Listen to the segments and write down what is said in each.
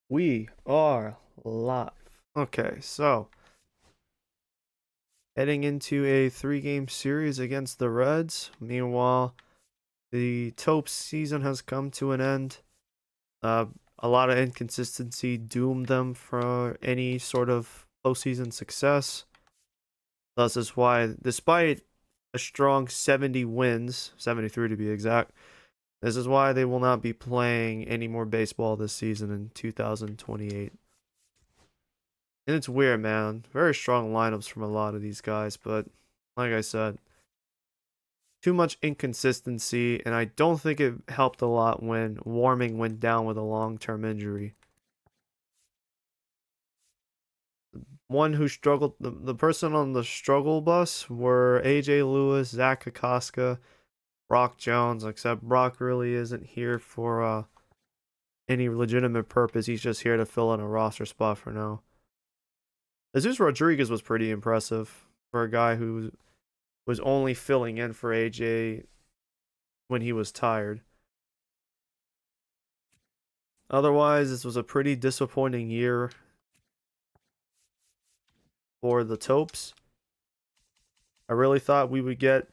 We are live. Okay, so heading into a three-game series against the Reds. Meanwhile, the Taupe season has come to an end. Uh, a lot of inconsistency doomed them for any sort of postseason success. Thus is why, despite a strong 70 wins, 73 to be exact, this is why they will not be playing any more baseball this season in 2028. And it's weird, man. Very strong lineups from a lot of these guys, but like I said, too much inconsistency, and I don't think it helped a lot when Warming went down with a long-term injury. One who struggled, the person on the struggle bus were AJ Lewis, Zach Kokoska, Brock Jones, except Brock really isn't here for any legitimate purpose. He's just here to fill in a roster spot for now. Jesus Rodriguez was pretty impressive for a guy who was only filling in for AJ when he was tired. Otherwise, this was a pretty disappointing year for the Taupes. I really thought we would get.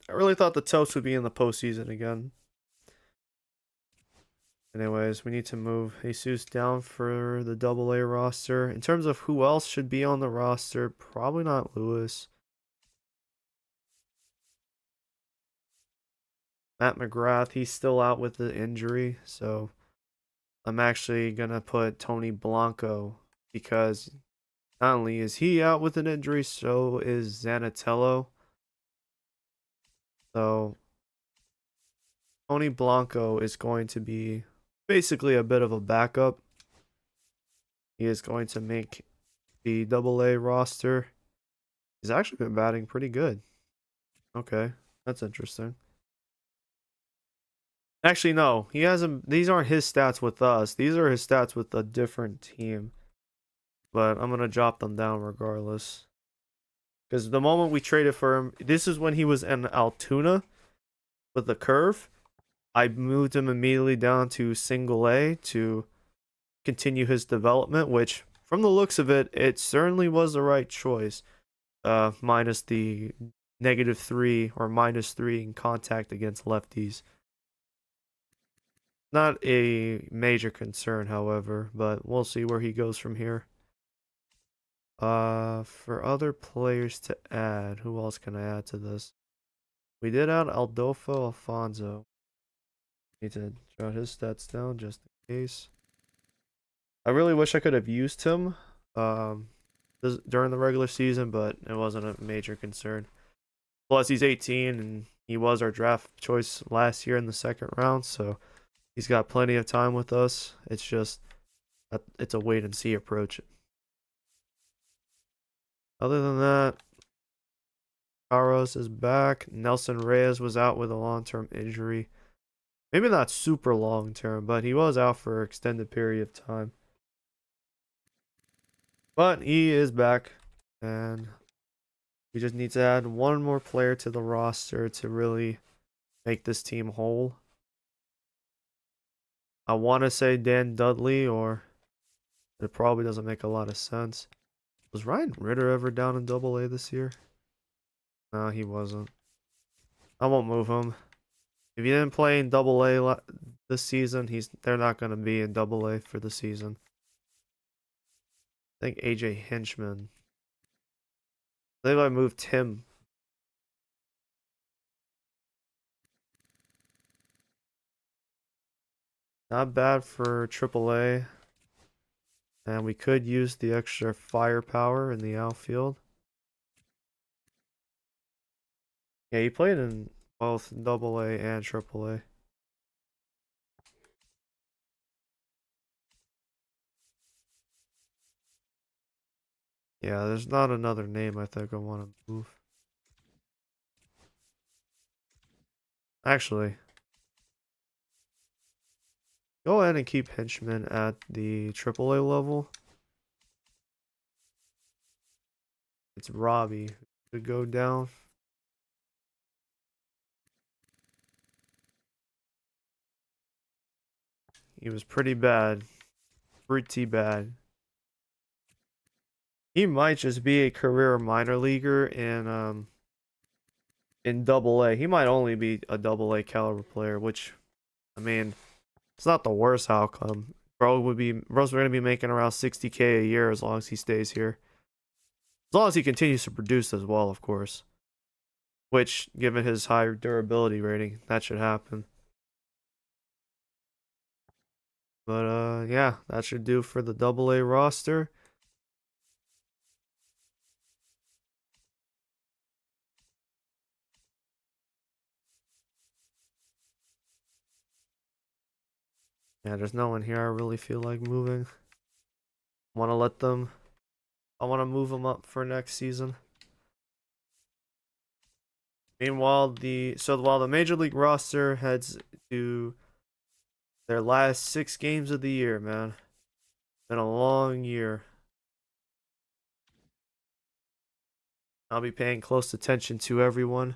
I really thought the Taupes would be in the postseason again. Anyways, we need to move Jesus down for the AA roster. In terms of who else should be on the roster, probably not Lewis. Matt McGrath, he's still out with the injury, so I'm actually gonna put Tony Blanco because not only is he out with an injury, so is Zanatello. So Tony Blanco is going to be basically a bit of a backup. He is going to make the AA roster. He's actually been batting pretty good. Okay, that's interesting. Actually, no, he hasn't. These aren't his stats with us. These are his stats with a different team. But I'm gonna drop them down regardless. Because the moment we traded for him, this is when he was in Altoona with the curve. I moved him immediately down to single A to continue his development, which from the looks of it, it certainly was the right choice. Minus the -3 or -3 in contact against lefties. Not a major concern, however, but we'll see where he goes from here. For other players to add, who else can I add to this? We did add Aldolfo Alfonso. Need to jot his stats down just in case. I really wish I could have used him during the regular season, but it wasn't a major concern. Plus, he's 18 and he was our draft choice last year in the second round, so he's got plenty of time with us. It's just it's a wait and see approach. Other than that, Carlos is back. Nelson Reyes was out with a long-term injury. Maybe not super long-term, but he was out for an extended period of time. But he is back, and we just need to add one more player to the roster to really make this team whole. I want to say Dan Dudley, or it probably doesn't make a lot of sense. Was Ryan Ritter ever down in AA this year? No, he wasn't. I won't move him. If he didn't play in AA this season, they're not going to be in AA for the season. I think AJ Hinchman. I think I moved him. Not bad for AAA. And we could use the extra firepower in the outfield. Yeah, he played in both AA and AAA. Yeah, there's not another name I think I want to move. Actually, go ahead and keep Hinchman at the AAA level. It's Robbie to go down. He was pretty bad pretty bad. He might just be a career minor leaguer in double A. He might only be a double A caliber player, which I mean, it's not the worst outcome. Bro's gonna be making around 60K a year as long as he stays here. As long as he continues to produce as well, of course. Which, given his high durability rating, that should happen. But yeah, that should do for the double A roster. Yeah, there's no one here I really feel like moving. Want to let them. I want to move them up for next season. Meanwhile, while the Major League roster heads to their last 6 games of the year, man. Been a long year. I'll be paying close attention to everyone.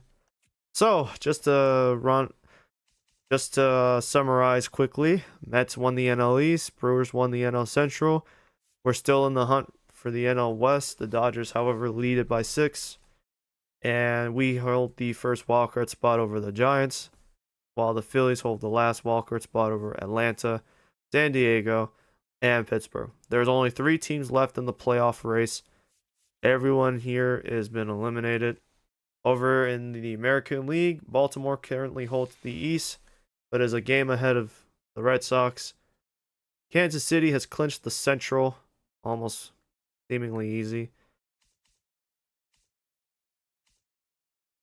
So, just to summarize quickly, Mets won the NL East, Brewers won the NL Central. We're still in the hunt for the NL West. The Dodgers, however, lead it by 6. And we hold the first wildcard spot over the Giants, while the Phillies hold the last wildcard spot over Atlanta, San Diego, and Pittsburgh. There's only 3 teams left in the playoff race. Everyone here has been eliminated. Over in the American League, Baltimore currently holds the East, but is a game ahead of the Red Sox. Kansas City has clinched the Central, almost seemingly easy.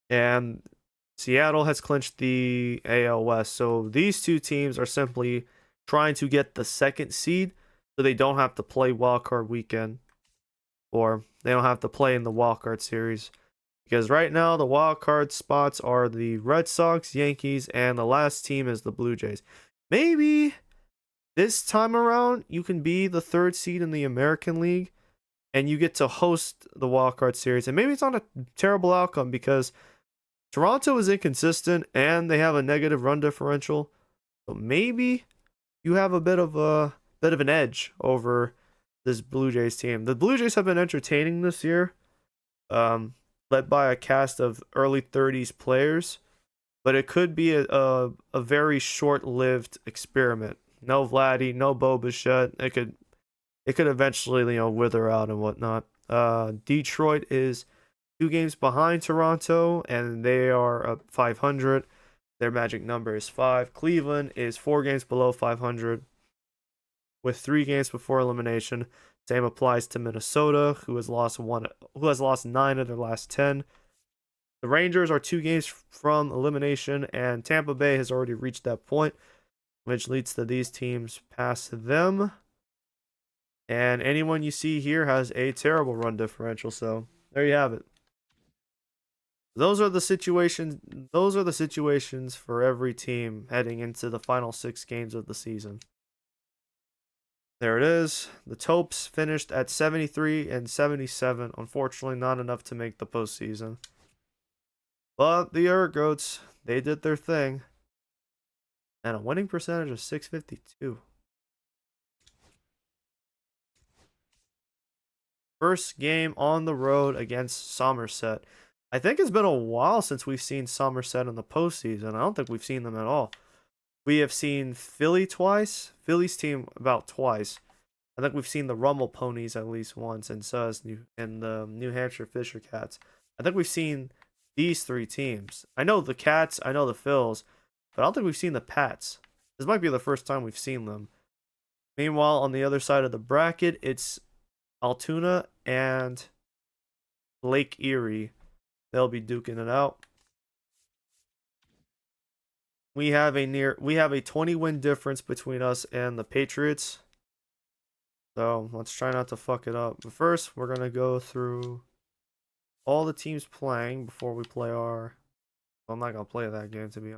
And Seattle has clinched the AL West. So these 2 teams are simply trying to get the 2nd seed so they don't have to play wildcard weekend, or they don't have to play in the wildcard series. Because right now the wildcard spots are the Red Sox, Yankees, and the last team is the Blue Jays. Maybe this time around you can be the 3rd seed in the American League and you get to host the wildcard series. And maybe it's not a terrible outcome because Toronto is inconsistent and they have a negative run differential. So maybe you have a bit of an edge over this Blue Jays team. The Blue Jays have been entertaining this year, led by a cast of early 30s players, but it could be a very short-lived experiment. No Vladdy, no Bo Bichette. It could eventually wither out and whatnot. Detroit is 2 games behind Toronto, and they are up 500. Their magic number is 5. Cleveland is 4 games below 500, with 3 games before elimination. Same applies to Minnesota, who has lost 9 of their last 10. The Rangers are 2 games from elimination, and Tampa Bay has already reached that point, which leads to these teams past them. And anyone you see here has a terrible run differential, so there you have it. Those are the situations for every team heading into the final 6 games of the season. There it is. The Taupes finished at 73 and 77. Unfortunately, not enough to make the postseason. But the Urgoats, they did their thing. And a winning percentage of 652. First game on the road against Somerset. I think it's been a while since we've seen Somerset in the postseason. I don't think we've seen them at all. We have seen Philly twice, Philly's team about twice. I think we've seen the Rummel Ponies at least once, and so has the New Hampshire Fisher Cats. I think we've seen these 3 teams. I know the Cats, I know the Phils, but I don't think we've seen the Pats. This might be the first time we've seen them. Meanwhile, on the other side of the bracket, it's Altoona and Lake Erie. They'll be duking it out. We have a 20-win difference between us and the Patriots. So let's try not to fuck it up. But first, we're gonna go through all the teams playing before we play our. Well, I'm not gonna play that game to be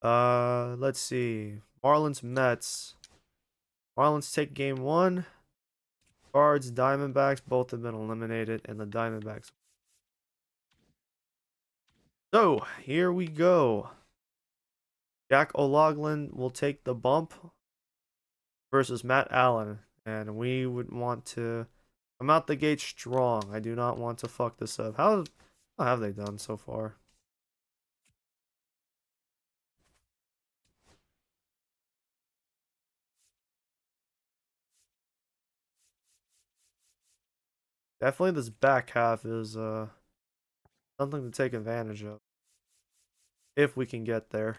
honest. Let's see. Marlins Mets. Marlins take game 1. Cards Diamondbacks both have been eliminated, and the Diamondbacks. So here we go. Jack O'Loughlin will take the bump versus Matt Allen, and we would want to come out the gate strong. I do not want to fuck this up. How have they done so far? Definitely this back half is something to take advantage of if we can get there.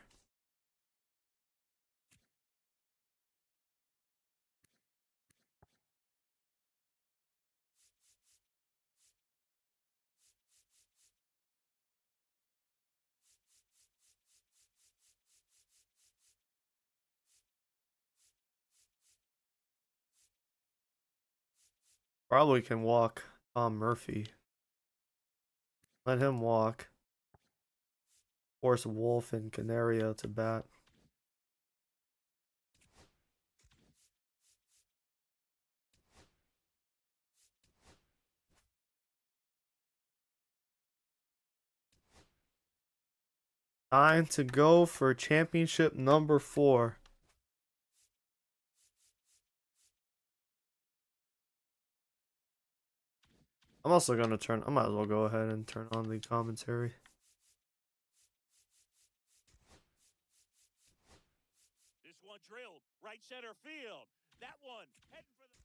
Probably can walk Tom Murphy. Let him walk. Force Wolf and Canario to bat. Time to go for championship number 4. I'm also gonna I might as well go ahead and turn on the commentary. This one drilled right center field. That one heading for the.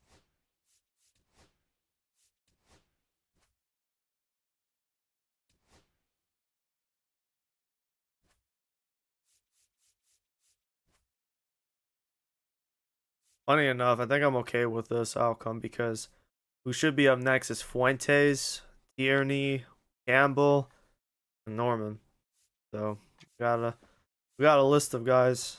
Funny enough, I think I'm okay with this outcome because who should be up next is Fuentes, Tierney, Campbell, and Norman. So we got a list of guys.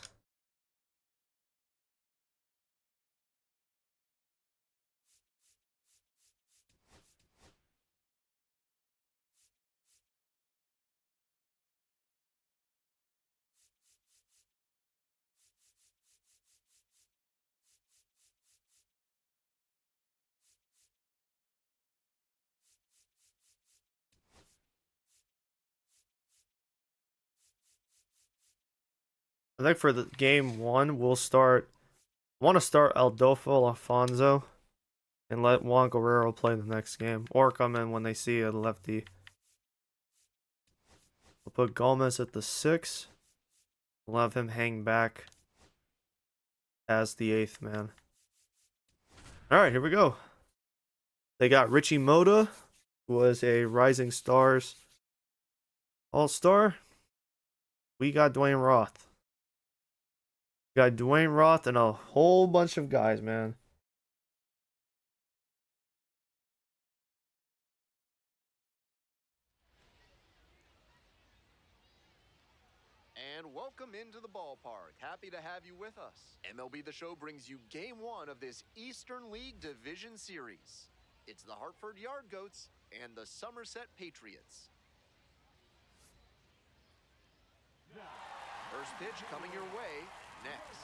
I think for the game 1, we'll start. I want to start Aldolfo Alfonso and let Juan Guerrero play the next game, or come in when they see a lefty. We'll put Gomez at the 6. We'll have him hang back as the 8th man. All right, here we go. They got Richie Moda, who was a Rising Stars All-Star. We got Dwayne Roth. We got Dwayne Roth and a whole bunch of guys, man. And welcome into the ballpark. Happy to have you with us. MLB The Show brings you Game 1 of this Eastern League Division Series. It's the Hartford Yard Goats and the Somerset Patriots. First pitch coming your way next.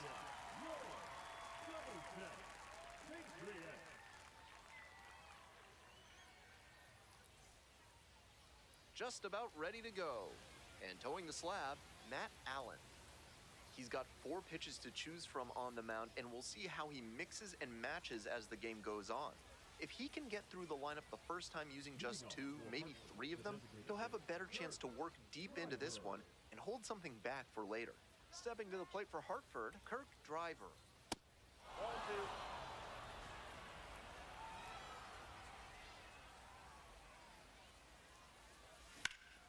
Just about ready to go. And towing the slab, Matt Allen. He's got 4 pitches to choose from on the mound, and we'll see how he mixes and matches as the game goes on. If he can get through the lineup the first time using just 2, maybe 3 of them, he'll have a better chance to work deep into this one and hold something back for later. Stepping to the plate for Hartford, Kirk Driver. 1-2.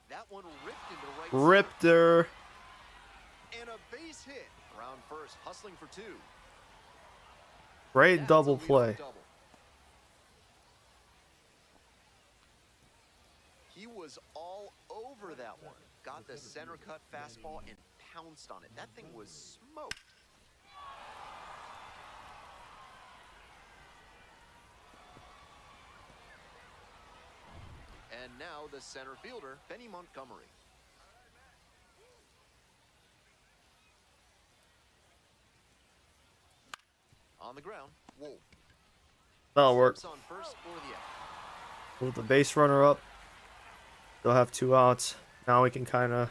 That one ripped into right. Ripped her. And a base hit. Round first, hustling for 2. Great That's double a leadoff play. double. He was all over that one. Got the center cut fastball and pounced on it. That thing was smoked. And now the center fielder, Benny Montgomery. On the ground, Wolf. That'll work. Steps on first for the out. Move the base runner up. They'll have 2 outs. Now we can kind of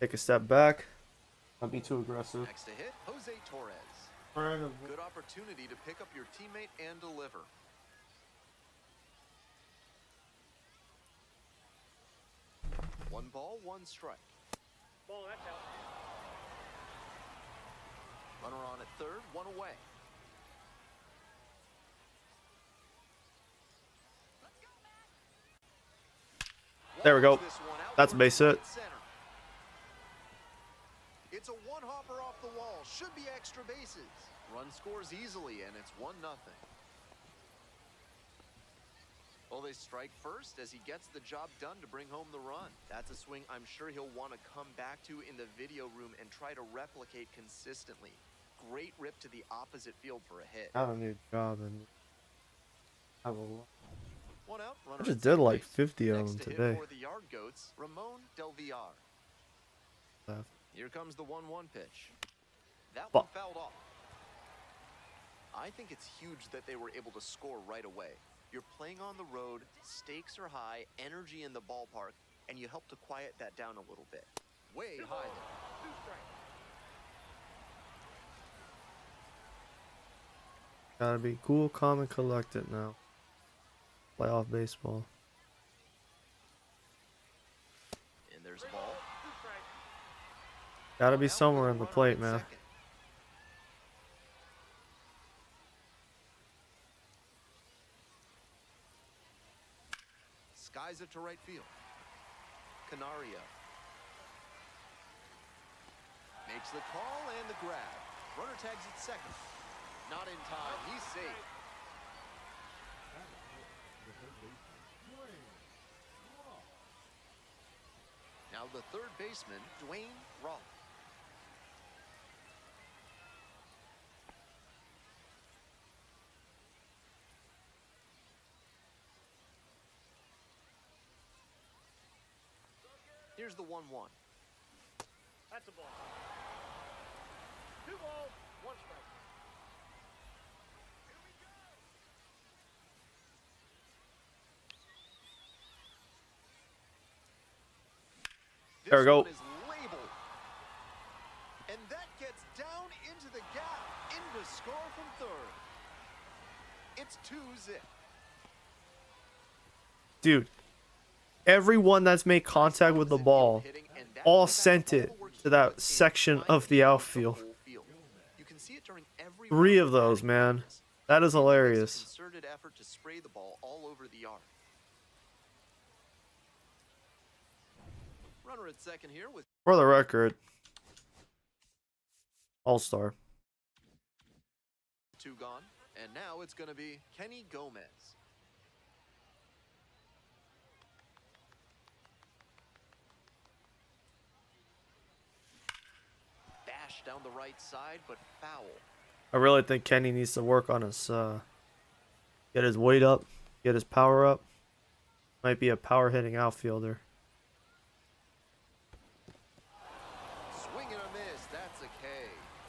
take a step back. Not be too aggressive. Next to hit, Jose Torres. Good opportunity to pick up your teammate and deliver. One ball, one strike. Ball, that's out. Runner on at third, one away. There we go. This one out That's towards base hit. right center. It's a one-hopper off the wall. Should be extra bases. Run scores easily, and it's 1-0. Well, they strike first as he gets the job done to bring home the run. That's a swing I'm sure he'll want to come back to in the video room and try to replicate consistently. Great rip to the opposite field for a hit. I have a new job and have a lot. One out. I Runner just at did second like base. 50 of Next them to hit today. for the Yard Goats, Ramon Del Villar. Left. Here comes the 1-1 pitch. That Fuck. one fouled off. I think it's huge that they were able to score right away. You're playing on the road, stakes are high, energy in the ballpark, and you help to quiet that down a little bit. Way high there. 2 strikes. Gotta be cool, calm, and collected now. Playoff baseball. And there's the ball. 2 strikes. Gotta One be out somewhere with in the runner plate, at man. second. Skies it to right field. Canario makes the call and the grab. Runner tags at second. Not in time. He's safe. Now the third baseman, Dwayne Roth. Here's the 1-1. That's a ball. 2 balls, 1 strike. There we This go. one is labeled. And that gets down into the gap, into score from third. It's 2-zip. Dude, everyone that's made contact with the ball all sent it to that section of the outfield. You can see it during every 3 round of those, batting man. practice. That is It takes a hilarious. concerted effort to spray the ball all over the yard. Runner at second here with For the record, All-Star. 2 gone. And now it's going to be Kenny Gomez. Bash down the right side, but foul. I really think Kenny needs to work on his, get his weight up, get his power up. Might be a power hitting outfielder. Swing and a miss. That's a K.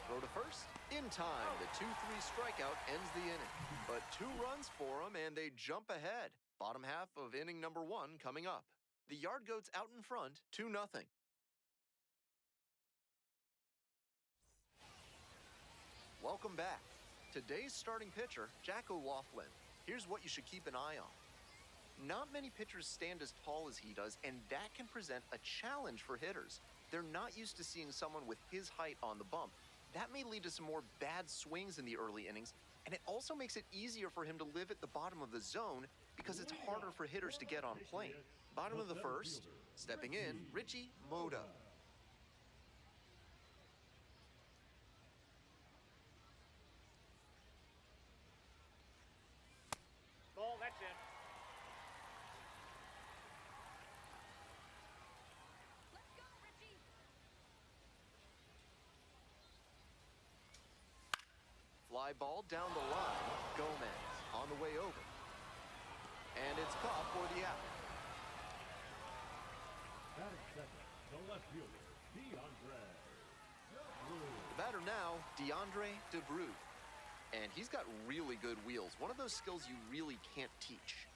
Throw to first. In time. The 2-3 strikeout ends the inning. But 2 runs for them, and they jump ahead. Bottom half of inning number 1 coming up. The Yard Goats out in front, 2-0. Welcome back. Today's starting pitcher, Jack O'Loughlin. Here's what you should keep an eye on. Not many pitchers stand as tall as he does, and that can present a challenge for hitters. They're not used to seeing someone with his height on the bump. That may lead to some more bad swings in the early innings, and it also makes it easier for him to live at the bottom of the zone because it's harder for hitters to get on plane. Bottom of the first, stepping in, Richie Moda. Ball, that's in. Fly ball down the line. Gomez on the way over. And it's caught for the out. The batter now, DeAndre DeBrue. And he's got really good wheels. One of those skills you really can't teach.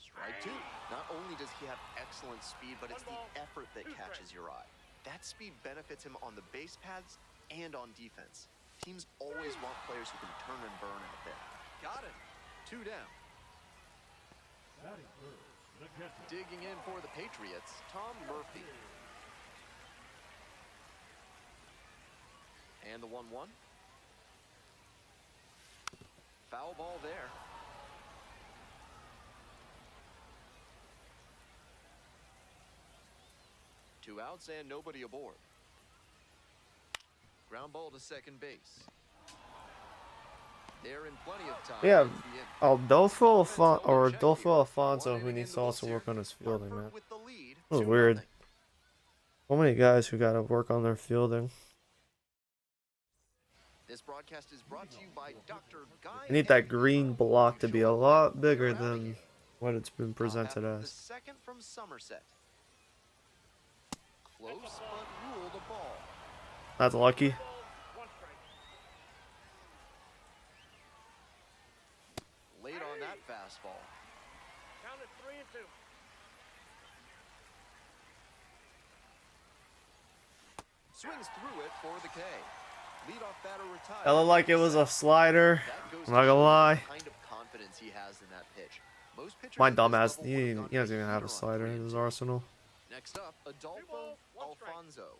Strike 2. Not only does he have excellent speed, but it's the effort that catches your eye. That speed benefits him on the base paths and on defense. Teams always want players who can turn and burn out there. Got it. 2 down. Digging in for the Patriots, Tom Murphy. And the 1-1. Foul ball there. Two outs and nobody aboard. Ground ball to second base. They're in plenty of time. Yeah, Adolfo Alfonso, who needs to also work on his fielding, man. That was weird. So many guys who gotta work on their fielding. This broadcast is brought to you by Dr. Guy. I need that green block to be a lot bigger than what it's been presented The as. second from Somerset. Close but ruled a ball. That's lucky. Late on that fastball. Counted 3-2. Swings through it for the K. Leadoff batter retired. That looked like it was a slider. I'm not gonna lie. Kind of confidence he has in that pitch. Most pitchers My at this dumbass, level would have gone he doesn't for even have a heater on slider in 3-2. his arsenal. Next up, Adolfo Alfonso.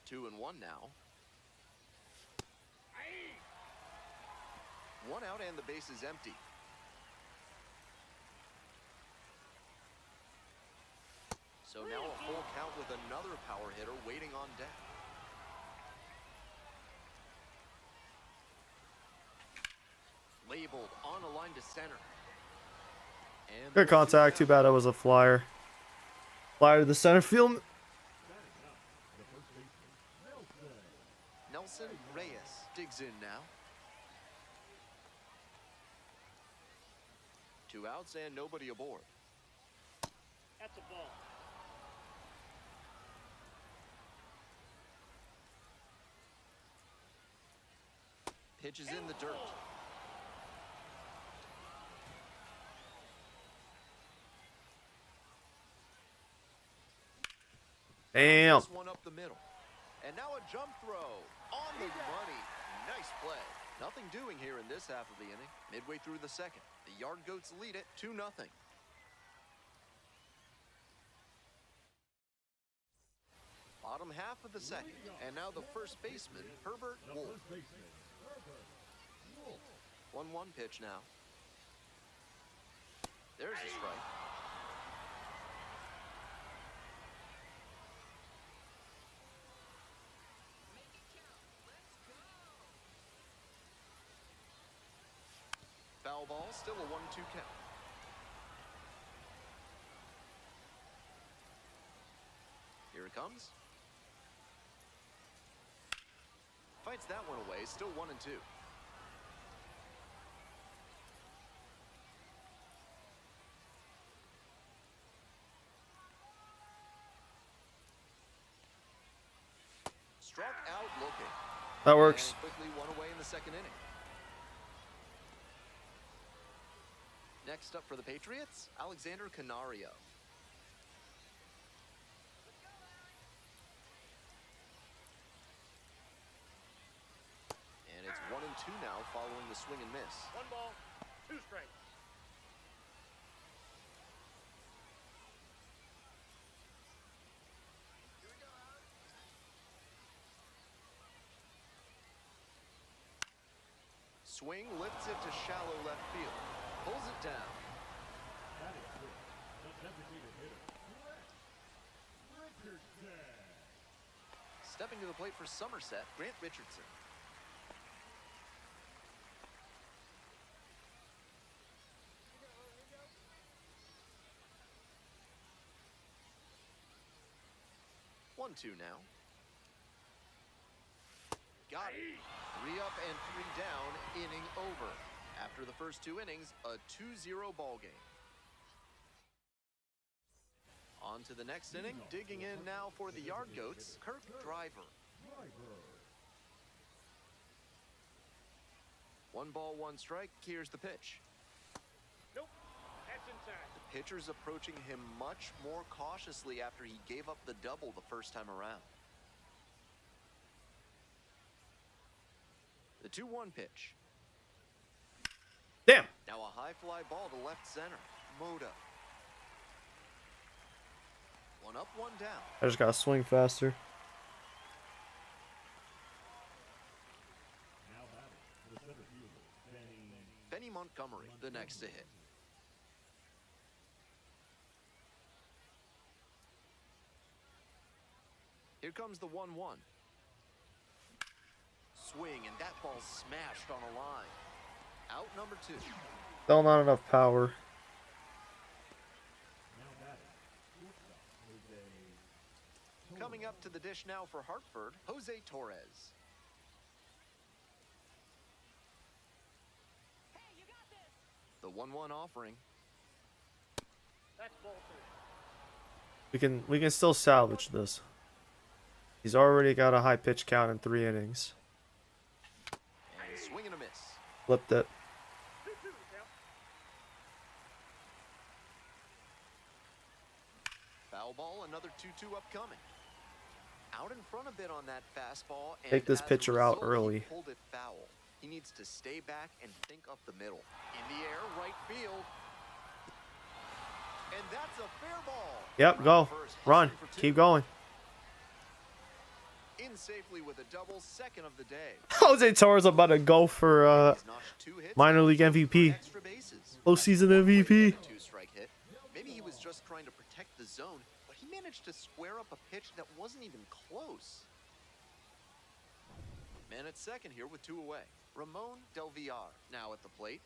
Two and one now. One out and the base is empty. So now a full count with another power hitter waiting on deck. Labeled on a line to center. And Good contact. Too bad it was a flyer. Flyer to the center field. Nelson Reyes digs in now. Two outs and nobody aboard. That's a ball. Pitches in the dirt. Damn. This one up the middle. And now a jump throw on the money. Nice play. Nothing doing here in this half of the inning. Midway through the second, the Yard Goats lead it 2-0. Bottom half of the second, and now the first baseman, Herbert Wolf. 1-1 pitch now. There's a strike. Foul ball, still a 1-2 count. Here it comes. Fights that one away, still 1-2. Struck out looking. That works. And quickly one away in the second inning. Next up for the Patriots, Alexander Canario. And it's 1-2 now following the swing and miss. 1 ball, 2 strikes. Swing lifts it to shallow left field. Pulls it down. Stepping to the plate for Somerset, Grant Richardson. One, two now. Got it. 3 up and 3 down, inning over. After the first 2 innings, a 2-0 ball game. On to the next inning. Digging in now for the Yard Goats, Kirk Driver. 1 ball, 1 strike. Here's the pitch. Nope. That's inside. The pitcher's approaching him much more cautiously after he gave up the double the first time around. The 2-1 pitch. Damn. Now a high fly ball to left center. Moda. 1 up, 1 down. I just gotta swing faster. Benny Montgomery, the next to hit. Here comes the 1-1. Swing, and that ball smashed on a line. Out number 2. Still not enough power. Coming up to the dish now for Hartford, Jose Torres. Hey, you got this. The 1-1 offering. That's ball 2. We can still salvage this. He's already got a high pitch count in 3 innings. And swing and a miss. Flipped it. 2-2 count. Foul ball, another 2-2 upcoming. Out in front a bit on that fastball. And Take this as a pitcher out result, early. He pulled it foul. He needs to stay back and think up the middle. In the air, right field. And that's a fair ball. Yep, go. First, Run. hustling for 2. Keep going. In safely with a double, second of the day. Jose Torres about to go for He's notched 2 hits minor and league two MVP. extra bases. Postseason MVP. 2-strike hit. Maybe he was just trying to protect the zone, but he managed to square up a pitch that wasn't even close. Man at second here with 2 away. Ramon Del Villar now at the plate.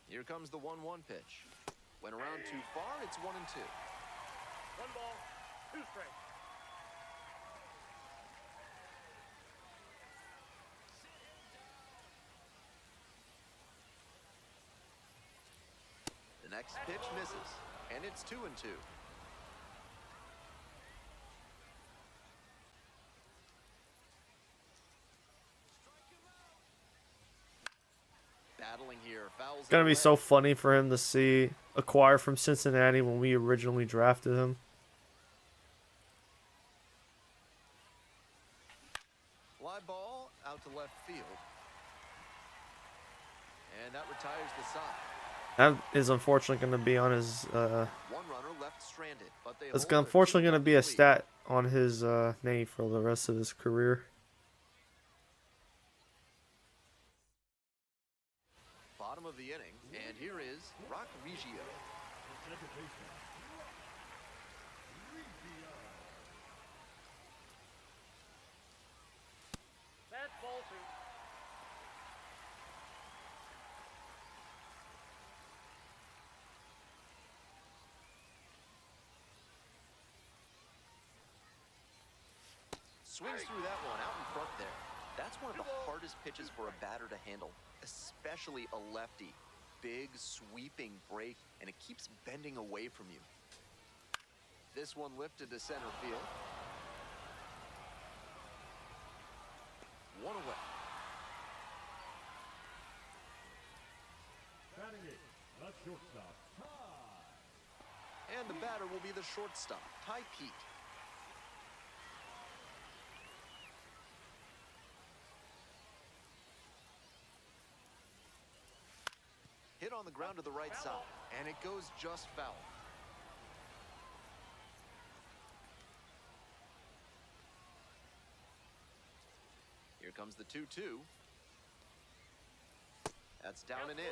Here comes the 1-1 pitch. Went around too far, it's 1-2. 1 ball, 2 strikes. The next pitch misses, and it's 2-2. Battling here, fouls. It's gonna it be away. so funny for him to see acquire from Cincinnati when we originally drafted him. Fly ball out to left field. And that retires the side. That is unfortunately going to be on his. 1 runner left stranded, but they It's hold a unfortunately going to 2-0 be a lead. stat on his name for the rest of his career. Bottom of the inning, and here is Rock Reggio. That's ball 2. Swings through that one out in front there. That's one of the hardest pitches for a batter to handle, especially a lefty. Big sweeping break, and it keeps bending away from you. This one lifted to center field. 1 away. And the batter will be the shortstop, Ty Pete. Hit on the ground to the right side, and it goes just foul. Here comes the 2-2. That's down and in.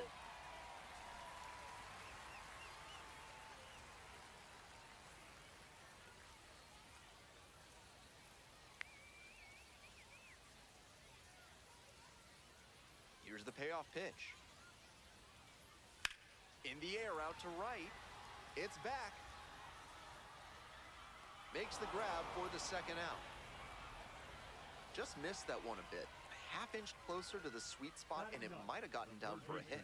Here's the payoff pitch. In the air, out to right. It's back. Makes the grab for the second out. Just missed that one a bit. A half inch closer to the sweet spot, and it might have gotten down for a hit.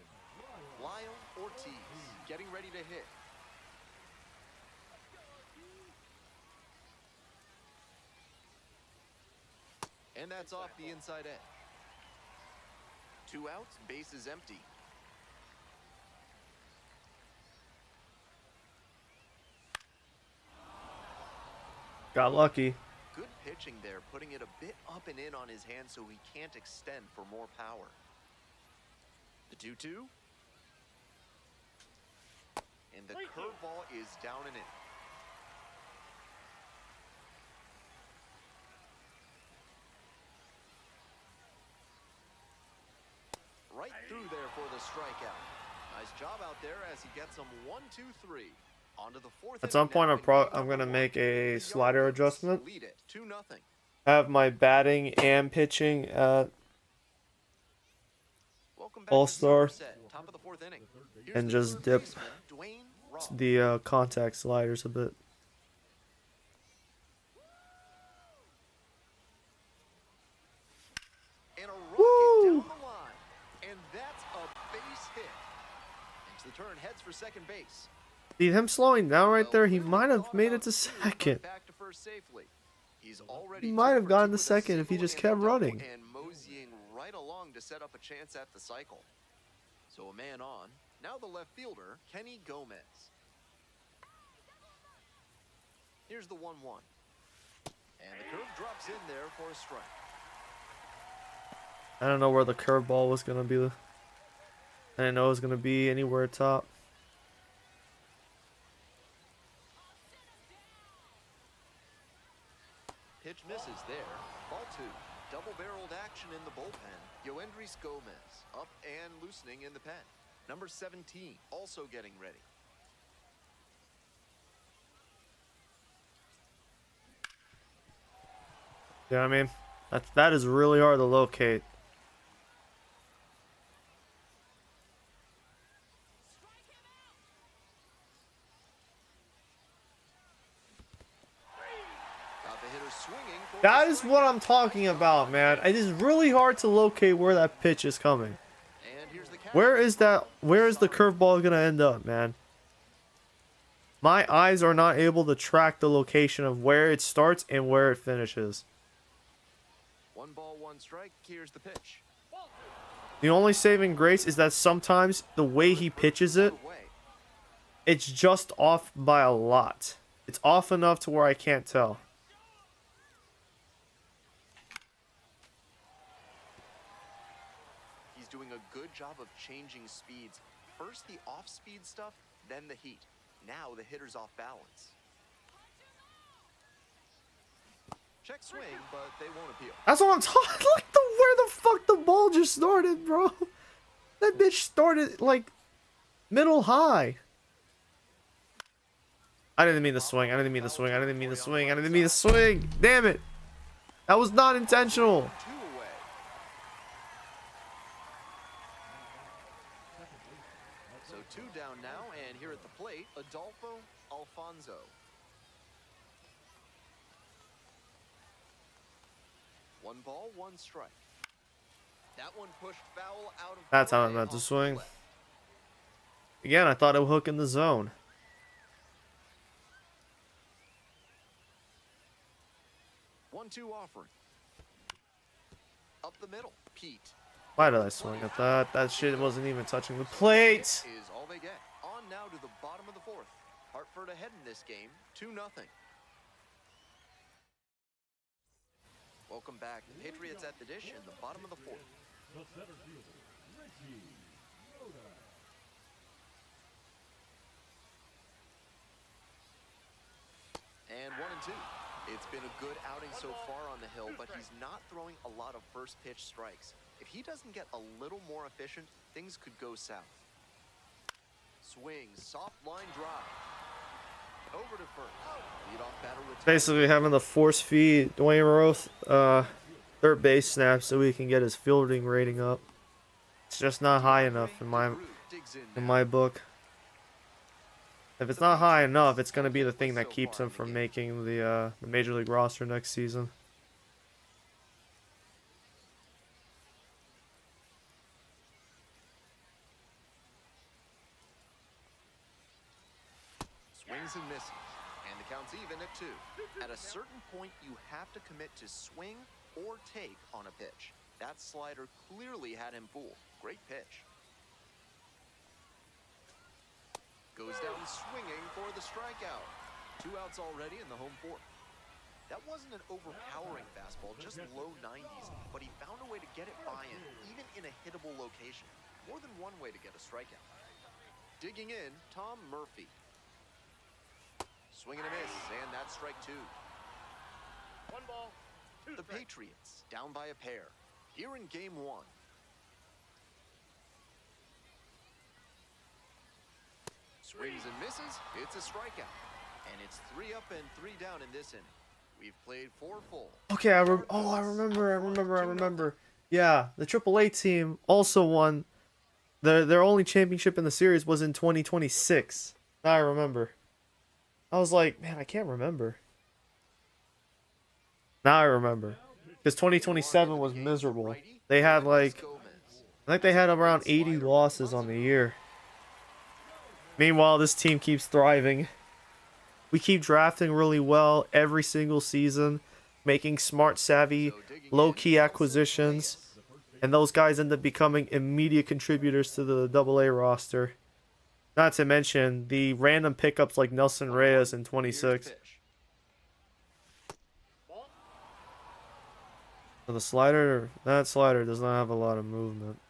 Lyle Ortiz getting ready to hit. And that's off the inside edge. 2 outs, base is empty. Got lucky. Good pitching there, putting it a bit up and in on his hand so he can't extend for more power. The 2-2. And the curveball is down and in. Right through there for the strikeout. Nice job out there as he gets him 1-2-3. On to the fourth. At some point, I'm gonna make a slider adjustment. Lead it 2-0. Have my batting and pitching at All-Star, Top of the fourth inning. and just dip the contact sliders a bit. And a rocket Woo! down the line. And that's a base hit. Makes the turn, heads for second base. See him slowing down right there. He might have made it to second. Back to first safely. He's already He might have 2 for gotten 2 to with a second if he single just and a kept double, running. And moseying right along to set up a chance at the cycle. So a man on. Now the left fielder, Kenny Gomez. Here's the 1-1. And the curve drops in there for a strike. I don't know where the curveball was gonna be. I didn't know it was gonna be anywhere top. Pitch misses there. Ball 2. Double-barreled action in the bullpen. Yoendris Gomez up and loosening in the pen. Number 17 also getting ready. Yeah, I mean, that is really hard to locate. Got the hitter swinging for That the is what I'm talking about, man. It is really hard to locate where that pitch is coming. And here's the Where is that? Where is the curveball gonna end up, man? My eyes are not able to track the location of where it starts and where it finishes. 1 ball, 1 strike. Here's the pitch. The only saving grace is that sometimes the way he pitches it, it's just off by a lot. It's off enough to where I can't tell. He's doing a good job of changing speeds. First the off-speed stuff, then the heat. Now the hitter's off balance. Check swing, but they won't appeal. That's what I'm talking. Like where the fuck the ball just started, bro. That bitch started like middle high. I didn't mean to swing. I didn't mean to swing. I didn't mean to swing. I didn't mean to swing. Damn it. That was not intentional. 2 away. So 2 down now, and here at the plate, Adolfo Alfonso. One ball, 1 strike. That one pushed foul out of That's how I play meant to off the swing. left. Again, I thought it would hook in the zone. 1-2 offering. Up the middle, Pete. Why did I swing at that? That shit wasn't even touching the plate. Is all they get. On now to the bottom of the 4th. Hartford ahead in this game, 2-0. Welcome back. The Patriots at the dish in the bottom of the 4th. And 1-2. It's been a good outing so far on the hill, but he's not throwing a lot of first pitch strikes. If he doesn't get a little more efficient, things could go south. Swing, soft line drive. Over to first. Leadoff batter retired. Basically having to force feed Dwayne Roth third base snaps so he can get his fielding rating up. It's just not high enough in my book. If it's not high enough, it's gonna be the thing that keeps him from making the major league roster next season. 2. At a certain point, you have to commit to swing or take on a pitch. That slider clearly had him fooled. Great pitch. Goes down swinging for the strikeout. 2 outs already in the home fourth. That wasn't an overpowering fastball, just low 90s, but he found a way to get it by him, even in a hittable location. More than one way to get a strikeout. Digging in, Tom Murphy. Swing and a miss, and that's strike 2. 1 ball, 2 The strikes. Patriots down by a pair here in game 1. Swings and misses, it's a strikeout. And it's 3 up and 3 down in this inning. We've played 4 full. Okay, I remember. Yeah, the AAA team also won. Their only championship in the series was in 2026. Now I remember. I was like, man, I can't remember. Now I remember. Because 2027 was miserable. They had like, I think they had around 80 losses on the year. Meanwhile, this team keeps thriving. We keep drafting really well every single season, making smart, savvy, low-key acquisitions, and those guys end up becoming immediate contributors to the AA roster. Not to mention the random pickups like Nelson Reyes in 26. So the slider, that slider does not have a lot of movement.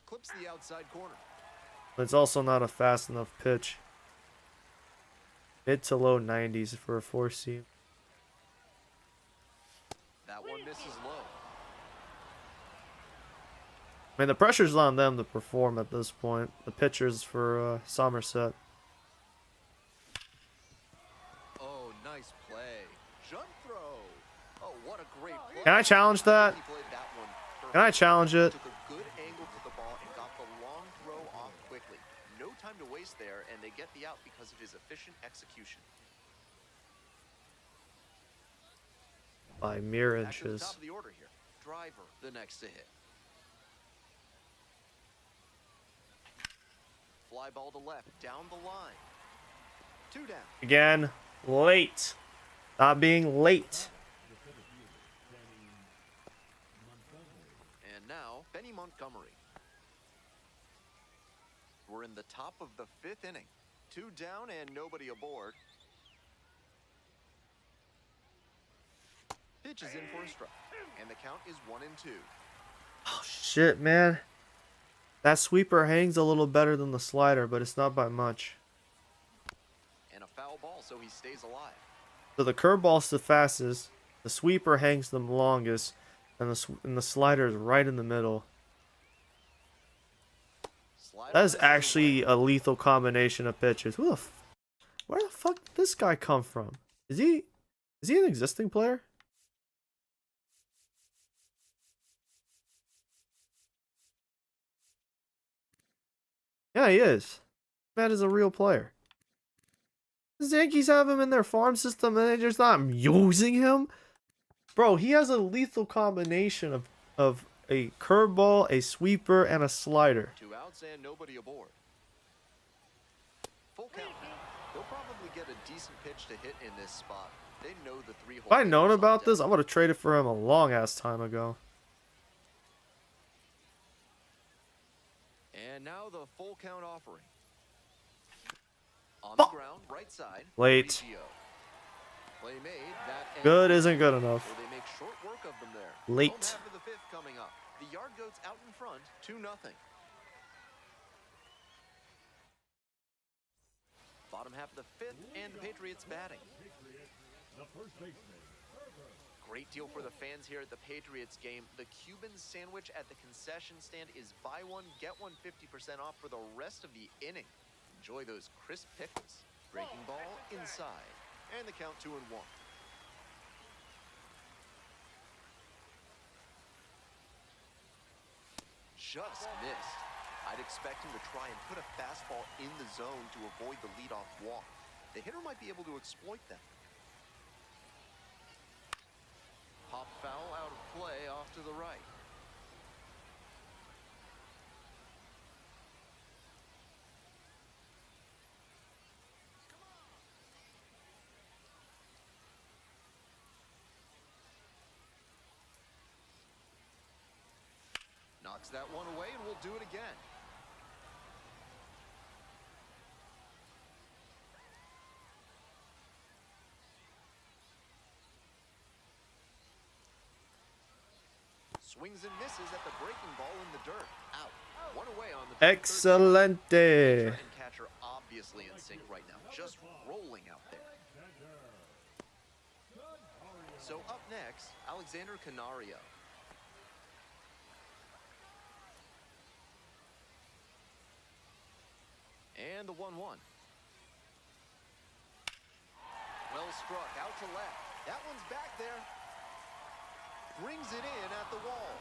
Clips the outside corner. But it's also not a fast enough pitch. Mid to low 90s for a 4-seam. That one misses low. I mean, the pressure's on them to perform at this point. The pitchers for Somerset. Oh, nice play. Jump throw. Oh, what a great play. Can I challenge that? He played that one perfect. Can I challenge it? Took a good angle to the ball and got the long throw off quickly. No time to waste there, and they get the out because of his efficient execution. By mere Back to the inches. top of the order here. Driver, the next to hit. Fly ball to left, down the line. 2 down. Again, late. Not being late. And now, Benny Montgomery. We're in the top of the 5th inning. 2 down and nobody aboard. Pitch is in for a strike, and the count is 1-2. Oh, shit, man. That sweeper hangs a little better than the slider, but it's not by much. And a foul ball, so he stays alive. So the curveball's the fastest, the sweeper hangs the longest, and the slider is right in the middle. That is actually a lethal combination of pitches. Where the fuck did this guy come from? Is he an existing player? Yeah, he is. That is a real player. The Yankees have him in their farm system and they're just not using him. Bro, he has a lethal combination of a curveball, a sweeper, and a slider. 2 outs and nobody aboard. Full count. They'll probably get a decent pitch to hit in this spot. They know the 3-hole. If I'd known about this, I would have traded for him a long ass time ago. And now the full count offering. On the ground, right side. Late. Riccio. Play made. That Good isn't good enough. Well, they make short work of them there. Late. Home half of the 5th coming up. The Yard Goats out in front, 2-0. Bottom half of the 5th, and the Patriots batting. Great deal for the fans here at the Patriots game. The Cuban sandwich at the concession stand is buy one, get one 50% off for the rest of the inning. Enjoy those crisp pickles. Breaking ball inside. And the count 2-1. Just missed. I'd expect him to try and put a fastball in the zone to avoid the leadoff walk. The hitter might be able to exploit that. Pop foul out of play off to the right. Knocks that one away and will do it again. Swings and misses at the breaking ball in the dirt. Out. One away on the Excelente. Pitcher and catcher obviously in sync right now. Just rolling out there. So up next, Alexander Canario. And the 1-1. Well struck, out to left. That one's back there. Brings it in at the wall.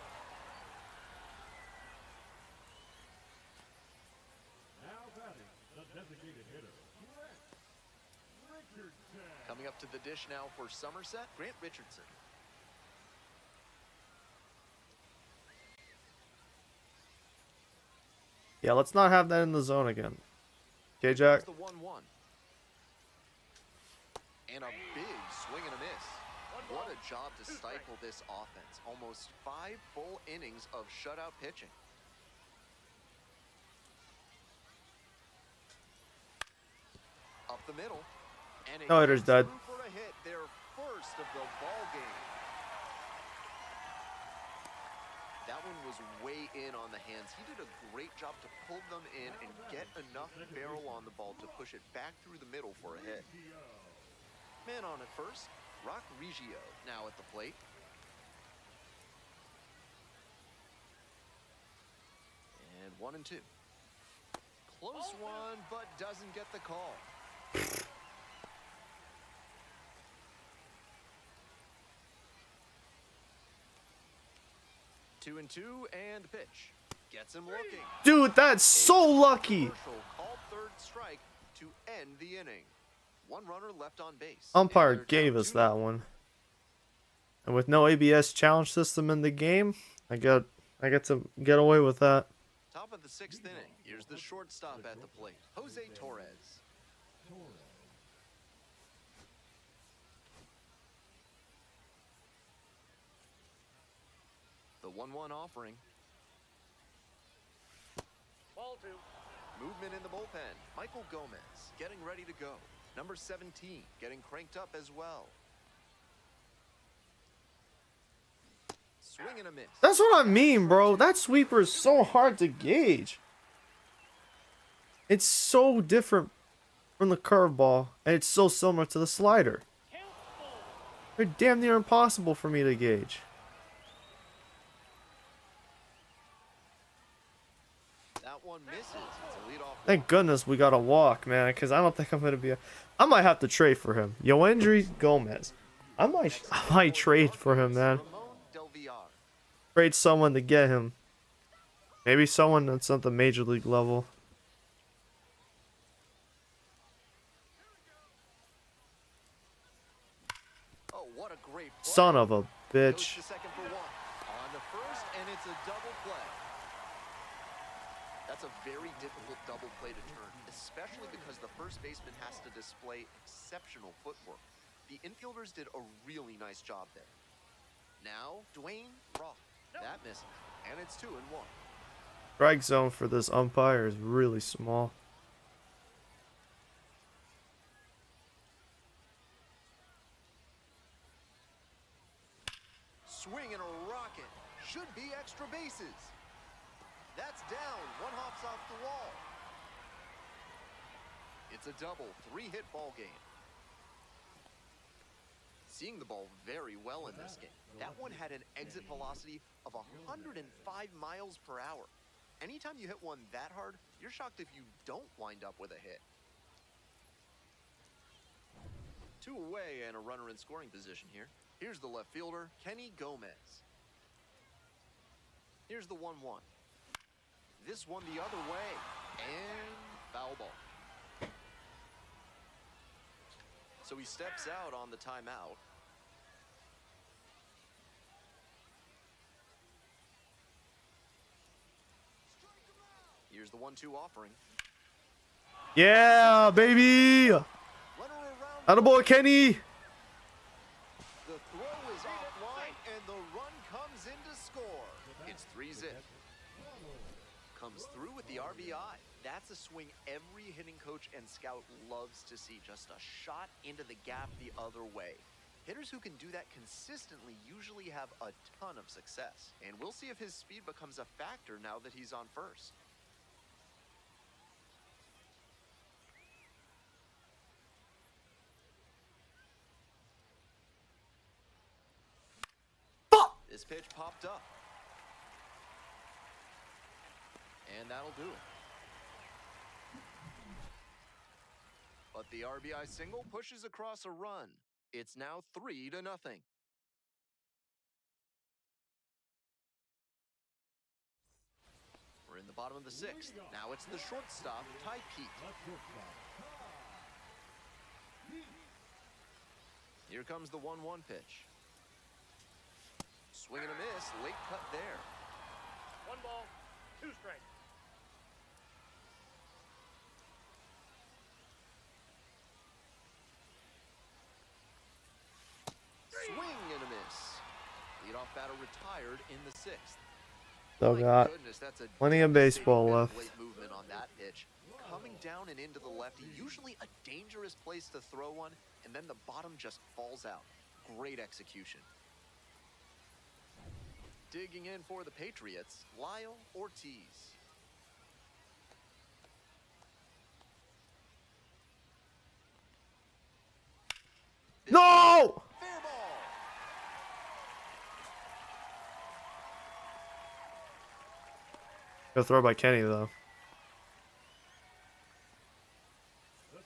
Now batting, the designated hitter, Grant Richardson. Coming up to the dish now for Somerset, Grant Richardson. Yeah, let's not have that in the zone again. Okay, Jack. The 1-1. And a big swing and a miss. What a job to stifle this offense. Almost 5 full innings of shutout pitching. Up the middle. And it No hitter's gets dead. through for a hit, their first of the ball game. That one was way in on the hands. He did a great job to pull them in and get enough barrel on the ball to push it back through the middle for a hit. Man on at first. Rock Reggio now at the plate. And 1-2. Close one, but doesn't get the call. 2-2 and pitch. Gets him looking. Dude, that's so lucky. Called third strike to end the inning. One runner left on base. Umpire And they're gave down us 2-0. that one. And with no ABS challenge system in the game, I get to get away with that. Top of the 6th inning. Here's the shortstop at the plate, Jose Torres. The 1-1 offering. Ball 2. Movement in the bullpen. Michael Gomez getting ready to go. Number 17 getting cranked up as well. Swing and a miss. That's what I mean, bro. That sweeper is so hard to gauge. It's so different from the curveball, and it's so similar to the slider. They're damn near impossible for me to gauge. That one misses. It's a leadoff Thank walk. goodness we got a walk, man, because I don't think I'm gonna be. I might have to trade for him. Yoendry Gomez. I might trade for him, man. Ramon Del Villar. Trade someone to get him. Maybe someone that's at the major league level. Oh, what a great play. Son of a Goes bitch. to second for 1. On the first, and it's a double play. That's a very difficult double play to turn, especially because the first baseman has to display exceptional footwork. The infielders did a really nice job there. Now, Dwayne Rock. That misses, and it's 2-1. Strike zone for this umpire is really small. Swing and a rocket. Should be extra bases. That's down. One hops off the wall. It's a double. 3-hit ball game. Seeing the ball very well in this game. That one had an exit velocity of 105 miles per hour. Anytime you hit one that hard, you're shocked if you don't wind up with a hit. 2 away and a runner in scoring position here. Here's the left fielder, Kenny Gomez. Here's the 1-1. This one the other way. And foul ball. So he steps out on the timeout. Here's the 1-2 offering. Yeah, baby. Runner around. Attaboy, Kenny. The throw is offline, and the run comes in to score. It's 3-zip. That's a swing every hitting coach and scout loves to see. Just a shot into the gap the other way. Hitters who can do that consistently usually have a ton of success. And we'll see if his speed becomes a factor now that he's on first. This pitch popped up. And that'll do it. But the RBI single pushes across a run. It's now 3-0. We're in the bottom of the sixth. Now it's the shortstop, four-peat. Here comes the 1-1 pitch. Swing and a miss, late cut there. 1 ball, 2 strikes. Swing and a miss. Leadoff batter retired in the sixth. Still My got goodness, that's a plenty of devastating baseball bit of left. late movement on that pitch. Coming down and into the lefty, usually a dangerous place to throw one, and then the bottom just falls out. Great execution. Digging in for the Patriots, Lyle Ortiz. No! Fair ball. Good throw by Kenny, though.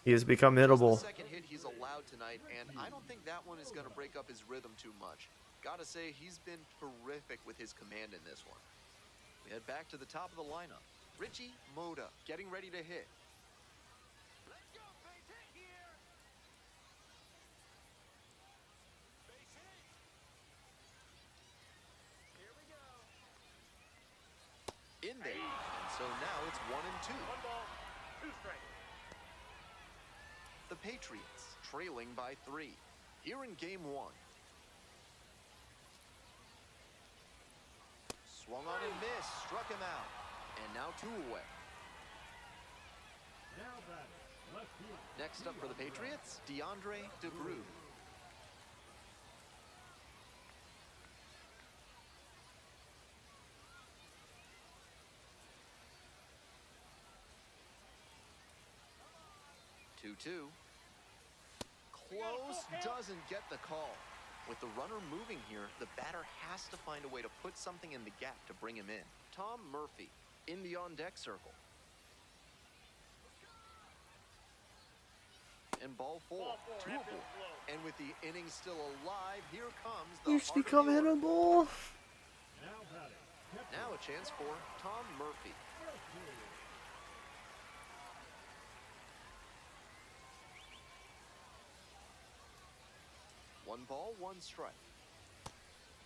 He has become Just hittable. the second hit he's allowed tonight, and I don't think that one is going to break up his rhythm too much. Gotta say, he's been terrific with his command in this one. We head back to the top of the lineup. Richie Moda getting ready to hit. Let's go, base hit here. Base hit. Here we go. In there. And so now it's 1-2. 1 ball, 2 strikes. The Patriots trailing by 3. Here in game 1. Swung on and missed, struck him out. And now 2 away. Next up for the Patriots, DeAndre DeBrew. Two. Close, doesn't get the call. With the runner moving here, the batter has to find a way to put something in the gap to bring him in. Tom Murphy in the on-deck circle. And ball 4, 2 aboard. And with the inning still alive, here comes the He's heart of become the order. hittable. Now a chance for Tom Murphy. One ball, 1 strike.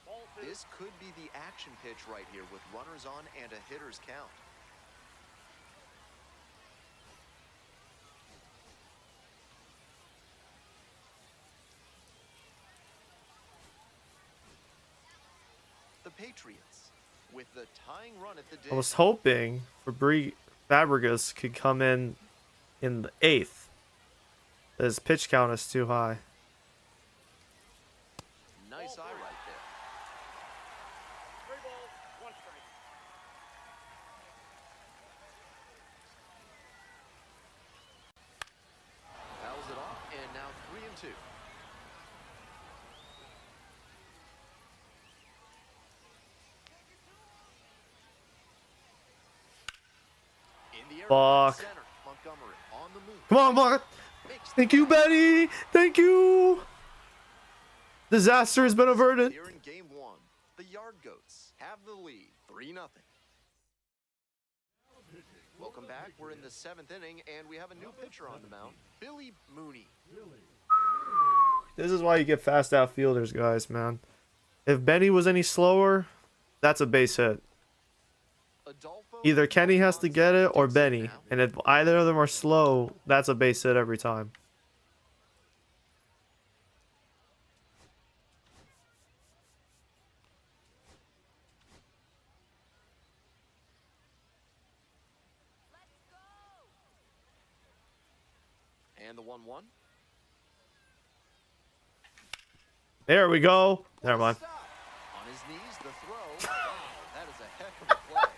Ball 2. This could be the action pitch right here with runners on and a hitter's count. The Patriots with the tying run at the I was hoping Fabregas could come in the 8th. His pitch count is too high. Nice eye right there. 3 balls, 1 strike. Fouls it off, and now 3-2. In the air, Fuck. center. Montgomery on the move. Come on, Mark. Makes the Thank you, Betty. Thank you. Disaster has been averted. Here in game 1, the Yard Goats have the lead, 3-0. Welcome back. We're in the 7th inning, and we have a new pitcher on the mound, Billy Mooney. This is why you get fast outfielders, guys, man. If Benny was any slower, that's a base hit. Adolfo Either Kenny has to get it or takes Benny. now. And if either of them are slow, that's a base hit every time. And the 1-1. There we go. Never mind. Stop. On his knees, the throw. Wow, that is a heck of a play.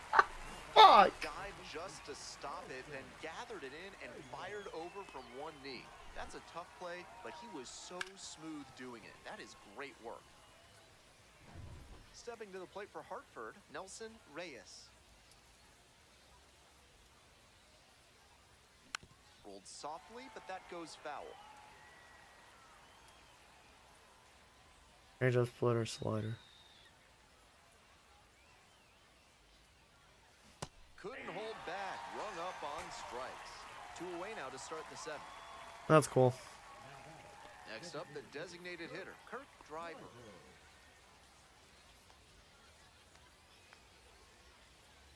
Fuck. He dived just to stop it, then gathered it in and fired over from one knee. That's a tough play, but he was so smooth doing it. That is great work. Stepping to the plate for Hartford, Nelson Reyes. Rolled softly, but that goes foul. Change of splitter slider. Couldn't hold back, rung up on strikes. 2 away now to start the 7th. That's cool. Next up, the designated hitter, Kirk Driver.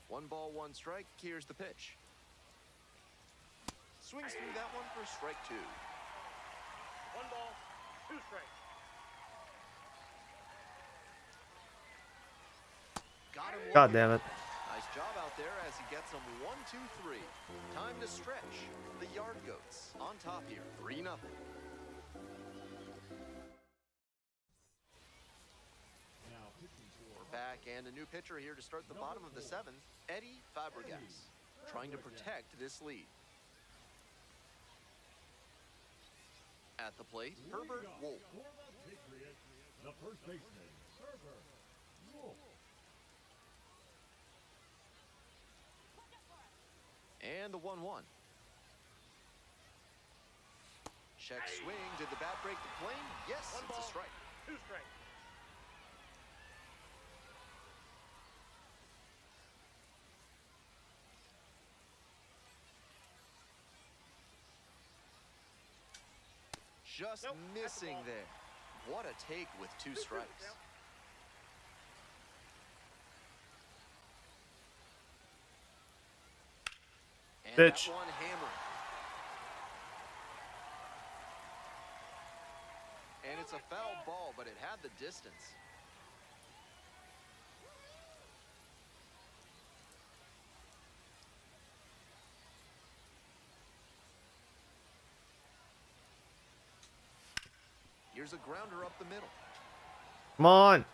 One ball, one strike. Here's the pitch. Swings through that one for strike 2. 1 ball, 2 strikes. Got him. God damn it. Nice job out there as he gets him 1, 2, 3. Time to stretch. The Yard Goats on top here, 3-0. We're back and a new pitcher here to start the bottom of the 7th, Eddie Fabregas, trying to protect this lead. At the plate, Herbert Wolf. The first baseman, Herbert Wolf. And the 1-1. Check swing. Did the bat break the plane? Yes, 1 it's ball, a strike. 2 strikes. Just Nope, that's the missing ball. there. What a take with 2 strikes. Yep. And Pitch. that one hammered. And it's a foul ball, but it had the distance. Here's a grounder up the middle. Come on.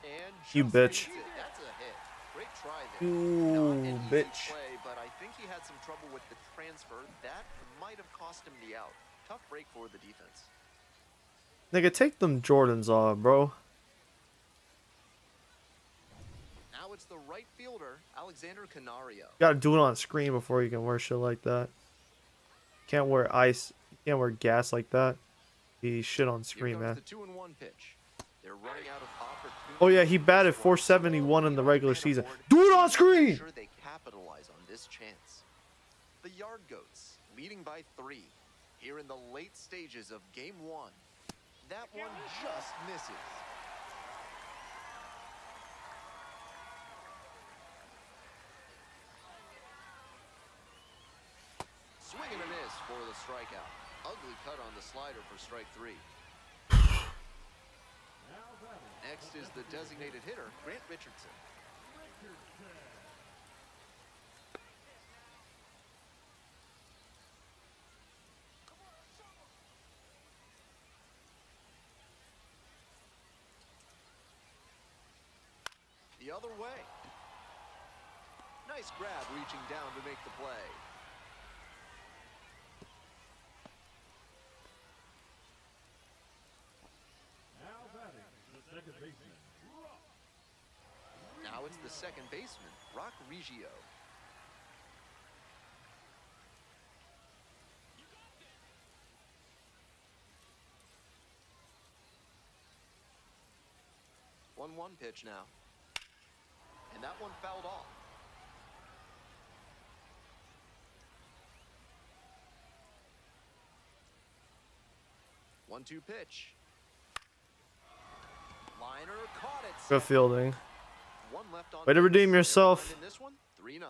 And You just bitch. beats it. That's a hit. Great try there. Ooh, Not an easy bitch. play, but I think he had some trouble with the transfer. That might have cost him the out. Tough break for the defense. Nigga, take them Jordans off, bro. Now it's the right fielder, Alexander Canario. You gotta do it on screen before you can wear shit like that. Can't wear ice. You can't wear gas like that. Be shit on Here screen, comes man. the 2-1 pitch. They're running out of opportunity. Oh yeah, he batted 471 in the regular season. Do it on screen. Sure they capitalize on this chance. The Yard Goats leading by 3 here in the late stages of game 1. That one just misses. Swing and a miss for the strikeout. Ugly cut on the slider for strike 3. Next is the designated hitter, Grant Richardson. The other way. Nice grab reaching down to make the play. Now batting, the second baseman, Rock. Now it's the second baseman, Rock Reggio. One pitch now. And that one fouled off. One-two pitch. Liner caught it. Good fielding. One left on Way to base. redeem They're yourself. behind in this one, 3-0.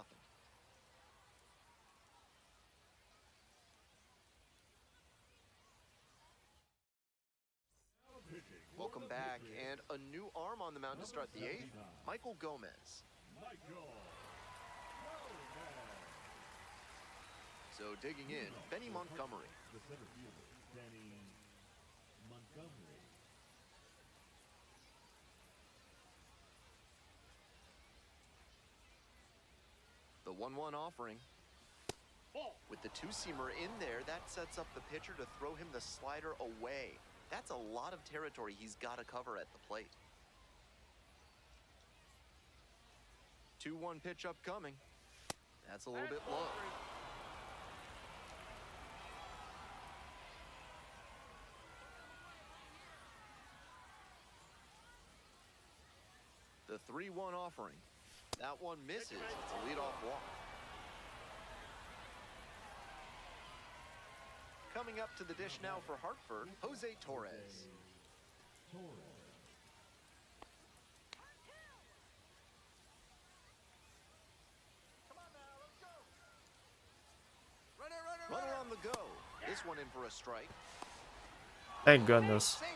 Welcome back, and a new arm on the mound to start the 8th, Michael Gomez. Michael. So digging in, Benny Montgomery. The center fielder, Benny Montgomery. The 1-1 offering. With the two-seamer in there, that sets up the pitcher to throw him the slider away. That's a lot of territory he's got to cover at the plate. 2-1 pitch upcoming. That's a little bit low. The 3-1 offering. That one misses. It's a leadoff walk. Coming up to the dish now for Hartford, Jose Torres. Runner on the go. This one in for a strike. Thank goodness. Safe.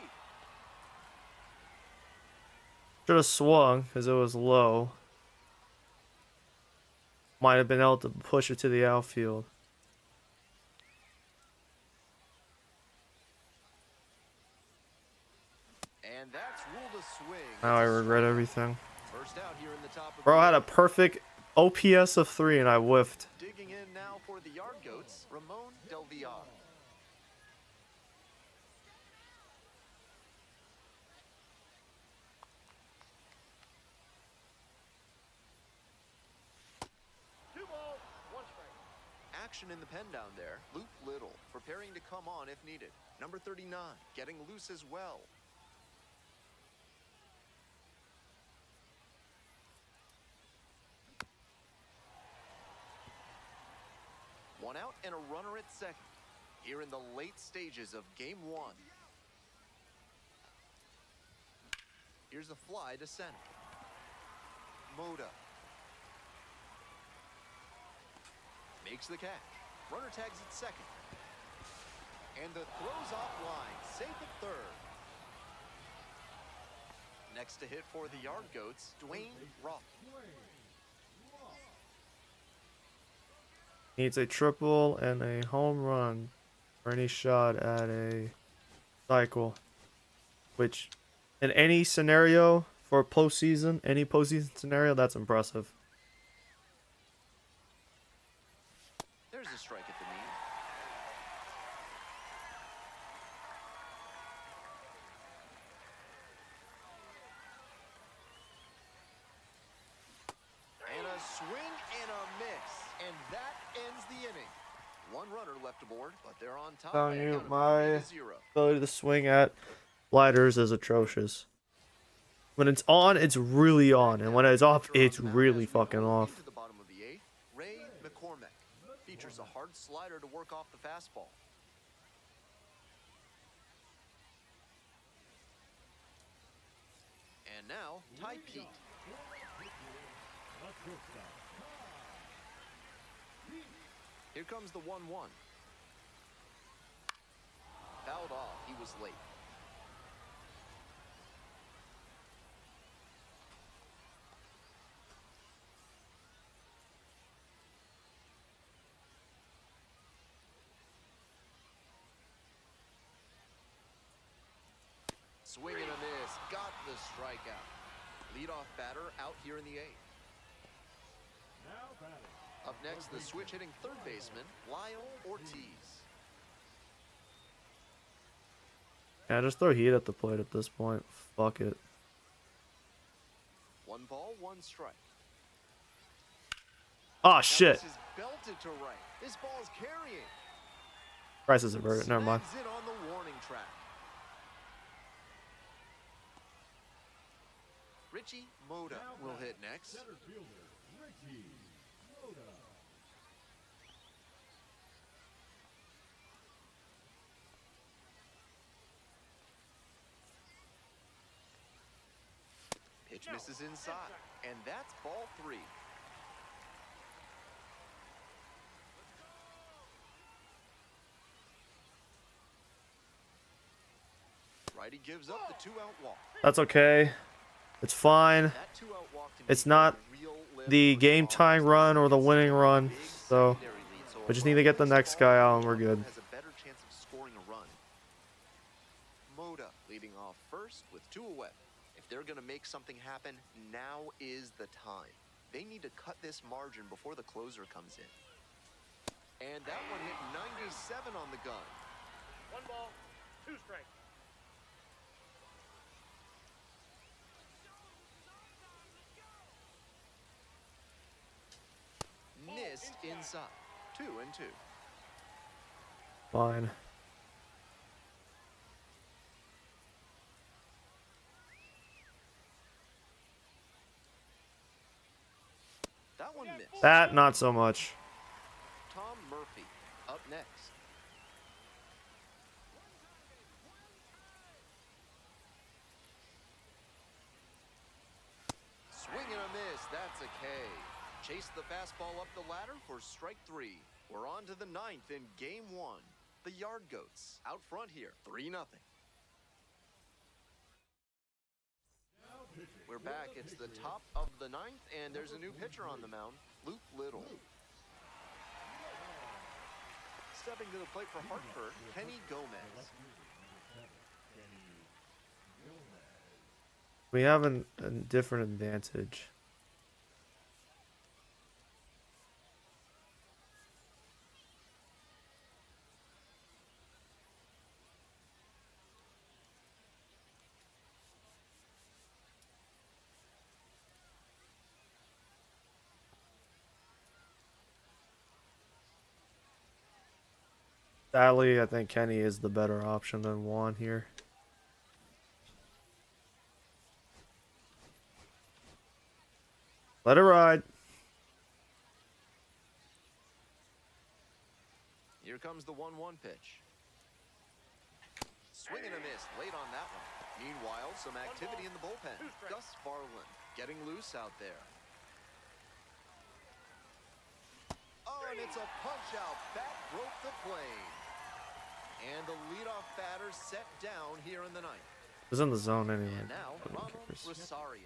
Should have swung because it was low. Might have been able to push it to the outfield. And that's ruled a swing. Now I regret everything. First out here in the top of Bro, I the had a perfect OPS of 3 and I whiffed. digging in now for the Yard Goats, Ramon Del Villar. Action in the pen down there. Luke Little preparing to come on if needed. Number 39 getting loose as well. One out and a runner at second. Here in the late stages of game 1. Here's a fly to center. Moda makes the catch. Runner tags at second. And the throw's offline. Safe at third. Next to hit for the Yard Goats, Dwayne Rock. Needs a triple and a home run for any shot at a cycle. Which, in any scenario for postseason, any postseason scenario, that's impressive. There's a strike at the knee. And a swing and a miss. And that ends the inning. One runner left aboard, but they're on top. Telling by a you, count of my 3-0. ability to swing at sliders is atrocious. When it's on, it's really on, and when it's off, it's really fucking off. Into the bottom of the 8th, Ray McCormick features a hard slider to work off the fastball. And now, Ty Pete. Here comes the 1-1. Fouled off. He was late. Swing and a miss. Got the strikeout. Leadoff batter out here in the 8th. Up next, the switch hitting third baseman, Lyle Ortiz. Yeah, just throw heat at the plate at this point. Fuck it. 1 ball, 1 strike. Oh Now shit. this is belted to right. This ball is carrying. Price is inverted. Never mind. Snags it on the warning track. Richie Moda will hit next. Pitch misses inside, and that's ball 3. Righty gives up the 2-out walk. That's okay. It's fine. That 2-out walk can It's be not a real lift the for game Smalls. tying run or the It's winning a run, big so secondary lead, so We just need to get the next guy out and we're good. Has a better chance of scoring a run. Moda leading off first with 2 away. If they're going to make something happen, now is the time. They need to cut this margin before the closer comes in. And that one hit 97 on the gun. 1 ball, 2 strikes. Missed inside. 2-2. Fine. That one missed. That, not so much. Tom Murphy up next. Swing and a miss. That's a K. Chase the fastball up the ladder for strike 3. We're on to the 9th in game 1. The Yard Goats out front here, 3-0. We're back. It's the top of the 9th, and there's a new pitcher on the mound, Luke Little. Stepping to the plate for Hartford, Kenny Gomez. We have a different advantage. Sadly, I think Kenny is the better option than Juan here. Let it ride. Here comes the 1-1 pitch. Swing and a miss late on that one. Meanwhile, some activity in the bullpen. Gus Farland getting loose out there. Oh, and it's a punch-out. Bat broke the plane. And the leadoff batter set down here in the 9th. It was in the zone anyway. And now, Ronald Rosario.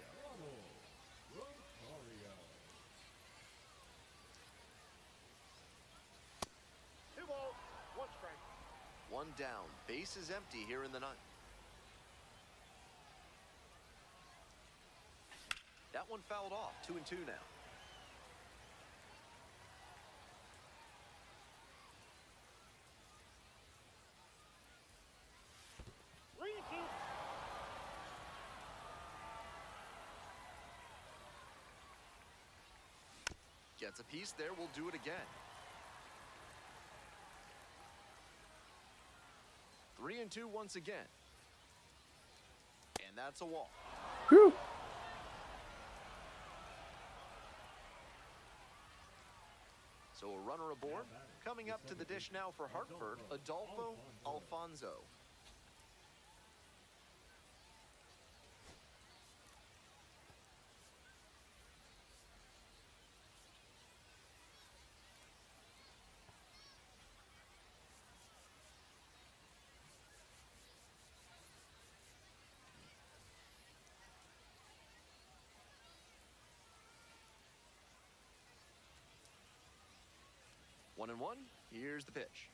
2 balls, 1 strike. 1 down. Base is empty here in the 9th. That one fouled off. 2-2 now. Gets a piece there. We'll do it again. 3-2 once again. And that's a walk. Whew. So a runner aboard. Coming up to the dish now for Hartford, Adolfo Alfonso. One and one. Here's the pitch.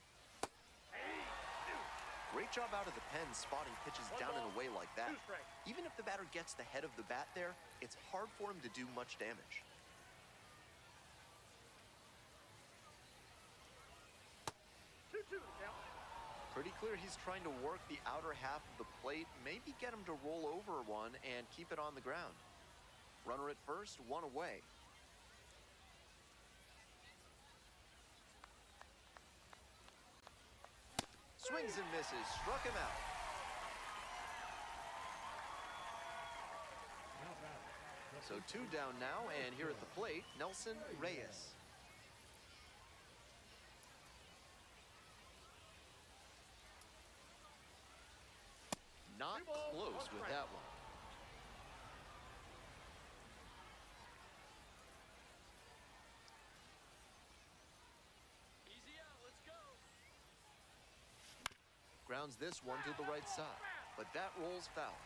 Great job out of the pen spotting pitches down and away like that. Even if the batter gets the head of the bat there, it's hard for him to do much damage. Pretty clear he's trying to work the outer half of the plate, maybe get him to roll over one and keep it on the ground. Runner at first, 1 away. Swings and misses, struck him out. So 2 down now, and here at the plate, Nelson Reyes. Not close with that one. Grounds this one to the right side, but that rolls foul.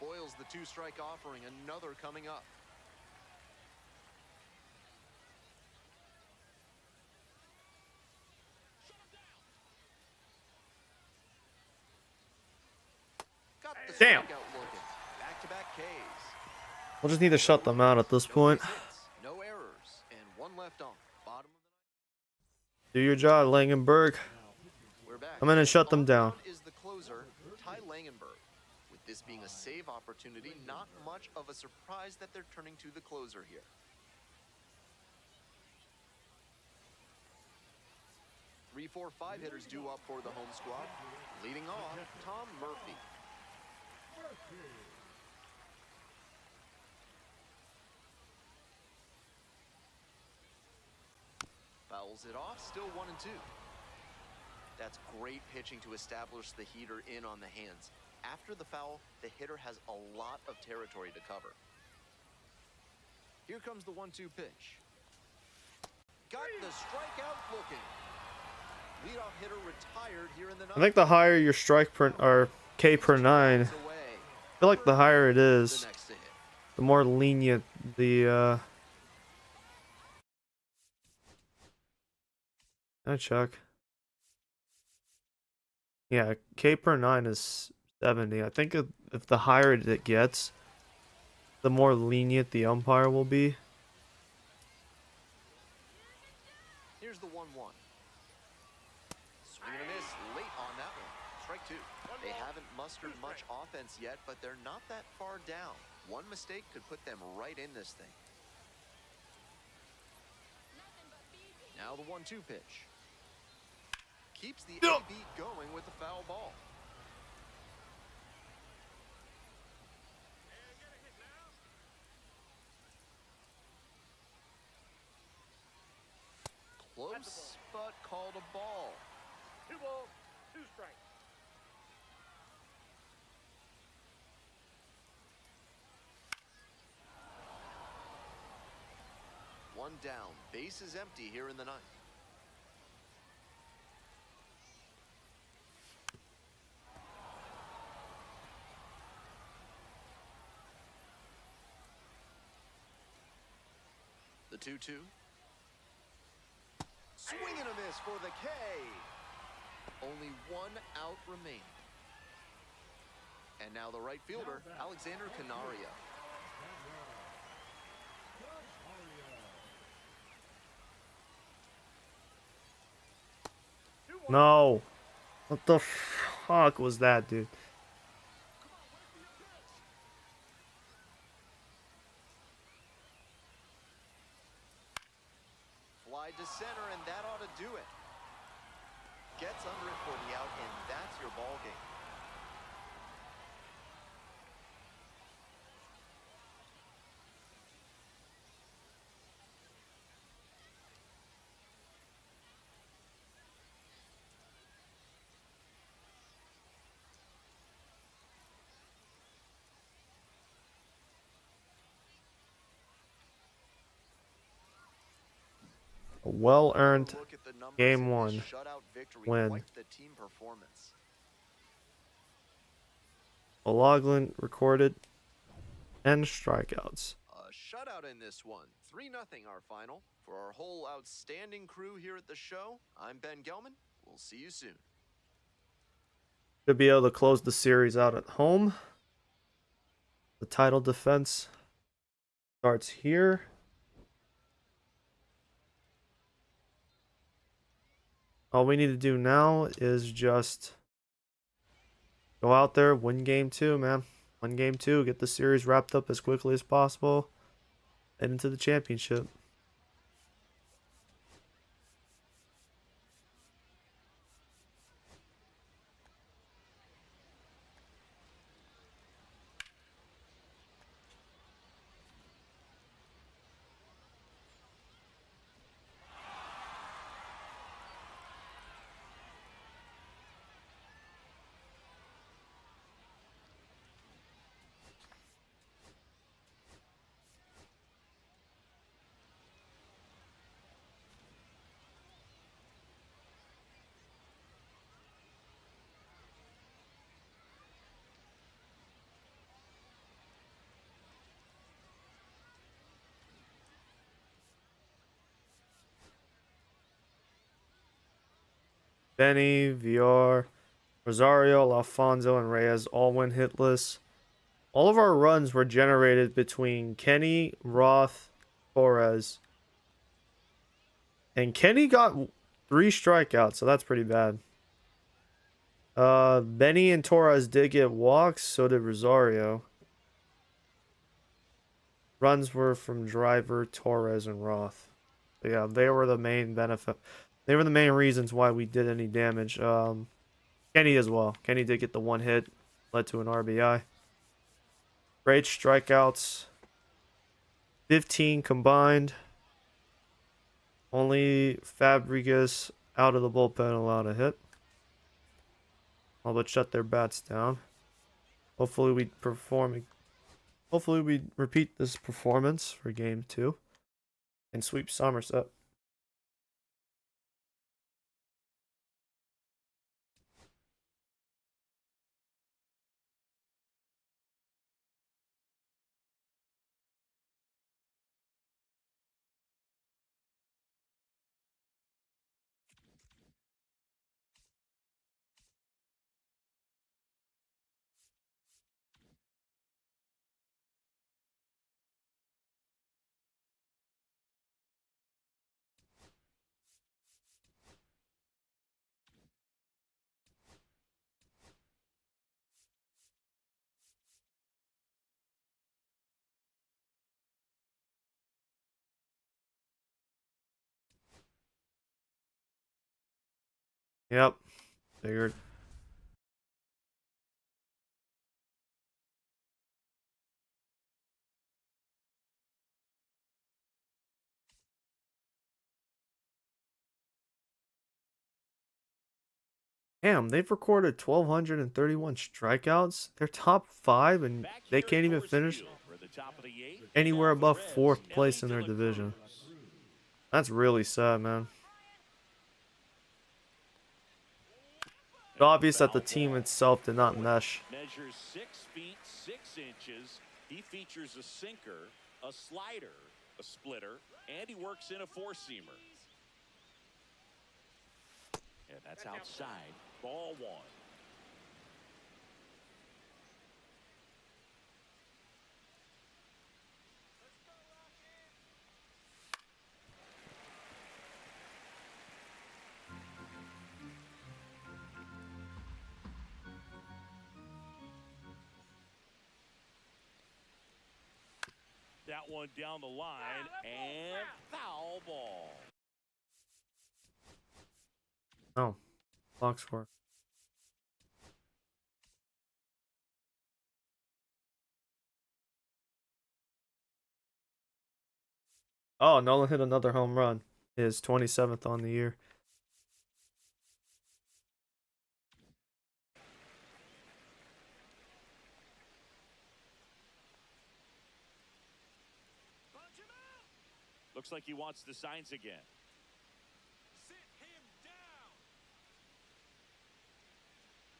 spoils the two-strike offering. Another coming up. Got the Damn. strikeout looking. Back-to-back Ks. We'll just need to shut them out at this No point. base hits, no errors, and one left on. Bottom of Do your job, Langenberg. We're back. Come in and shut them On the down. mound is the closer, Ty Langenberg. With this being a save opportunity, not much of a surprise that they're turning to the closer here. Three, four, five hitters due up for the home squad. Leading off, Tom Murphy. Fouls it off, still 1-2. That's great pitching to establish the heater in on the hands. After the foul, the hitter has a lot of territory to cover. Here comes the 1-2 pitch. Got the strikeout looking. Leadoff hitter retired here in the ninth. I think the higher your strike per or K per 9, I feel like the higher it is, the more lenient the I check. Yeah, K per 9 is 70. I think if the higher it gets, the more lenient the umpire will be. Here's the 1-1. Swing and a miss late on that one. Strike two. They haven't mustered much offense yet, but they're not that far down. One mistake could put them right in this thing. Now the 1-2 pitch. Keeps the A beat going with the foul ball. Close, but called a ball. 2 balls, 2 strikes. One down. Base is empty here in the ninth. The 2-2. Swing and a miss for the K. Only one out remaining. And now the right fielder, Alexander Canaria. No. What the fuck was that, dude? Fly to center, and that ought to do it. Gets under it for the out, and that's your ball game. A well-earned Look at the numbers game in this one shutout victory. win. Quite the team performance. O'Loughlin recorded and strikeouts. A shutout in this one. 3-0 our final. For our whole outstanding crew here at the show, I'm Ben Gelman. We'll see you soon. Should be able to close the series out at home. The title defense starts here. All we need to do now is just go out there, win game 2, man. Win game 2, get the series wrapped up as quickly as possible, and into the championship. Benny, VR, Rosario, Alfonso, and Reyes all went hitless. All of our runs were generated between Kenny, Roth, Torres. And Kenny got 3 strikeouts, so that's pretty bad. Benny and Torres did get walks, so did Rosario. Runs were from Driver, Torres, and Roth. But yeah, they were the main benefit. They were the main reasons why we did any damage. Kenny as well. Kenny did get the 1 hit, led to an RBI. Great strikeouts. 15 combined. Only Fabregas out of the bullpen allowed a hit. All but shut their bats down. Hopefully we perform. Hopefully we repeat this performance for game 2 and sweep Somerset. Yep, figured. Damn, they've recorded 1,231 strikeouts. They're top 5, and they can't even finish anywhere above 4th place in their division. That's really sad, man. It's obvious that the team itself did not mesh. Measures 6 feet 6 inches. He features a sinker, a slider, a splitter, and he works in a four-seamer. And that's outside. Ball 1. That one down the line and foul ball. Oh, box score. Oh, Nolan hit another home run. His 27th on the year. Looks like he wants the signs again. Sit him down.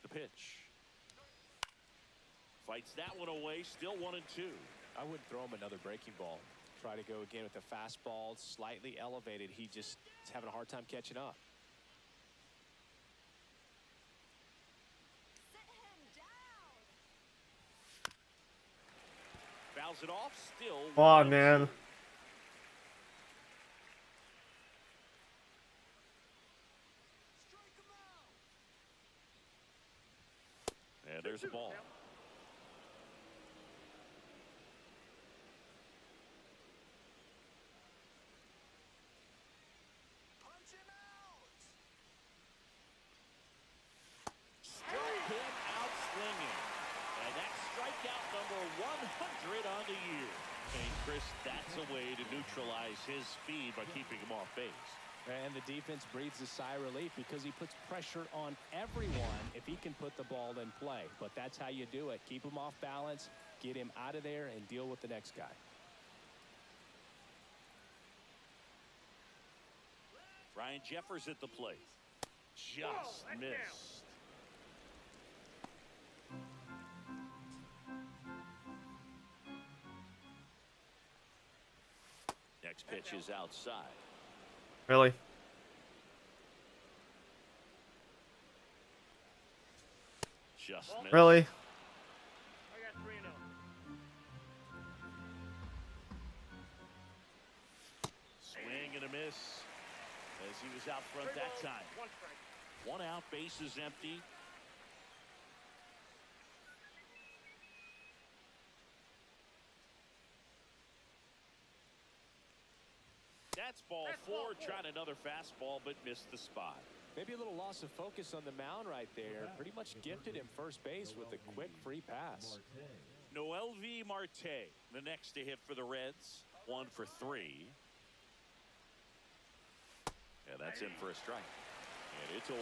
The pitch. Fights that one away, still 1-2. I wouldn't throw him another breaking ball. Try to go again with the fastball, slightly elevated. He just is having a hard time catching up. Sit him down. Fouls it off, still. Come on, man. And there's a ball. Punch him out. Struck him out swinging. And that's strikeout number 100 on the year. And Chris, that's a way to neutralize his speed by keeping him off base. And the defense breathes a sigh of relief because he puts pressure on everyone if he can put the ball in play. But that's how you do it. Keep him off balance, get him out of there, and deal with the next guy. Ryan Jeffers at the plate. Just missed. Next pitch is outside. Really? Just missed. Really? Swing and a miss as he was out front that time. One out, bases empty. That's ball four. Tried another fastball, but missed the spot. Maybe a little loss of focus on the mound right there. Pretty much gifted him first base with a quick free pass. Noel V. Marte, the next to hit for the Reds. 1 for 3. Yeah, that's in for a strike. And it's 0-1.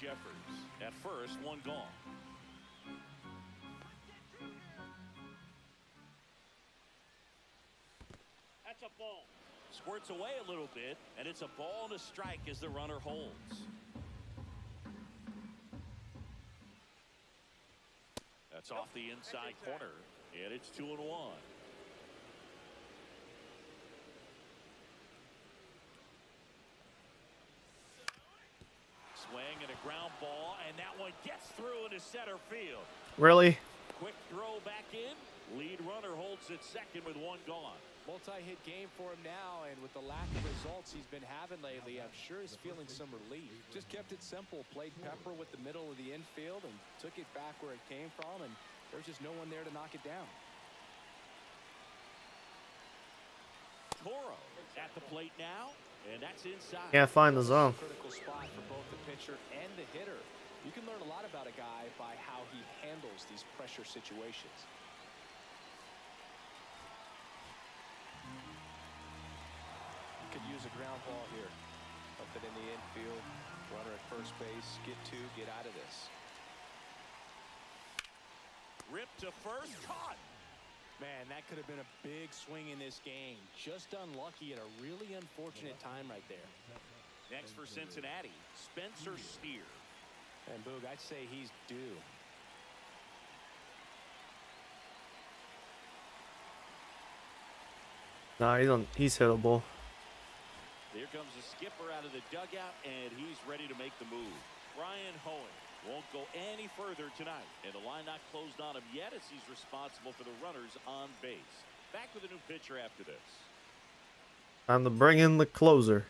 Jeffers at first, one gone. That's a ball. Squirts away a little bit, and it's a ball and a strike as the runner holds. That's off the inside corner, and it's 2-1. Swing and a ground ball, and that one gets through into center field. Really? Quick throw back in. Lead runner holds at second with one gone. Multi-hit game for him now, and with the lack of results he's been having lately, I'm sure he's feeling some relief. Just kept it simple, played pepper with the middle of the infield, and took it back where it came from, and there's just no one there to knock it down. Toro at the plate now, and that's inside. Can't find the zone. Critical spot for both the pitcher and the hitter. You can learn a lot about a guy by how he handles these pressure situations. Could use a ground ball here. Up it in the infield. Runner at first base. Get two. Get out of this. Ripped to first. Caught. Man, that could have been a big swing in this game. Just unlucky at a really unfortunate time right there. Next for Cincinnati, Spencer Steer. And Boog, I'd say he's due. Nah, he's hittable. Here comes the skipper out of the dugout, and he's ready to make the move. Ryan Hoeing won't go any further tonight, and the line not closed on him yet as he's responsible for the runners on base. Back with a new pitcher after this. Time to bring in the closer.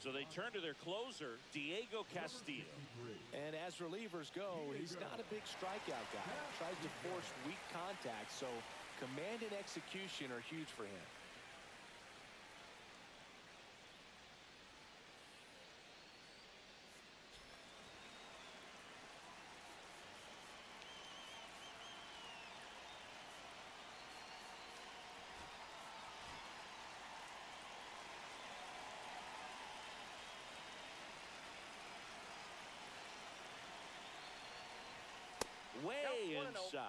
So they turn to their closer, Diego Castillo. And as relievers go, he's not a big strikeout guy. Tries to force weak contact, so command and execution are huge for him. Way inside.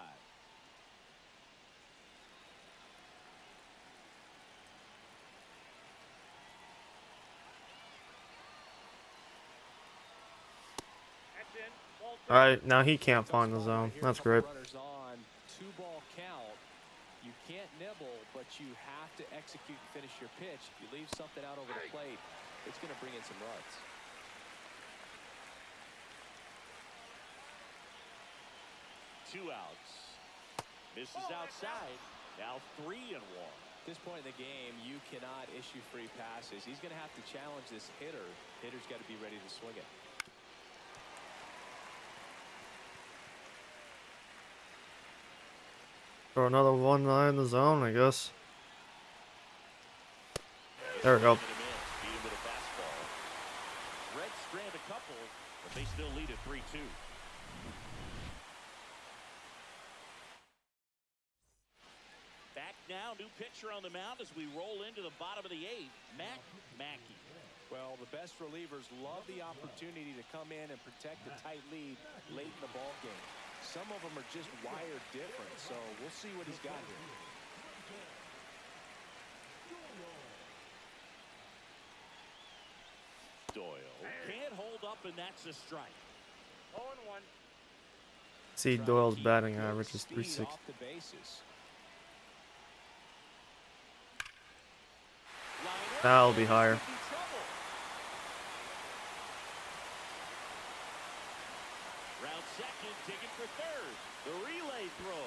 All right, now he can't find the zone. That's great. Runners on, 2-ball count. You can't nibble, but you have to execute and finish your pitch. If you leave something out over the plate, it's going to bring in some runs. Two outs. Misses outside. Now 3-1. At this point in the game, you cannot issue free passes. He's going to have to challenge this hitter. Hitter's got to be ready to swing it. Throw another one in the zone, I guess. There we go. Beat him with a fastball. Reds strand a couple, but they still lead at 3-2. Back now, new pitcher on the mound as we roll into the bottom of the 8th, Matt Mackey. Well, the best relievers love the opportunity to come in and protect a tight lead late in the ball game. Some of them are just wired different, so we'll see what he's got here. Doyle can't hold up, and that's a strike. 0-1. See, Doyle's batting average is Speed 360. off the bases. Liner. That'll be higher. Keeping second, digging for third. The relay throw.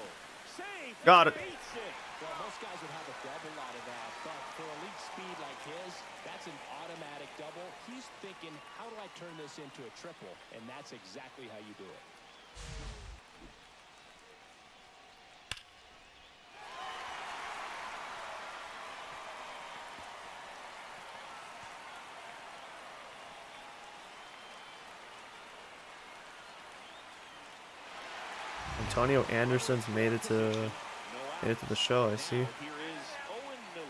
Save. Got it. Beats it. Well, most guys would have a double out of that, but for elite speed like his, that's an automatic double. He's thinking, how do I turn this into a triple? And that's exactly how you do it. Antonio Anderson's made it to the show, I see. Here is Owen Miller.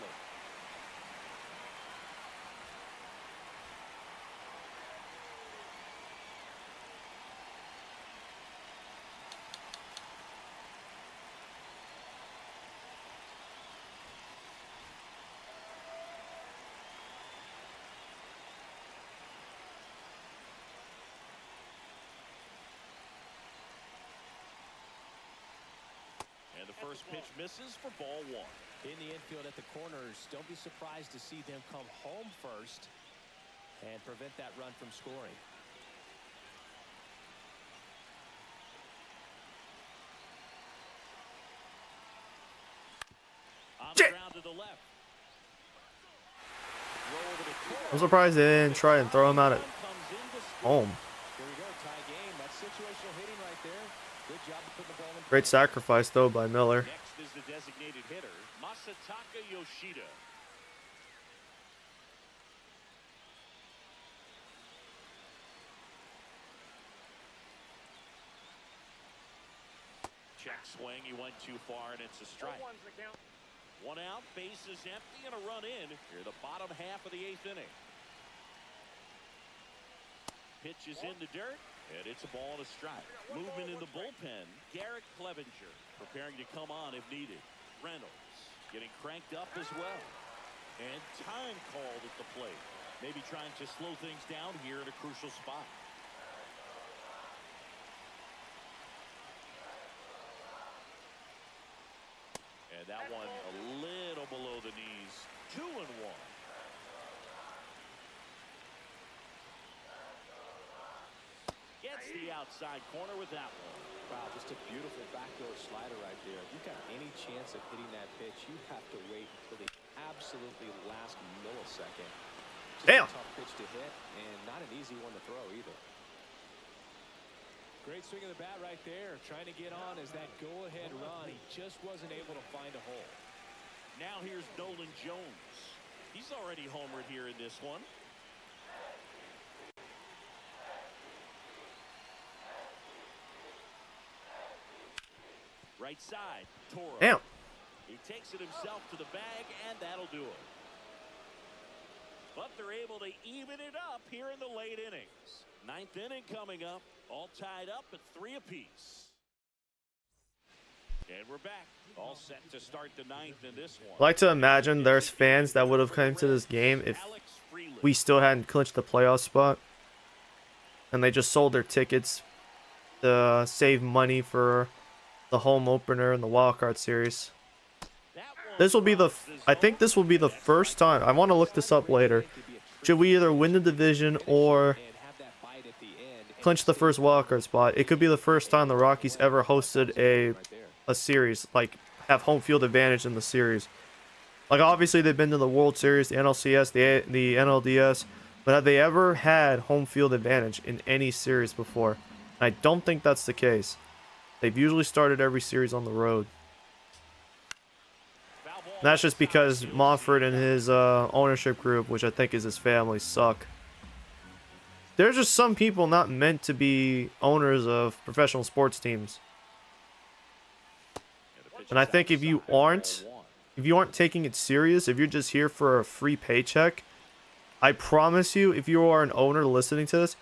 And the first pitch misses for ball one. In the infield at the corners, don't be surprised to see them come home first and prevent that run from scoring. On the ground to the left. Throw over to Cora. I'm surprised they didn't try and throw him out at Comes in to score. home. Here we go, tie game. That's situational hitting right there. Good job to put the ball in. Great sacrifice, though, by Miller. Next is the designated hitter, Masataka Yoshida. Check swing, he went too far, and it's a strike. One out, base is empty, and a run in. Here, the bottom half of the eighth inning. Pitch is in the dirt, and it's a ball and a strike. Movement in the bullpen. Garrett Clevenger preparing to come on if needed. Reynolds getting cranked up as well. And time called at the plate. Maybe trying to slow things down here at a crucial spot. And that one a little below the knees. 2-1. Gets the outside corner with that one. Wow, just a beautiful backdoor slider right there. If you've got any chance of hitting that pitch, you have to wait until the absolutely last millisecond. Just Damn. a tough pitch to hit, and not an easy one to throw either. Great swing of the bat right there. Trying to get on as that go-ahead run. He just wasn't able to find a hole. Now here's Nolan Jones. He's already homered here in this one. Right side, Toro. Damn. He takes it himself to the bag, and that'll do it. But they're able to even it up here in the late innings. Ninth inning coming up, all tied up at 3 apiece. And we're back, all set to start the ninth in this one. I like to imagine there's fans that would have come to this game if Alex Freeland. we still hadn't clinched the playoff spot, and they just sold their tickets to save money for the home opener in the wild card series. This will be the I think this will be the first time. I want to look this up later. Should we either win the division or clinch the first wild card spot? It could be the first time the Rockies ever hosted a series, like have home field advantage in the series. Like obviously they've been to the World Series, the NLCS, the NLDS, but have they ever had home field advantage in any series before? I don't think that's the case. They've usually started every series on the road. And that's just because Monfort and his ownership group, which I think is his family, suck. There's just some people not meant to be owners of professional sports teams. And I think if you aren't taking it serious, if you're just here for a free paycheck, I promise you, if you are an owner listening to this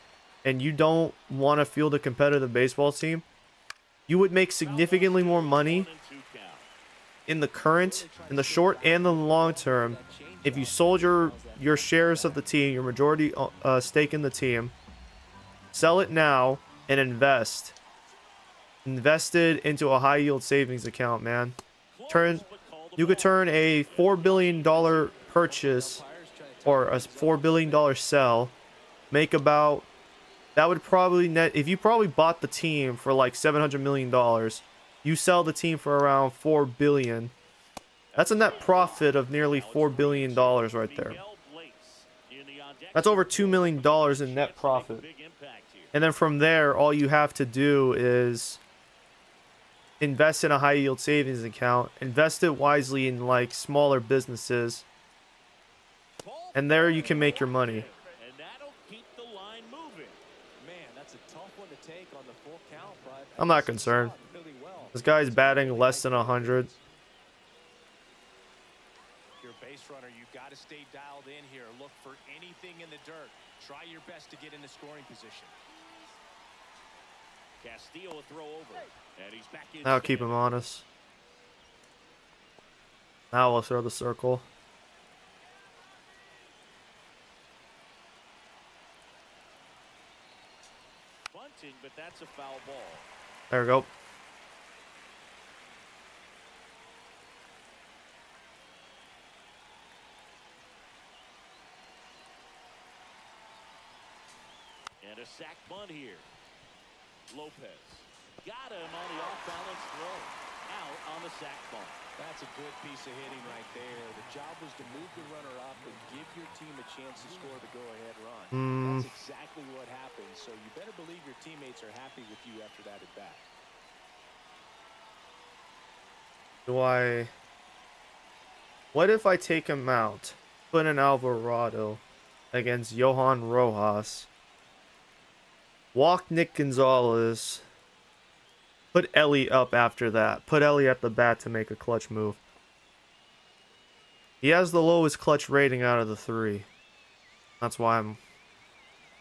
and you don't want to field a competitive baseball team, you would make significantly more money in the short and the long term if you sold your shares of the team, your majority stake in the team, sell it now and invest it into a high yield savings account, man. You could turn a $4 billion purchase or a $4 billion sell, make about that would probably net, if you probably bought the team for like $700 million, you sell the team for around $4 billion. That's a net profit of nearly $4 billion right there. That's over $2 million in net profit. And then from there, all you have to do is invest in a high yield savings account, invest it wisely in like smaller businesses, and there you can make your money. And that'll keep the line moving. Man, that's a tough one to take on the full count, but I'm not concerned. really well. This guy's batting less than 100. If you're a base runner, you've got to stay dialed in here. Look for anything in the dirt. Try your best to get in the scoring position. Castillo will throw over. And he's back in. That'll keep him honest. Now we'll throw the circle. Bunting, but that's a foul ball. There we go. And a sack bunt here. Lopez got him on the off-balance throw. Out on the sack bunt. That's a good piece of hitting right there. The job was to move the runner up and give your team a chance to score the go-ahead run. That's exactly what happened. So you better believe your teammates are happy with you after that at bat. What if I take him out, put in Alvarado against Johan Rojas, walk Nick Gonzalez, put Ellie up after that, put Ellie at the bat to make a clutch move? He has the lowest clutch rating out of the three. That's why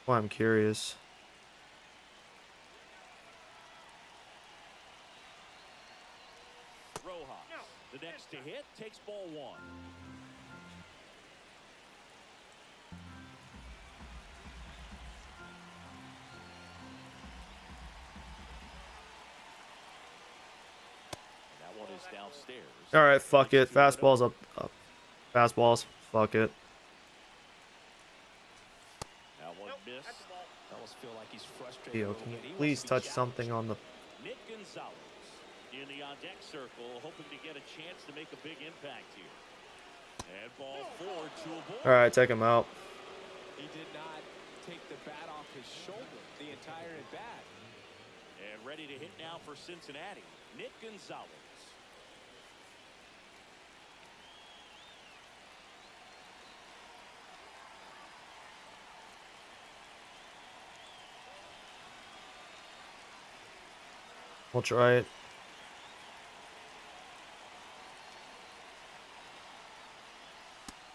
I'm curious. Rojas, the next to hit, takes ball one. And that one is downstairs. All right, fuck it. Fastball's up. Fastballs. Fuck it. That one missed. I almost feel like he's frustrated. Theo, a little can you bit. He wants please to be touch challenged. something on the... Nick Gonzalez in the on-deck circle, hoping to get a chance to make a big impact here. And ball four to a ball. All right, take him out. He did not take the bat off his shoulder the entire at bat. And ready to hit now for Cincinnati, Nick Gonzalez. We'll try it.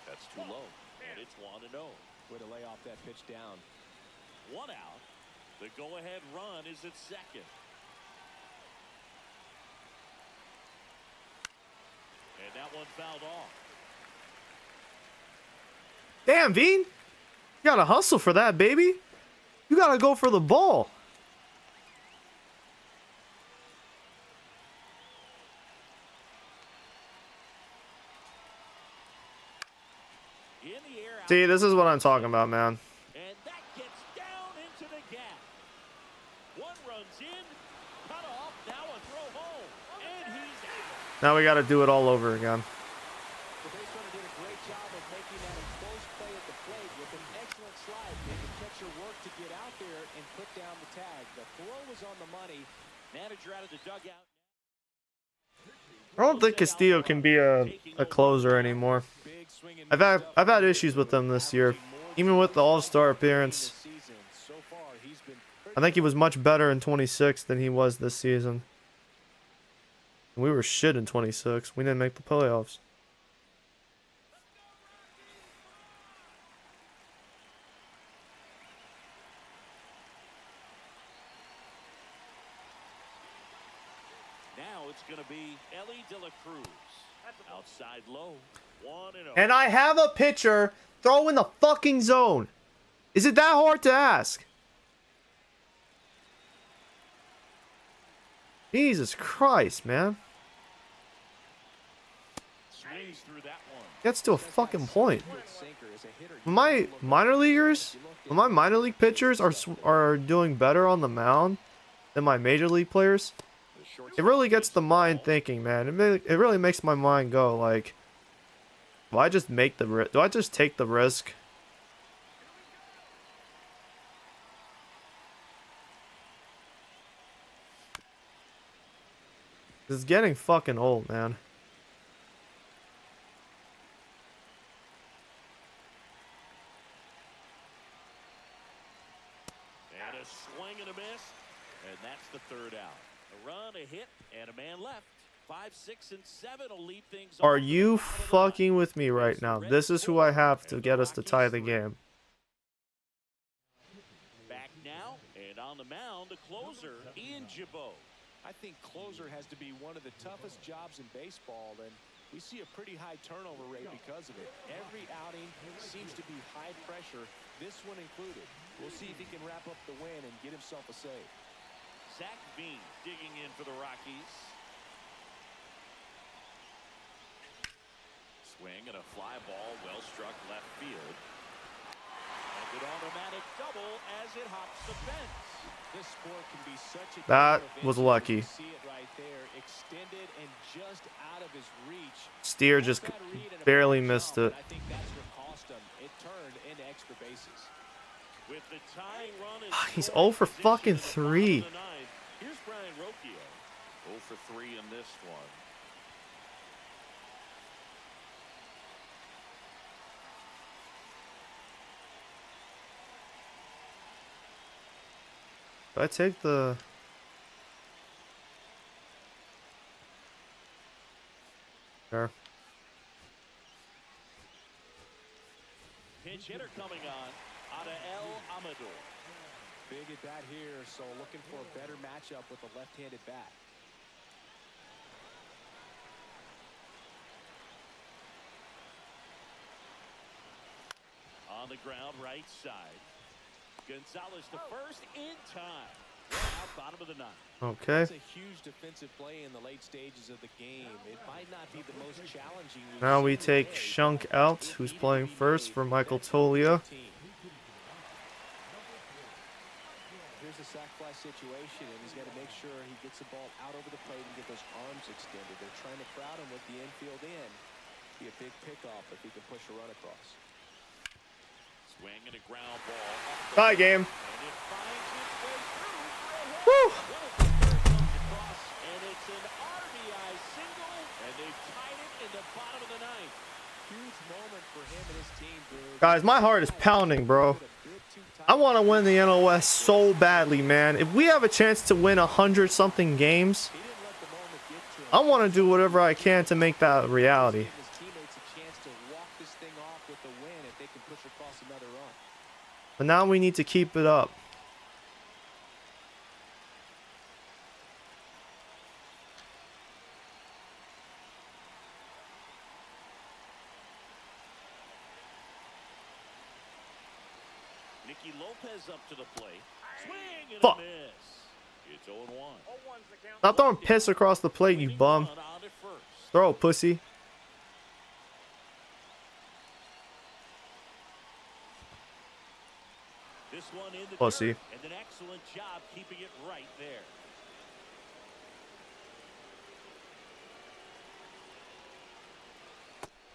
That's too low, and it's 1-0. Way to lay off that pitch down. One out. The go-ahead run is at second. And that one fouled off. Damn, Veen. You gotta hustle for that, baby. You gotta go for the ball. In the air, See, this is what I'm talking about, man. and that gets down into the gap. One runs in, cut off, now a throw home, and he's out. Now we gotta do it all over again. The base runner did a great job of making that a close play at the plate with an excellent slide. Made the catcher work to get out there and put down the tag. The throw was on the money. Manager out of the dugout. I don't think Castillo can be a closer anymore. Big swinging I've had issues with him this year. Even with the All-Star appearance. season. So far, he's been I think he was much better in 26 than he was this season. We were shit in 26. We didn't make the playoffs. Now it's going to be Ellie De La Cruz. Outside low, 1-0. And I have a pitcher throw in the fucking zone. Is it that hard to ask? Jesus Christ, man. Swings through that one. Gets to a fucking point. sinker as a hitter. My minor leaguers, When my minor league pitchers are doing better on the mound than my major league players, it really gets the mind thinking, man. It really makes my mind go like, do I just take the risk? It's getting fucking old, man. And a swing and a miss, and that's the third out. A run, a hit, and a man left. 5, 6, and 7 will lead things. Are you fucking with me right now? This is who I have to get us to tie the game. Back now, and on the mound, the closer, Ian Jabot. I think closer has to be one of the toughest jobs in baseball, and we see a pretty high turnover rate because of it. Every outing seems to be high pressure, this one included. We'll see if he can wrap up the win and get himself a save. Zach Veen digging in for the Rockies. Swing and a fly ball, well struck left field. And an automatic double as it hops the fence. This sport can be such a That game of was inches. lucky. You see it right there, extended and just out of his reach. Steer just Bad read and a barely bad missed jump, it. and I think that's what cost him. It turned into extra bases. With the tying run in He's scoring 0 for position fucking in the bottom 3. of the ninth. Here's Brian Rocchio. 0 for 3 in this one. Do I take the... There. Pinch hitter coming on out of El Amador. Big at bat here, so looking for a better matchup with a left-handed bat. On the ground, right side. Gonzalez to first in time. Right out bottom of the ninth. Okay. It's a huge defensive play in the late stages of the game. It might not be the most challenging. Now we take Shunk out, who's playing first for Michael Tolia. Here's a sac fly situation, and he's got to make sure he gets the ball out over the plate and get those arms extended. They're trying to crowd him with the infield in. Be a big pickoff if he can push a run across. Swing and a ground ball. Tie game. And it finds its way through for a hit. Woo! Comes across, and it's an RBI single, and they've tied it in the bottom of the ninth. Huge moment for him and his team, dude. Guys, my heart is pounding, bro. I want to win the NL West so badly, man. If we have a chance to win 100-something games, He didn't let the moment get to him. I want to do whatever I can to make that a reality. Give his teammates a chance to walk this thing off with the win if they can push across another run. But now we need to keep it up. Nicky Lopez up to the plate. Swing and Fuck. a miss. It's 0-1. 0-1's the count. Stop throwing piss across the plate, you Winning bum. run on at first. Throw it, pussy. This one in the Pussy. dirt, and an excellent job keeping it right there.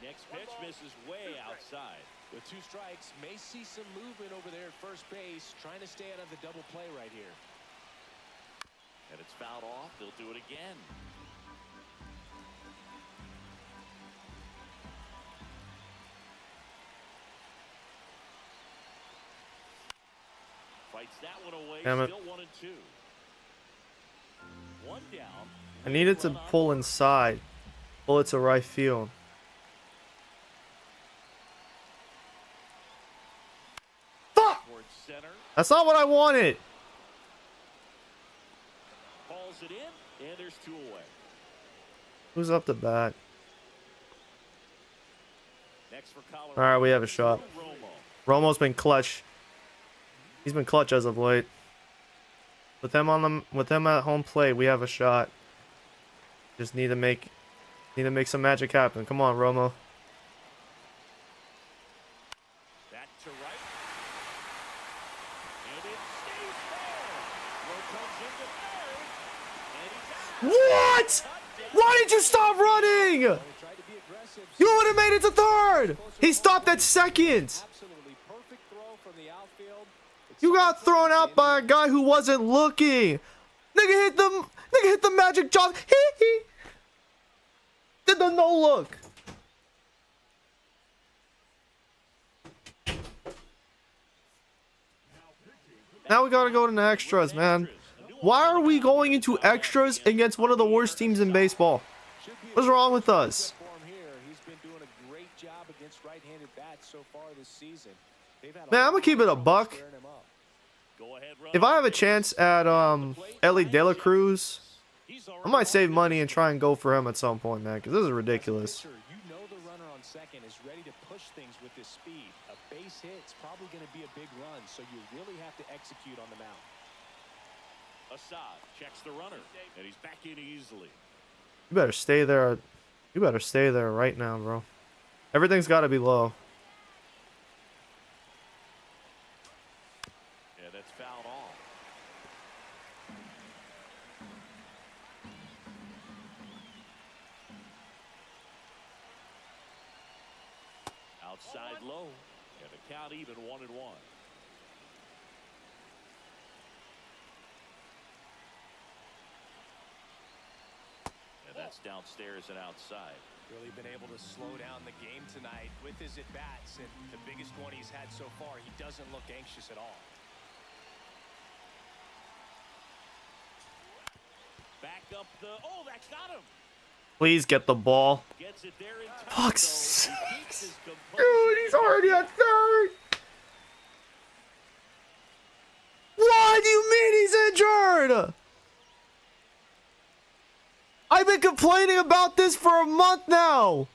Next pitch misses way outside. With 2 strikes, may see some movement over there at first base, trying to stay out of the double play right here. And it's fouled off. They'll do it again. Fights that one away. Damn it. Still 1 and 2. One down. I needed to pull inside. Pull it to right field. Fuck! Towards center. That's not what I wanted. Calls it in, and there's 2 away. Who's up to bat? Next for Colorado. All right, we have a shot. Romo. Romo's been clutch. He's been clutch as of late. With him at home plate, we have a shot. Just need to make some magic happen. Come on, Romo. Back to right. What? Why did you stop running? Well, he tried to be aggressive. You would have made it to third. He stopped at second. Absolutely perfect throw from the outfield. You got thrown out by a guy who wasn't looking. Nigga hit the magic job. He did the no look. Now we gotta go to the extras, man. Why are we going into extras against one of the worst teams in baseball? What's wrong with us? He's been doing a great job against right-handed bats so far this season. Man, I'm gonna keep it a buck. If I have a chance at Ellie De La Cruz, I might save money and try and go for him at some point, man, because this is ridiculous. You know the runner on second is ready to push things with this speed. A base hit's probably going to be a big run, so you really have to execute on the mound. Assad checks the runner, and he's back in easily. You better stay there. You better stay there right now, bro. Everything's got to be low. Yeah, that's fouled off. Outside low, and the count even 1-1. And that's downstairs and outside. Really been able to slow down the game tonight with his at-bats, and the biggest one he's had so far. He doesn't look anxious at all. Back up the... Oh, that got him. Please get the ball. Gets it there in time. Fuck's So he keeps his sakes. composure. Dude, he's already at third. What do you mean he's injured? I've been complaining about this for a month now.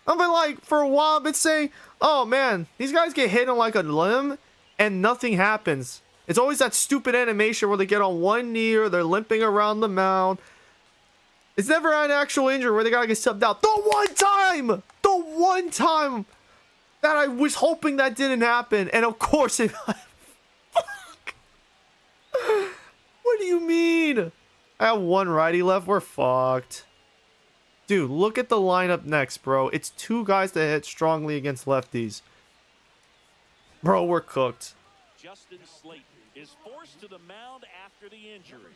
I've been like, for a while, I've been saying, oh man, these guys get hit on like a limb and nothing happens. It's always that stupid animation where they get on one knee or they're limping around the mound. It's never an actual injury where the guy gets subbed out. The one time that I was hoping that didn't happen. And of course it... Fuck. What do you mean? I have one righty left. We're fucked. Dude, look at the lineup next, bro. It's two guys that hit strongly against lefties. Bro, we're cooked. Justin Slayton is forced to the mound after the injury.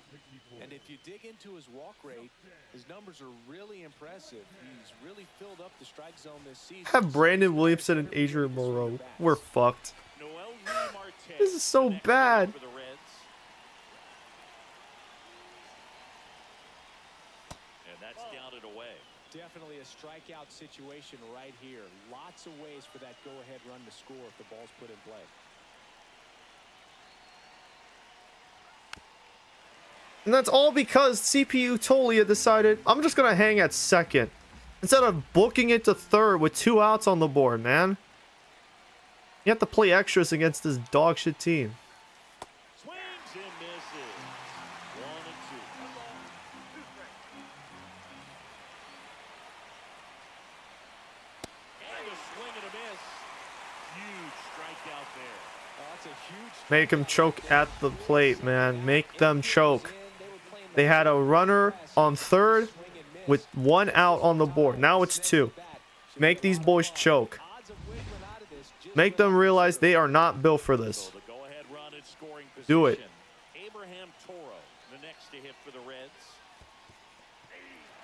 And if you dig into his walk rate, his numbers are really impressive. He's really filled up the strike zone this season. Have Brandon Williamson and Adrian Moreau. We're fucked. Noel Marte This is so next bad. for the Reds. And that's down and away. Definitely a strikeout situation right here. Lots of ways for that go-ahead run to score if the ball's put in play. And that's all because CPU Tolia decided, I'm just going to hang at second. Instead of booking it to third with 2 outs on the board, man. You have to play extras against this dog shit team. Swings and misses. 1-2. And a swing and a miss. Huge strikeout there. Oh, that's a huge... Make them choke at the plate, man. Make them choke. They had a runner on third with 1 out on the board. Now it's 2. Make these boys choke. Make them realize they are not built for this. So the go-ahead run in scoring position. Do it. Abraham Toro, the next to hit for the Reds.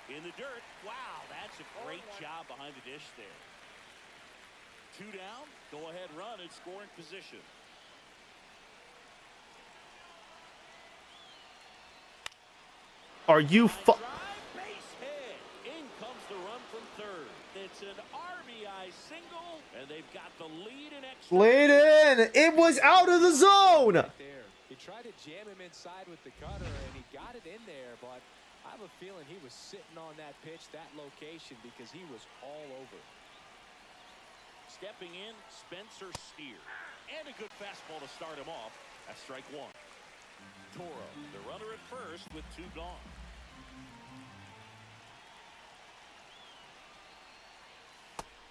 In the dirt. Wow, that's a great job behind the dish there. 2 down. Go-ahead run in scoring position. Are you Drive, base hit. In comes the run from third. It's an RBI single, and they've got the lead in extra. Laid in. It was out of the zone. Right there. He tried to jam him inside with the cutter, and he got it in there, but I have a feeling he was sitting on that pitch, that location, because he was all over. Stepping in, Spencer Steer. And a good fastball to start him off. That's strike 1. Toro, the runner at first with 2 gone.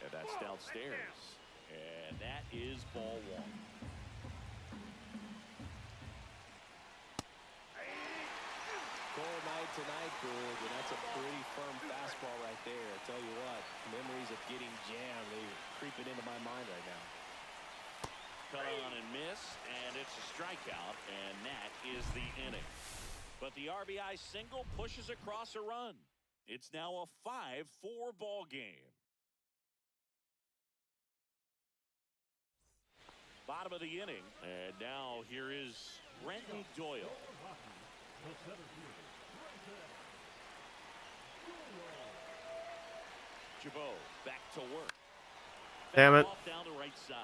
And that's downstairs. And that is ball 1. big, and that's a pretty firm fastball right there. I tell you what, memories of getting jammed, they're creeping into my mind right now. Cut on and miss, and it's a strikeout, and that is the inning. But the RBI single pushes across a run. It's now a 5-4 ball game. Bottom of the inning, and now here is Brenton Doyle. Jabot back to work. Damn it. Off down the right side.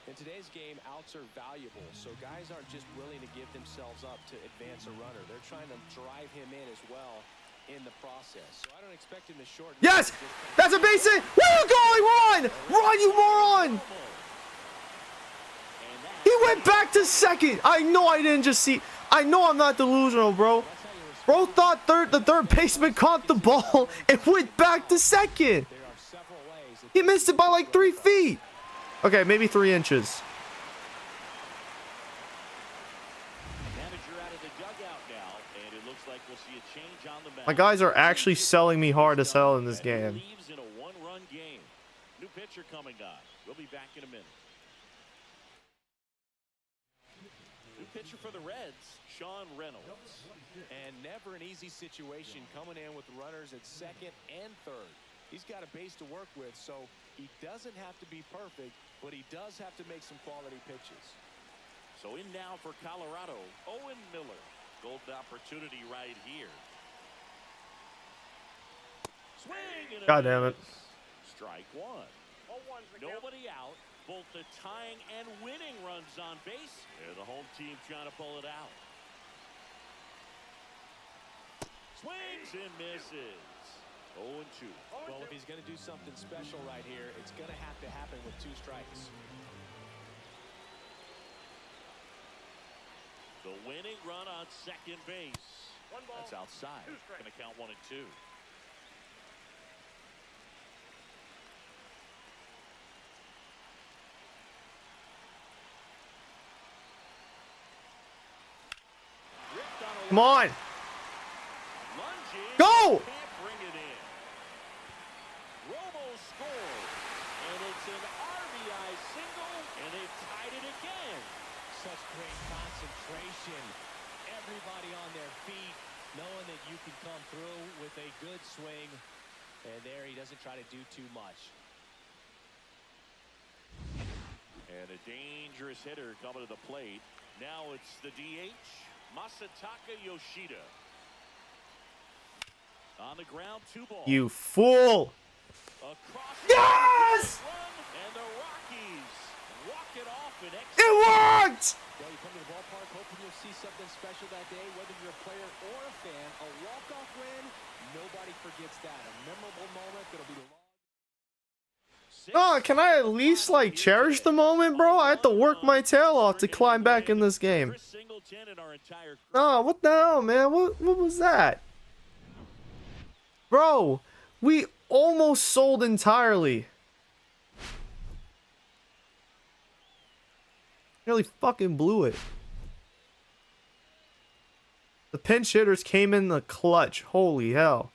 In today's game, outs are valuable, so guys aren't just willing to give themselves up to advance a runner. They're trying to drive him in as well in the process. So I don't expect him to shorten. Yes! That's a base hit! Where are you going? Run! Run, you moron! He went back to second. I know I didn't just see. I know I'm not delusional, bro. Bro thought the third baseman caught the ball and went back to second. He missed it by like 3 feet. Okay, maybe 3 inches. Manager out of the dugout now, and it looks like we'll see a change on the mound. My guys are actually selling me hard as hell in this game. Leaves in a 1-run game. New pitcher coming on. We'll be back in a minute. New pitcher for the Reds, Sean Reynolds. And never an easy situation coming in with runners at second and third. He's got a base to work with, so he doesn't have to be perfect, but he does have to make some quality pitches. So in now for Colorado, Owen Miller. Golden opportunity right here. Swing and a God damn it. miss. Strike one. Nobody out. Both the tying and winning runs on base. And the home team trying to pull it out. Swings and misses. 0-2. Well, if he's going to do something special right here, it's going to have to happen with 2 strikes. The winning run on second base. That's outside. Going to count 1 and 2. Come on. Lunges. Go! Can't bring it in. Romo scores, and it's an RBI single, and they've tied it again. Such great concentration. Everybody on their feet, knowing that you can come through with a good swing. And there he doesn't try to do too much. And a dangerous hitter coming to the plate. Now it's the DH, Masataka Yoshida. On the ground, 2 balls. You fool. Across Yes! the run, and the Rockies walk it off in It extra. worked! Well, you come to the ballpark hoping you'll see something special that day, whether you're a player or a fan. A walk-off win, nobody forgets that. A memorable moment that'll be long. Oh, can I at least like cherish the moment, bro? I had to work my tail off to climb back in this game. Chris Singleton and our entire crew. Oh, what the hell, man? What was that? Bro, we almost sold entirely. Nearly fucking blew it. The pinch hitters came in the clutch. Holy hell.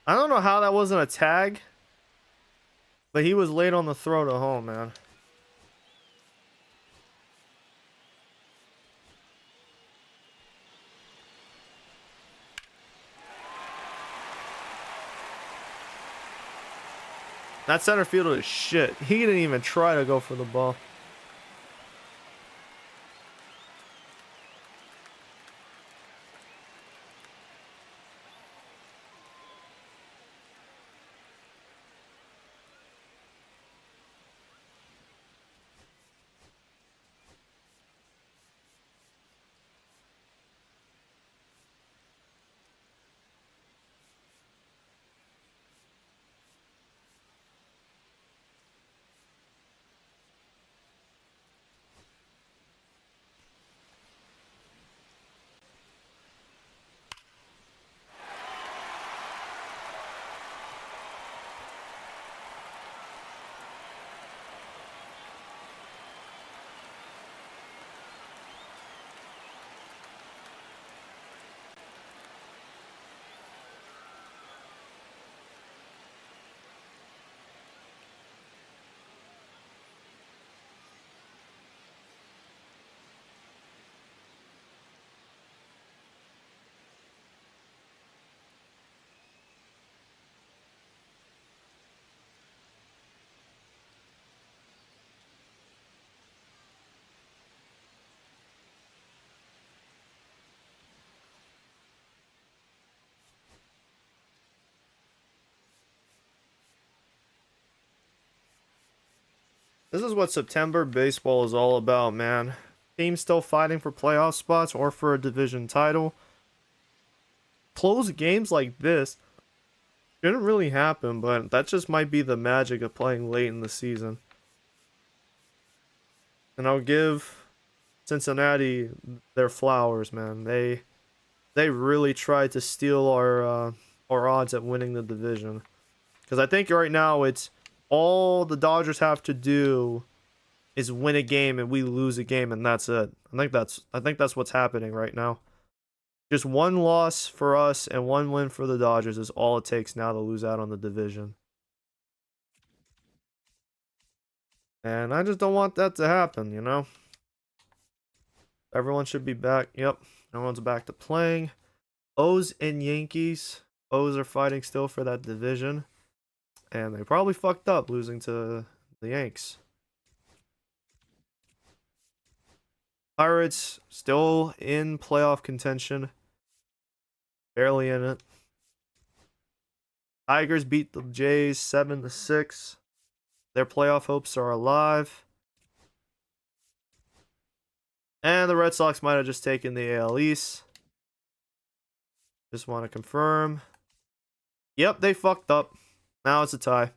I don't know how that wasn't a tag, but he was late on the throw to home, man. That center fielder is shit. He didn't even try to go for the ball. This is what September baseball is all about, man. Teams still fighting for playoff spots or for a division title. Close games like this shouldn't really happen, but that just might be the magic of playing late in the season. And I'll give Cincinnati their flowers, man. They really tried to steal our odds at winning the division. Because I think right now it's all the Dodgers have to do is win a game and we lose a game and that's it. I think that's what's happening right now. Just one loss for us and one win for the Dodgers is all it takes now to lose out on the division. And I just don't want that to happen, you know? Everyone should be back. Yep, everyone's back to playing. O's and Yankees. O's are fighting still for that division. And they probably fucked up losing to the Yanks. Pirates still in playoff contention. Barely in it. Tigers beat the Jays 7-6. Their playoff hopes are alive. And the Red Sox might have just taken the AL East. Just want to confirm. Yep, they fucked up. Now it's a tie.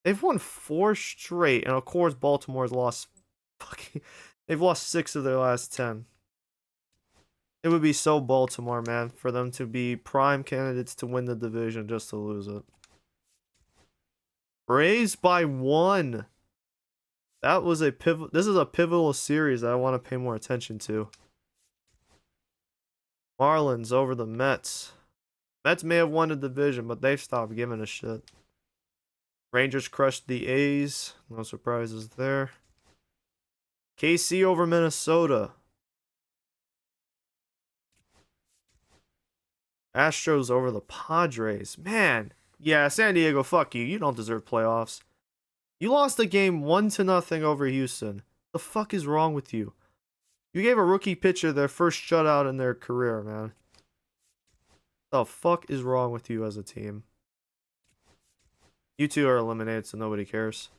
They've won 4 straight, and of course Baltimore's lost. They've lost 6 of their last 10. It would be so Baltimore, man, for them to be prime candidates to win the division just to lose it. Braves by 1. That was a pivot. This is a pivotal series that I want to pay more attention to. Marlins over the Mets. Mets may have won the division, but they've stopped giving a shit. Rangers crushed the A's. No surprises there. KC over Minnesota. Astros over the Padres. Man, yeah, San Diego, fuck you. You don't deserve playoffs. You lost the game 1-0 over Houston. The fuck is wrong with you? You gave a rookie pitcher their first shutout in their career, man. The fuck is wrong with you as a team? You two are eliminated, so nobody cares.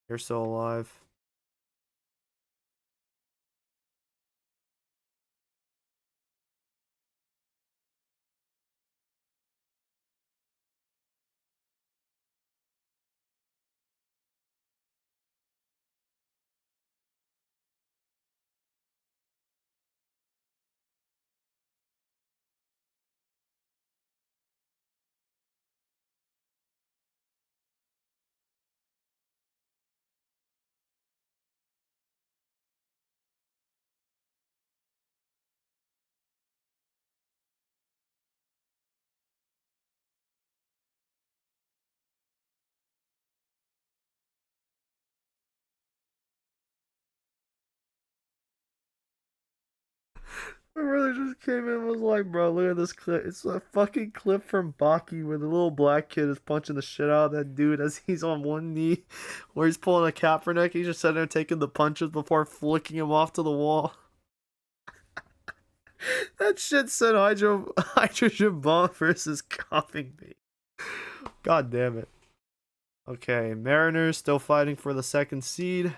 You're still alive. My brother just came in and was like, bro, look at this clip. It's a fucking clip from Baki where the little black kid is punching the shit out of that dude as he's on one knee, where he's pulling a Kaepernick. He's just sitting there taking the punches before flicking him off to the wall. That shit said hydrogen bomb versus coughing bee. God damn it. Okay, Mariners still fighting for the 2nd seed.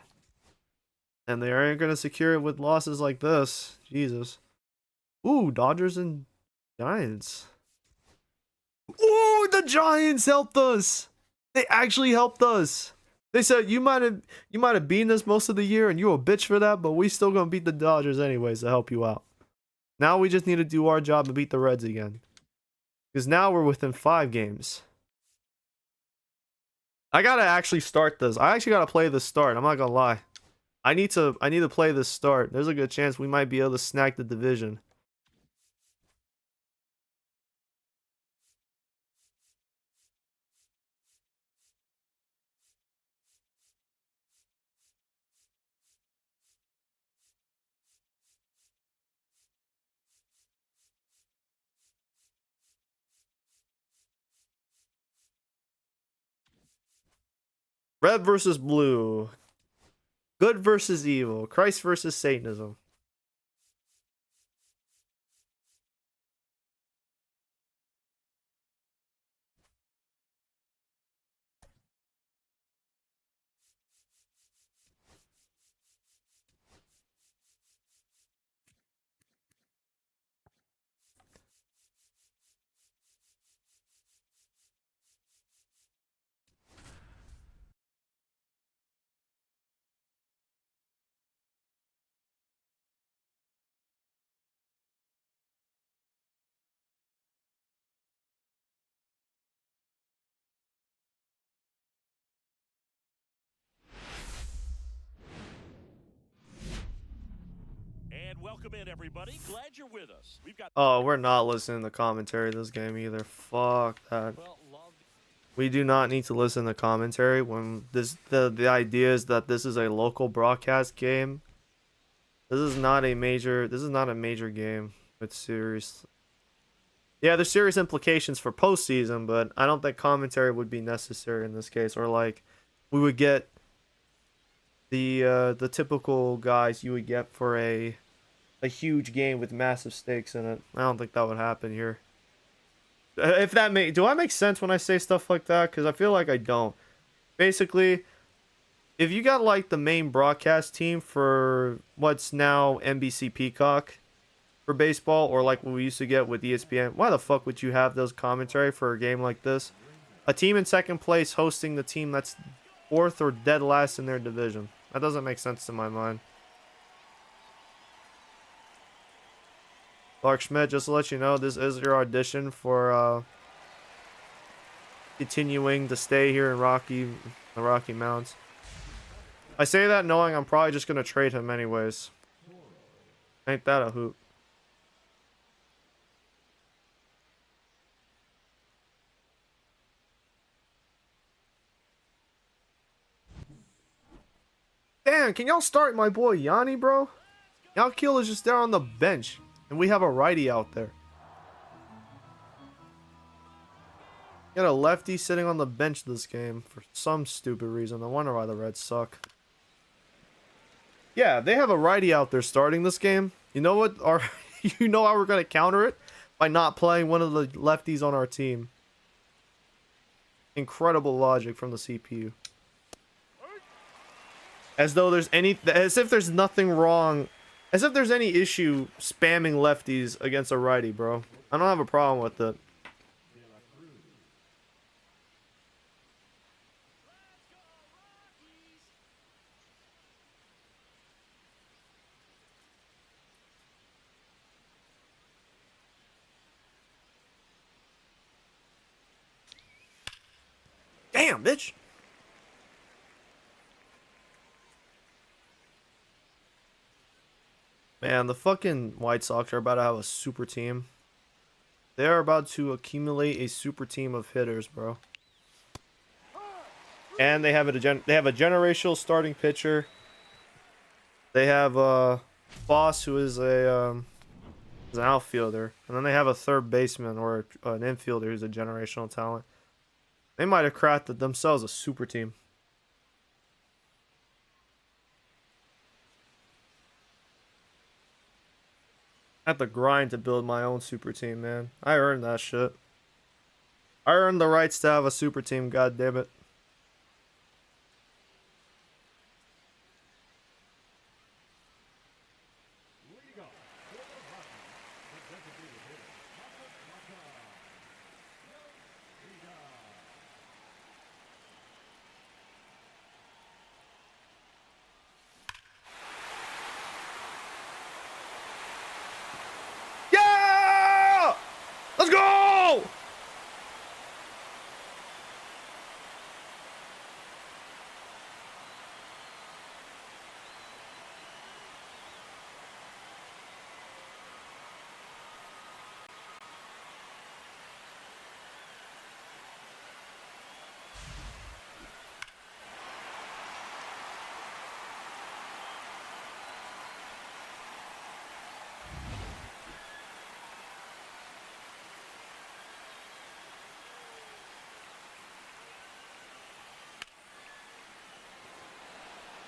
And they aren't going to secure it with losses like this. Jesus. Ooh, Dodgers and Giants. Ooh, the Giants helped us. They actually helped us. They said you might have beaten us most of the year and you a bitch for that, but we still gonna beat the Dodgers anyways to help you out. Now we just need to do our job and beat the Reds again. Because now we're within 5 games. I gotta actually start this. I actually gotta play this start. I'm not gonna lie. I need to play this start. There's a good chance we might be able to snag the division. Red versus blue. Good versus evil. Christ versus Satanism. Welcome in, everybody. Glad you're with us. We've got. Oh, we're not listening to commentary this game either. Fuck that. Well, love. We do not need to listen to commentary when the idea is that this is a local broadcast game. This is not a major game with serious. Yeah, there's serious implications for postseason, but I don't think commentary would be necessary in this case, or like we would get the typical guys you would get for a huge game with massive stakes in it. I don't think that would happen here. If that do I make sense when I say stuff like that? Because I feel like I don't. Basically, if you got like the main broadcast team for what's now NBC Peacock for baseball, or like what we used to get with ESPN, why the fuck would you have those commentary for a game like this? A team in second place hosting the team that's fourth or dead last in their division. That doesn't make sense to my mind. Clark Schmidt, just to let you know, this is your audition for continuing to stay here in the Rocky Mountains. I say that knowing I'm probably just going to trade him anyways. Ain't that a hoot? Damn, can y'all start my boy Yanni, bro? Yalkeel is just there on the bench, and we have a righty out there. Got a lefty sitting on the bench this game for some stupid reason. I wonder why the Reds suck. Yeah, they have a righty out there starting this game. You know what? You know how we're gonna counter it? By not playing one of the lefties on our team. Incredible logic from the CPU. As if there's nothing wrong, as if there's any issue spamming lefties against a righty, bro. I don't have a problem with it. Damn, bitch. Man, the fucking White Sox are about to have a super team. They are about to accumulate a super team of hitters, bro. And they have a generational starting pitcher. They have Boss, who is an outfielder, and then they have a third baseman or an infielder who's a generational talent. They might have crafted themselves a super team. I have to grind to build my own super team, man. I earned that shit. I earned the rights to have a super team, god damn it. Yeah! Let's go!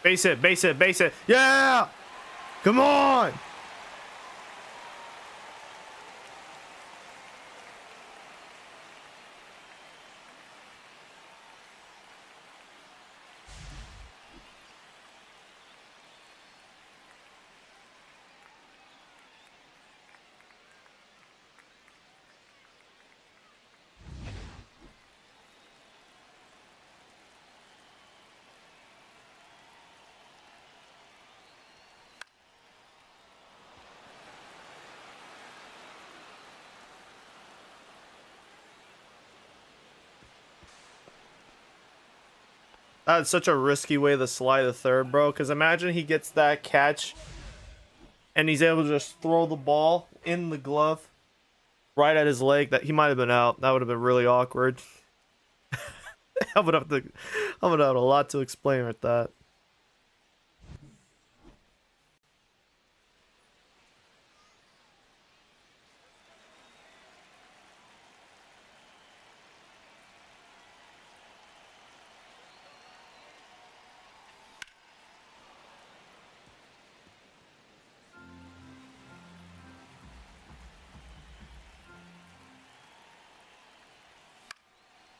Base it, base it, base it. Yeah! Come on! That's such a risky way to slide a third, bro. Because imagine he gets that catch and he's able to just throw the ball in the glove right at his leg. That he might have been out. That would have been really awkward. I would have to, I would have a lot to explain with that.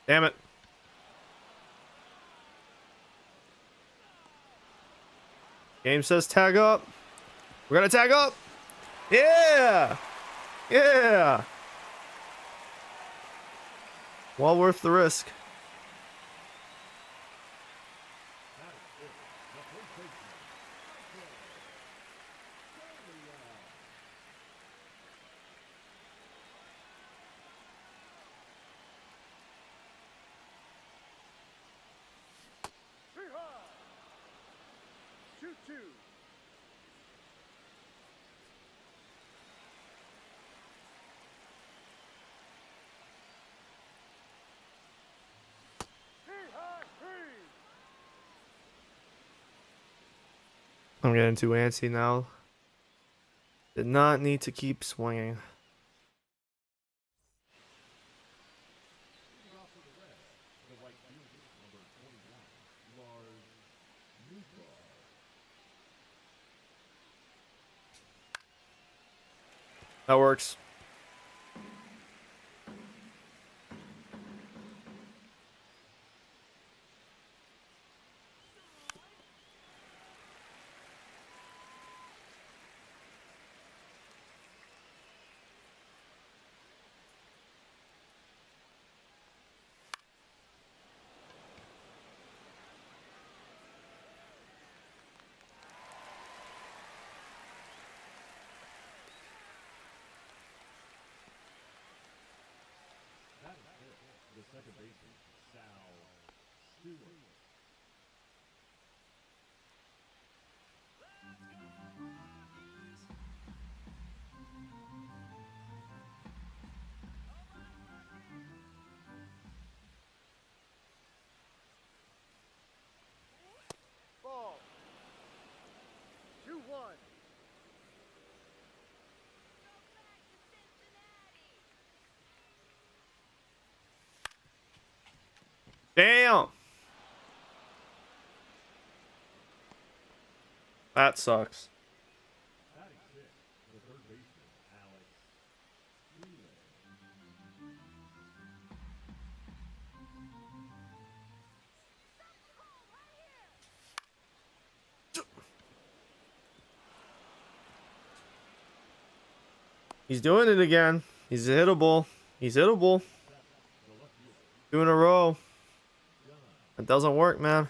Damn it. Game says tag up. We're gonna tag up. Yeah. Yeah. Well worth the risk. I'm getting too antsy now. Did not need to keep swinging. That works. Ball. 2-1. Damn. That sucks. He's doing it again. He's hittable. He's hittable. 2 in a row. It doesn't work, man.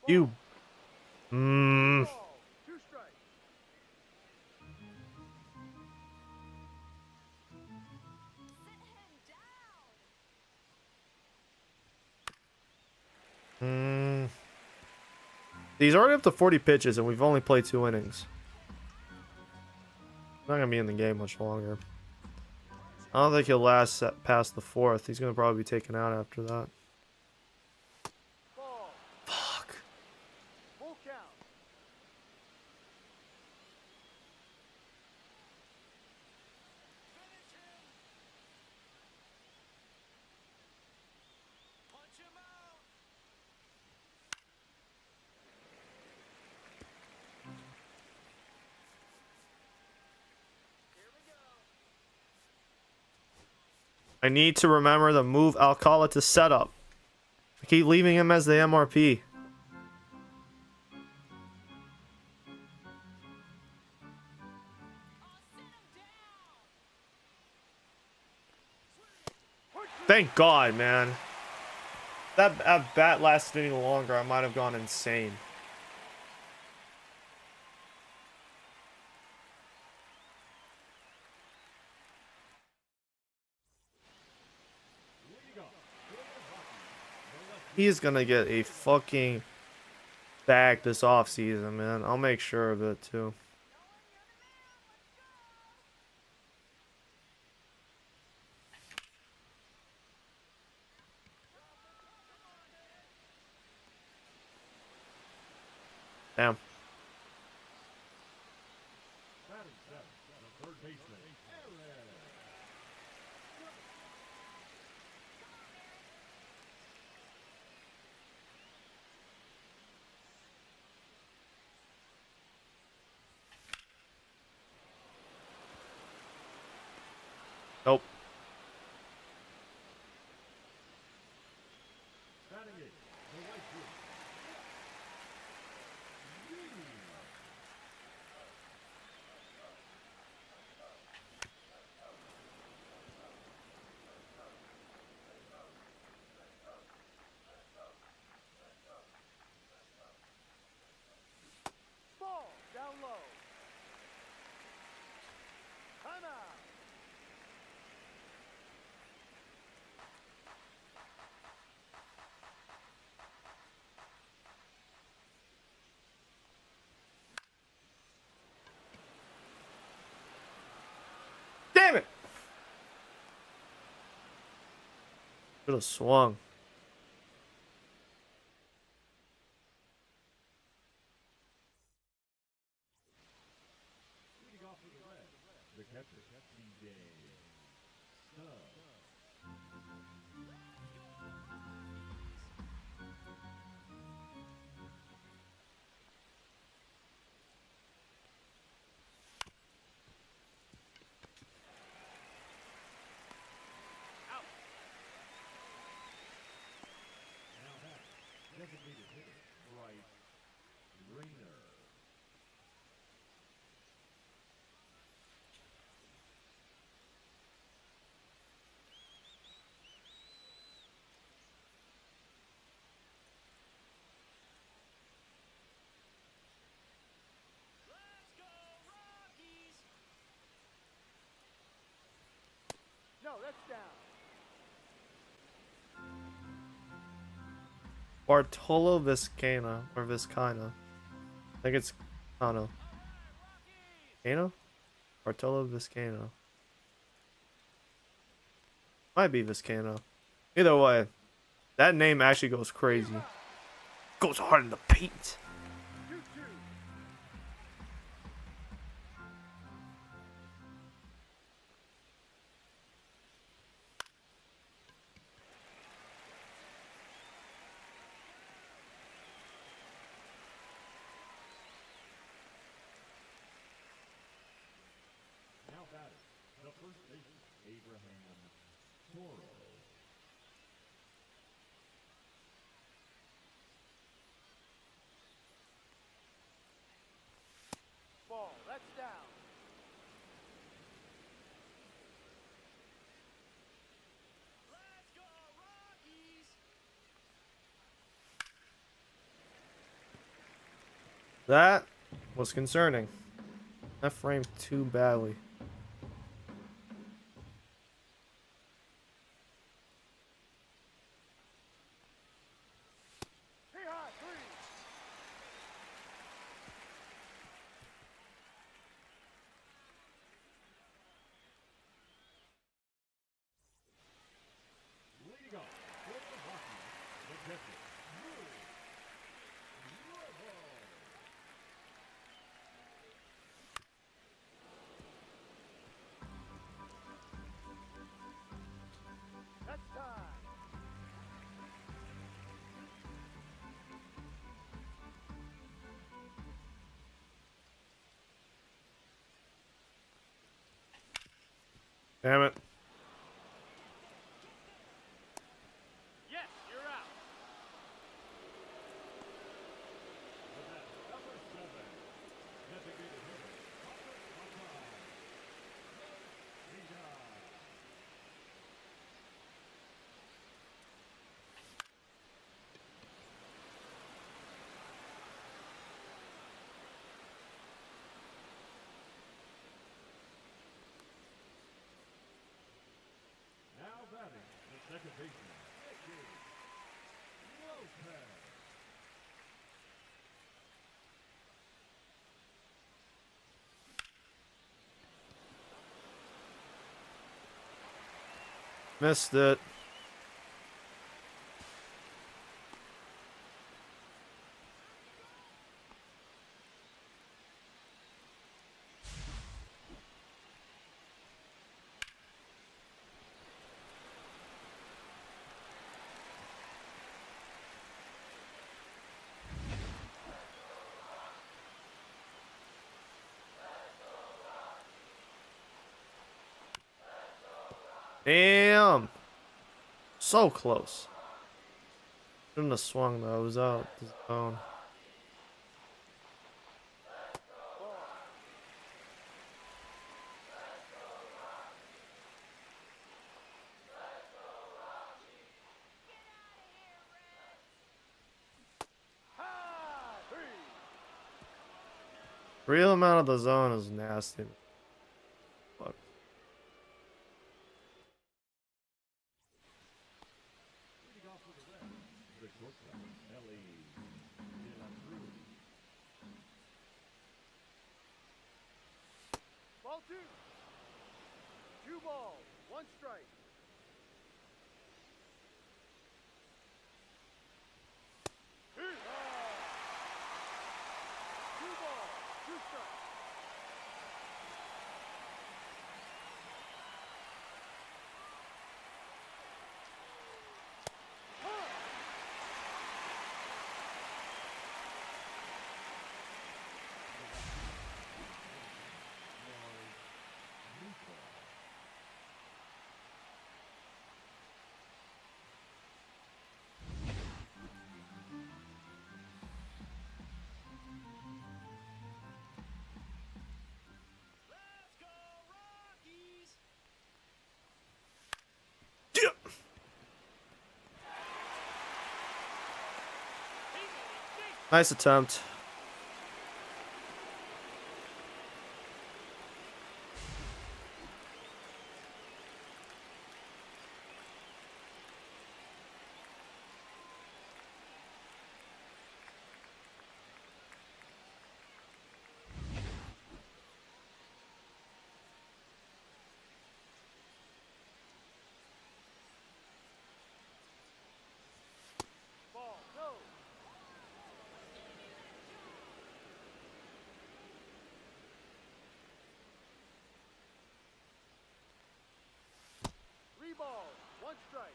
You. Mmm. Ball. 2 strikes. Mm. He's already up to 40 pitches, and we've only played 2 innings. Not gonna be in the game much longer. I don't think he'll last past the 4th. He's gonna probably be taken out after that. Ball. Fuck. Full count. I need to remember to move Alcala to setup. I keep leaving him as the MRP. Thank God, man. That at bat lasted any longer, I might have gone insane. He's gonna get a fucking bag this offseason, man. I'll make sure of it, too. Damn. Nope. Ball. Down low. Timeout. Damn it! Should have swung. Let's go, Rockies! No, that's down. Bartolo Vizcaino, or Vizcaino. I think it's, I don't know. Vizcaino? Bartolo Vizcaino. Might be Vizcaino. Either way, that name actually goes crazy. Goes hard in the paint. 2-2. Ball. That's down. Let's go, Rockies! That was concerning. That framed too badly. Hey, high, three. Leading off for the Rockies, the catcher, That's time. Damn it. Yes, you're out. number 7, designated hitter, now batting the second baseman, Lopez. Missed it. Damn. So close. Shouldn't have swung though. It was out the zone. High, three. Real amount of the zone is nasty. Fuck. Leading off for the Reds, the shortstop, Ellie De La Cruz. Ball two. 2 balls, 1 strike. Hit. 2 balls, 2 strikes. Let's go, Rockies! Nice attempt. Ball, no. Three balls, 1 strike.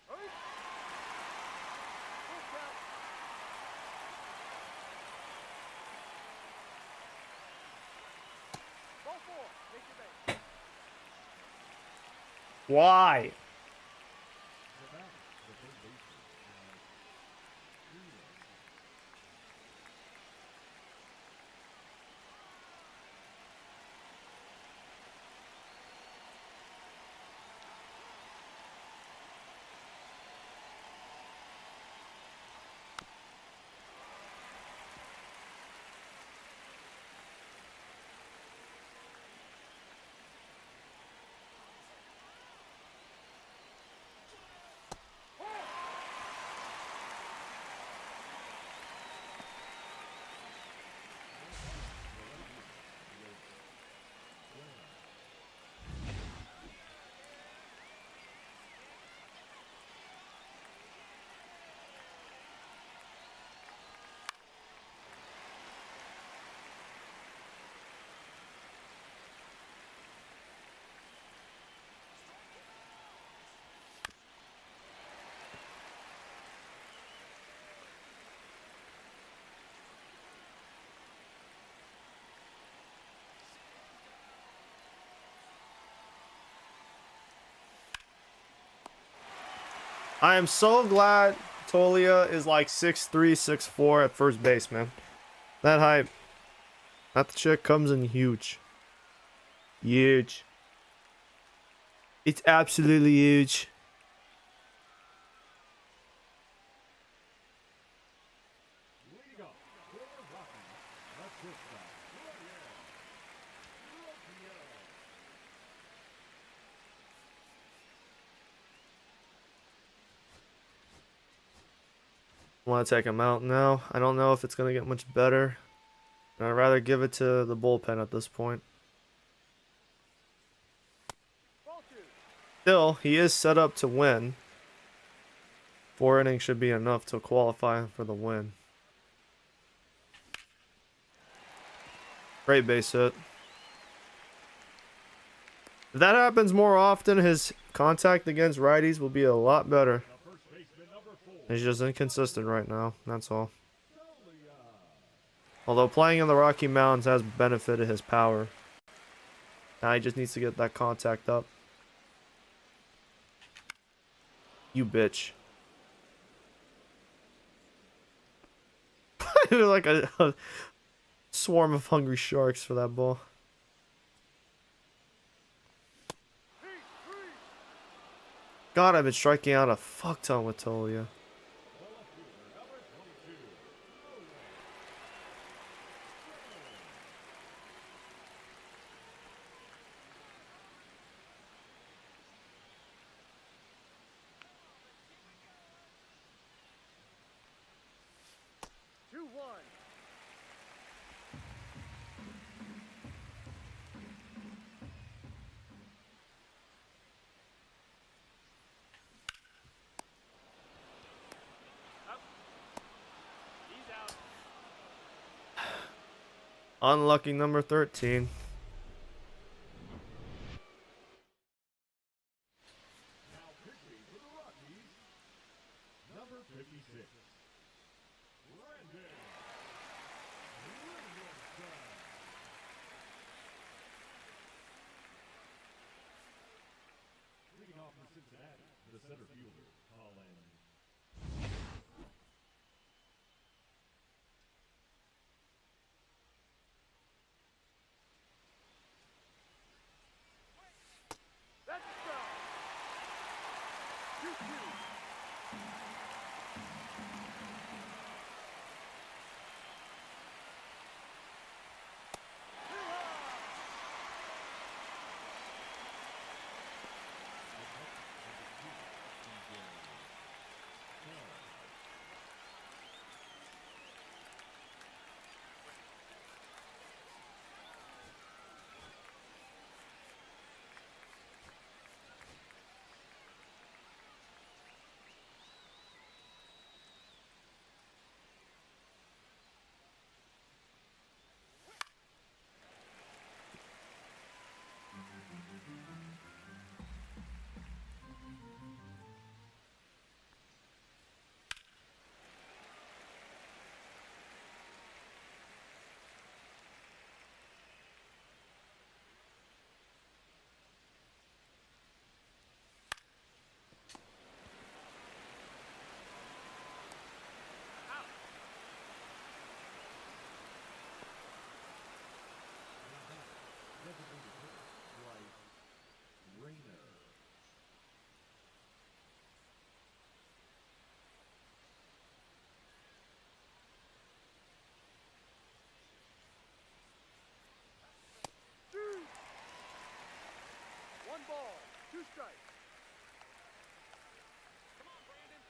Hey. Full count. Ball 4, take your base. Why? The batter, the third baseman, Alex. I am so glad Tolia is like 6'3", 6'4" at first base, man. That hype. That chick comes in huge. Huge. It's absolutely huge. Leading off for the Rockies, a shortstop, Rockies. I want to take him out now. I don't know if it's going to get much better. I'd rather give it to the bullpen at this point. Ball two. Still, he is set up to win. 4 innings should be enough to qualify for the win. Great base hit. If that happens more often, his contact against righties will be a lot better. The first baseman, number 4, He's just inconsistent right now, that's all. Although playing in the Rocky Mountains has benefited his power. Now he just needs to get that contact up. You bitch. Like a swarm of hungry sharks for that ball. God, I've been striking out a fuck ton with Tolia. Two one. He's out. Unlucky number 13. Now pitching for the Rockies, number 56, Brandon Williamson. Leading off for Cincinnati, the center fielder, Colin. That's a strike. 2-2. One ball, two strikes. Come on, Brandon.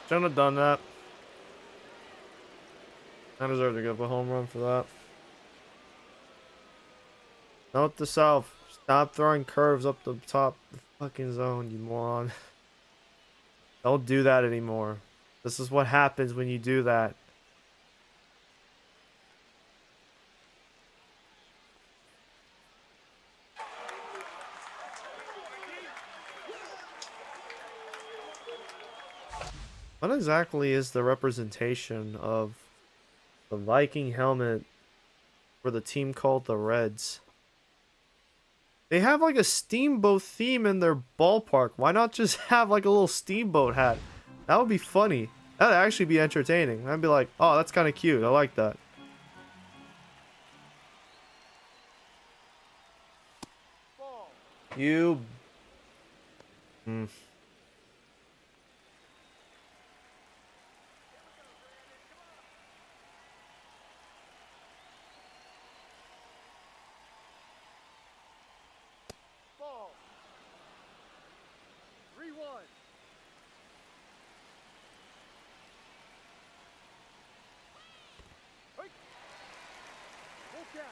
Shouldn't have done that. I deserve to give a home run for that. Note to self. Stop throwing curves up the top of the fucking zone, you moron. Don't do that anymore. This is what happens when you do that. What exactly is the representation of the Viking helmet for the team called the Reds. They have like a steamboat theme in their ballpark. Why not just have like a little steamboat hat? That would be funny. That would actually be entertaining. I'd be like, oh, that's kind of cute. I like that. Ball. You... Ball. 3-1. Hey. Full count.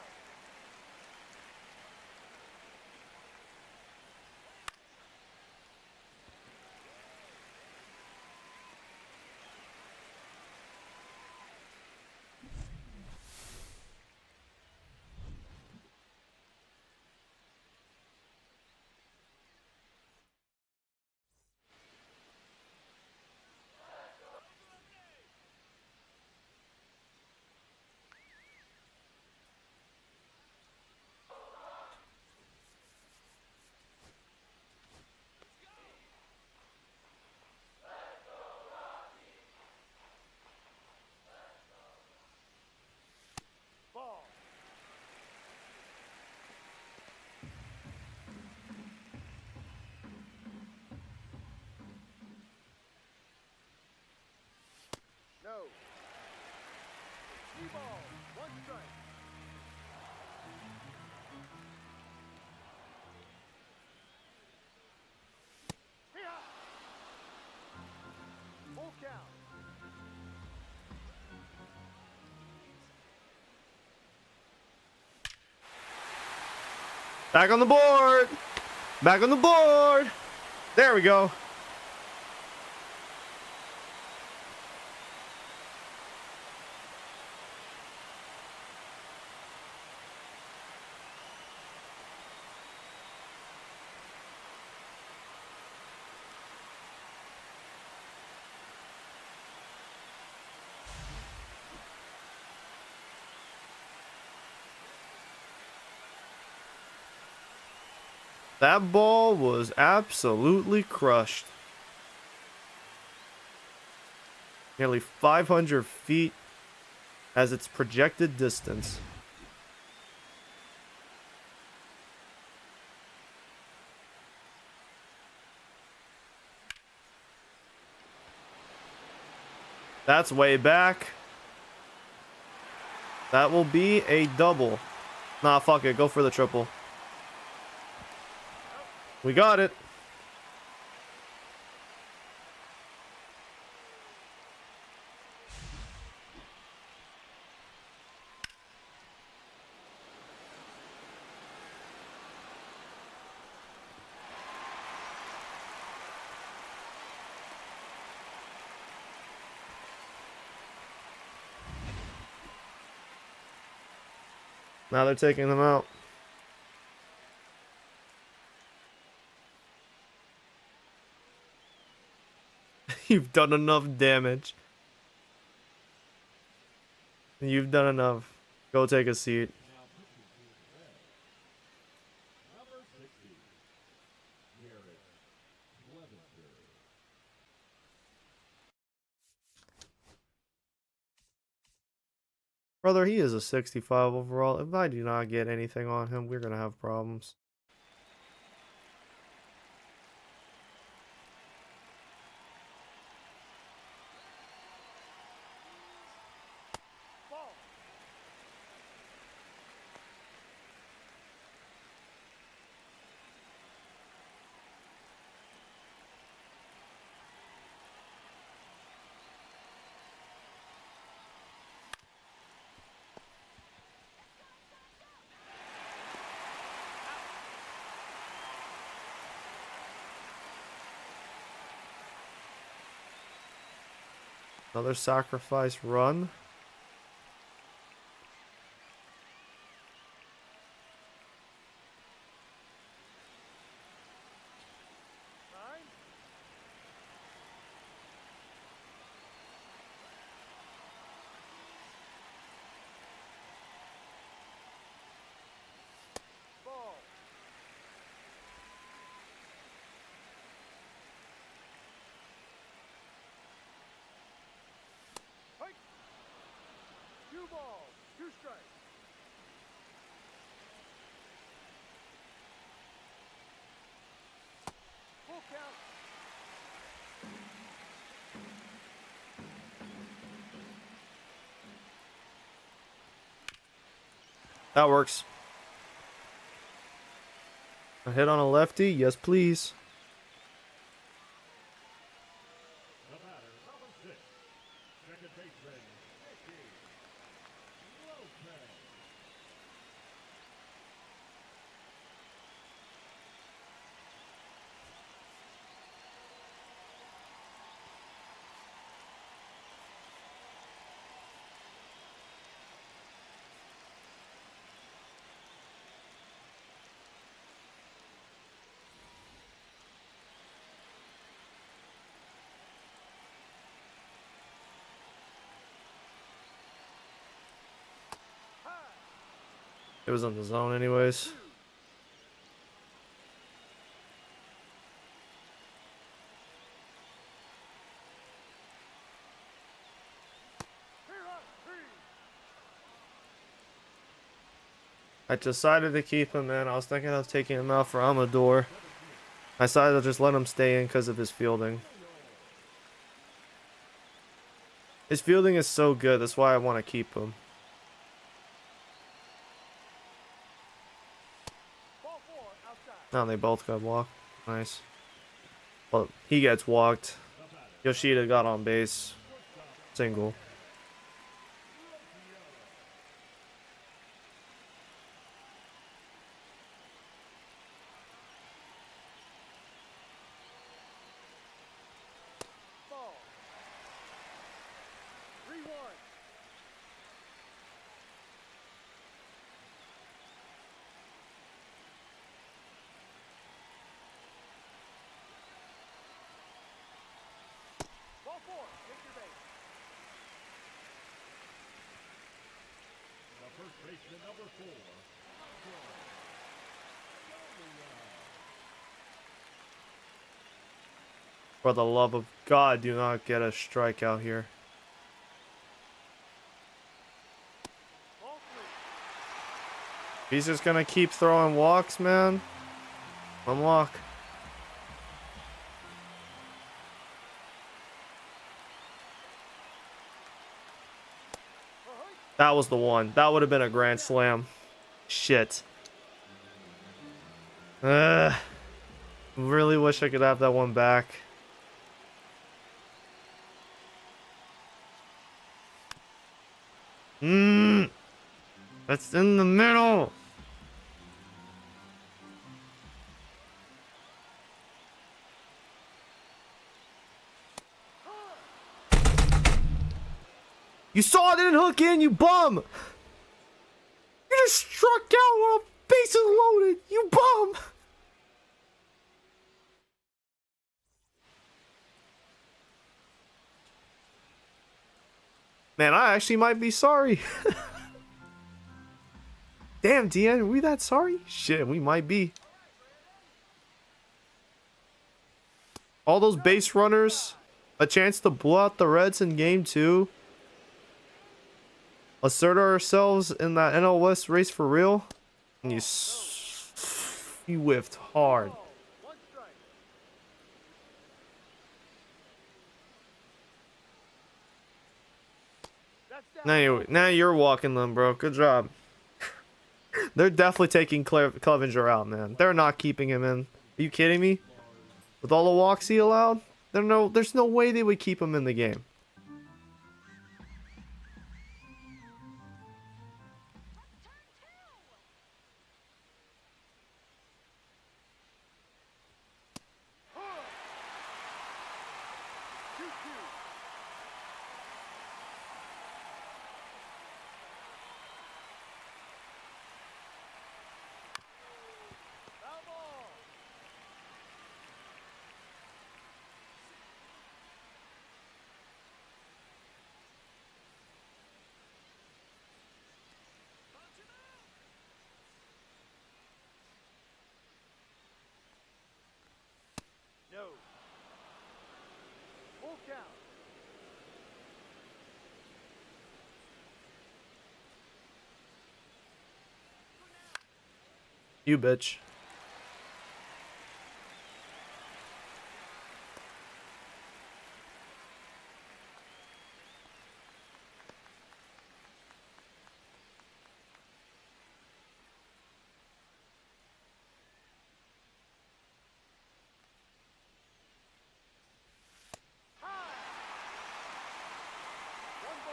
Ball. No. 3 balls. 1 strike. Here. Full count. Back on the board! Back on the board! There we go. That ball was absolutely crushed. Nearly 500 feet as its projected distance. That's way back. That will be a double. Nah, fuck it. Go for the triple. We got it. Now they're taking them out. You've done enough damage. You've done enough. Go take a seat. Now pitching for the Reds, number 60, Garrett Levister. Brother, he is a 65 overall. If I do not get anything on him, we're going to have problems. Ball. Another sacrifice run. Time. strike. Full count. That works. A hit on a lefty? Yes, please. The batter, number 6, second baseman, Ricky Lopez. It was in the zone anyways. I decided to keep him in. I was thinking of taking him out for Amador. I decided to just let him stay in because of his fielding. His fielding is so good. That's why I want to keep him. Ball 4 outside. Now they both got walked. Nice. Well, he gets walked. Yoshida got on base. Single. Ball. 3-1. Ball 4. Take your base. The first baseman, number 4, For the love of God, do not get a strikeout here. Ball 3. He's just gonna keep throwing walks, man. One walk. That was the one. That would have been a grand slam. Shit. Really wish I could have that one back. That's in the middle. You saw it didn't hook in, you bum! You just struck out while bases loaded, you bum! Man, I actually might be sorry. Damn, DN, are we that sorry? Shit, we might be. All those base runners, a chance to blow out the Reds in game 2. Assert ourselves in that NL West race for real. And you whiffed hard. 1 strike. That's down. Now you're walking them, bro. Good job. They're definitely taking Clevenger out, man. They're not keeping him in. Are you kidding me? With all the walks he allowed, there's no way they would keep him in the game. Foul ball. You bitch.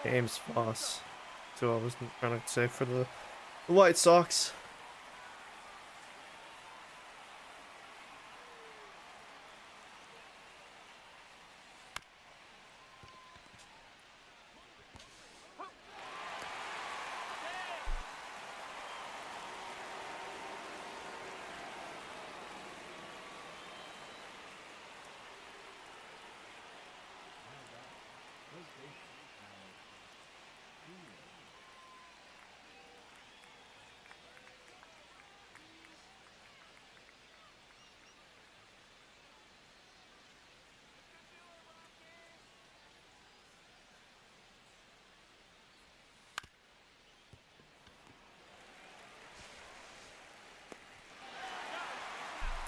James Foss. So I was trying to say for the White Sox.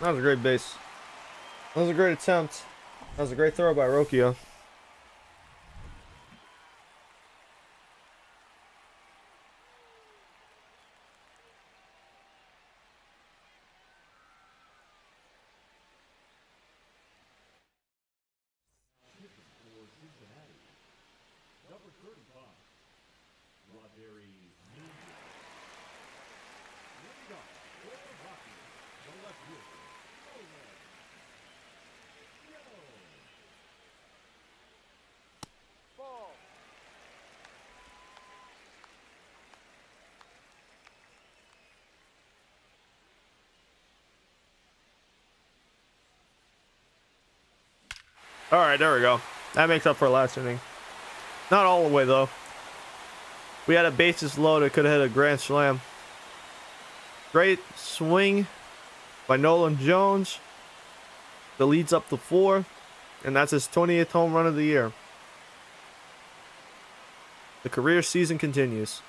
That was a great base. That was a great attempt. That was a great throw by Rocchio. For Cincinnati, number 35, Roderi Media. Leading off for the Rockies, the left fielder, Owen Yellow. Ball. All right, there we go. That makes up for last inning. Not all the way though. We had a bases loaded, could have hit a grand slam. Great swing by Nolan Jones. The lead's up to 4, and that's his 20th home run of the year. The career season continues.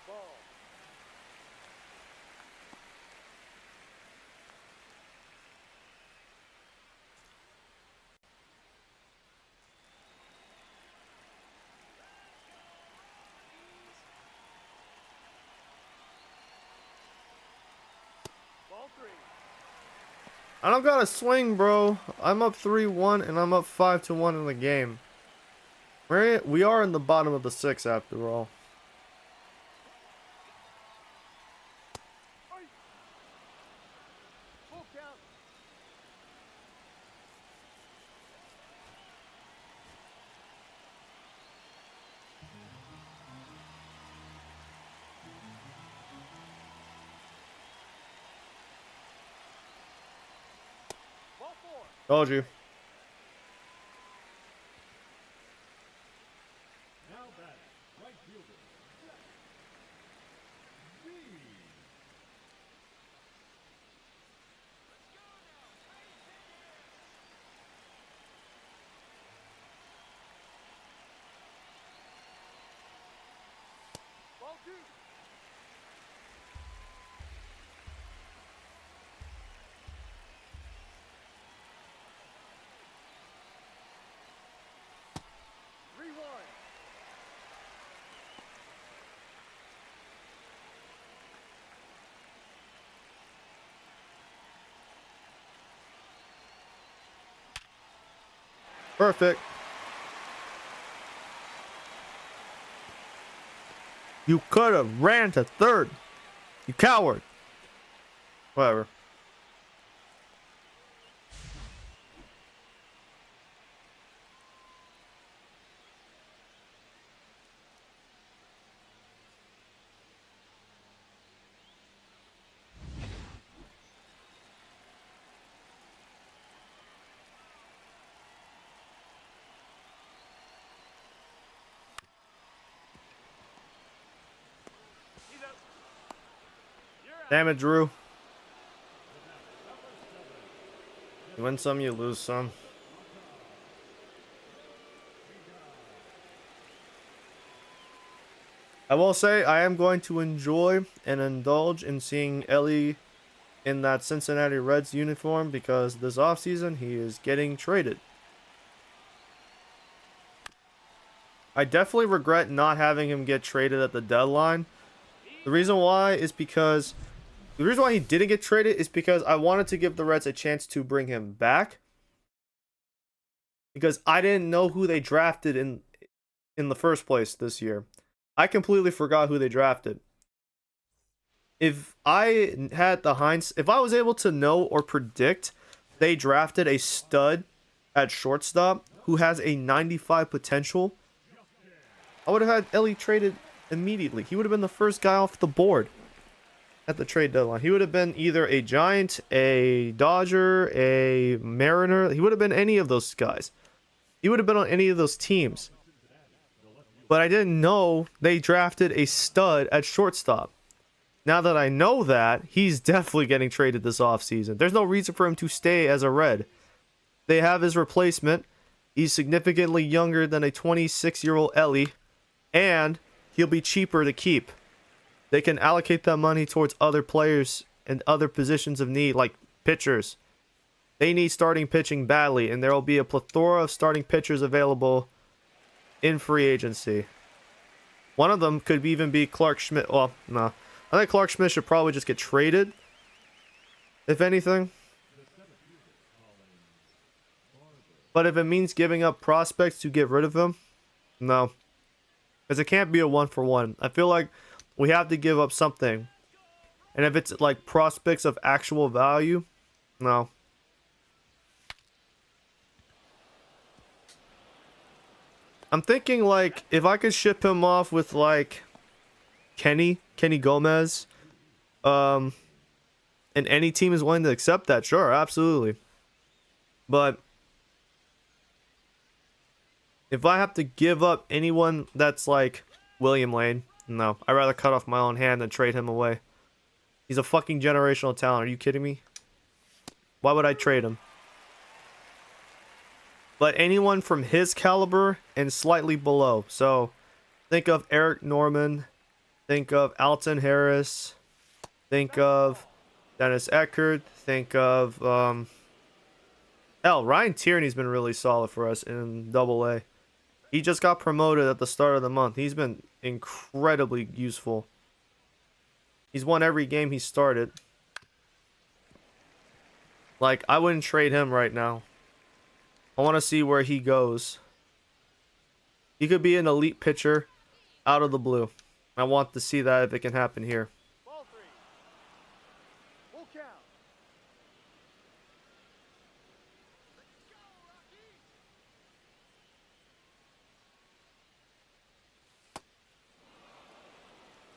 Ball. Ball 3. I don't got a swing, bro. I'm up 3-1, and I'm up 5-1 in the game. We are in the bottom of the 6 after all. Full count. Ball 4. Told you. Now batting, right fielder, Zach V. Ball 2. Three one. Perfect. You could have ran to third. You coward. Whatever. Damn it, Drew. You win some, you lose some. I will say I am going to enjoy and indulge in seeing Ellie in that Cincinnati Reds uniform because this offseason he is getting traded. I definitely regret not having him get traded at the deadline. The reason why is because the reason why he didn't get traded is because I wanted to give the Reds a chance to bring him back. Because I didn't know who they drafted in the first place this year. I completely forgot who they drafted. If I had the if I was able to know or predict they drafted a stud at shortstop who has a 95 potential, I would have had Ellie traded immediately. He would have been the first guy off the board at the trade deadline. He would have been either a Giant, a Dodger, a Mariner. He would have been any of those guys. He would have been on any of those teams. But I didn't know they drafted a stud at shortstop. Now that I know that, he's definitely getting traded this offseason. There's no reason for him to stay as a Red. They have his replacement. He's significantly younger than a 26-year-old Ellie. And he'll be cheaper to keep. They can allocate that money towards other players and other positions of need, like pitchers. They need starting pitching badly, and there will be a plethora of starting pitchers available in free agency. One of them could even be Clark Schmidt. Well, no. I think Clark Schmidt should probably just get traded, if anything. But if it means giving up prospects to get rid of him, no. Because it can't be a one-for-one. I feel like we have to give up something. And if it's like prospects of actual value, no. I'm thinking like if I could ship him off with like Kenny Gomez, and any team is willing to accept that, sure, absolutely. But if I have to give up anyone that's like William Lane, no, I'd rather cut off my own hand than trade him away. He's a fucking generational talent. Are you kidding me? Why would I trade him? But anyone from his caliber and slightly below. So think of Eric Norman. Think of Alton Harris. Think of Dennis Eckert. Think of Ryan Tierney's been really solid for us in Double-A. He just got promoted at the start of the month. He's been incredibly useful. He's won every game he started. Like, I wouldn't trade him right now. I want to see where he goes. He could be an elite pitcher out of the blue. I want to see that if it can happen here. Ball three. Full count.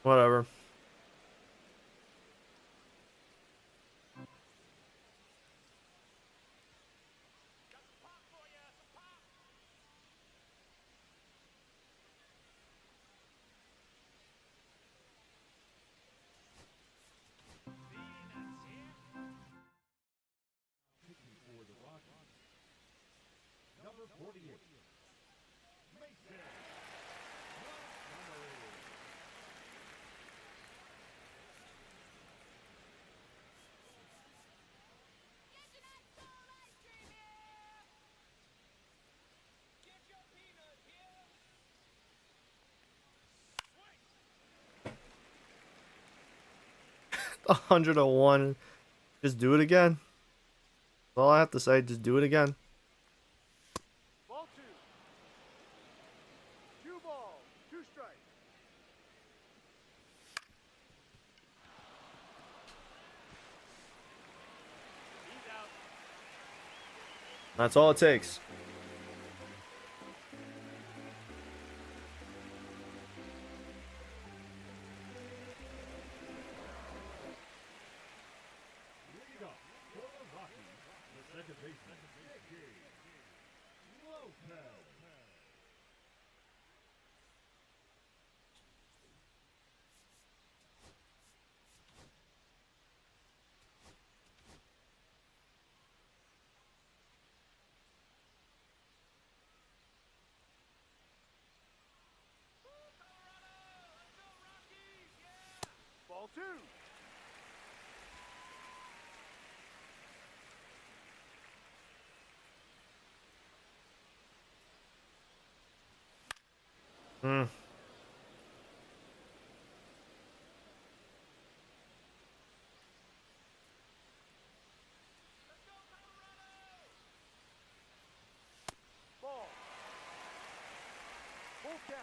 Whatever. For the Rockies, number 48, Mason Montgomery. A 101. Just do it again. That's all I have to say. Just do it again. Ball two. Two balls. Two strikes. He's out. That's all it takes. Lead off for the Rockies, the second baseman, Nicky Lopez. two. Hmm. Ball. Full count.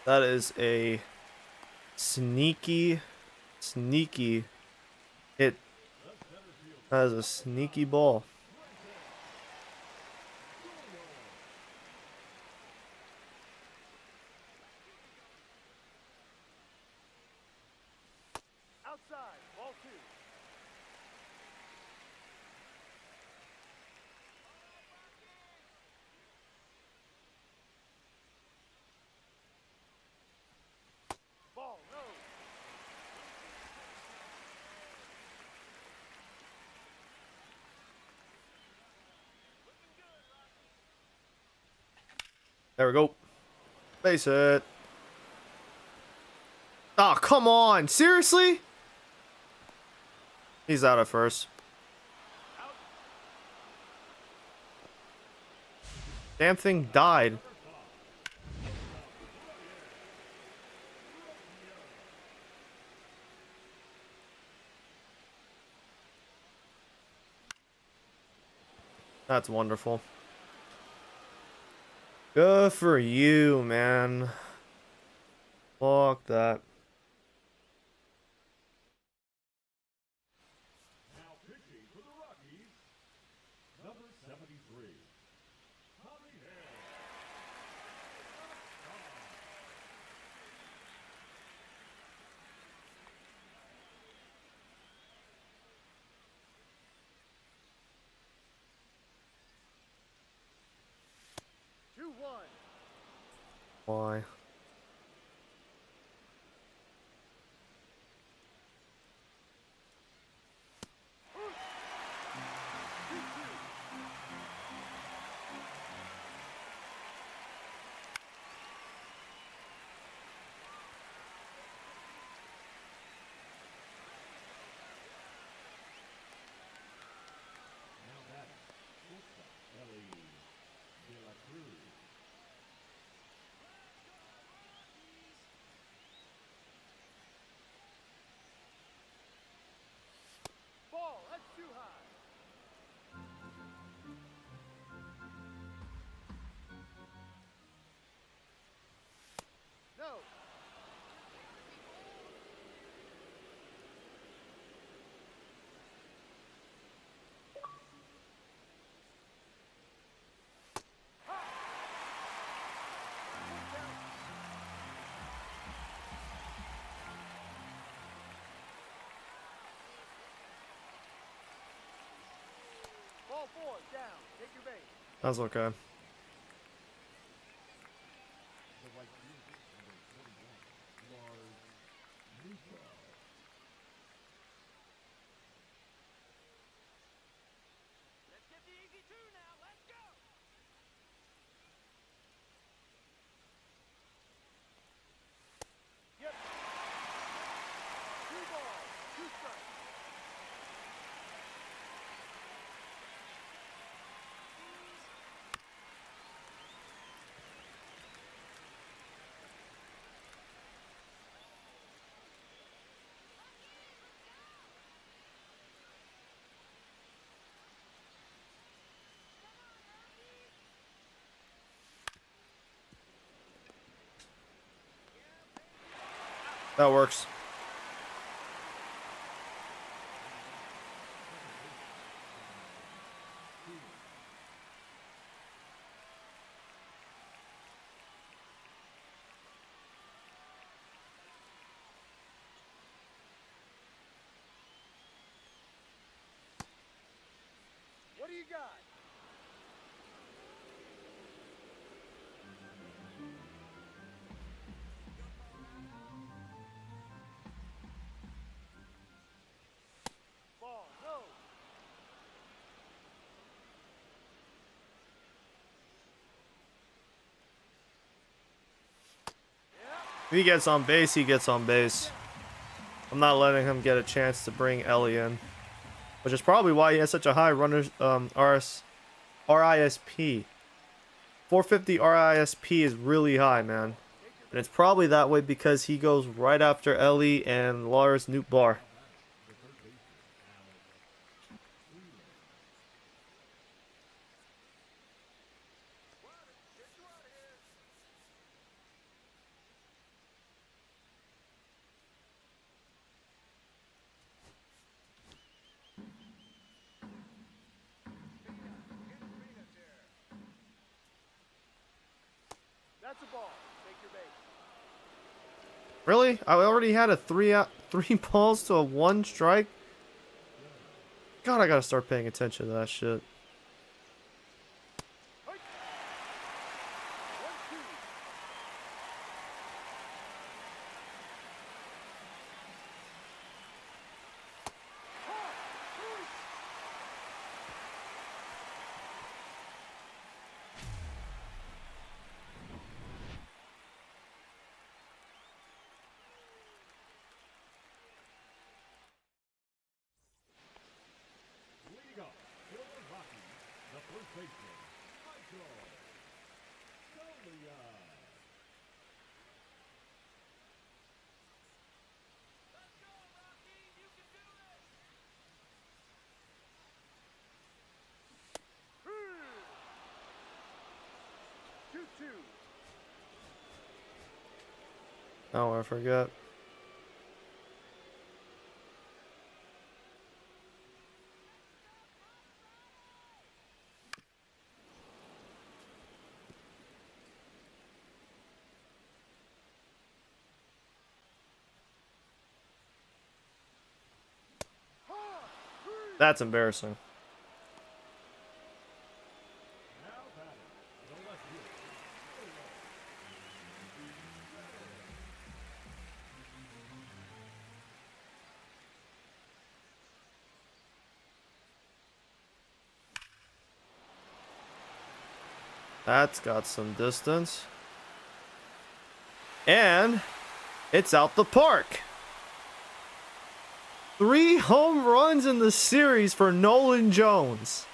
That is a sneaky hit. That is a sneaky ball. Outside. Ball two. Ball, no. There we go. Base hit. Oh, come on. Seriously? He's out at first. Damn thing died. That's wonderful. Good for you, man. Fuck that. Now pitching for the Rockies, number 73, Tommy Hale. 2-1. Why? Now batting, shortstop Ellie De La Cruz. Ball, that's too high. No. Ball four, down. Take your base. That's okay. The right fielder, number 41, Lars Luthor. Let's get the easy two now. Let's go. Yep. 2 balls, 2 strikes. That works. What do you got? If he gets on base, he gets on base. I'm not letting him get a chance to bring Ellie in, which is probably why he has such a high runner's RISP. 450 RISP is really high, man. And it's probably that way because he goes right after Ellie and Lars Nootbaar. That's a ball. Take your base. Really? I already had a three balls to a 1 strike? God, I gotta start paying attention to that shit. 1-2. Leading off for the Rockies, the first baseman, Michael Solia. Two, two. Oh, I forgot. That's embarrassing. Now batting, the left fielder, That's got some distance. And it's out the park. 3 home runs in the series for Nolan Jones.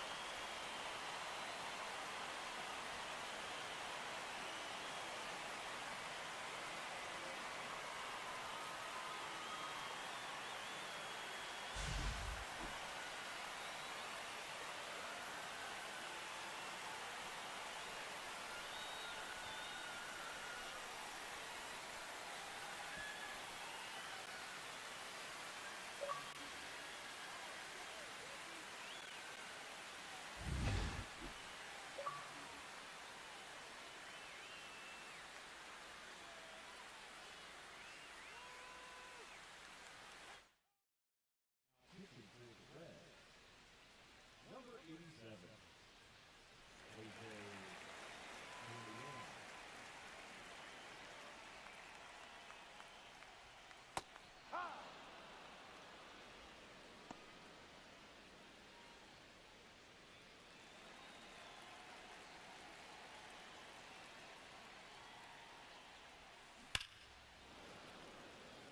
number 87.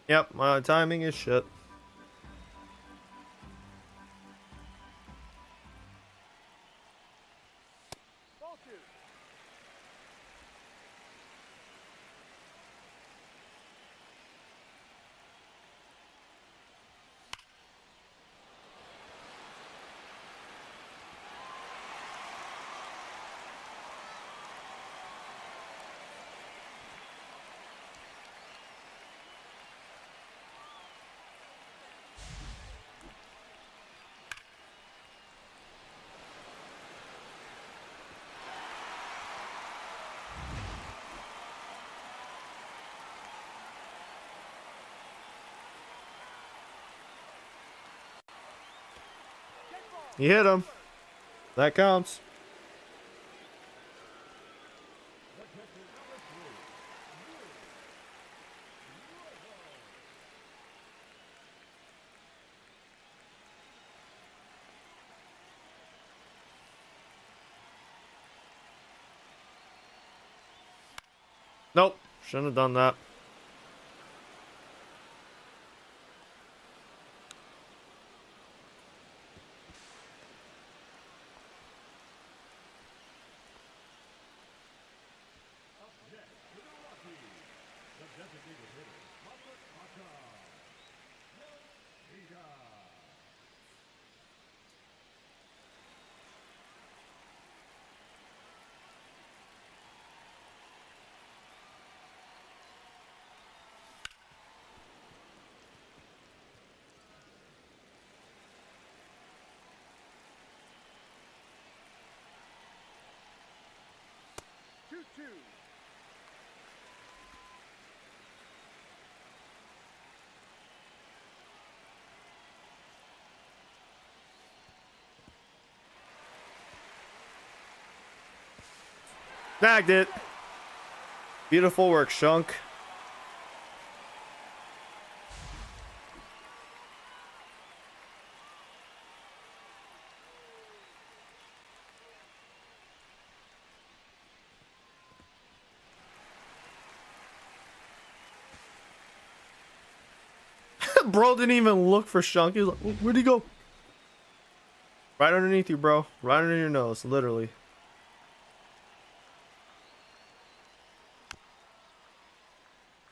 Yep, my timing is shit. Ball two. You hit him. That counts. Nope, shouldn't have done that. 2. Snagged it. Beautiful work, Shunk. Bro didn't even look for Shunk. He was like, where'd he go? Right underneath you, bro. Right under your nose, literally.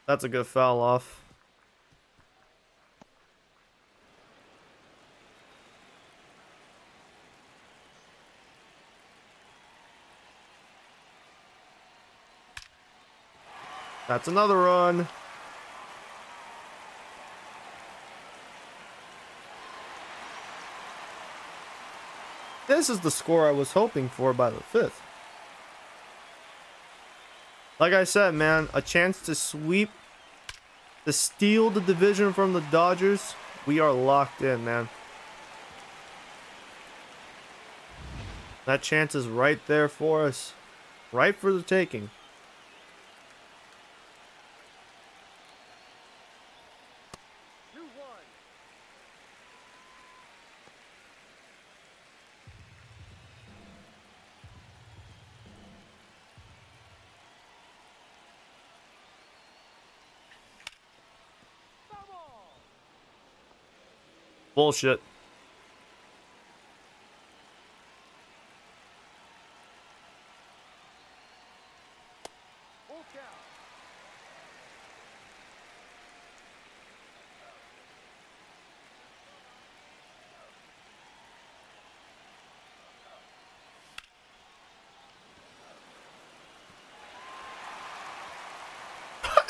That's a good foul off. That's another run. This is the score I was hoping for by the 5th. Like I said, man, a chance to sweep, to steal the division from the Dodgers. We are locked in, man. That chance is right there for us. Right for the taking. Bullshit. Full count.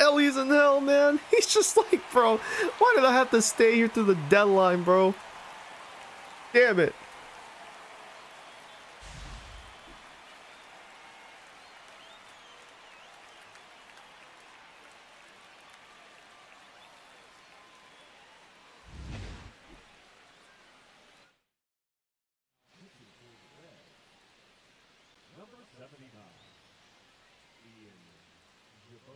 Ellie's in hell, man. He's just like, bro, why did I have to stay here through the deadline, bro? Damn it. Number 79. Ian Jabot.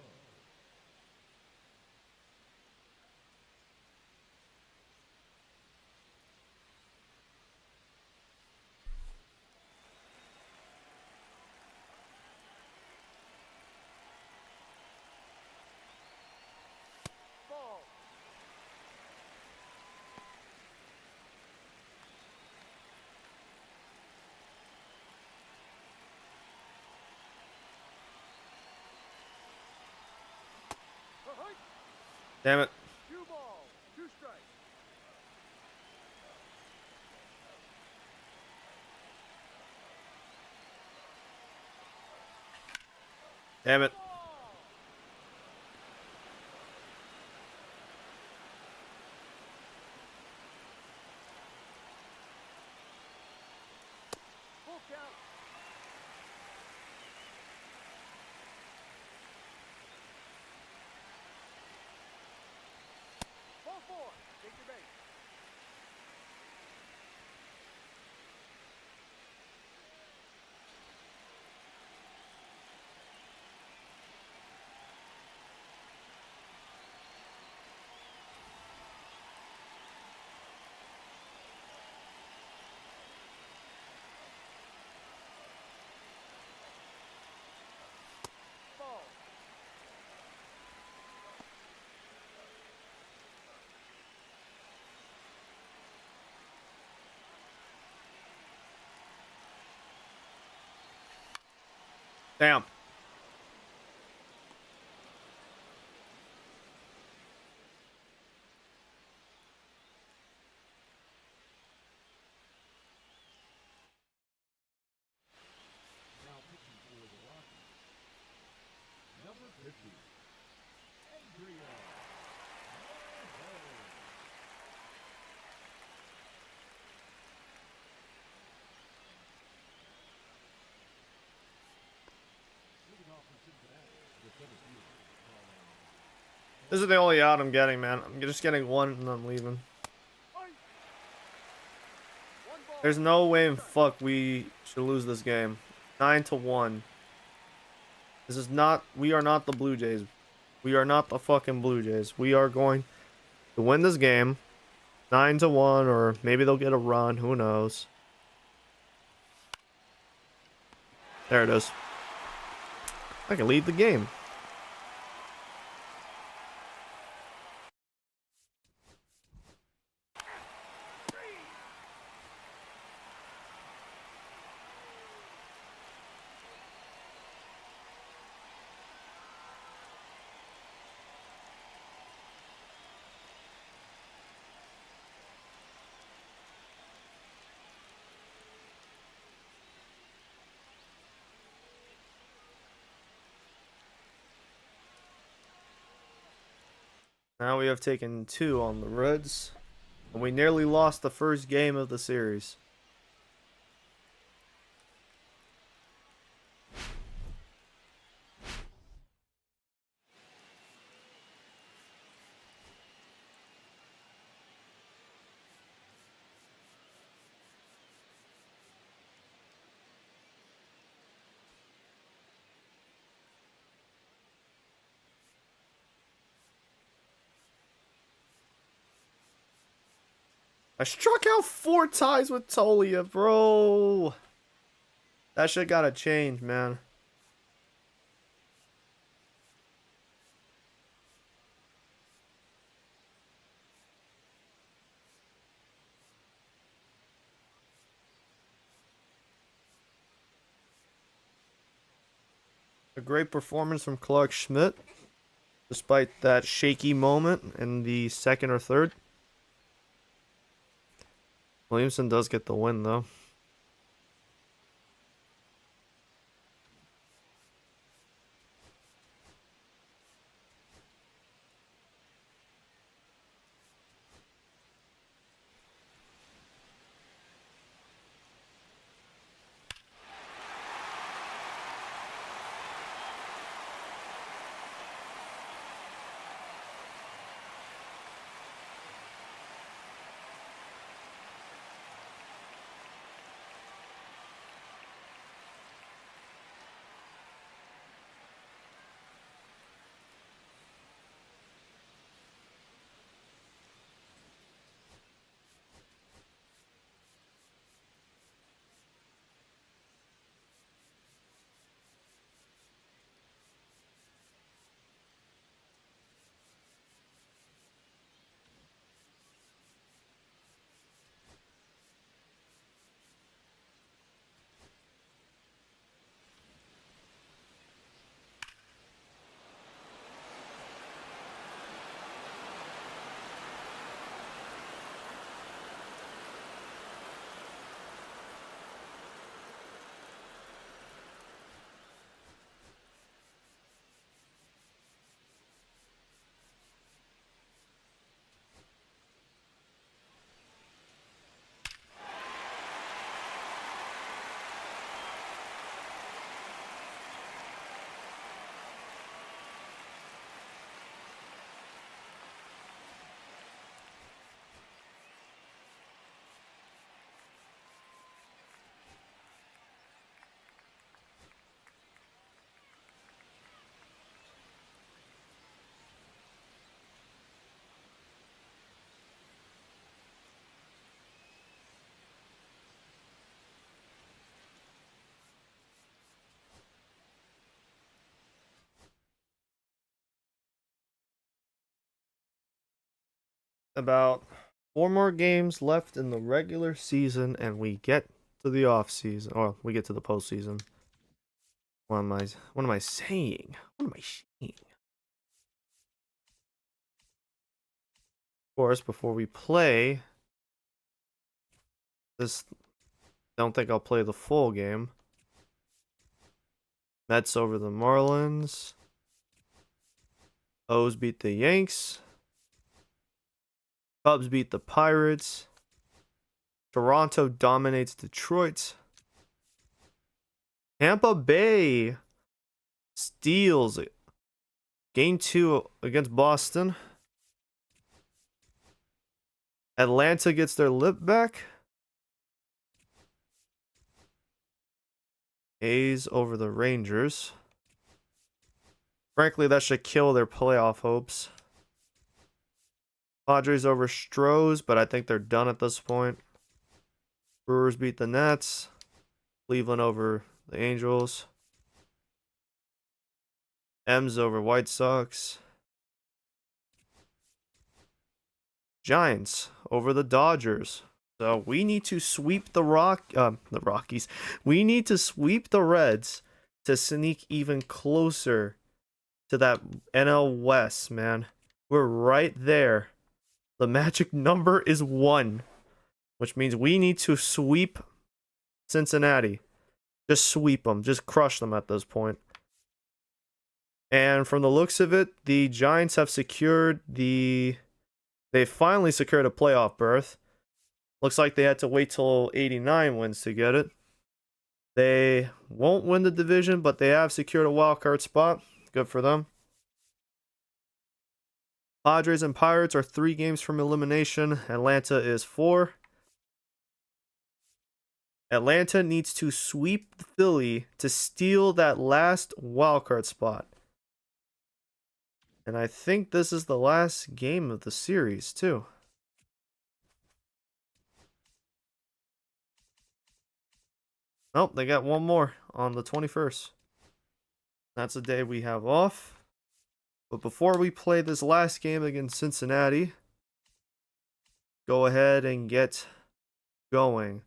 Ball. Uh-huh. Damn it. 2 balls. 2 strikes. Damn it. Full count. Ball 4. Take your base. Ball. Damn. Now pitching for the Rockies. Number 50. Andrea. This is the only out I'm getting, man. I'm just getting one and I'm leaving. Fight. One ball. There's no way in fuck we should lose this game. 9-1. This is not. We are not the Blue Jays. We are not the fucking Blue Jays. We are going to win this game. 9-1, or maybe they'll get a run. Who knows? There it is. I can lead the game. Now we have taken 2 on the Reds, and we nearly lost the first game of the series. I struck out 4 times with Tolia, bro. That shit gotta change, man. A great performance from Clark Schmidt, despite that shaky moment in the second or third. Williamson does get the win, though. About 4 more games left in the regular season, and we get to the off season, or we get to the postseason. What am I saying? What am I saying? Of course, before we play this, don't think I'll play the full game. Mets over the Marlins. O's beat the Yanks. Cubs beat the Pirates. Toronto dominates Detroit. Tampa Bay steals Game 2 against Boston. Atlanta gets their lip back. A's over the Rangers. Frankly, that should kill their playoff hopes. Padres over Stros, but I think they're done at this point. Brewers beat the Nets. Cleveland over the Angels. M's over White Sox. Giants over the Dodgers. So we need to sweep the Rockies. We need to sweep the Reds to sneak even closer to that NL West, man. We're right there. The magic number is 1, which means we need to sweep Cincinnati. Just sweep them. Just crush them at this point. And from the looks of it, the Giants have they finally secured a playoff berth. Looks like they had to wait till 89 wins to get it. They won't win the division, but they have secured a wild card spot. Good for them. Padres and Pirates are 3 games from elimination. Atlanta is 4. Atlanta needs to sweep Philly to steal that last wild card spot. And I think this is the last game of the series, too. Nope, they got one more on the 21st. That's a day we have off. But before we play this last game against Cincinnati, go ahead and get going.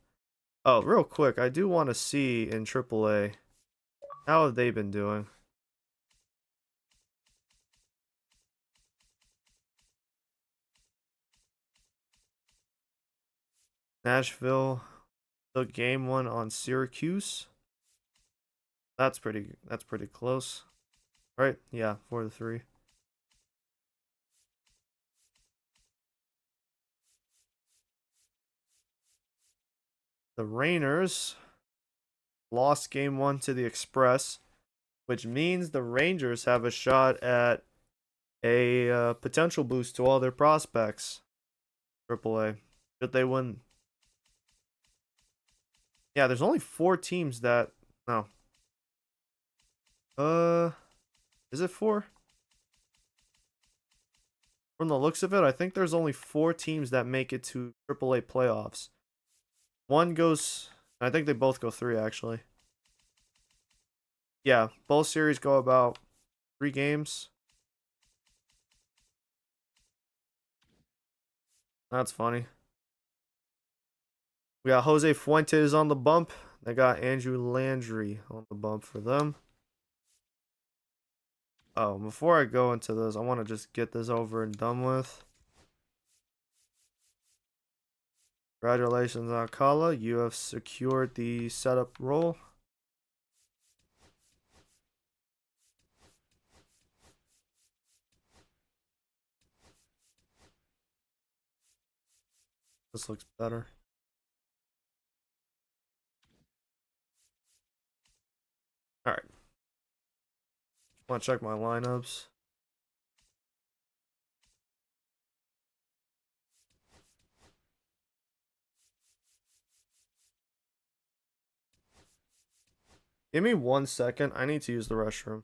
Oh, real quick, I do want to see in AAA, how have they been doing? Nashville took game 1 on Syracuse. That's pretty close. Right? Yeah, 4-3. The Rainers lost game 1 to the Express, which means the Rangers have a shot at a potential boost to all their prospects. AAA. Should they win? Yeah, there's only 4 teams that... No. Is it 4? From the looks of it, I think there's only 4 teams that make it to AAA playoffs. One goes... I think they both go 3, actually. Yeah, both series go about 3 games. That's funny. We got Jose Fuentes on the bump. They got Andrew Landry on the bump for them. Oh, before I go into this, I want to just get this over and done with. Congratulations, Alcala. You have secured the setup role. This looks better. Alright. Want to check my lineups. Give me 1 second. I need to use the restroom.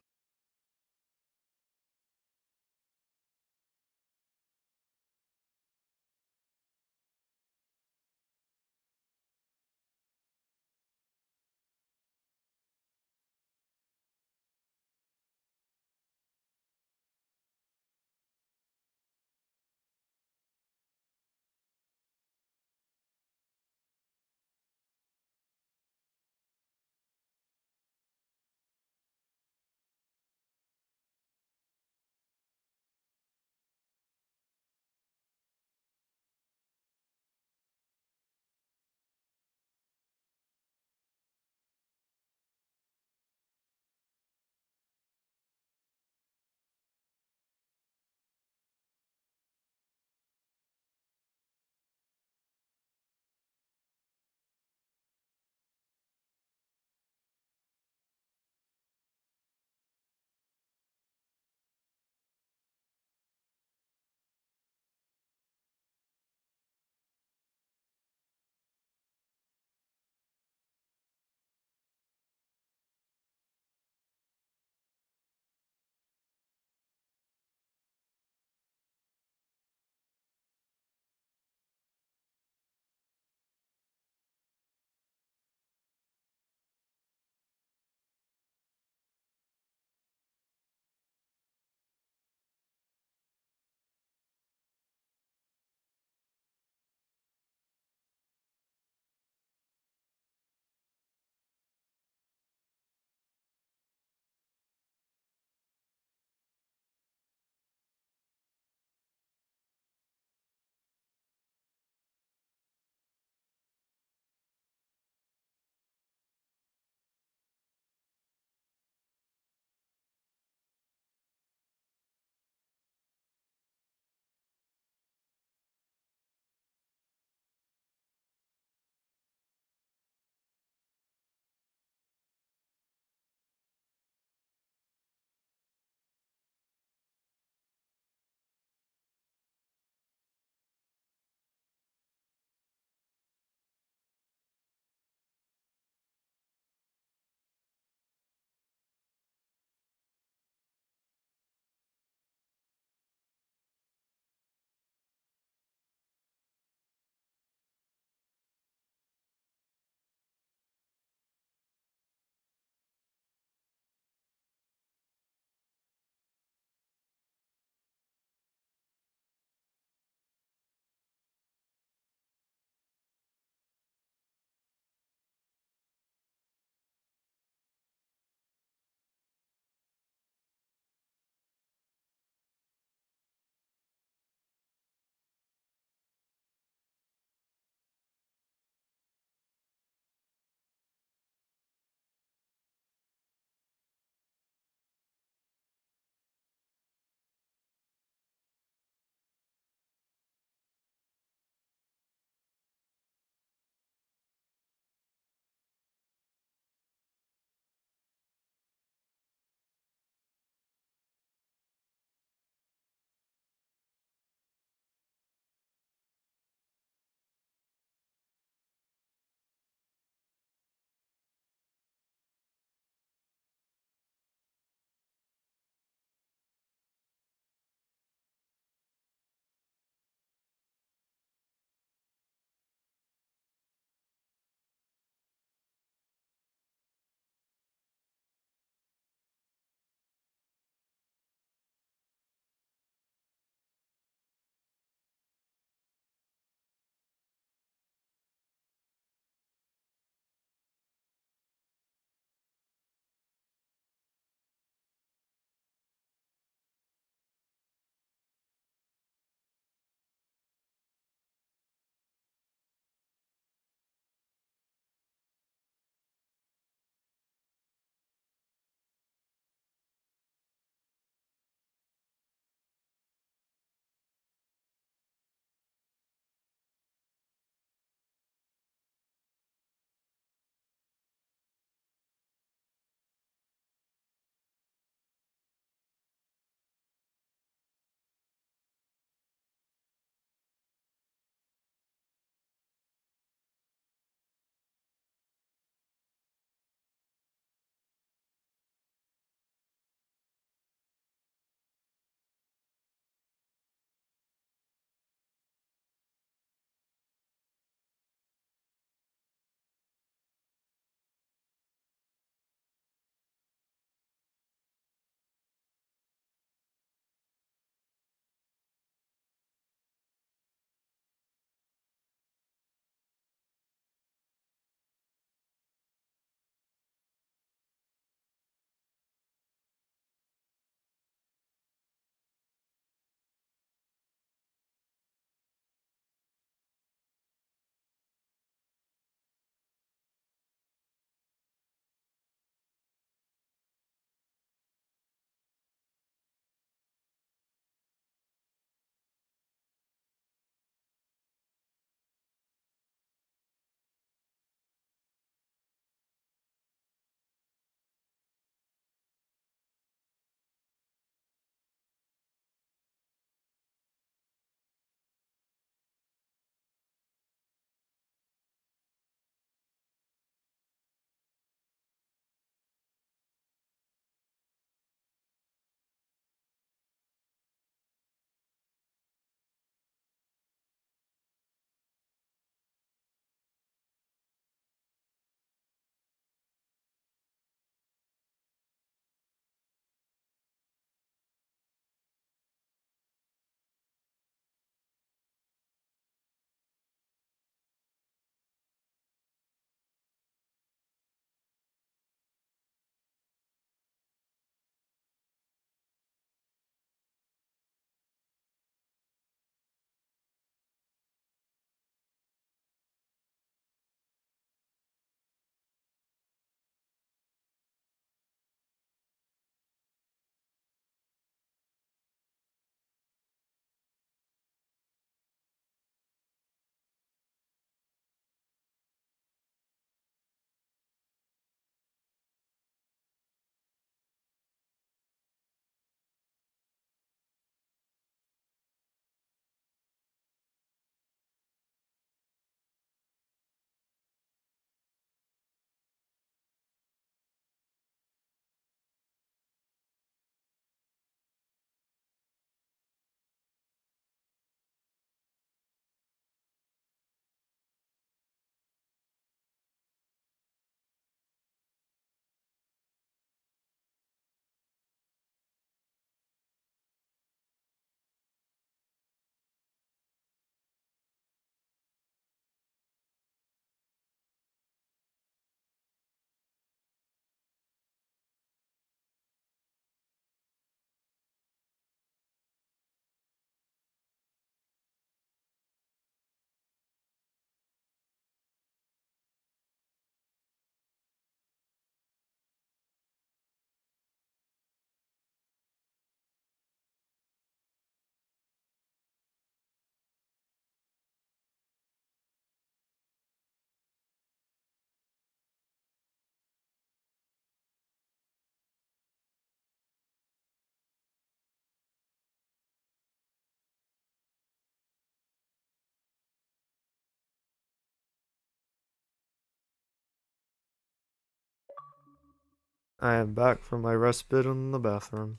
I am back from my respite in the bathroom.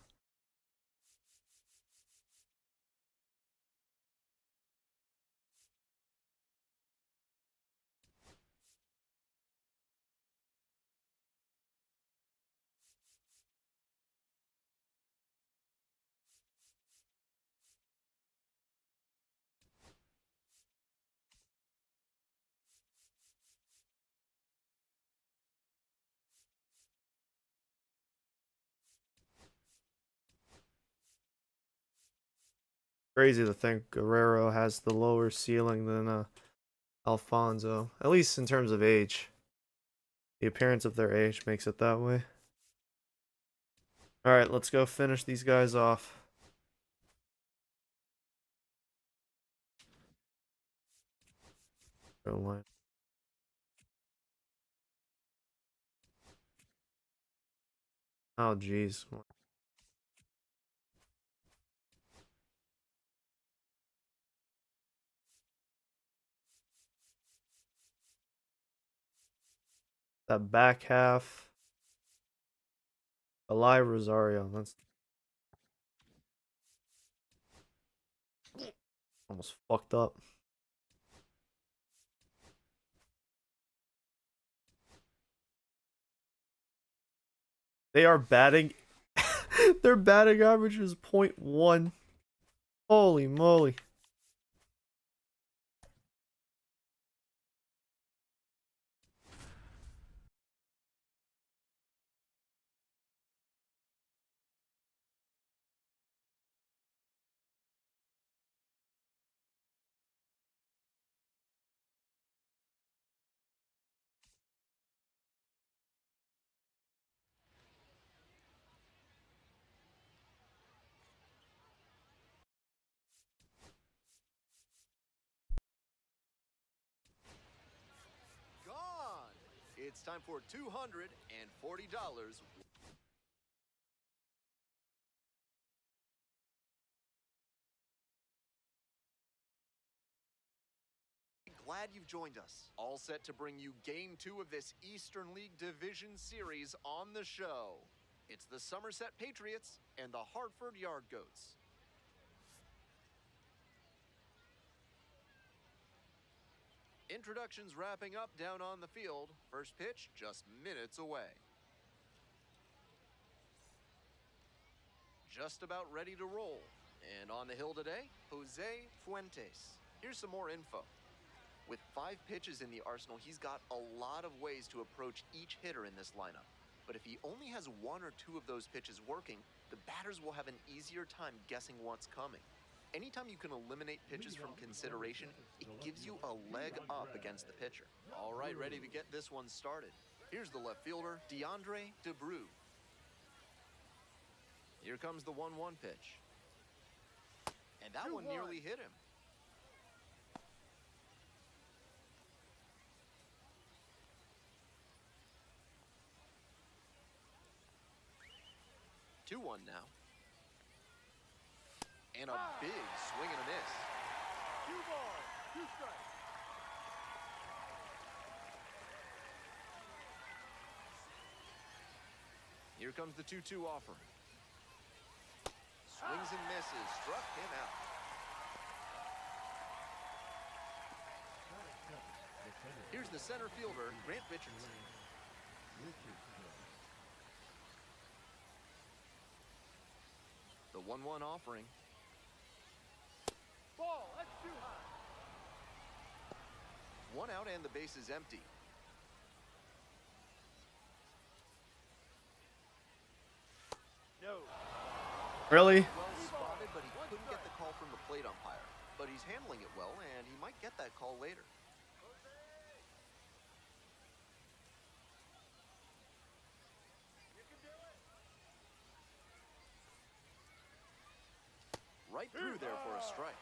Crazy to think Guerrero has the lower ceiling than Alfonso, at least in terms of age. The appearance of their age makes it that way. All right, let's go finish these guys off. Line. Oh, jeez. That back half. Eli Rosario. That's almost fucked up. They are batting. Their batting average is .1. Holy moly. Gone! It's time for $240. Glad you've joined us. All set to bring you Game 2 of this Eastern League Division Series on the show. It's the Somerset Patriots and the Hartford Yard Goats. Introductions wrapping up down on the field. First pitch just minutes away. Just about ready to roll. And on the hill today, Jose Fuentes. Here's some more info. With 5 pitches in the arsenal, he's got a lot of ways to approach each hitter in this lineup. But if he only has 1 or 2 of those pitches working, the batters will have an easier time guessing what's coming. Anytime you can eliminate pitches from consideration, it gives you a leg up against the pitcher. All right, ready to get this one started. Here's the left fielder, DeAndre DeBrew. Here comes the 1-1 pitch. And that one nearly hit him. 2-1 now. And a big swing and a miss. 2 balls, 2 strikes. Here comes the 2-2 offer. Swings and misses, struck him out. Here's the center fielder, Grant Richardson. The 1-1 offering. Ball, that's too high. 1 out and the base is empty. No. Really? Well spotted, but he couldn't get the call from the plate umpire. But he's handling it well, and he might get that call later. You can do it. Right through there for a strike.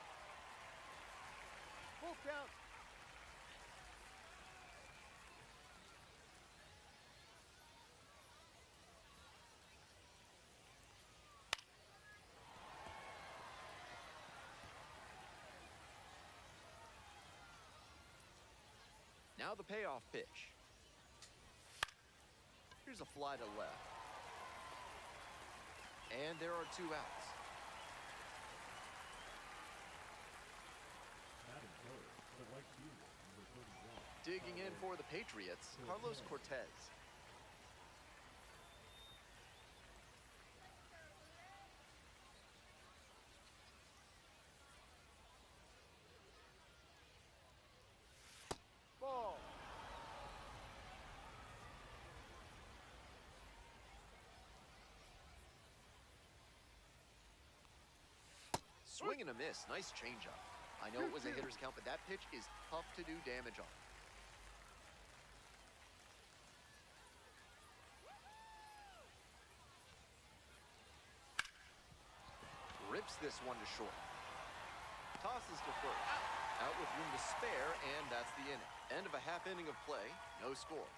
Full count. Now the payoff pitch. Here's a fly to left. And there are 2 outs. Batting third, the right fielder, number 31. Digging in for the Patriots, Carlos Cortez. Ball. Swing and a miss. Nice changeup. I know it was a hitter's count, but that pitch is tough to do damage on. Rips this one to short. Tosses to first. Out with room to spare, and that's the inning. End of a half inning of play. No score.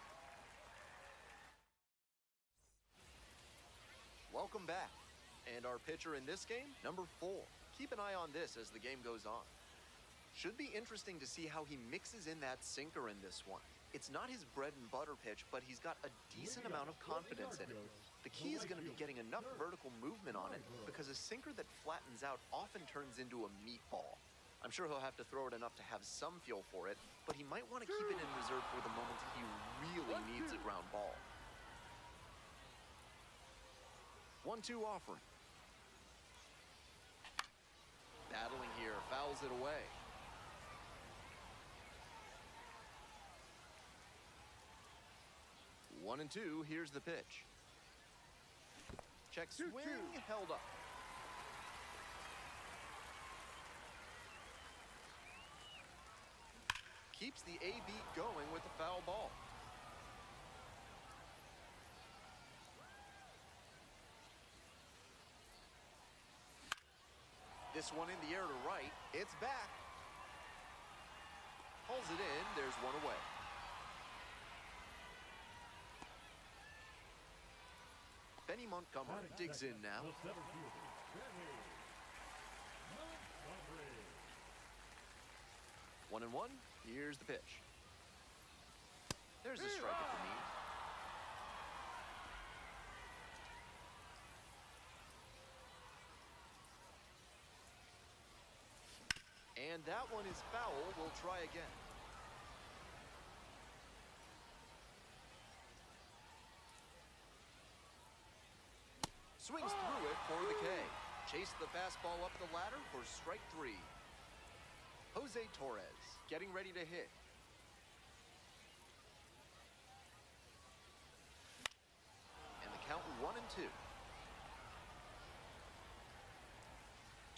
Welcome back. And our pitcher in this game, number 4. Keep an eye on this as the game goes on. Should be interesting to see how he mixes in that sinker in this one. It's not his bread and butter pitch, but he's got a decent amount of confidence in it. The key is going to be getting enough vertical movement on it, because a sinker that flattens out often turns into a meatball. I'm sure he'll have to throw it enough to have some feel for it, but he might want to keep it in reserve for the moments he really needs a ground ball. 1-2 offering. Battling here, fouls it away. One and two, here's the pitch. Check swing, held up. Keeps the A beat going with the foul ball. This one in the air to right. It's back. Pulls it in. There's one away. Benny Montgomery digs in now. The center fielder, Benny Montgomery. 1-1. Here's the pitch. There's a strike at the knee. And that one is foul. We'll try again. Swings through it for the K. Chase the fastball up the ladder for strike 3. Jose Torres getting ready to hit. And the count 1-2.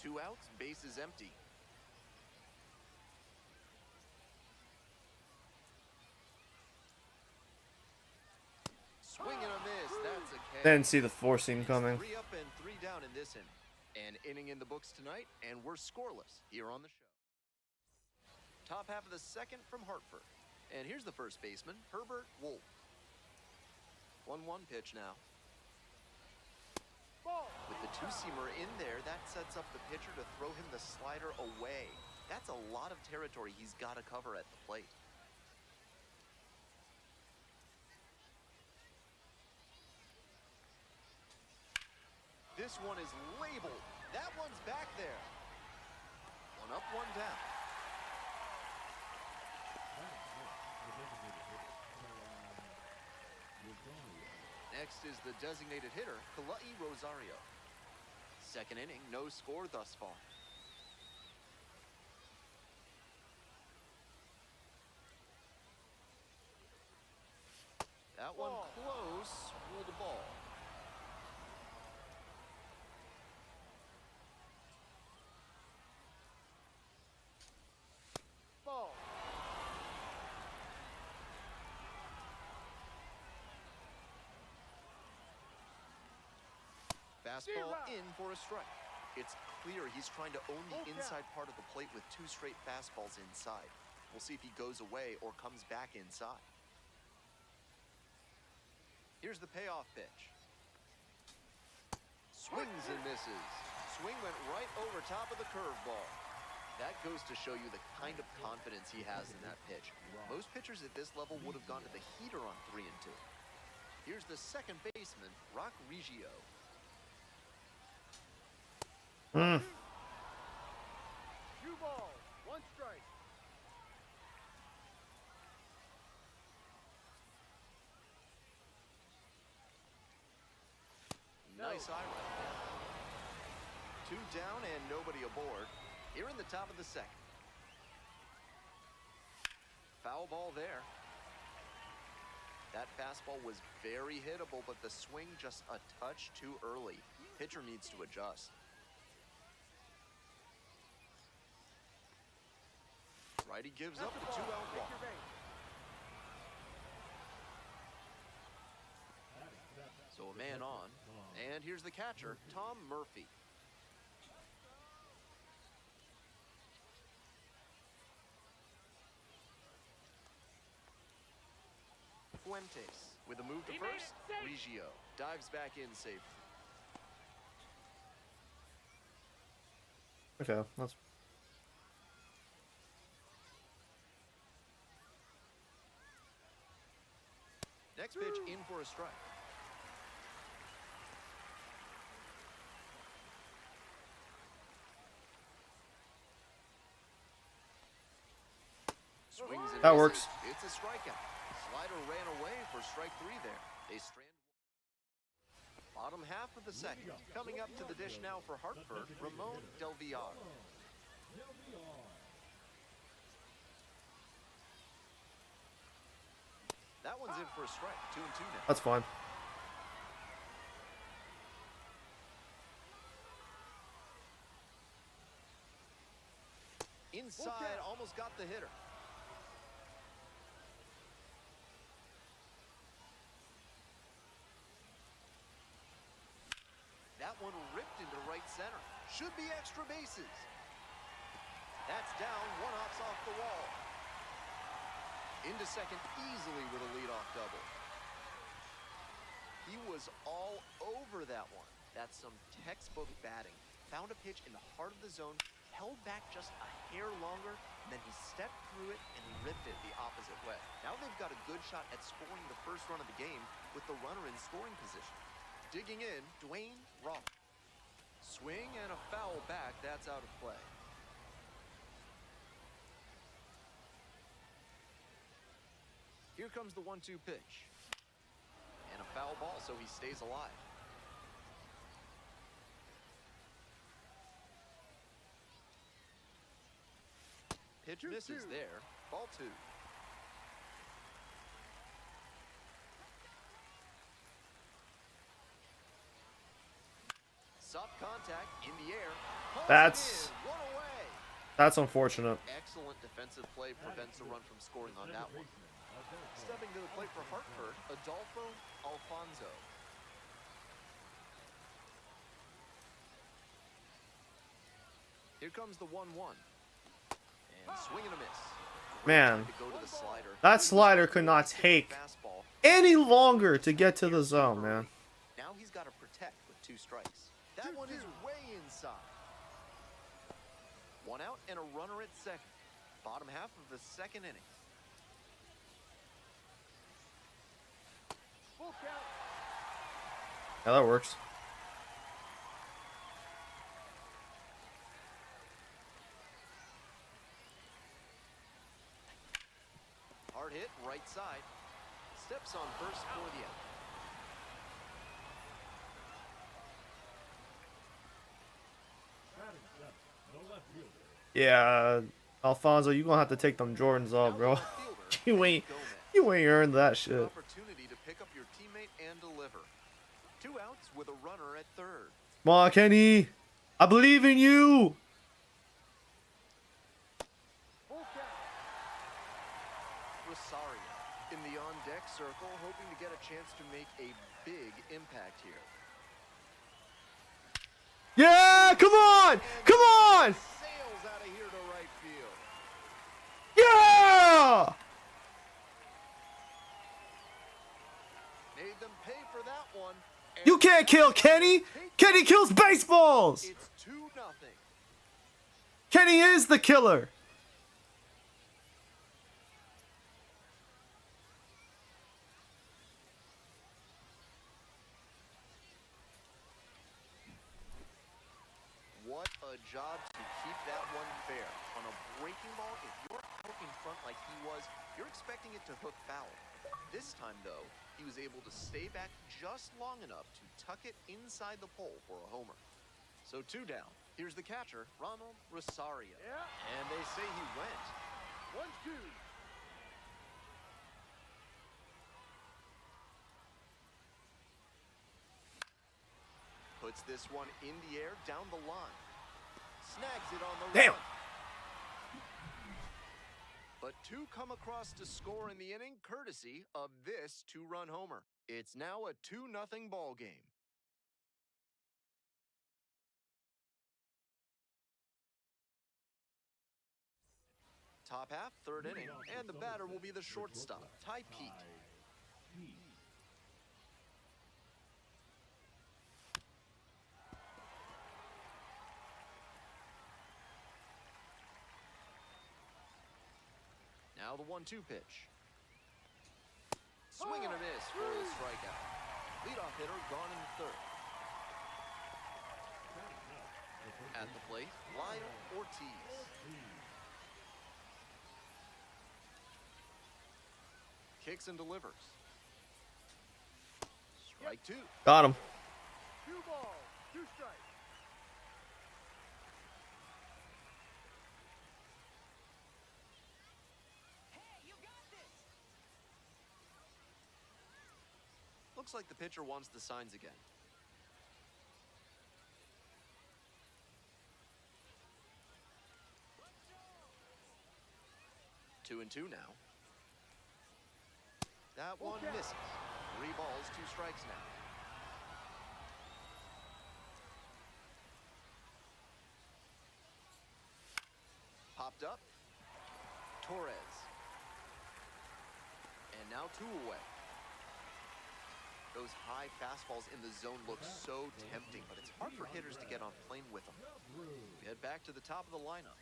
2 outs, base is empty. Swing and a miss. That's a K. Didn't see the 4-seam coming. 3 up and 3 down in this inning. An inning in the books tonight, and we're scoreless here on the show. Top half of the second from Hartford. And here's the first baseman, Herbert Wolf. 1-1 pitch now. Ball. With the 2-seamer in there, that sets up the pitcher to throw him the slider away. That's a lot of territory he's got to cover at the plate. This one is labeled. That one's back there. 1 up, 1 down. Next is the designated hitter, Kalai Rosario. Second inning, no score thus far. That one close, ruled a ball. Ball. Fastball in for a strike. It's clear he's trying to own the inside part of the plate with 2 straight fastballs inside. We'll see if he goes away or comes back inside. Here's the payoff pitch. Swings and misses. Swing went right over top of the curveball. That goes to show you the kind of confidence he has in that pitch. Most pitchers at this level would have gone to the heater on 3-2. Here's the second baseman, Rock Reggio. Mm. 2 balls, 1 strike. Nice eye right there. 2 down and nobody aboard. Here in the top of the second. Foul ball there. That fastball was very hittable, but the swing just a touch too early. Pitcher needs to adjust. Righty gives up the 2-out Take walk. your base. So a man on. And here's the catcher, Tom Murphy. Fuentes with a move to first. Reggio dives back in safely. Okay, that's Next pitch in for a strike. Swings and That misses. works. It's a strikeout. Slider ran away for strike 3 there. They strand. Bottom half of the second. Coming up to the dish now for Hartford, Ramon Del Villar. That one's in for a strike. 2-2 now. that's fine. Inside, almost got the hitter. That one ripped into right center. Should be extra bases. That's down, one hops off the wall. Into second easily with a leadoff double. He was all over that one. That's some textbook batting. Found a pitch in the heart of the zone, held back just a hair longer, and then he stepped through it and ripped it the opposite way. Now they've got a good shot at scoring the first run of the game with the runner in scoring position. Digging in, Dwayne Rockies. Swing and a foul back, that's out of play. Here comes the 1-2 pitch. And a foul ball, so he stays alive. Pitch misses there. Ball 2. Soft contact in the air. Pulls That's- it in. One away. That's unfortunate. Excellent defensive play prevents a run from scoring on that one. Stepping to the plate for Hartford, Adolfo Alfonso. Here comes the 1-1. And swing and a miss. Man, To go to the slider. that slider could not take Fastball. any longer to get to the zone, man. Now he's got to protect with 2 strikes. That one is way inside. 1 out and a runner at second. Bottom half of the second inning. Full count. Yeah, that works. Hard hit, right side. Steps on first for the out. Batting seventh, the left fielder. Yeah, Alfonso, you gonna have to take them Jordans off, bro. Now the left fielder, You ain't, Gomez. you ain't earned that Good shit. opportunity to pick up your teammate and deliver. 2 outs with a runner at third. Come on, Kenny. I believe in you. Full count. Rosario in the on-deck circle, hoping to get a chance to make a big impact here. Yeah, come on, come on. Sails out of here to right field. Yeah. Made them pay for that one. and You can't kill Kenny. Kenny kills baseballs. It's 2-0. Kenny is the killer. What job to keep that one fair. On a breaking ball, if you're out in front like he was, you're expecting it to hook foul. This time, though, he was able to stay back just long enough to tuck it inside the pole for a homer. So 2 down. Here's the catcher, Ronald Rosario. Yeah. And they say he went. 1-2. Puts this one in the air down the line. Snags it on the Damn. run. But 2 come across to score in the inning, courtesy of this 2-run homer. It's now a 2-0 ball game. Top half, 3rd inning, and the batter will be the shortstop, Ty Pete. Now the 1-2 pitch. Swing and a miss for the strikeout. Leadoff hitter gone in the 3rd. At the plate, Lyle Ortiz. Kicks and delivers. Strike 2. Got him. 2 balls, 2 strikes. Looks like the pitcher wants the signs again. Two and 2 now. That one misses. 3 balls, 2 strikes now. Popped up. Torres. And now 2 away. Those high fastballs in the zone look so tempting, but it's hard for hitters to get on plane with them. We head back to the top of the lineup.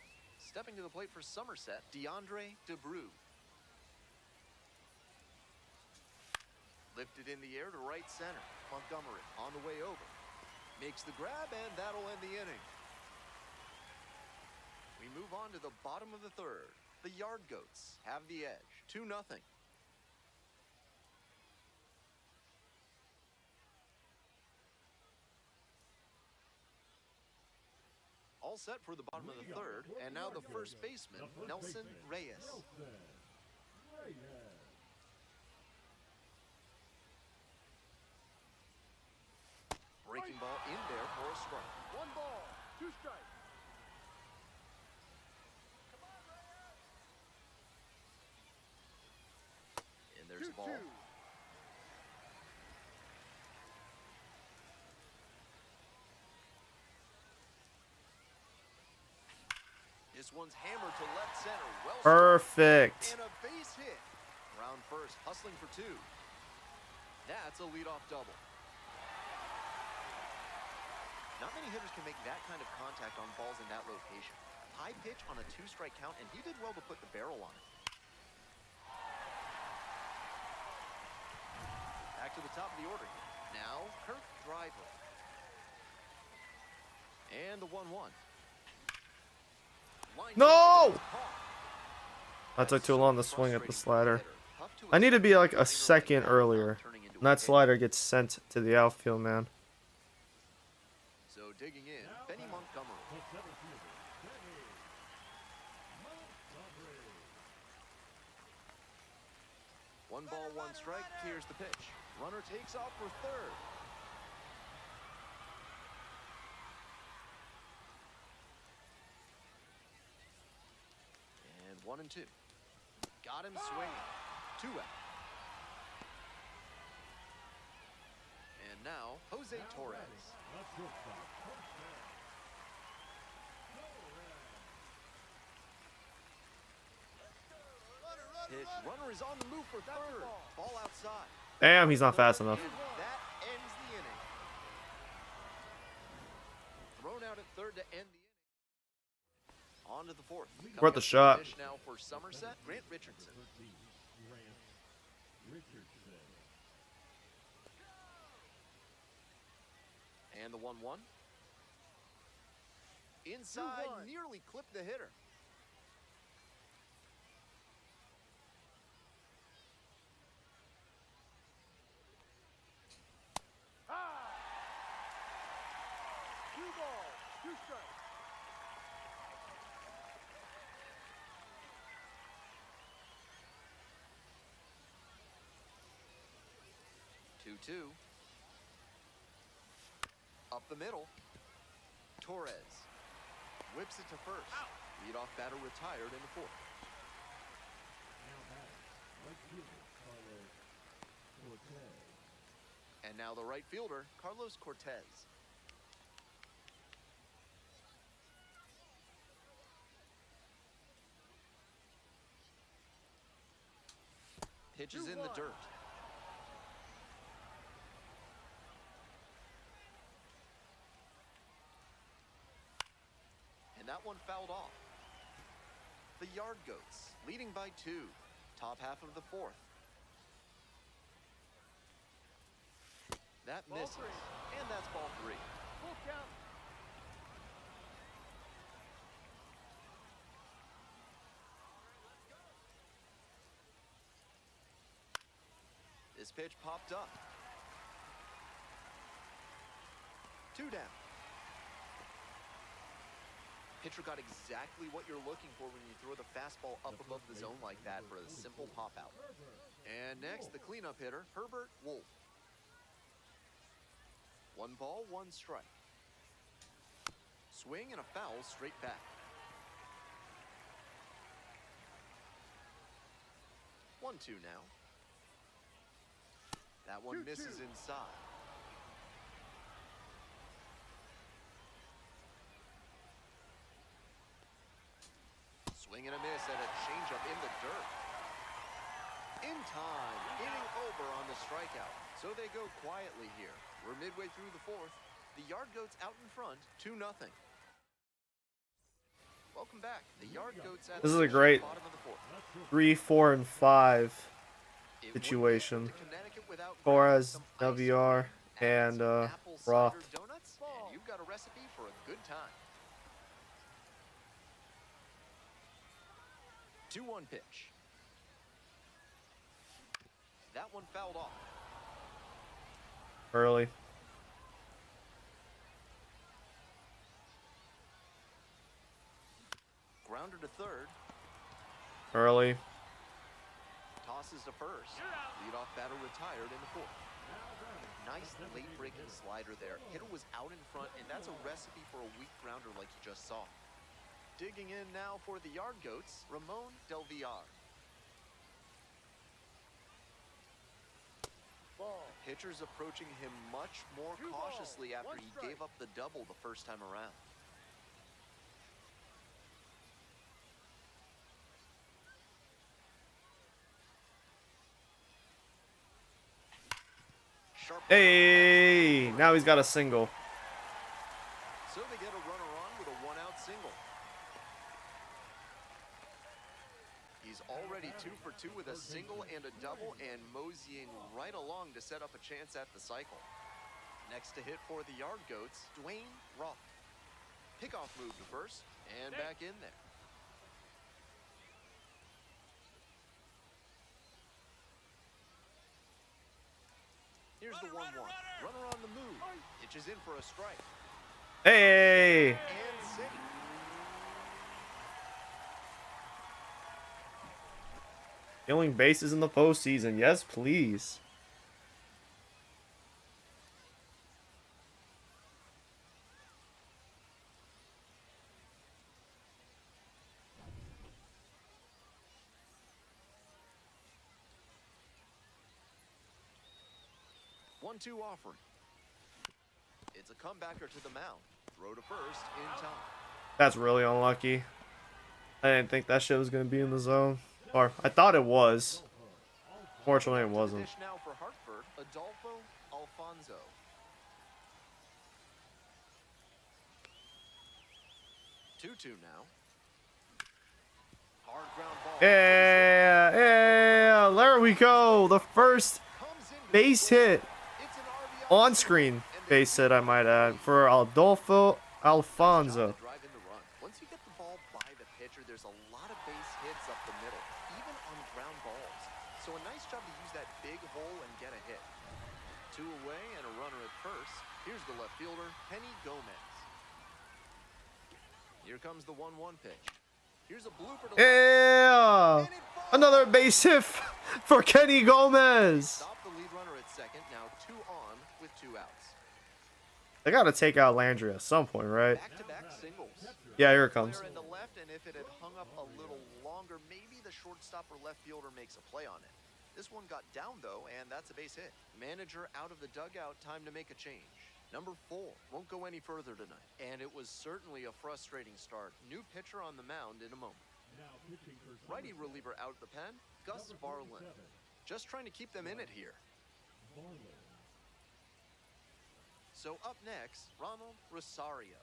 Stepping to the plate for Somerset, DeAndre DeBrew. Lifted in the air to right center. Montgomery on the way over. Makes the grab, and that'll end the inning. We move on to the bottom of the 3rd. The Yard Goats have the edge, 2-0. All set for the bottom of the 3rd, and now the first baseman, Nelson Reyes. Breaking ball in there for a strike. 1 ball, 2 strikes. And there's the ball. 2-2. This one's hammered to left center. Well Perfect. struck. And a base hit. Round first, hustling for 2. That's a leadoff double. Not many hitters can make that kind of contact on balls in that location. High pitch on a 2-strike count, and he did well to put the barrel on it. Back to the top of the order here. Now, Kirk Driver. And the 1-1. No! I took too long to swing at the slider. I need to be like a second earlier. And that slider gets sent to the outfield, man. So digging in, Benny Montgomery. 1 ball, 1 strike. Here's the pitch. Runner takes off for 3rd. And 1 and 2. Got him swinging. 2 out. And now, Jose Torres. Hit. Runner is on the move for 3rd. Ball outside. Damn, he's not fast enough. And that ends the inning. Thrown out at 3rd to end the inning. On to the 4th. Worth a shot. Pitch now for Somerset, Grant Richardson. And the 1-1. Inside, 2-1. nearly clipped the hitter. High. 2 balls, 2 strikes. 2-2. Up the middle. Torres whips it to first. Leadoff batter retired in the fourth. Now batting, right fielder Carlos Cortez. And now the right fielder, Carlos Cortez. Pitch is in the 2-1. dirt. And that one fouled off. The Yard Goats leading by 2. Top half of the fourth. That Ball misses. 3. And that's ball 3. Full count. This pitch popped up. 2 down. Pitcher got exactly what you're looking for when you throw the fastball up above the zone like that for a simple pop out. And next, the cleanup hitter, Herbert Wolf. 1 ball, 1 strike. Swing and a foul straight back. 1-2 now. That one 2-2. misses inside. Swing and a miss at a changeup in the dirt. In time, inning over on the strikeout. So they go quietly here. We're midway through the fourth. The Yard Goats out in front, 2-0. Welcome back. The Yard Goats at This is the a great bottom of the fourth. 3, 4, and 5 It wouldn't situation. get to Connecticut without Torres, some ice WR, cream, and some apple Roth. cider donuts, and you've got a recipe for a good time. 2-1 pitch. That one fouled off. Early. Grounder to third. Early. Tosses to first. Leadoff batter retired in the fourth. Nice late breaking slider there. Hitter was out in front, and that's a recipe for a weak grounder like you just saw. Digging in now for the Yard Goats, Ramon Del Villar. Ball. Pitchers approaching him much more 2 balls, cautiously after 1 he strike. gave up the double the first time around. Sharp. Hey, now he's got a single. So they get a runner on with a 1-out single. He's already 2 for 2 with a single and a double, and moseying right along to set up a chance at the cycle. Next to hit for the Yard Goats, Dwayne Roth. Pickoff move to first, and back in there. Here's the 1-1. Runner on the move. Pitches in for a strike. Hey! And safe. Stealing bases in the postseason. Yes, please. One-two offering. It's a comebacker to the mound. Throw to first in time. That's really unlucky. I didn't think that shit was going to be in the zone. Or, I thought it was. Fortunately, it To the wasn't. dish now for Hartford, Adolfo Alfonso. 2-2 now. Hard ground ball. Yeah, yeah, there we go. The first Comes in base hit, It's an RBI on-screen base hit, I might add, for Adolfo Alfonso. Drive in the up the middle, even on ground balls. So a nice job to use that big hole and get a hit. 2 away and a runner at first. Here's the left fielder, Kenny Gomez. Here comes the 1-1 pitch. Here's a blooper to Yeah! and it falls. Another base hit for Kenny Gomez. Stop the lead runner at second. Now 2 on with 2 outs. They gotta take out Landry at some point, right? Back-to-back singles. Yeah, here it comes. Player in the left, and if it had hung up a little longer, maybe the shortstop or left fielder makes a play on it. This one got down, though, and that's a base hit. Manager out of the dugout, time to make a change. Number 4 won't go any further tonight, and it was certainly a frustrating start. New pitcher on the mound in a moment. Now pitching for Righty reliever out of the pen, Gus Varlin. Just trying to keep them in it here. Varlin. So up next, Ronald Rosario.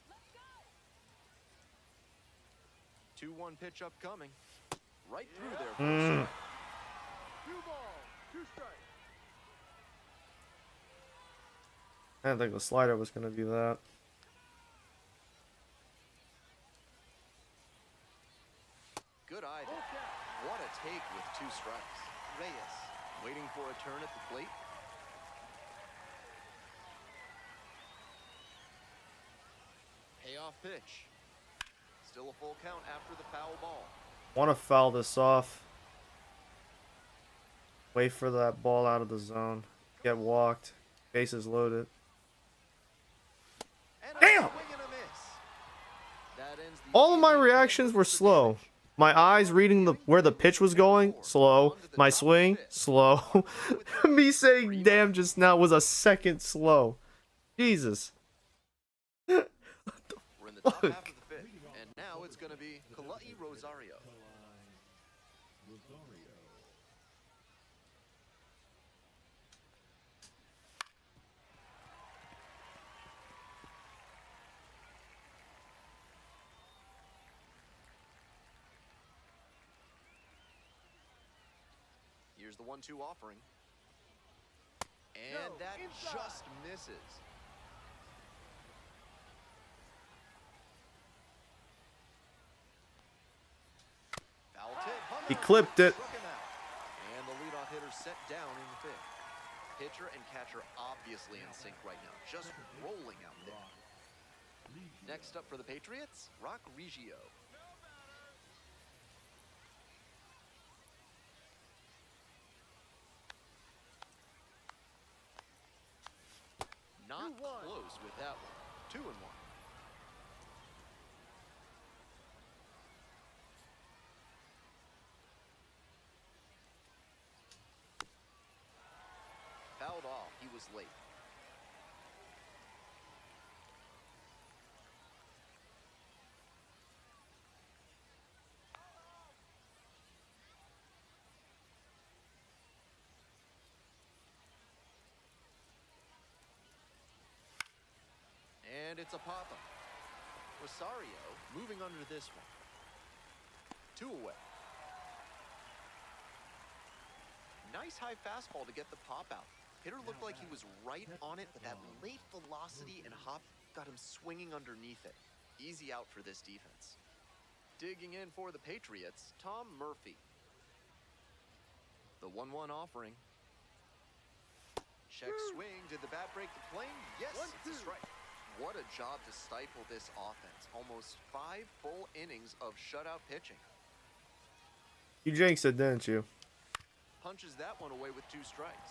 Let's go. 2-1 pitch upcoming. Right through there for a strike. 2 balls, 2 strikes. I didn't think the slider was gonna be that. Good eye there. What a take with 2 strikes. Reyes waiting for a turn at the plate. Payoff pitch. Still a full count after the foul ball. Want to foul this off. Wait for that ball out of the zone. Get walked. Bases loaded. And a Damn! swing and a miss. That ends the All of my inning. reactions were slow. My eyes reading where the pitch was going, slow. My swing, slow. Me saying damn just now was a second slow. Jesus. We're in the top half of Fuck. the 5th, and now it's going to be Kalai Rosario. Rosario. Here's the 1-2 offering. And No, that inside. just misses. Foul tip. hung He on, clipped it. struck him out. And the leadoff hitter set down in the 5th. Pitcher and catcher obviously in sync right now, just rolling out there. Next up for the Patriots, Rock Reggio. Not 2-1. close with that one. 2-1. Fouled off. He was late. And it's a pop-up. Rosario moving under this one. 2 away. Nice high fastball to get the pop out. Hitter looked like he was right on it, but that late velocity and hop got him swinging underneath it. Easy out for this defense. Digging in for the Patriots, Tom Murphy. The 1-1 offering. Check swing. Did the bat break the plane? Yes, it's a strike. What a job to stifle this offense. Almost 5 full innings of shutout pitching. You jinxed it, didn't you? Punches that one away with 2 strikes.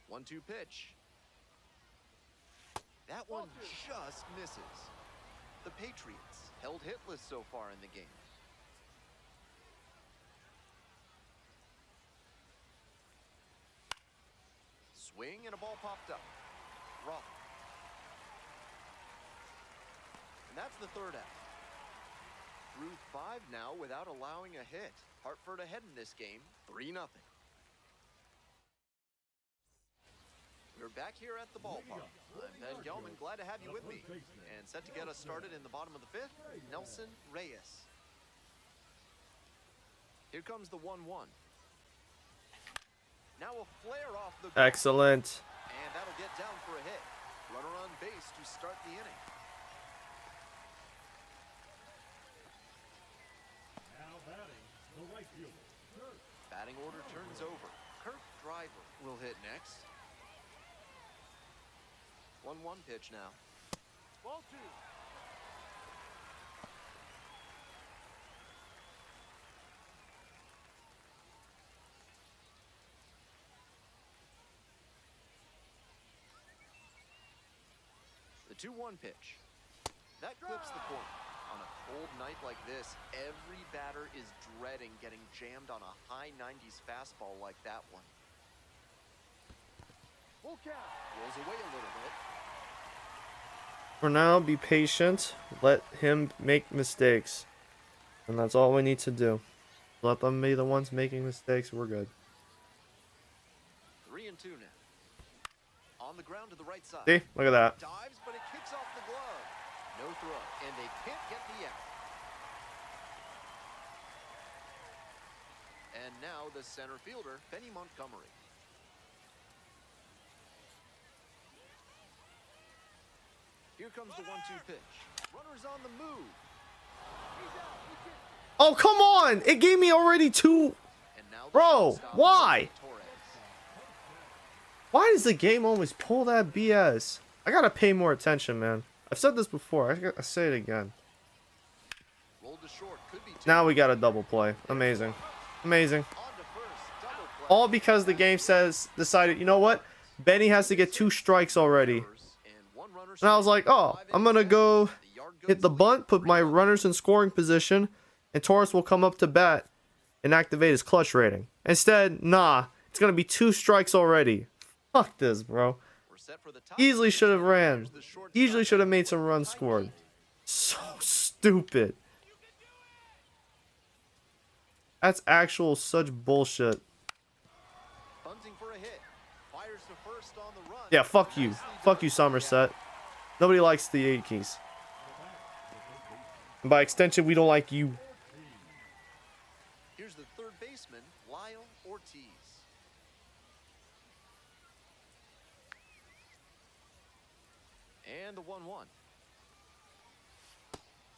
One-two pitch. That one just misses. The Patriots held hitless so far in the game. Swing and a ball popped up. Raw. And that's the 3rd out. Through 5 now without allowing a hit. Hartford ahead in this game, 3-0. We're back here at the ballpark. I'm Ben Gelman, glad to have you with me. And set to get us started in the bottom of the 5th, Nelson Reyes. Here comes the 1-1. Now a flare off the... Excellent. And that'll get down for a hit. Runner on base to start the inning. Now batting, the right fielder, Kirk. Batting order turns over. Kirk Driver will hit next. 1-1 pitch now. Ball 2. The 2-1 pitch. That clips the corner. On a cold night like this, every batter is dreading getting jammed on a high 90s fastball like that one. Full count. Rolls away a little bit. For now, be patient. Let him make mistakes. And that's all we need to do. Let them be the ones making mistakes. We're good. 3-2 now. On the ground to the right side. See? Look at that. Dives, but it kicks off the glove. No throw, and they can't get the out. And now the center fielder, Benny Montgomery. Here comes the 1-2 pitch. Runner's on the move. Oh, come on! It gave me already two. And now the Bro, shortstop, why? Torres. Why does the game always pull that BS? I gotta pay more attention, man. I've said this before. I say it again. Rolled to short, could be two. Now we got a double play. Amazing. Amazing. On to first, double play. All because the game decided, you know what? Benny has to get 2 strikes already. And one runner And I was like, oh, I'm going to go hit the bunt, put my runners in scoring position, and Torres will come up to bat and activate his clutch rating. Instead, nah, it's going to be 2 strikes already. Fuck this, bro. We're set for the top. Easily should have ran. Here's the shortstop. Easily should have made some runs scored. So stupid. That's actual such bullshit. Bunting for a hit. Fires to first on the run. Yeah, fuck you. Fuck you, Somerset. Nobody likes the Yankees. And by extension, we don't like you. Here's the third baseman, Lyle Ortiz. And the 1-1.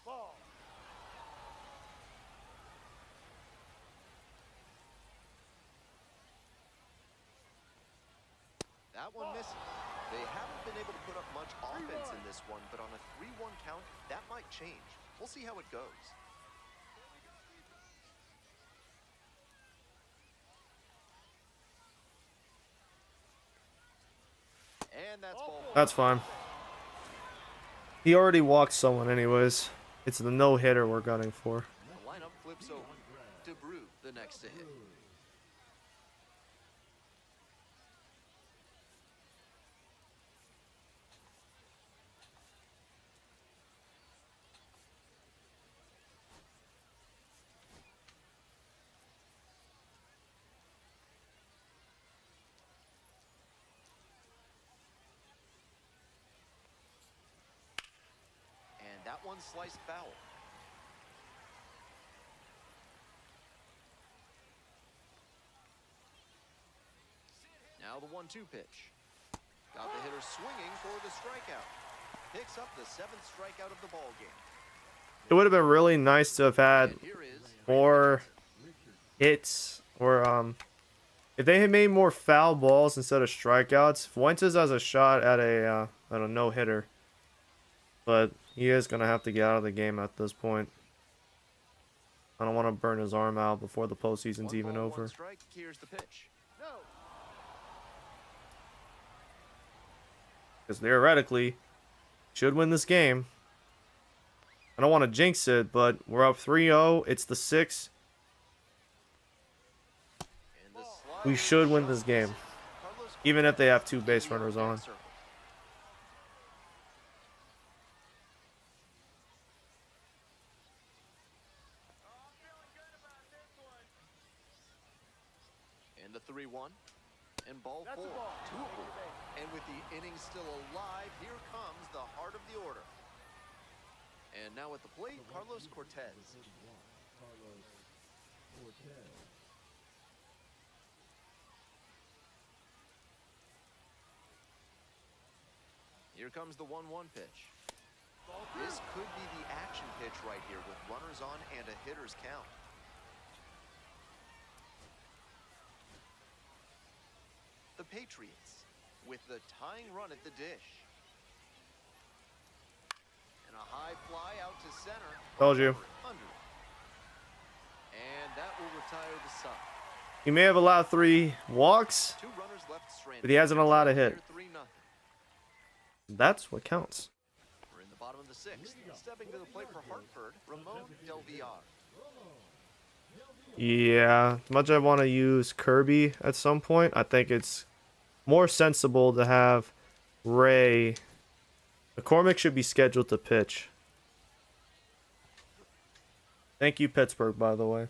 Ball. That one misses. They haven't been able to put up much offense in this one, but on a 3-1 count, that might change. We'll see how it goes. And that's ball. That's fine. He already walked someone anyways. It's the no-hitter we're gunning for. The lineup flips over. DeBrew, the next to hit. And that one sliced foul. Now the 1-2 pitch. Got the hitter swinging for the strikeout. Picks up the 7th strikeout of the ball game. It would have been really nice to have had And here is more hits, or if they had made more foul balls instead of strikeouts. Fuentes has a shot at a no-hitter, but he is gonna have to get out of the game at this point. I don't want to burn his arm out before the postseason's 1 even ball, over. 1 strike. Here's the pitch. No. Because theoretically, should win this game. I don't want to jinx it, but we're up 3-0. It's the 6th. And the slide We should win this game, Carlos even if they have 2 Cortez base in the runners back on. circle. And the 3-1. And ball That's 4. a ball. 2 And with the inning still alive, here comes the heart of the order. And now at the plate, Carlos Cortez. Carlos Cortez. Here comes the 1-1 pitch. This could be the action pitch right here with runners on and a hitter's count. The Patriots with the tying run at the dish. And a high fly out to center. Told you. Under. And that will retire the side. He may have allowed 3 walks, 2 runners left stranded. but he hasn't allowed a hit. 3-0. That's what counts. We're in the bottom of the 6th. Stepping to the plate for Hartford, Ramon Del Villar. Yeah, as much as I want to use Kirby at some point, I think it's more sensible to have Ray. McCormick should be scheduled to pitch. Thank you, Pittsburgh, by the way.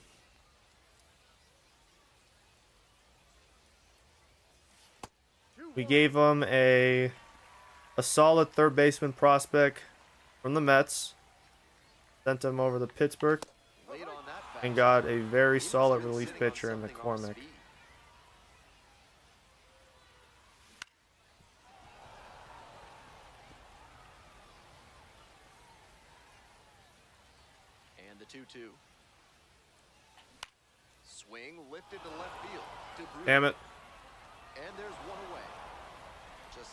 We gave him a solid third baseman prospect from the Mets. Sent him over to Pittsburgh Late on that and fastball. got a very He must solid have been relief sitting on pitcher in something off McCormick. speed. And the 2-2. Swing lifted to left field. DeBruy. Damn it. And there's one away. Just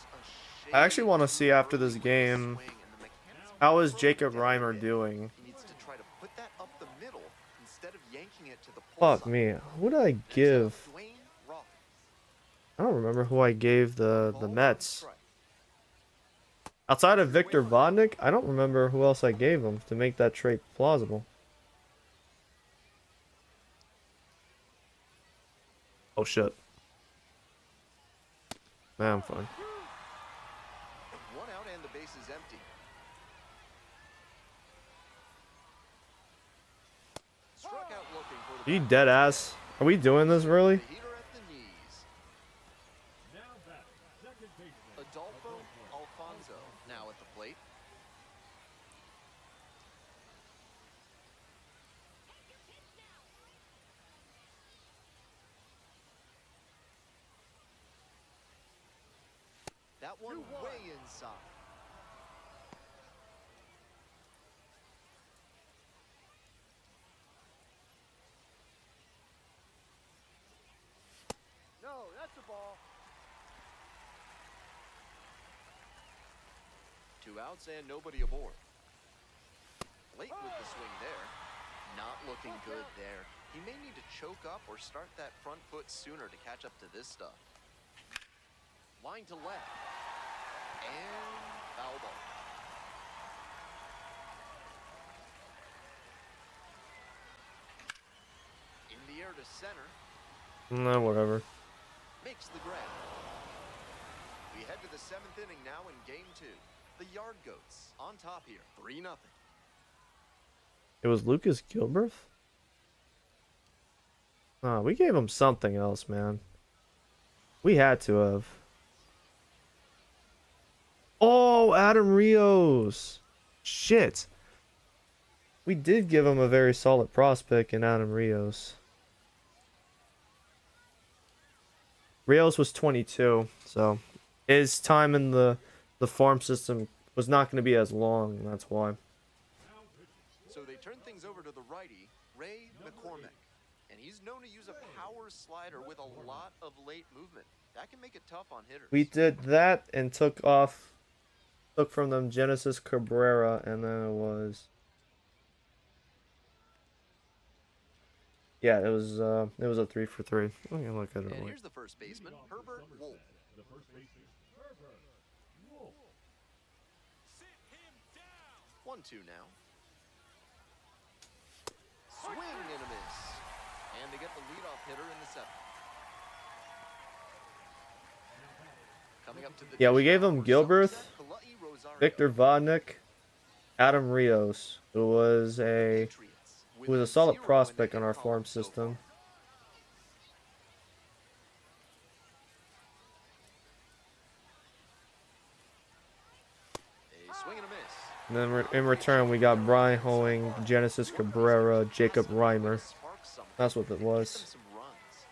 a I actually want to shade see after this early with the game, swing, and the mechanics how is are Jacob perfect Reimer hit. doing? He needs to try to put that up the middle instead of yanking it to the pull Fuck side. me. Who did I give? Dwayne Rockies. I don't remember who I gave the Ball one Mets. strike. Outside of Victor Vodnik, I don't remember who else I gave him to make that trade plausible. Oh shit. Nah, I'm fine. One out and the base is empty. Struck out looking for the Are you back. dead ass? Are we doing this really? The heater at the knees. Now back, second baseman. Adolfo Alfonso now at the plate. That one way inside. No, that's a ball. 2 outs and nobody aboard. Late with the swing there. Not looking good there. He may need to choke up or start that front foot sooner to catch up to this stuff. Line to left. And foul ball. In the air to center. No, whatever. Makes the grab. We head to the 7th inning now in game 2. The Yard Goats on top here. 3-0. It was Lucas Gilbert? Nah, we gave him something else, man. We had to have. Oh, Adam Rios. Shit. We did give him a very solid prospect in Adam Rios. Rios was 22, so his time in the farm system was not going to be as long, and that's why. So they turn things over to the righty, Ray McCormick. And he's known to use a power slider with a lot of late movement. That can make it tough on hitters. We did that and took from them Genesis Cabrera, and then it was, yeah, it was a 3 for 3. Let me look at it. And Real here's the first baseman, Herbert Wolf. The first baseman, Herbert Wolf. 1-2 now. Swing and a miss. And they get the leadoff hitter in the 7th. Coming up to the Yeah, we dish gave now him for Gilbert, Somerset, Kalai Rosario. Victor Vodnik, Adam Rios, who was a Patriots who was a with solid 0 in prospect the on our hit farm column so system. far. A swing and a miss. And then in return, we got Brian Hoeing, Genesis Cabrera, Jacob Reimer. Spark something. That's what it Get them was. some runs.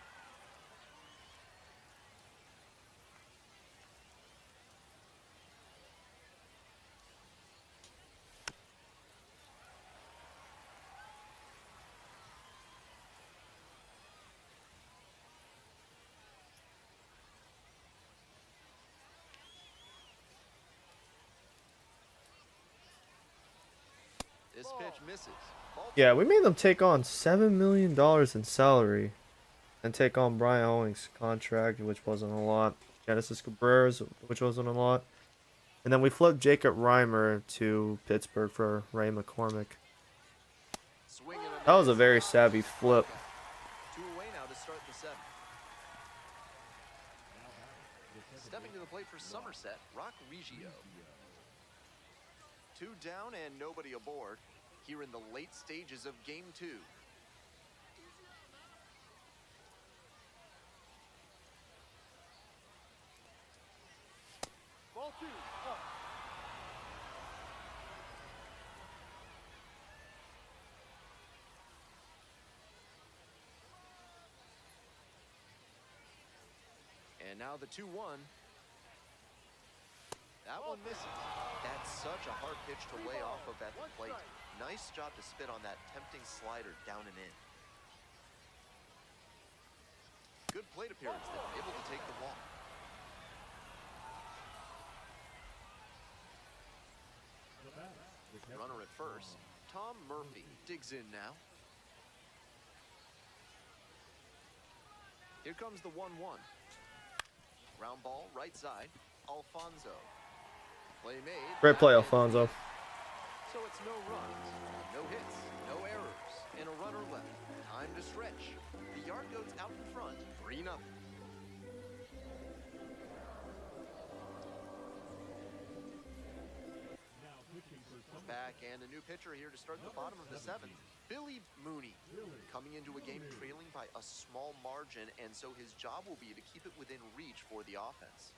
pitch misses. Ball Yeah, two. we made them take on $7 million in salary and take on Brian Owings' contract, which wasn't a lot. Genesis Cabrera's, which wasn't a lot. And then we flipped Jacob Reimer to Pittsburgh for Ray McCormick. Swing and a That was a miss. very savvy flip. Two away now to start the seventh. Stepping to the plate for Somerset, Rock Reggio. Two down and nobody aboard here in the late stages of game two. Ball two, up. And now the 2-1. That one misses. That's such a hard pitch to lay off of at the plate. Nice job to spit on that tempting slider down and in. Good plate appearance there, able to take the walk. The batter, the catcher. Runner at first. Tom Murphy digs in now. Here comes the 1-1. Ground ball, right side. Alfonso. Play made. Great play, Backhand. Alfonso. So it's no runs, no hits, no errors, and a runner left. Time to stretch. The yard goats out in front, 3-0. Now pitching for Somerset. Back and a new pitcher here to start the bottom of the seventh. Billy Mooney coming into a game trailing by a small margin, and so his job will be to keep it within reach for the offense.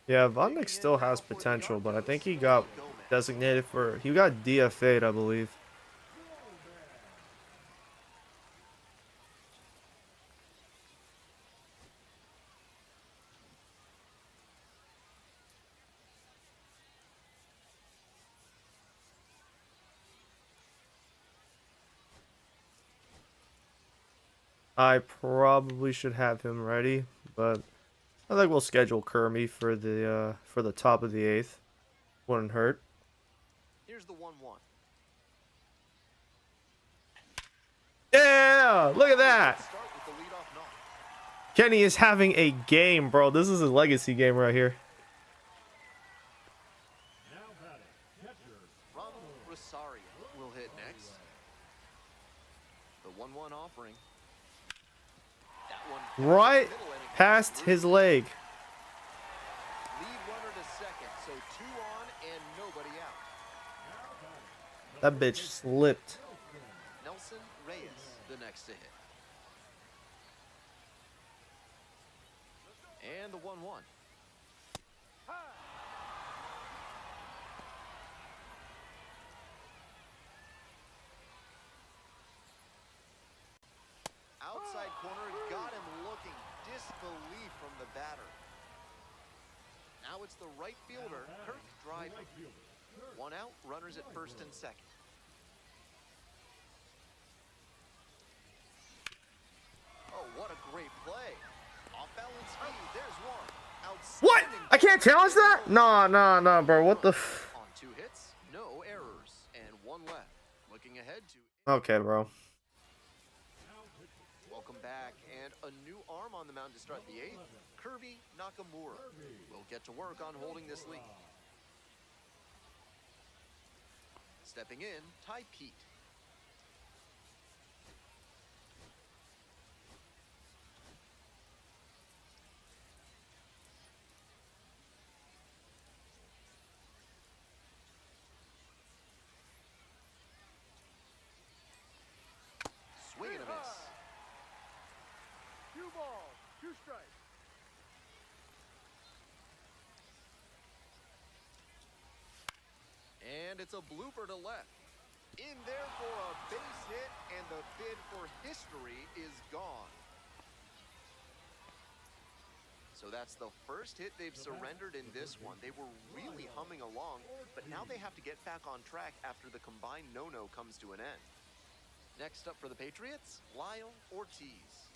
Yeah, Vodnik still has potential, but I think he got designated for... He got DFA'd, I believe. I probably should have him ready, but I think we'll schedule Kermie for the top of the eighth. Wouldn't hurt. Here's the 1-1. Yeah, look at that. Start with the leadoff knock. Kenny is having a game, bro. This is his legacy game right here. Now batting, catcher. Ronald Rosario will hit next. The 1-1 offering. That one Right middle and it goes past through. his leg. Lead runner to second, so 2 on and nobody out. That bitch slipped. Nelson Reyes, the next to hit. And the 1-1. Outside corner, got him looking. Disbelief from the batter. Now it's the right fielder, Kirk Driver. Right fielder. One out, runners at first and second. Oh, what a great play. Off balance speed, there's one. What? Outstanding I can't challenge that? Nah, bro. What the f... On 2 hits, no errors, and 1 left. Looking ahead to Okay, bro. welcome back, and a new arm on the mound to start the 8th. Kirby Nakamura will get to work on holding this lead. Stepping in, Ty Pete. Swing and a miss. 2 balls, 2 strikes. And it's a blooper to left. In there for a base hit, and the bid for history is gone. So that's the first hit they've surrendered in this one. They were really humming along, but now they have to get back on track after the combined no-no comes to an end. Next up for the Patriots, Lyle Ortiz.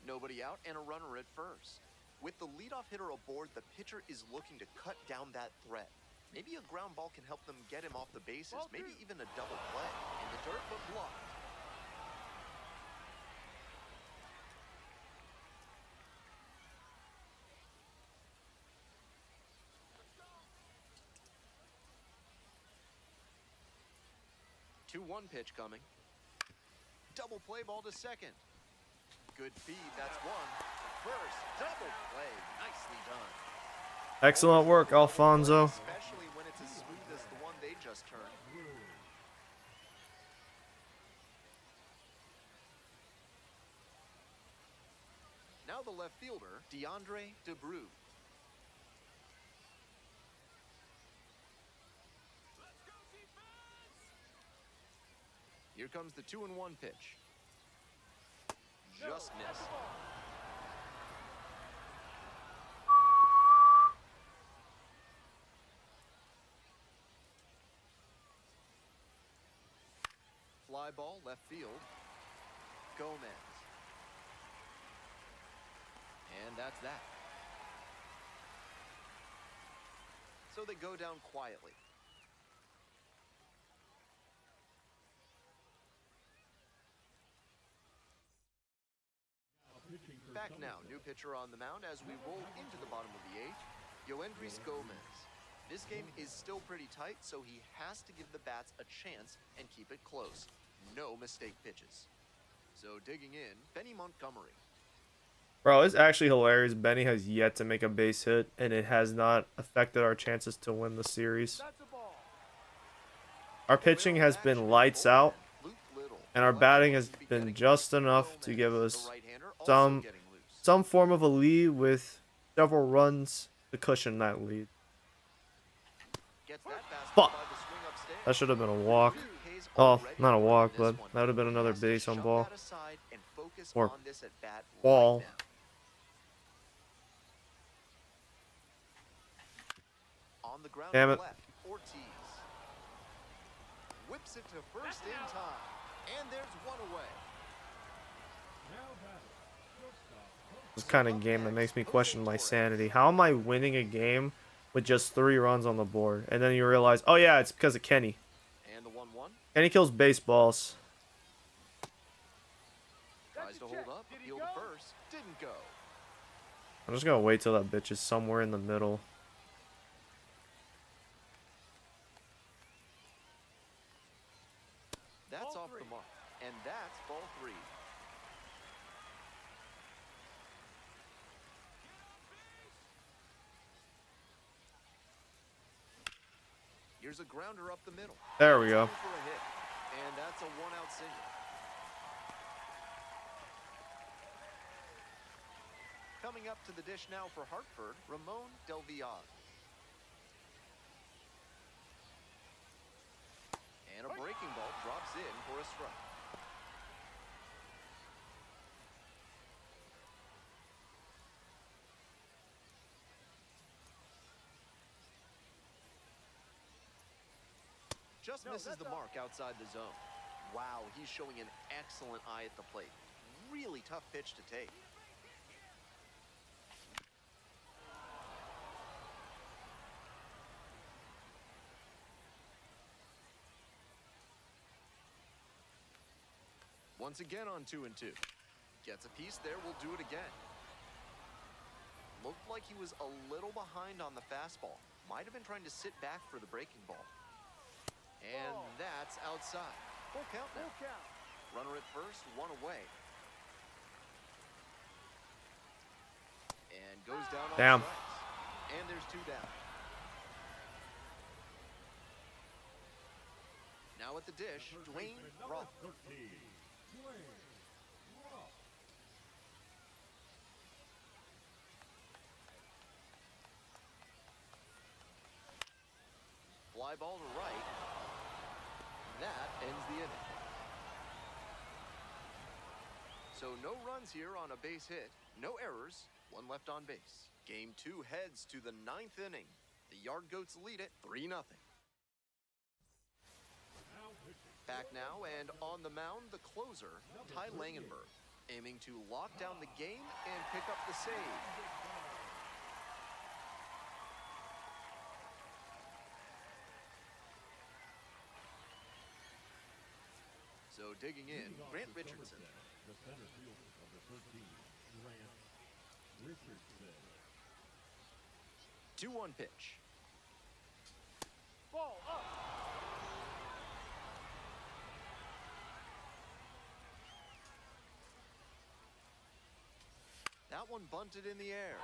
Nobody out and a runner at first. With the leadoff hitter aboard, the pitcher is looking to cut down that threat. Maybe a ground ball can help them get him off the bases, maybe even a double play. In the dirt, but blocked. Two-one pitch coming. Double play ball to second. Good feed, that's one. First, double play, nicely done. Excellent work, Alfonso. Especially when it's as smooth as the one they just turned. Now the left fielder, DeAndre DeBrew. Here comes the 2-1 pitch. Just missed. Fly ball, left field. Gomez. And that's that. So they go down quietly. Back now, new pitcher on the mound as we roll into the bottom of the eighth. Yoendris Gomez. This game is still pretty tight, so he has to give the bats a chance and keep it close. No mistake pitches. So digging in, Benny Montgomery. Bro, it's actually hilarious. Benny has yet to make a base hit, and it has not affected our chances to win the series. That's a ball. Our pitching has been lights out, and our batting has been just enough to give us some form of a lead with several runs to cushion that lead. Fuck! That should have been a walk. Oh, not a walk, but that would have been another base on ball. Or ball. Damn it. Whips it to first in time. And there's one away. This kind of game that makes me question my sanity. How am I winning a game with just 3 runs on the board? And then you realize, oh yeah, it's because of Kenny. And the 1-1. Kenny kills baseballs. Tries to hold up, appeal to first. Didn't go. I'm just gonna wait till that bitch is somewhere in the middle. That's off the mark. And that's ball 3. Here's a grounder up the middle. There we go. For a hit. And that's a 1-out single. Coming up to the dish now for Hartford, Ramon Del Villar. And a breaking ball drops in for a strike. Just misses the mark outside the zone. Wow, he's showing an excellent eye at the plate. Really tough pitch to take. Once again on 2-2. Gets a piece there, we'll do it again. Looked like he was a little behind on the fastball. Might have been trying to sit back for the breaking ball. And that's outside. Full count now. Full count. Runner at first, 1 away. And goes down on Damn. strikes. And there's 2 down. Now at the dish, Dwayne Rock. Fly ball to right. That ends the inning. So no runs here on a base hit, no errors, 1 left on base. Game 2 heads to the 9th inning. The Yard Goats lead it 3-0. Back now and on the mound, the closer, Ty Langenberg. aiming to lock down the game and pick up the save. So digging in, Grant Richardson. The center fielder of the 13, Grant Richardson. 2-1 pitch. Ball up. That one bunted in the air.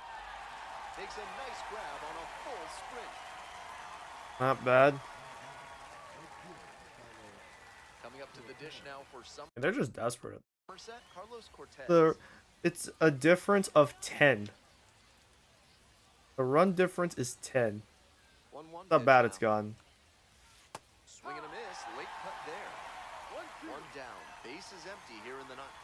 Takes a nice grab on a full sprint. Not bad. Coming up to the dish now for They're just desperate. Somerset, Carlos Cortez. It's a difference of 10. The run difference is 10. 1-1 That's how pitch bad now. it's gone. Swing and a miss, late cut there. 1-2. One down, base is empty here in the ninth.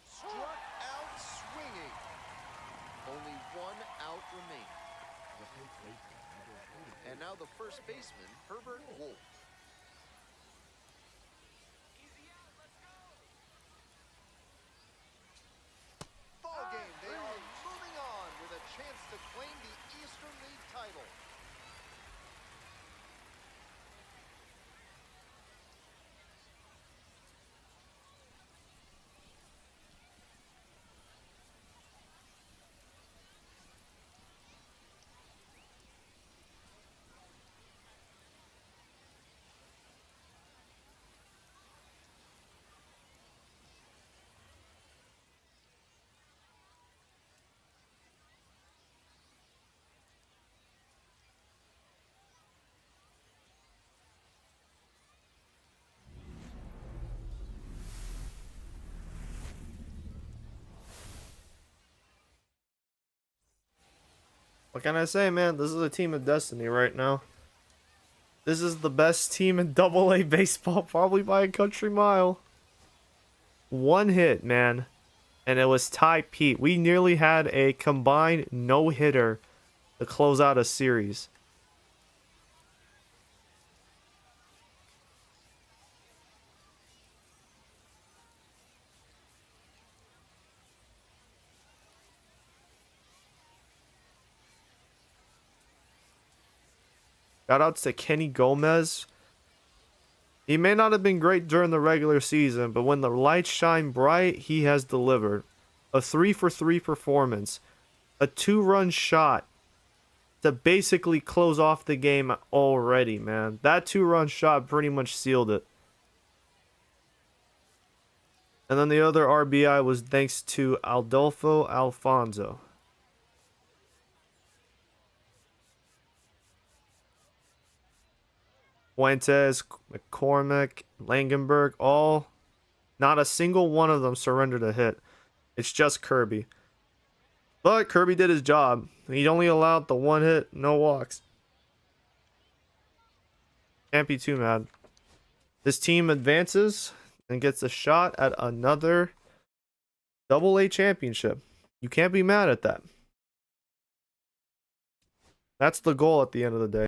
Struck out swinging. Only one out remaining. And now the first baseman, Herbert Wolf. Ball game, they are moving on with a chance to claim the Eastern League title. What can I say, man? This is a team of destiny right now. This is the best team in Double-A baseball, probably by a country mile. One hit, man. And it was Ty Pete. We nearly had a combined no-hitter to close out a series. Shoutouts to Kenny Gomez. He may not have been great during the regular season, but when the lights shine bright, he has delivered. A 3-for-3 performance. A 2-run shot to basically close off the game already, man. That 2-run shot pretty much sealed it. And then the other RBI was thanks to Adolfo Alfonso. Fuentes, McCormick, Langenberg, all, not a single one of them surrendered a hit. It's just Kirby. But Kirby did his job. He only allowed the one hit, no walks. Can't be too mad. This team advances and gets a shot at another Double-A championship. You can't be mad at that. That's the goal at the end of the day.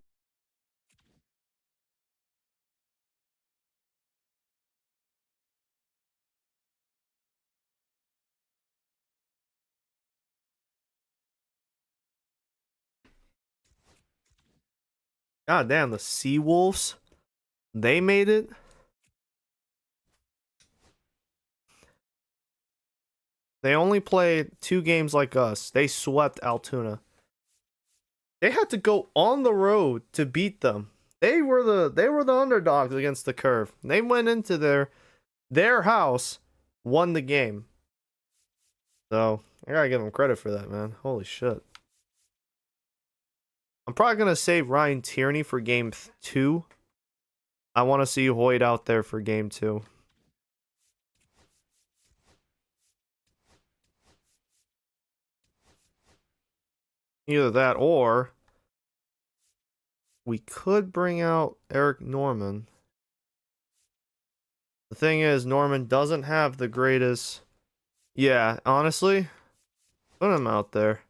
God damn, the Seawolves. They made it. They only played 2 games like us. They swept Altoona. They had to go on the road to beat them. They were the underdogs against the Curve. They went into their house, won the game. So I gotta give them credit for that, man. Holy shit. I'm probably gonna save Ryan Tierney for game 2. I want to see Hoyt out there for game 2. Either that or we could bring out Eric Norman. The thing is, Norman doesn't have the greatest. Yeah, honestly, put him out there.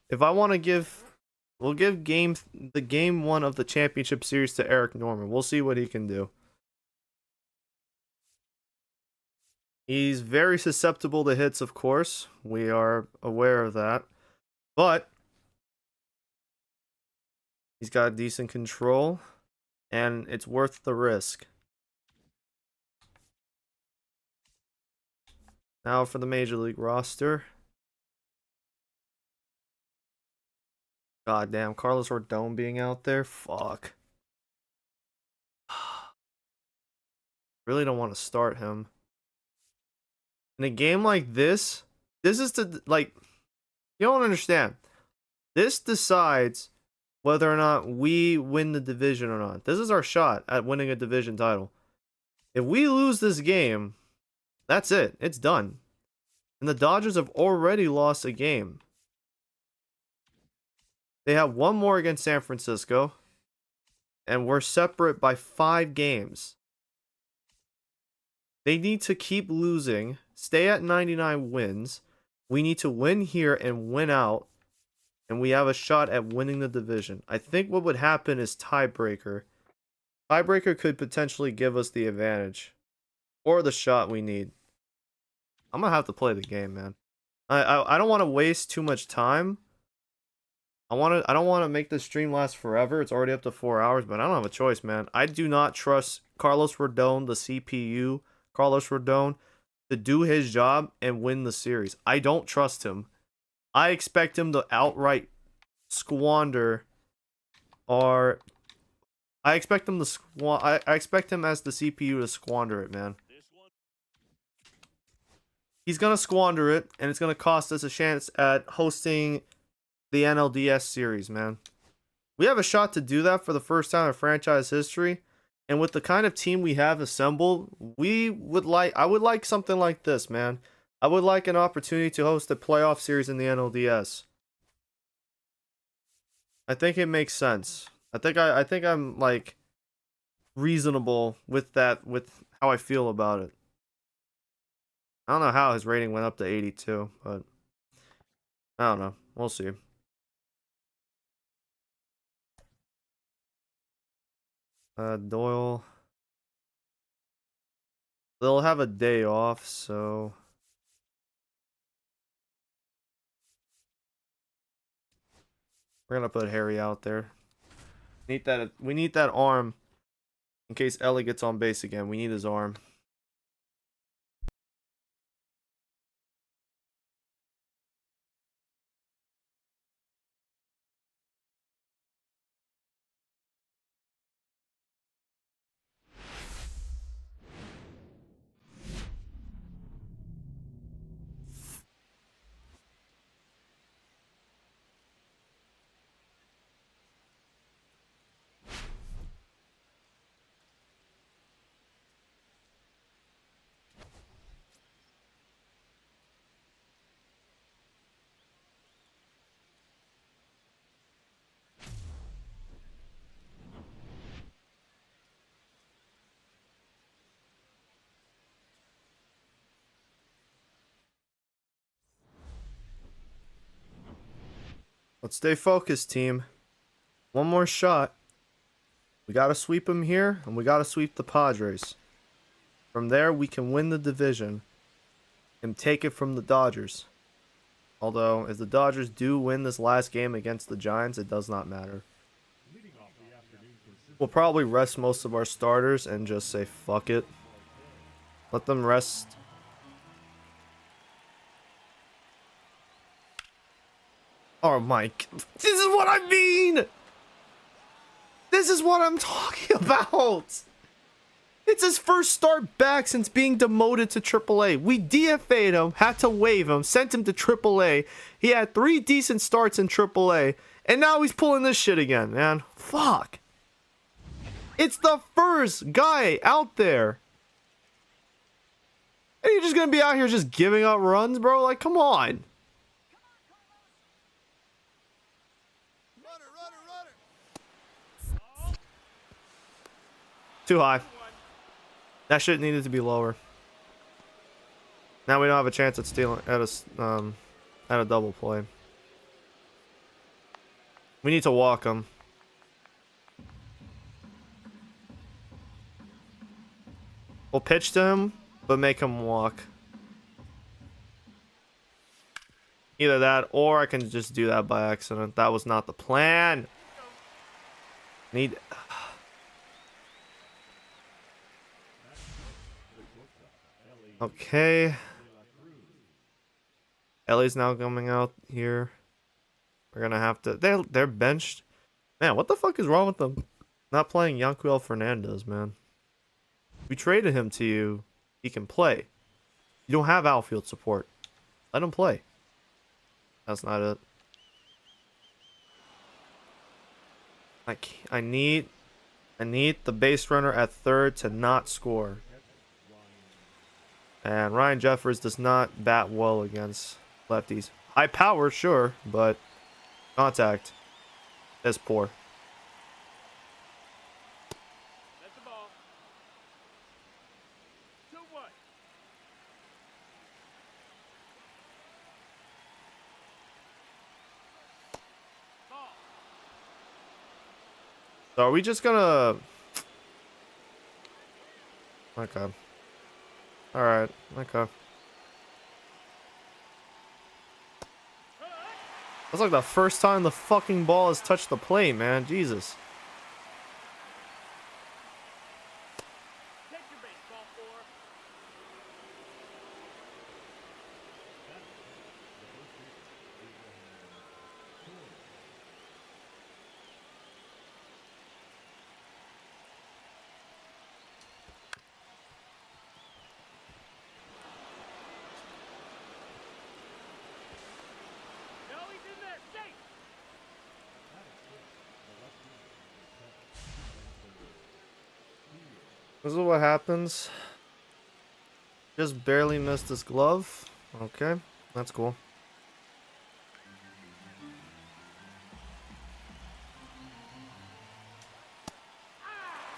If I want to give We'll give the game 1 of the championship series to Eric Norman. We'll see what he can do. He's very susceptible to hits, of course. We are aware of that. But he's got decent control, and it's worth the risk. Now for the Major League roster. God damn, Carlos Rodon being out there? Fuck. Really don't want to start him. In a game like this is the, like, you don't understand. This decides whether or not we win the division or not. This is our shot at winning a division title. If we lose this game, that's it. It's done. And the Dodgers have already lost a game. They have one more against San Francisco. And we're separate by 5 games. They need to keep losing, stay at 99 wins. We need to win here and win out. And we have a shot at winning the division. I think what would happen is tiebreaker. Tiebreaker could potentially give us the advantage. Or the shot we need. I'm going to have to play the game, man. I don't want to waste too much time. I don't want to make this stream last forever. It's already up to 4 hours, but I don't have a choice, man. I do not trust Carlos Rodon, the CPU, Carlos Rodon, to do his job and win the series. I don't trust him. I expect him to outright squander, or I expect him to I expect him as the CPU to squander it, man. He's gonna squander it, and it's gonna cost us a chance at hosting the NLDS series, man. We have a shot to do that for the first time in franchise history, and with the kind of team we have assembled, I would like something like this, man. I would like an opportunity to host a playoff series in the NLDS. I think it makes sense. I think I'm like reasonable with that, with how I feel about it. I don't know how his rating went up to 82, but I don't know. We'll see. Doyle. They'll have a day off, so we're gonna put Harry out there. We need that arm in case Ellie gets on base again. We need his arm. Let's stay focused, team. One more shot. We gotta sweep them here, and we gotta sweep the Padres. From there, we can win the division and take it from the Dodgers. Although, if the Dodgers do win this last game against the Giants, it does not matter. We'll probably rest most of our starters and just say fuck it. Let them rest. Oh my, this is what I mean! This is what I'm talking about! It's his first start back since being demoted to AAA. We DFA'd him, had to waive him, sent him to AAA. He had 3 decent starts in AAA, and now he's pulling this shit again, man. Fuck. It's the first guy out there. And you're just gonna be out here just giving up runs, bro? Like, come on. Too high. That shit needed to be lower. Now we don't have a chance at stealing at a double play. We need to walk him. We'll pitch to him, but make him walk. Either that, or I can just do that by accident. That was not the plan. Need... Okay. Ellie's now coming out here. We're gonna have to... They're benched. Man, what the fuck is wrong with them? Not playing Yanquiel Fernandez, man. We traded him to you. He can play. You don't have outfield support. Let him play. That's not it. I need the base runner at third to not score. And Ryan Jeffers does not bat well against lefties. High power, sure, but contact is poor. That's the ball. 2-1. Ball. So are we just gonna... Okay. Alright, okay. That's like the first time the fucking ball has touched the plate, man. Jesus. Take your base, ball 4. No, he's in there. Safe. This is what happens. Just barely missed his glove. Okay, that's cool.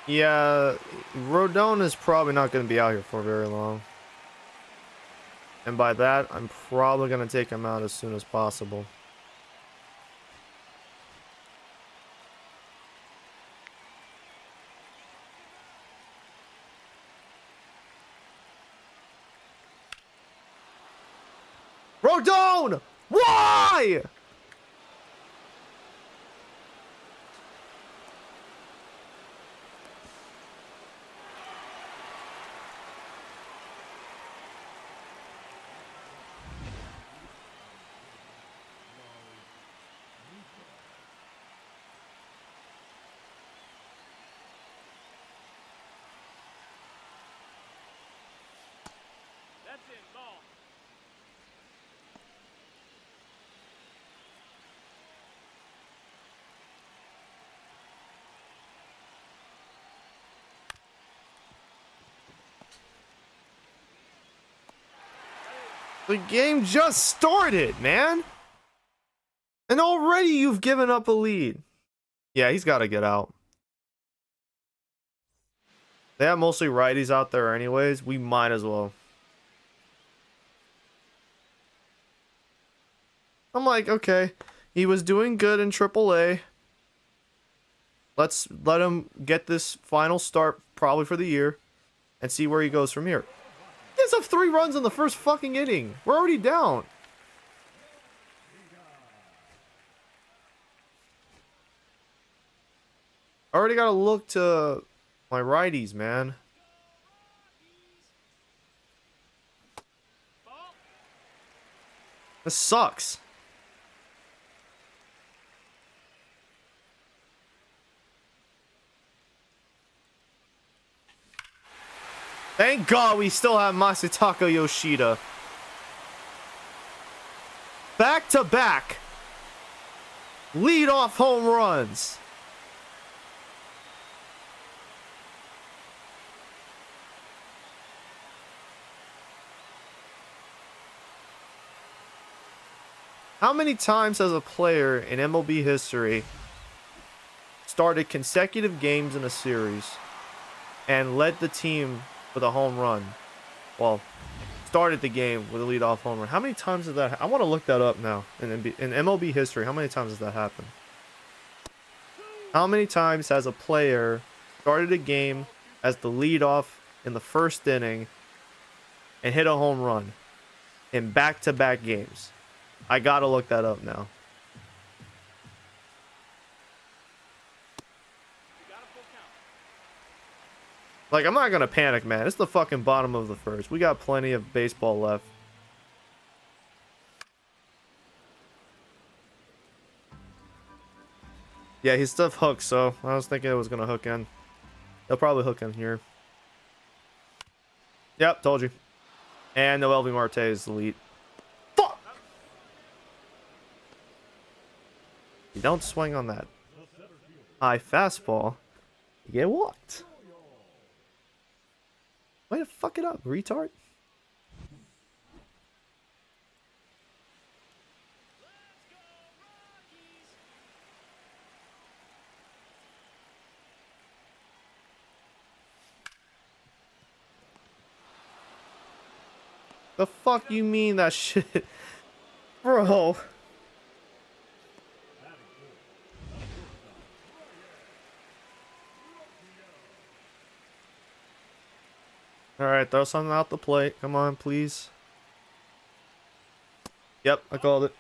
Yeah, Rodon is probably not going to be out here for very long. And by that, I'm probably going to take him out as soon as possible. Rodon! Why? That's in. Ball. The game just started, man. And already you've given up a lead. Yeah, he's got to get out. They have mostly righties out there anyways. We might as well. I'm like, okay. He was doing good in AAA. Let's let him get this final start probably for the year. And see where he goes from here. He has up 3 runs in the first fucking inning. We're already down. I already got to look to my righties, man. Ball. This sucks. Thank God we still have Masataka Yoshida. Back to back. Lead off home runs. How many times has a player in MLB history started consecutive games in a series and led the team with a home run? Well, started the game with a leadoff home run. How many times did that I want to look that up now in MLB history. How many times has that happened? How many times has a player started a game as the leadoff in the first inning and hit a home run in back-to-back games? I gotta look that up now. Like, I'm not gonna panic, man. It's the fucking bottom of the first. We got plenty of baseball left. Yeah, he's stiff hooked, so I was thinking it was gonna hook in. He'll probably hook in here. Yep, told you. And Noel V. Marte is elite. Fuck! You don't swing on that high fastball. You get walked. Way to fuck it up, retard. The fuck you mean that shit? Bro. Alright, throw something out the plate. Come on, please. Yep, I called it.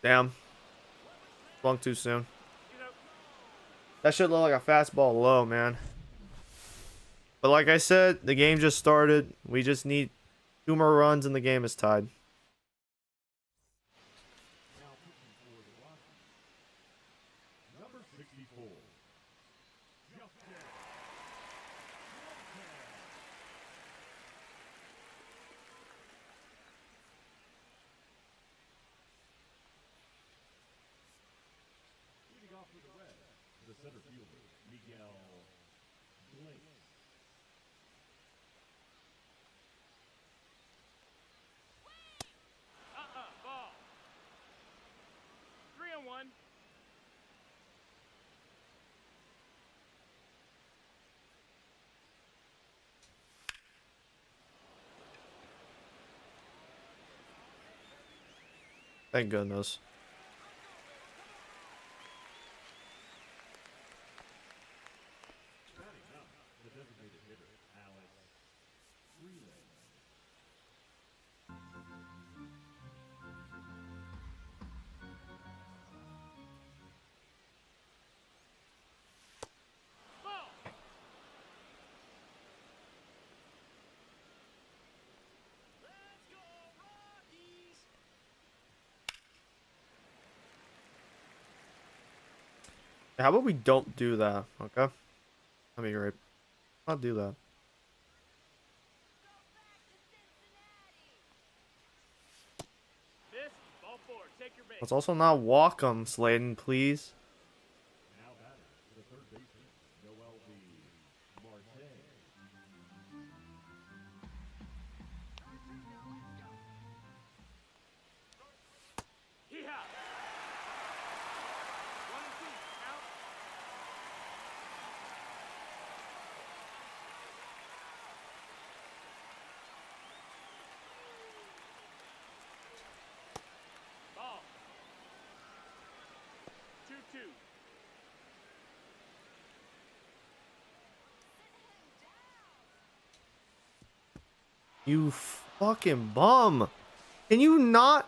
Damn. Swung too soon. That should look like a fastball low, man. But like I said, the game just started. We just need 2 more runs and the game is tied. Number 64. Leading off with the red, the center fielder, Miguel Blake. Ball. 3-1. Thank goodness. Batting up, the designated hitter, Alex Relay. Ball. Let's go, Rockies. How about we don't do that, okay? That'd be great. I'll do that. This ball 4. Take your base. Let's also not walk him, Slayton, please. Now batting, the third baseman, Noel V. Marte. Hee-haw. 1-2. Out. Ball. 2-2. You fucking bum. Can you not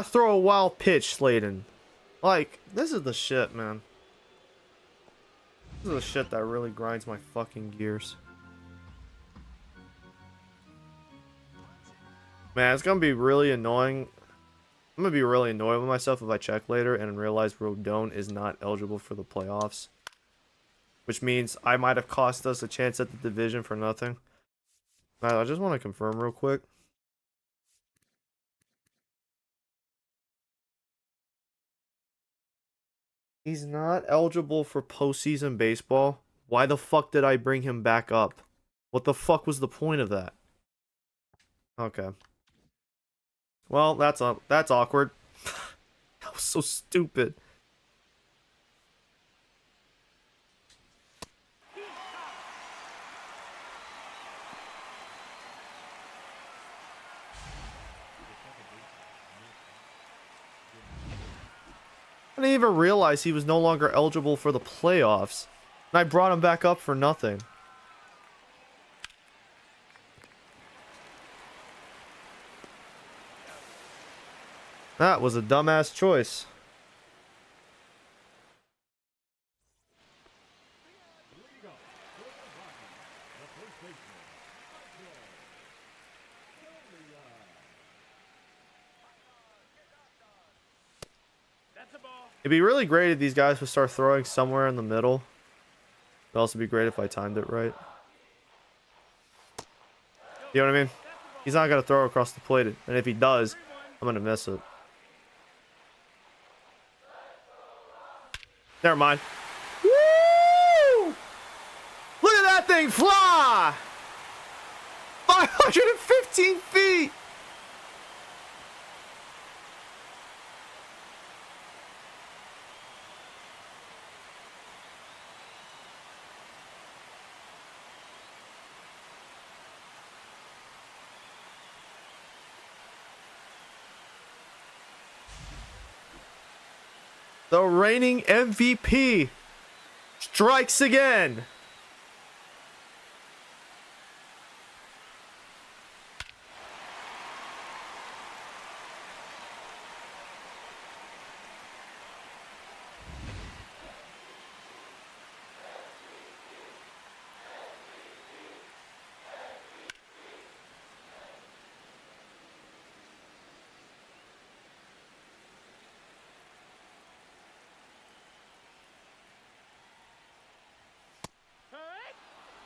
throw a wild pitch, Slayton? Like, this is the shit, man. This is the shit that really grinds my fucking gears. Man, it's gonna be really annoying. I'm gonna be really annoyed with myself if I check later and realize Rodon is not eligible for the playoffs. Which means I might have cost us a chance at the division for nothing. I just want to confirm real quick. He's not eligible for postseason baseball. Why the fuck did I bring him back up? What the fuck was the point of that? Okay. Well, that's awkward. That was so stupid. I didn't even realize he was no longer eligible for the playoffs. And I brought him back up for nothing. That was a dumbass choice. Leading off for the Rockies, the first baseman, It'd be really great if these guys would start throwing somewhere in the middle. It'd also be great if I timed it right. You know what I mean? He's not going to throw across the plate. And if he does, I'm going to miss it. Never mind. Woo! Look at that thing fly! 515 feet! The reigning MVP strikes again.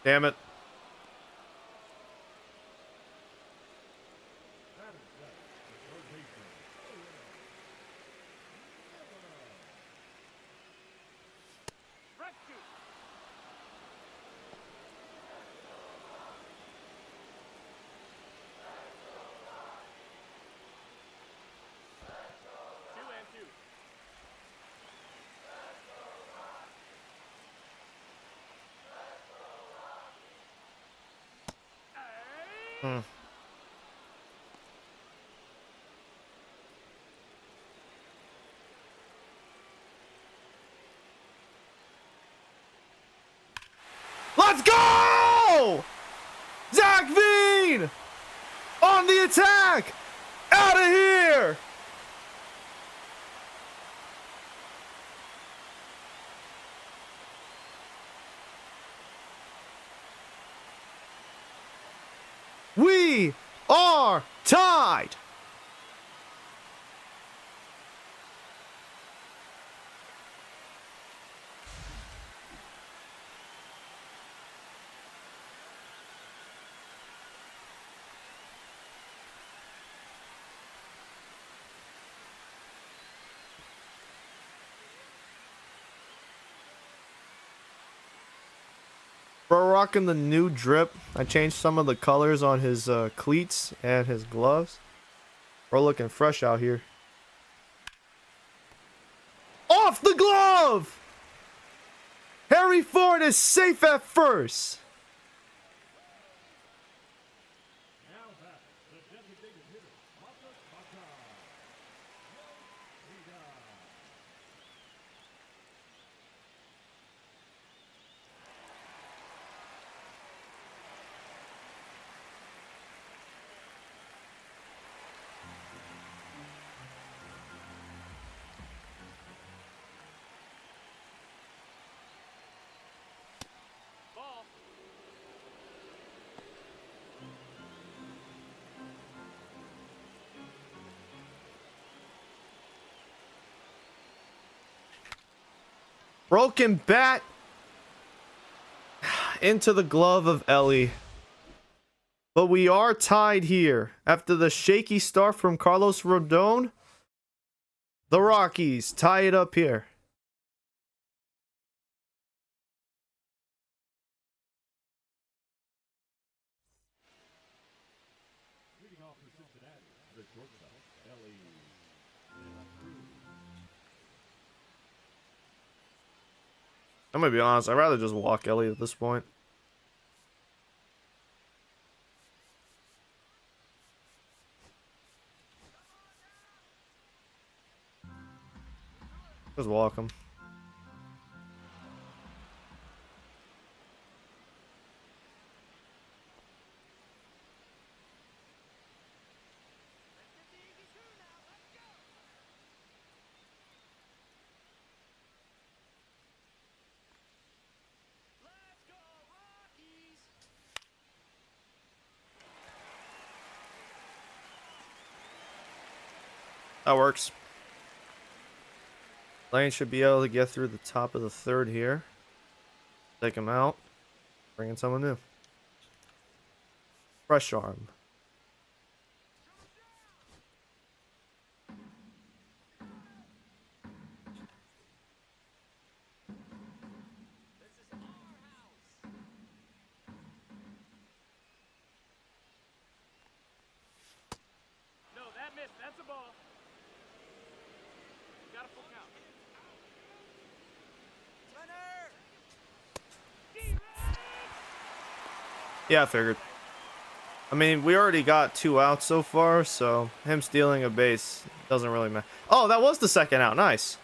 Damn it. Let's go! Zach Veen! On the attack! Out of here! We are tied! We're rocking the new drip. I changed some of the colors on his cleats and his gloves. We're looking fresh out here. Off the glove! Harry Ford is safe at first. Now back, the designated hitter, Marcus Baca. Broken bat into the glove of Ellie. But we are tied here. After the shaky start from Carlos Rodon, the Rockies tie it up here. Leading off for Cincinnati, the shortstop, Ellie. I'm gonna be honest, I'd rather just walk Ellie at this point. Just walk him. Let's go, Rockies! That works. Lane should be able to get through the top of the third here. Take him out. Bring in someone new. Fresh arm. No, that missed. That's a ball. Got a full count. Yeah, I figured. I mean, we already got 2 outs so far, so him stealing a base doesn't really matter. Oh, that was the second out. Nice.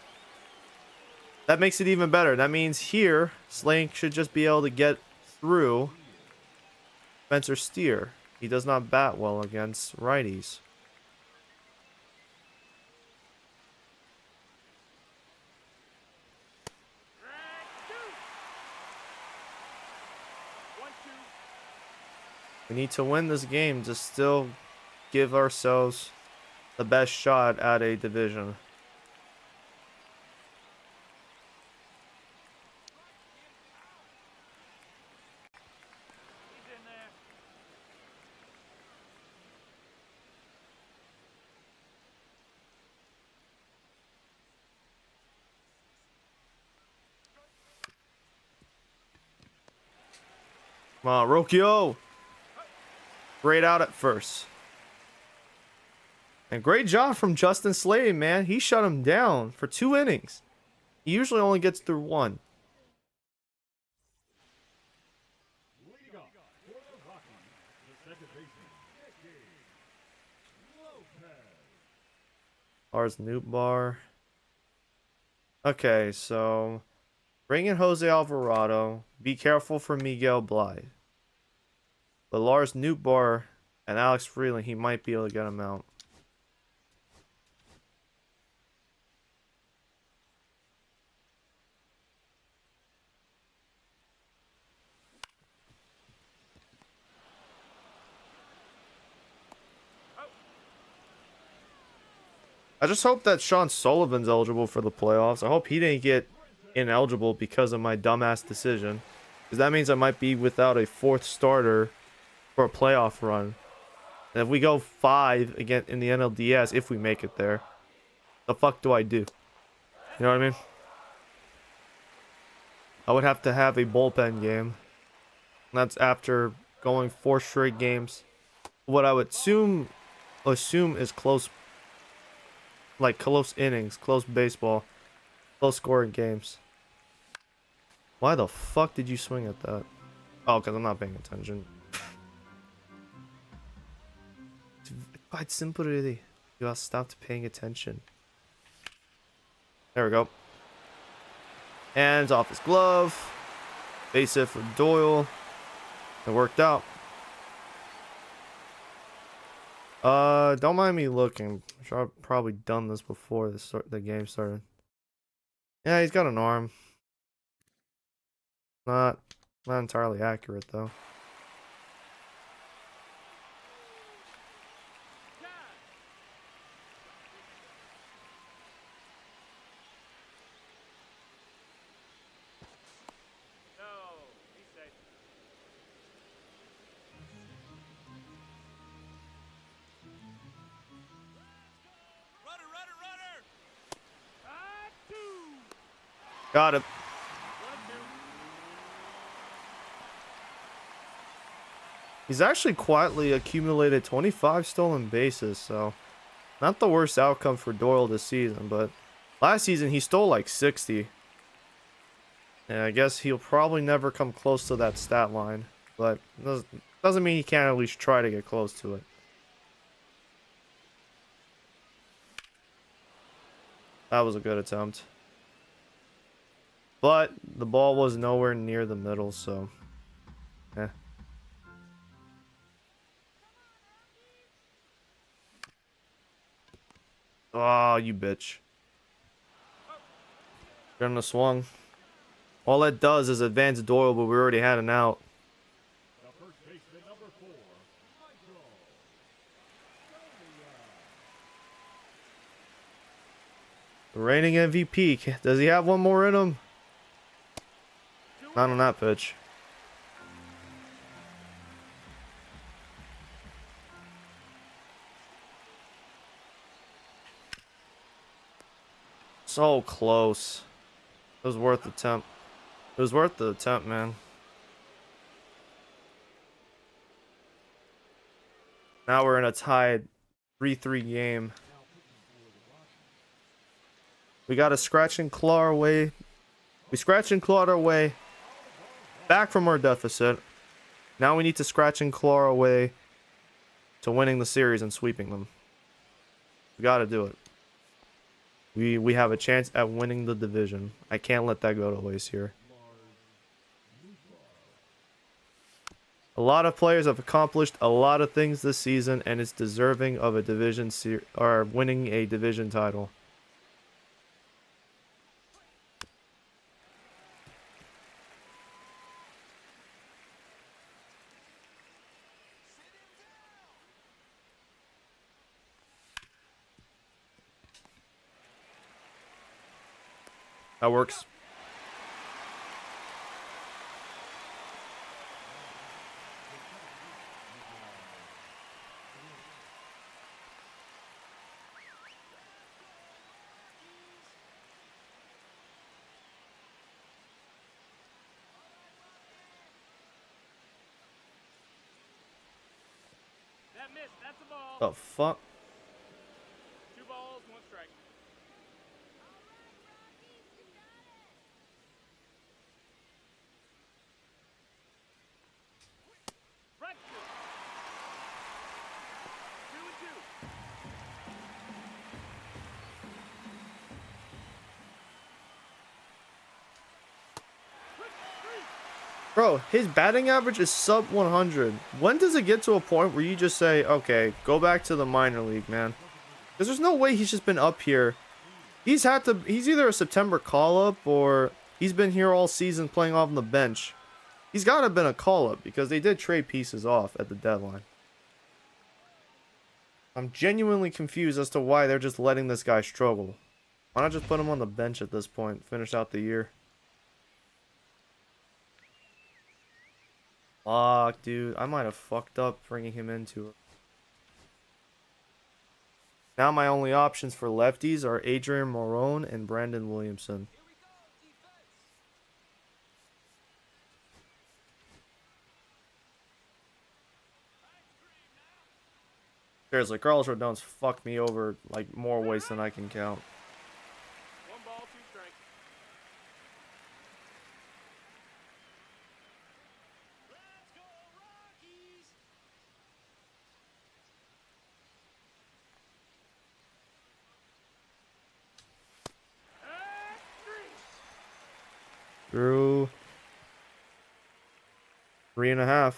That makes it even better. That means here, Slank should just be able to get through Spencer Steer. He does not bat well against righties. We need to win this game to still give ourselves the best shot at a division. He's in there. Come on, Rocchio! Great out at first. And great job from Justin Slade, man. He shut him down for 2 innings. He usually only gets through 1. Leading off for the Rockies, the second baseman, Lopez. Lars Nootbaar. Okay, so bring in Jose Alvarado. Be careful for Miguel Blythe. But Lars Nootbaar and Alex Freeland, he might be able to get him out. I just hope that Sean Sullivan's eligible for the playoffs. I hope he didn't get ineligible because of my dumbass decision. Because that means I might be without a 4th starter for a playoff run. And if we go 5 again in the NLDS, if we make it there, the fuck do I do? You know what I mean? I would have to have a bullpen game. And that's after going 4 straight games. What I would assume is close, like close innings, close baseball, close scoring games. Why the fuck did you swing at that? Oh, because I'm not paying attention. Quite simple, really. You have stopped paying attention. There we go. Hands off his glove. Base hit for Doyle. It worked out. Don't mind me looking. I'm sure I've probably done this before the game started. Yeah, he's got an arm. Not entirely accurate though. No, he's safe. Runner, runner, runner! Got it. 1-2. He's actually quietly accumulated 25 stolen bases, so not the worst outcome for Doyle this season, but last season he stole like 60. And I guess he'll probably never come close to that stat line, but doesn't mean he can't at least try to get close to it. That was a good attempt. But the ball was nowhere near the middle, so eh. Oh, you bitch. Shouldn't have swung. All that does is advance Doyle, but we already had an out. The first baseman, number 4, Michael. The reigning MVP. Does he have one more in him? Not on that pitch. So close. It was worth the attempt. It was worth the attempt, man. Now we're in a tied 3-3 game. We got to scratch and claw our way. We scratch and clawed our way back from our deficit. Now we need to scratch and claw our way to winning the series and sweeping them. We got to do it. We have a chance at winning the division. I can't let that go to waste here. A lot of players have accomplished a lot of things this season, and it's deserving of a division or winning a division title. That works. That missed. That's a ball. The fuck? 2 balls, 1 strike. Right field. 2-2. Bro, his batting average is sub 100. When does it get to a point where you just say, okay, go back to the minor league, man? Because there's no way he's just been up here. He's either a September call-up or he's been here all season playing off on the bench. He's got to have been a call-up because they did trade pieces off at the deadline. I'm genuinely confused as to why they're just letting this guy struggle. Why not just put him on the bench at this point, finish out the year? Fuck, dude. I might have fucked up bringing him into it. Now my only options for lefties are Adrian Morone and Brandon Williamson. Seriously, Carlos Rodon's fucked me over like more ways than I can count. 1 ball, 2 strike. Let's go, Rockies! Through 3.5.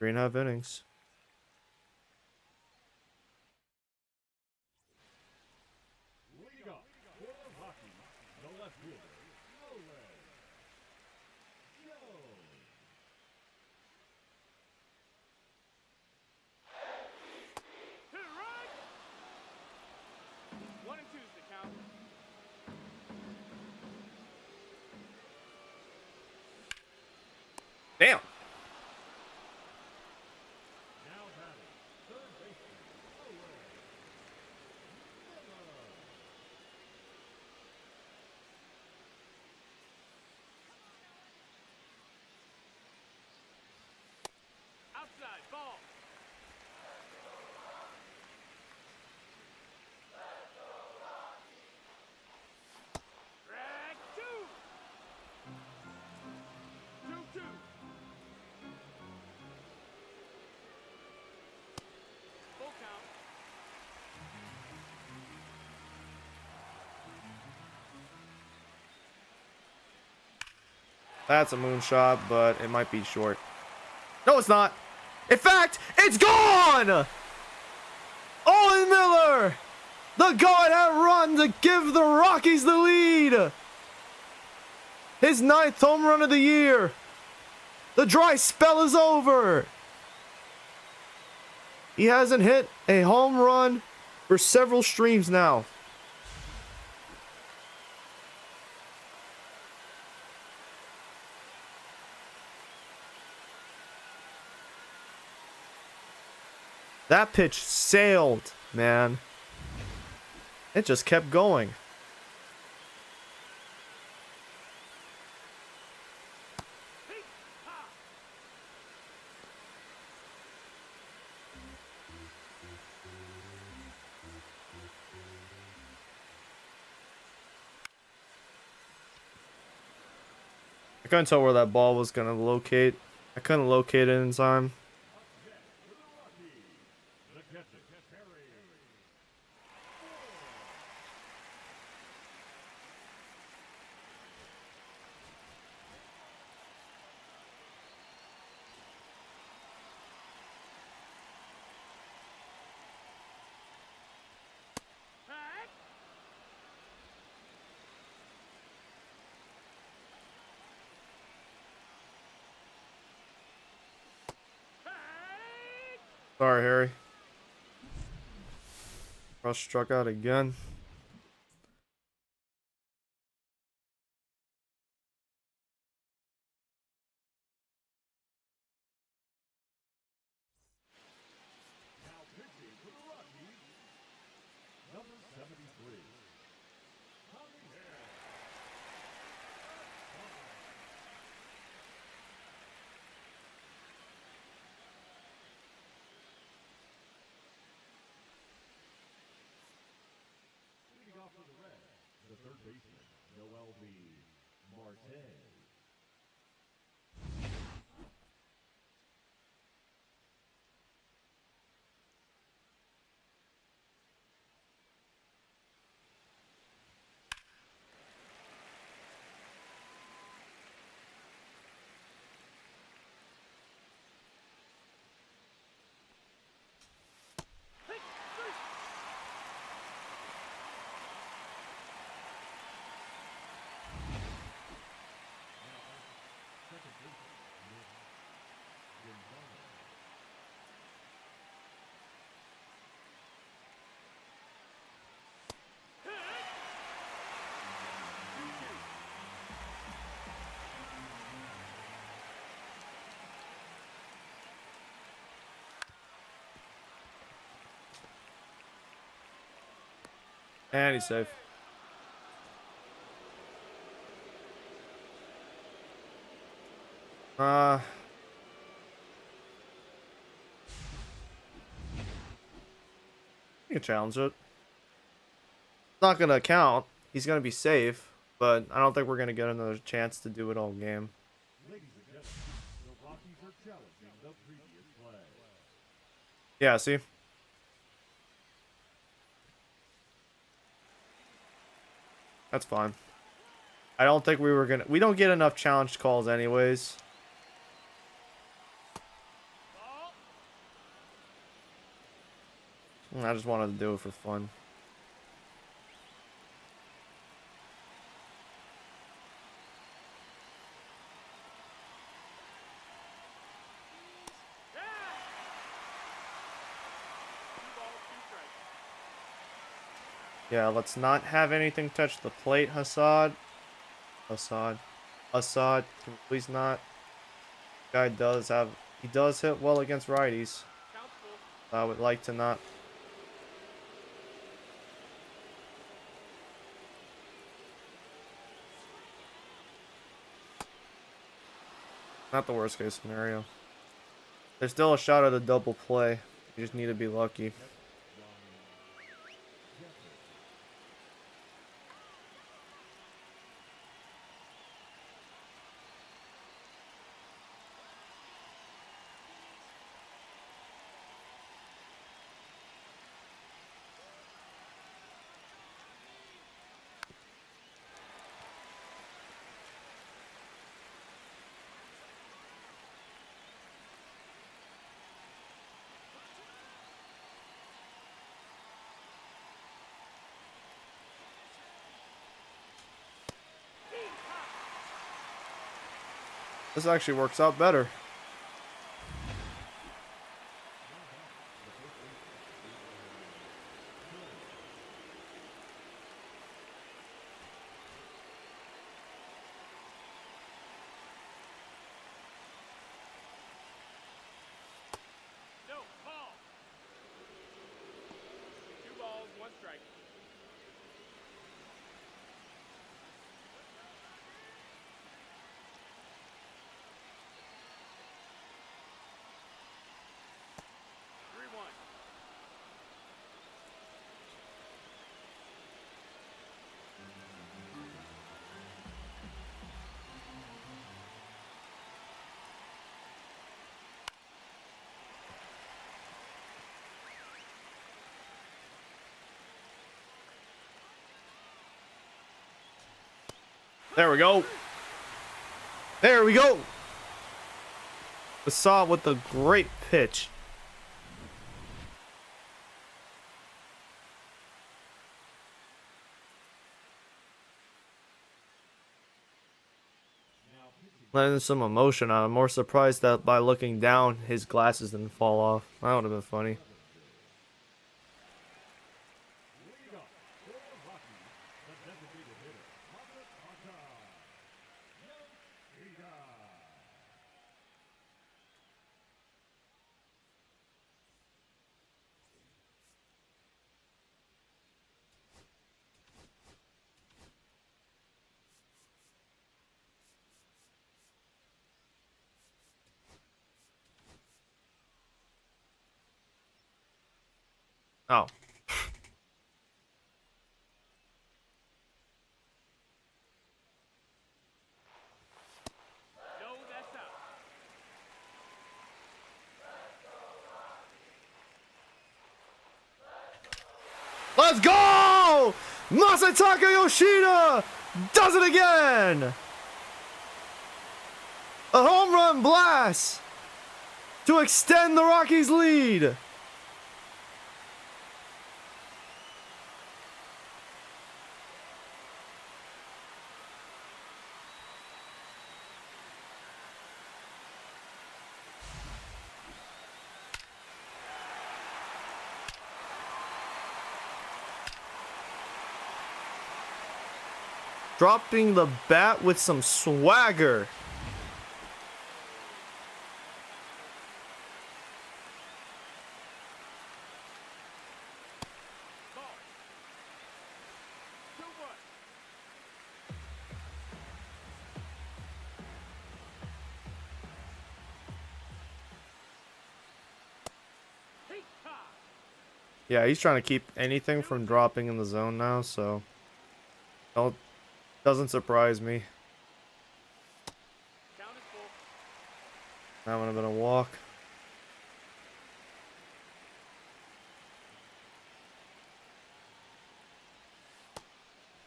3.5 innings. Leading off for the Rockies, the left fielder, Nolan. Jones. Hit it right. 1 and 2 is the count. Damn. Now batting, third baseman, Nolan. Outside, ball. Drag 2. 2-2. That's a moonshot, but it might be short. No, it's not. In fact, it's gone! Owen Miller! The go-ahead run to give the Rockies the lead! His 9th home run of the year! The dry spell is over! He hasn't hit a home run for several streams now. That pitch sailed, man. It just kept going. I couldn't tell where that ball was gonna locate. I couldn't locate it in time. Sorry, Harry. Rush struck out again. Now pitching for the Rockies, number 73. Tommy Hare. Leading off for the Reds, the third baseman, MLB, Marte. Second baseman, Nick Gonzalez. And he's safe. You can challenge it. It's not gonna count. He's gonna be safe, but I don't think we're gonna get another chance to do it all game. Ladies and gentlemen, the Rockies are challenging the previous play. Yeah, see? That's fine. I don't think we don't get enough challenge calls anyways. I just wanted to do it for fun. Yeah, let's not have anything touch the plate, Hassad. Assad, can we please not? Guy he does hit well against righties. I would like to not. Not the worst case scenario. There's still a shot at a double play. You just need to be lucky. This actually works out better. No, ball. 2 balls, 1 strike. Three, 1. There we go. There we go. Basad with a great pitch. Letting some emotion out. I'm more surprised that by looking down, his glasses didn't fall off. That would have been funny. Lead off for the Rockies, the designated hitter, Robert Arca. Yoshida. Oh. No, that's out. Let's go! Masataka Yoshida does it again! A home run blast to extend the Rockies' lead. Dropping the bat with some swagger. Ball. 2, 1. Hey, ha. Yeah, he's trying to keep anything from dropping in the zone now, so doesn't surprise me. Count is full. That would have been a walk.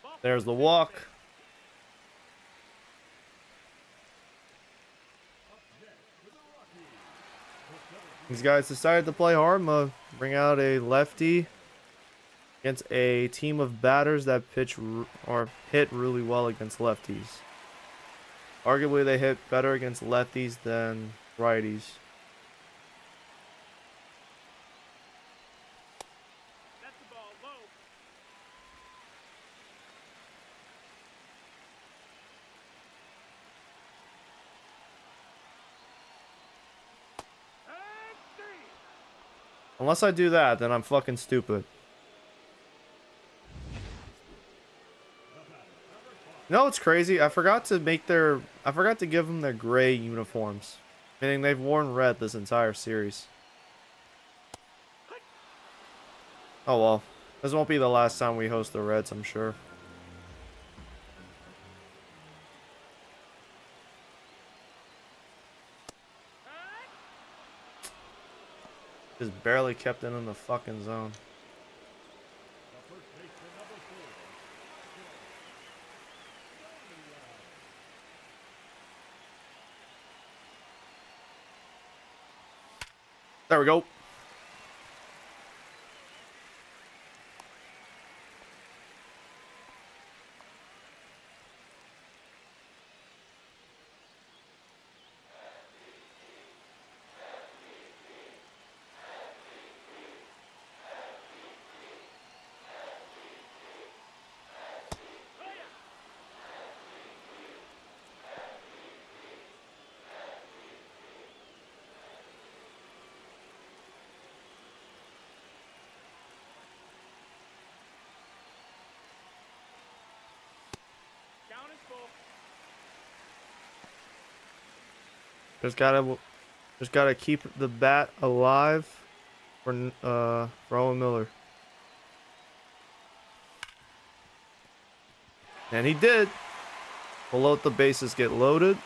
Ball. There's the walk. These guys decided to play hard mode, bring out a lefty against a team of batters that pitch or hit really well against lefties. Arguably, they hit better against lefties than righties. That's the ball low. And 3. Unless I do that, then I'm fucking stupid. No, it's crazy. I forgot to give them their gray uniforms. Meaning they've worn red this entire series. Oh well. This won't be the last time we host the Reds, I'm sure. Just barely kept it in the fucking zone. The first baseman, number 4. There we go. Just gotta keep the bat alive for Owen Miller. And he did. We'll let the bases get loaded.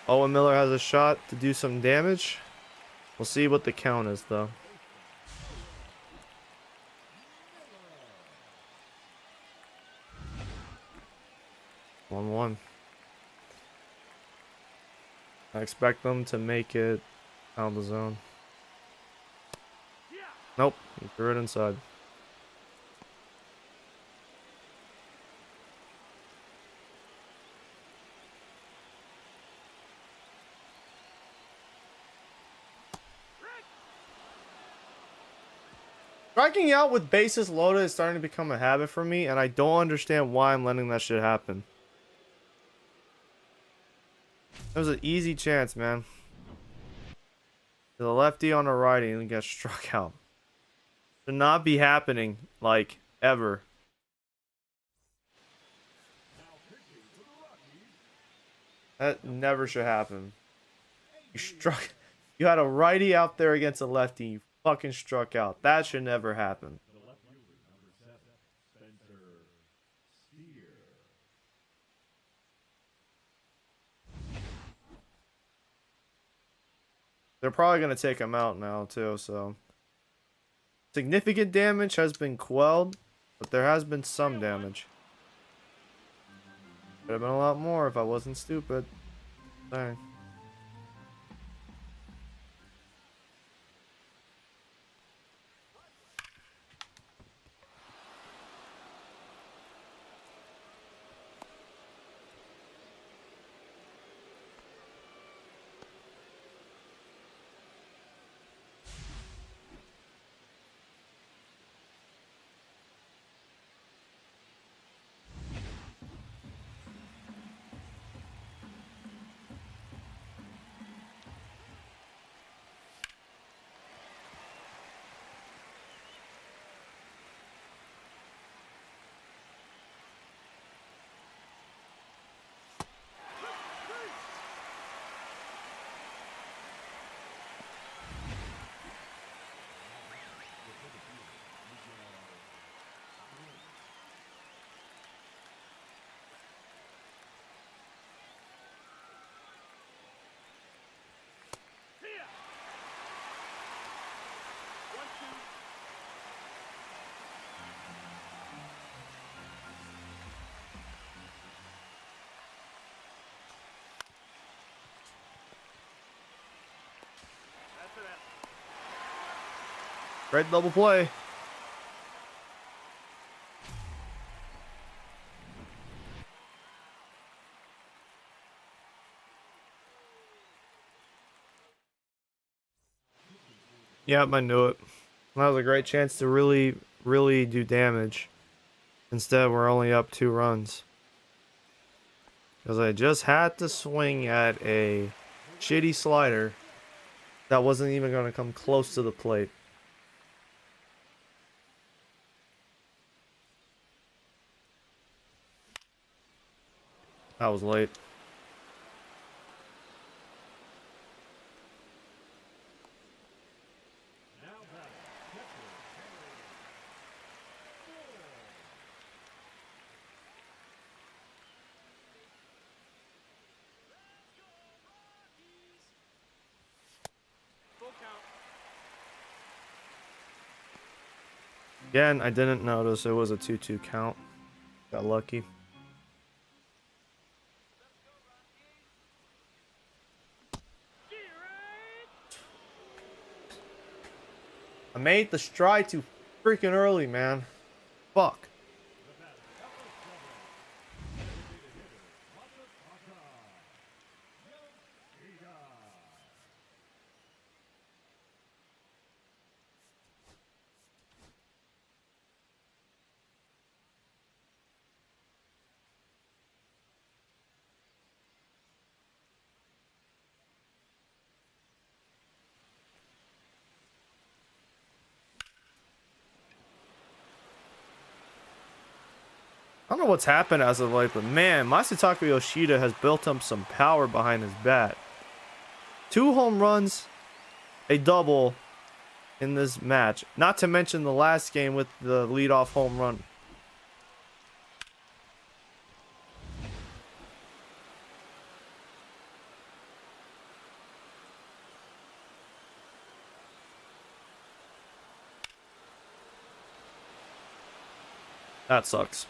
Owen Miller has a shot to do some damage. We'll see what the count is, though. 1-1. I expect them to make it out of the zone. Nope, he threw it inside. Striking out with bases loaded is starting to become a habit for me, and I don't understand why I'm letting that shit happen. That was an easy chance, man. The lefty on the righty and gets struck out. Should not be happening, like, ever. That never should happen. You had a righty out there against a lefty, you fucking struck out. That should never happen. They're probably going to take him out now, too, so. Significant damage has been quelled, but there has been some damage. Could have been a lot more if I wasn't stupid. Dang. Great double play. Yep, I knew it. That was a great chance to really do damage. Instead, we're only up 2 runs. Because I just had to swing at a shitty slider that wasn't even going to come close to the plate. That was late. Again, I didn't notice it was a 2-2 count. Got lucky. I made the stride too freaking early, man. Fuck. I don't know what's happened as of late, but man, Masataka Yoshida has built up some power behind his bat. 2 home runs, a double in this match. Not to mention the last game with the leadoff home run. That sucks.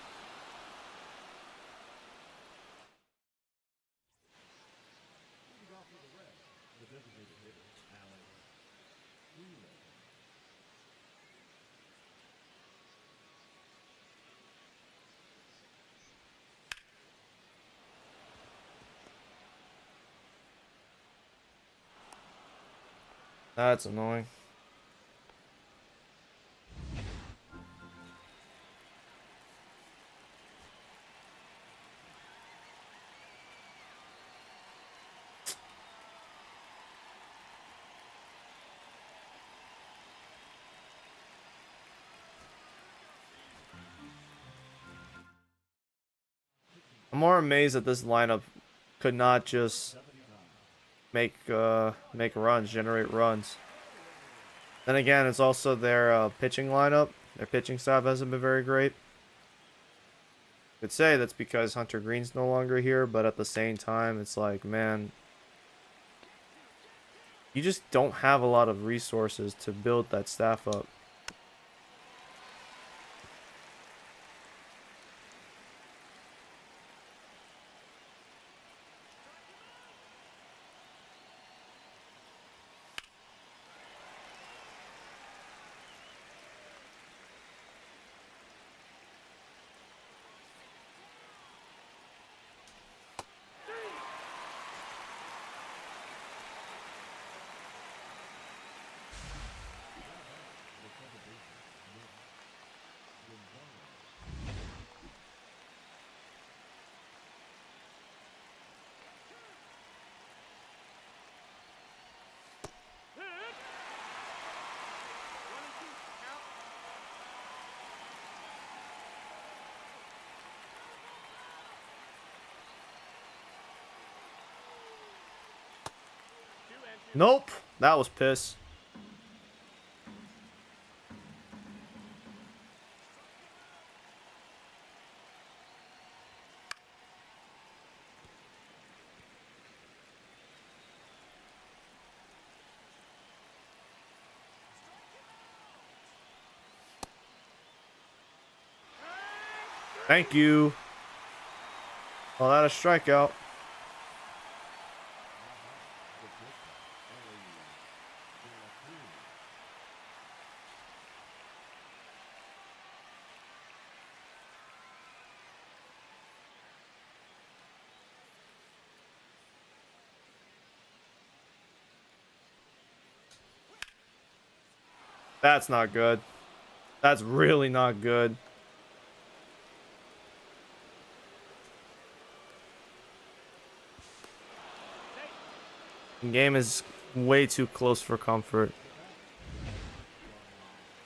That's annoying. I'm more amazed that this lineup could not just make runs, generate runs. Then again, it's also their pitching lineup. Their pitching staff hasn't been very great. Could say that's because Hunter Green's no longer here, but at the same time, it's like, man, you just don't have a lot of resources to build that staff up. Nope, that was piss. Thank you. Well, that a strikeout. That's not good. That's really not good. The game is way too close for comfort.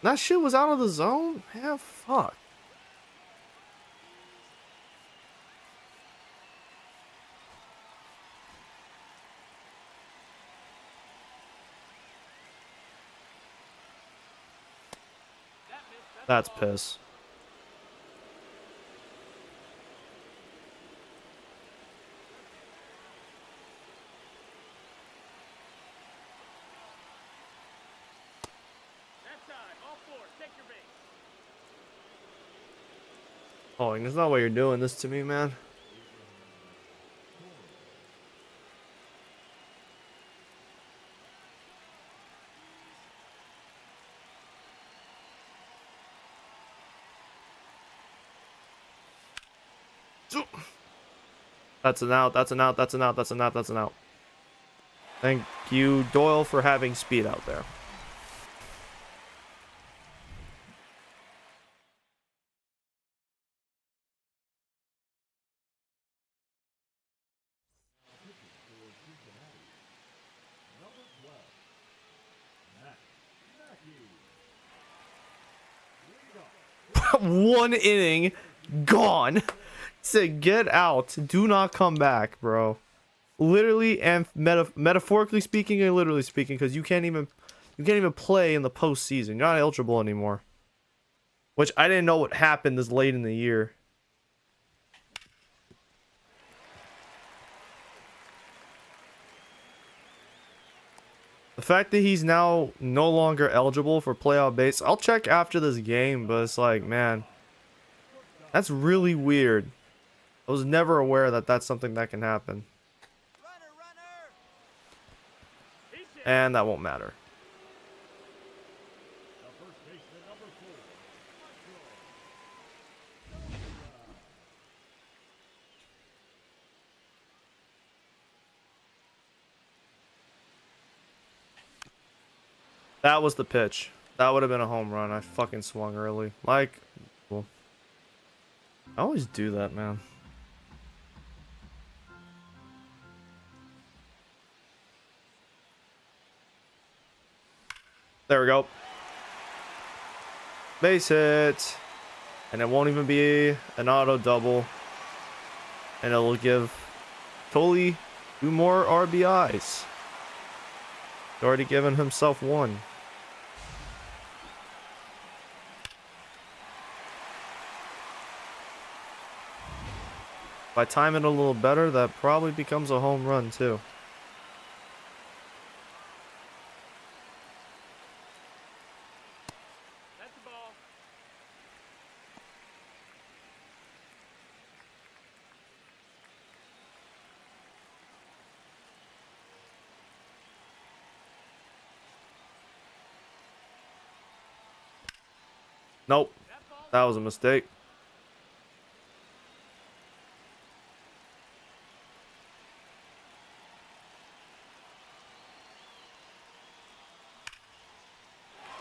That shit was out of the zone? Yeah, fuck. That's piss. Oh, there's no way you're doing this to me, man. That's an out, that's an out, that's an out, that's an out, that's an out. Thank you, Doyle, for having speed out there. One inning, gone. Said, get out. Do not come back, bro. Literally and metaphorically speaking and literally speaking, because you can't even play in the postseason. You're not eligible anymore. Which I didn't know what happened this late in the year. The fact that he's now no longer eligible for playoff base, I'll check after this game, but it's like, man, that's really weird. I was never aware that that's something that can happen. And that won't matter. The first baseman, number 4. That was the pitch. That would have been a home run. I fucking swung early. Like, well, I always do that, man. There we go. Base hit. And it won't even be an auto double. And it'll give Tully 2 more RBIs. He's already given himself 1. If I time it a little better, that probably becomes a home run too. That's the ball. Nope. That was a mistake.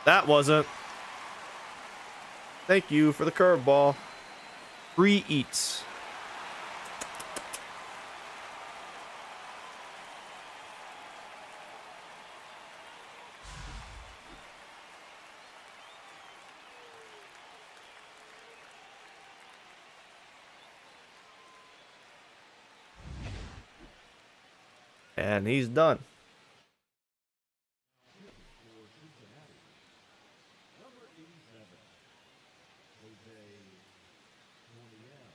That wasn't. Thank you for the curveball. 3 eats. And he's done. Number 87. Jose Moniel.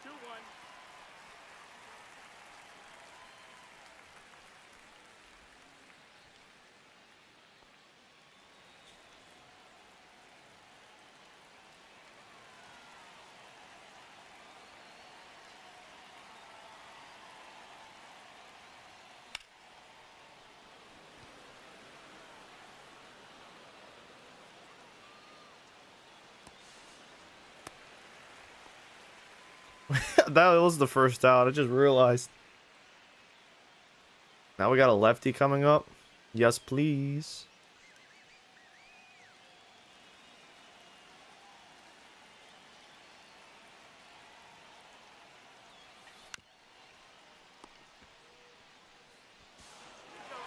Two one. That was the first out. I just realized. Now we got a lefty coming up. Yes, please.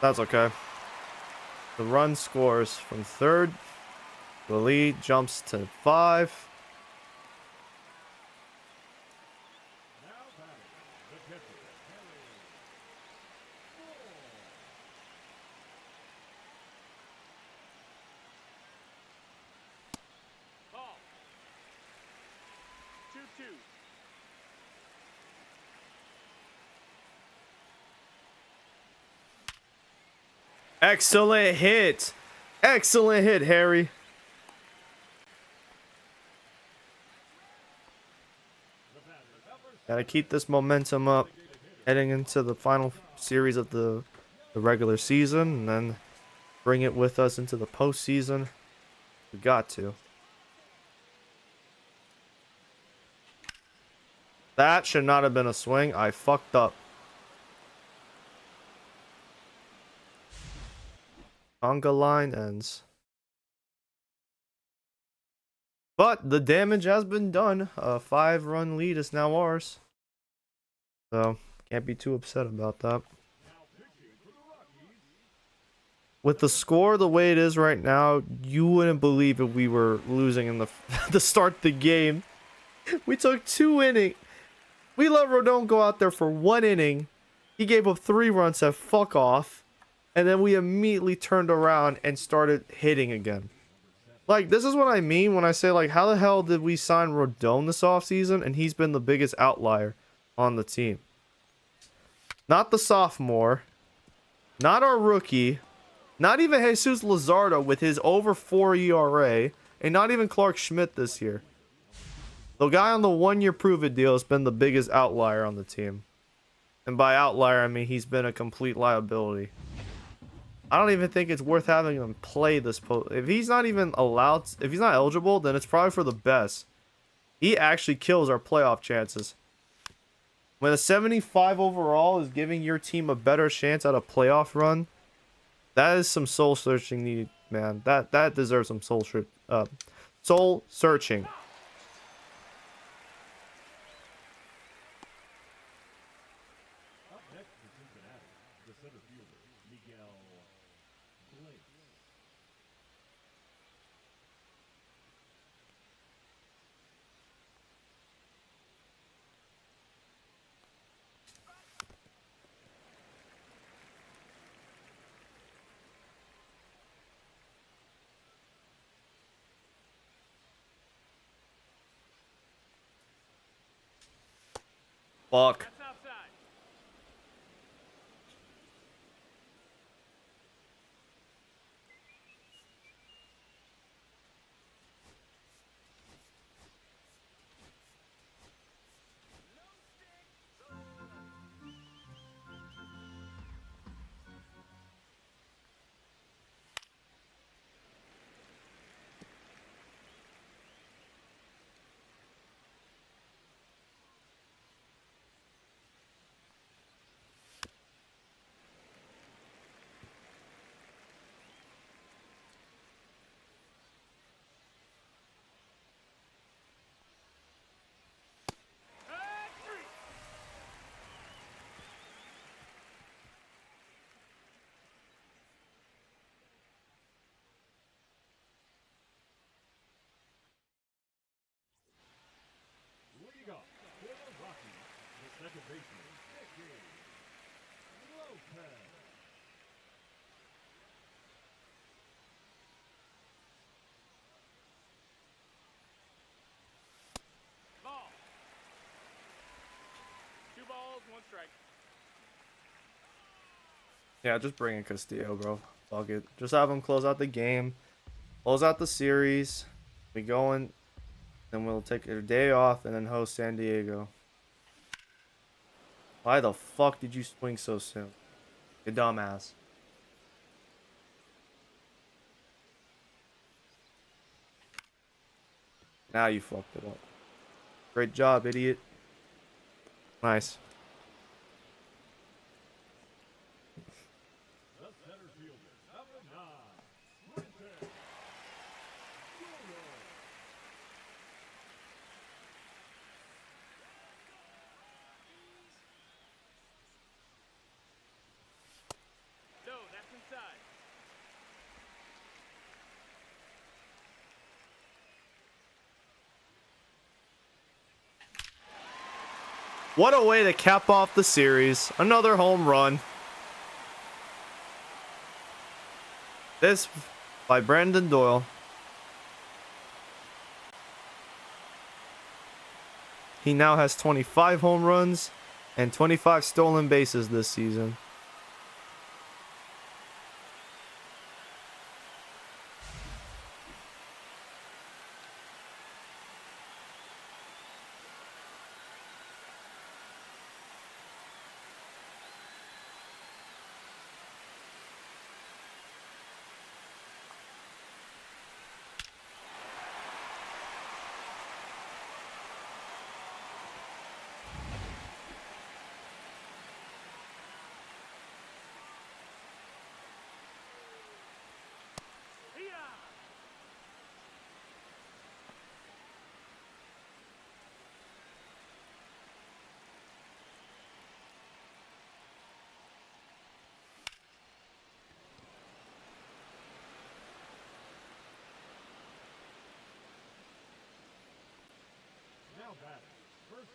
That's okay. The run scores from third. The lead jumps to 5. Now batting, the catcher, Harry. Ball. 2-2. Excellent hit. Excellent hit, Harry. Gotta keep this momentum up heading into the final series of the regular season, and then bring it with us into the postseason. We got to. That should not have been a swing. I fucked up. Conga line ends. But the damage has been done. A 5-run lead is now ours. So, can't be too upset about that. With the score the way it is right now, you wouldn't believe if we were losing in the to start the game. We took 2 innings. We let Rodon go out there for 1 inning. He gave up 3 runs at fuck off. And then we immediately turned around and started hitting again. Like, this is what I mean when I say, like, how the hell did we sign Rodon this offseason and he's been the biggest outlier on the team? Not the sophomore. Not our rookie. Not even Jesus Luzardo with his over 4 ERA. And not even Clark Schmidt this year. The guy on the 1-year prove-it deal has been the biggest outlier on the team. And by outlier, I mean he's been a complete liability. I don't even think it's worth having him play this post. If he's not even allowed, if he's not eligible, then it's probably for the best. He actually kills our playoff chances. When a 75 overall is giving your team a better chance at a playoff run, that is some soul searching need, man. That deserves some soul searching. Up next for Cincinnati, the center fielder, Miguel Blake. Fuck. Leading off for the Rockies, the second baseman, Lopez. Ball. 2 balls, 1 strike. Yeah, just bring in Castillo, bro. Fuck it. Just have him close out the game. Close out the series. We go in. Then we'll take a day off and then host San Diego. Why the fuck did you swing so soon? You dumbass. Now you fucked it up. Great job, idiot. Nice. The center fielder, number 9, Quinton. No, that's inside. What a way to cap off the series. Another home run. This by Brandon Doyle. He now has 25 home runs and 25 stolen bases this season.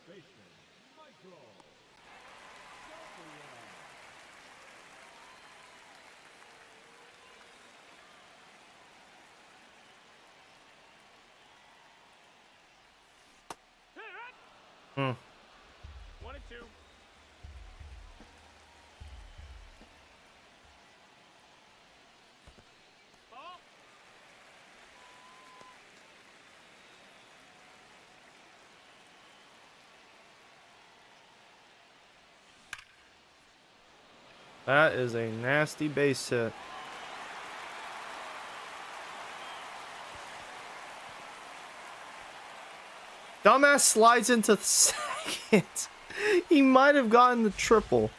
baseman, Michael. Gabriel. Hmm. 1 and 2. Ball. That is a nasty base hit. Dumbass slides into second. He might have gotten the triple.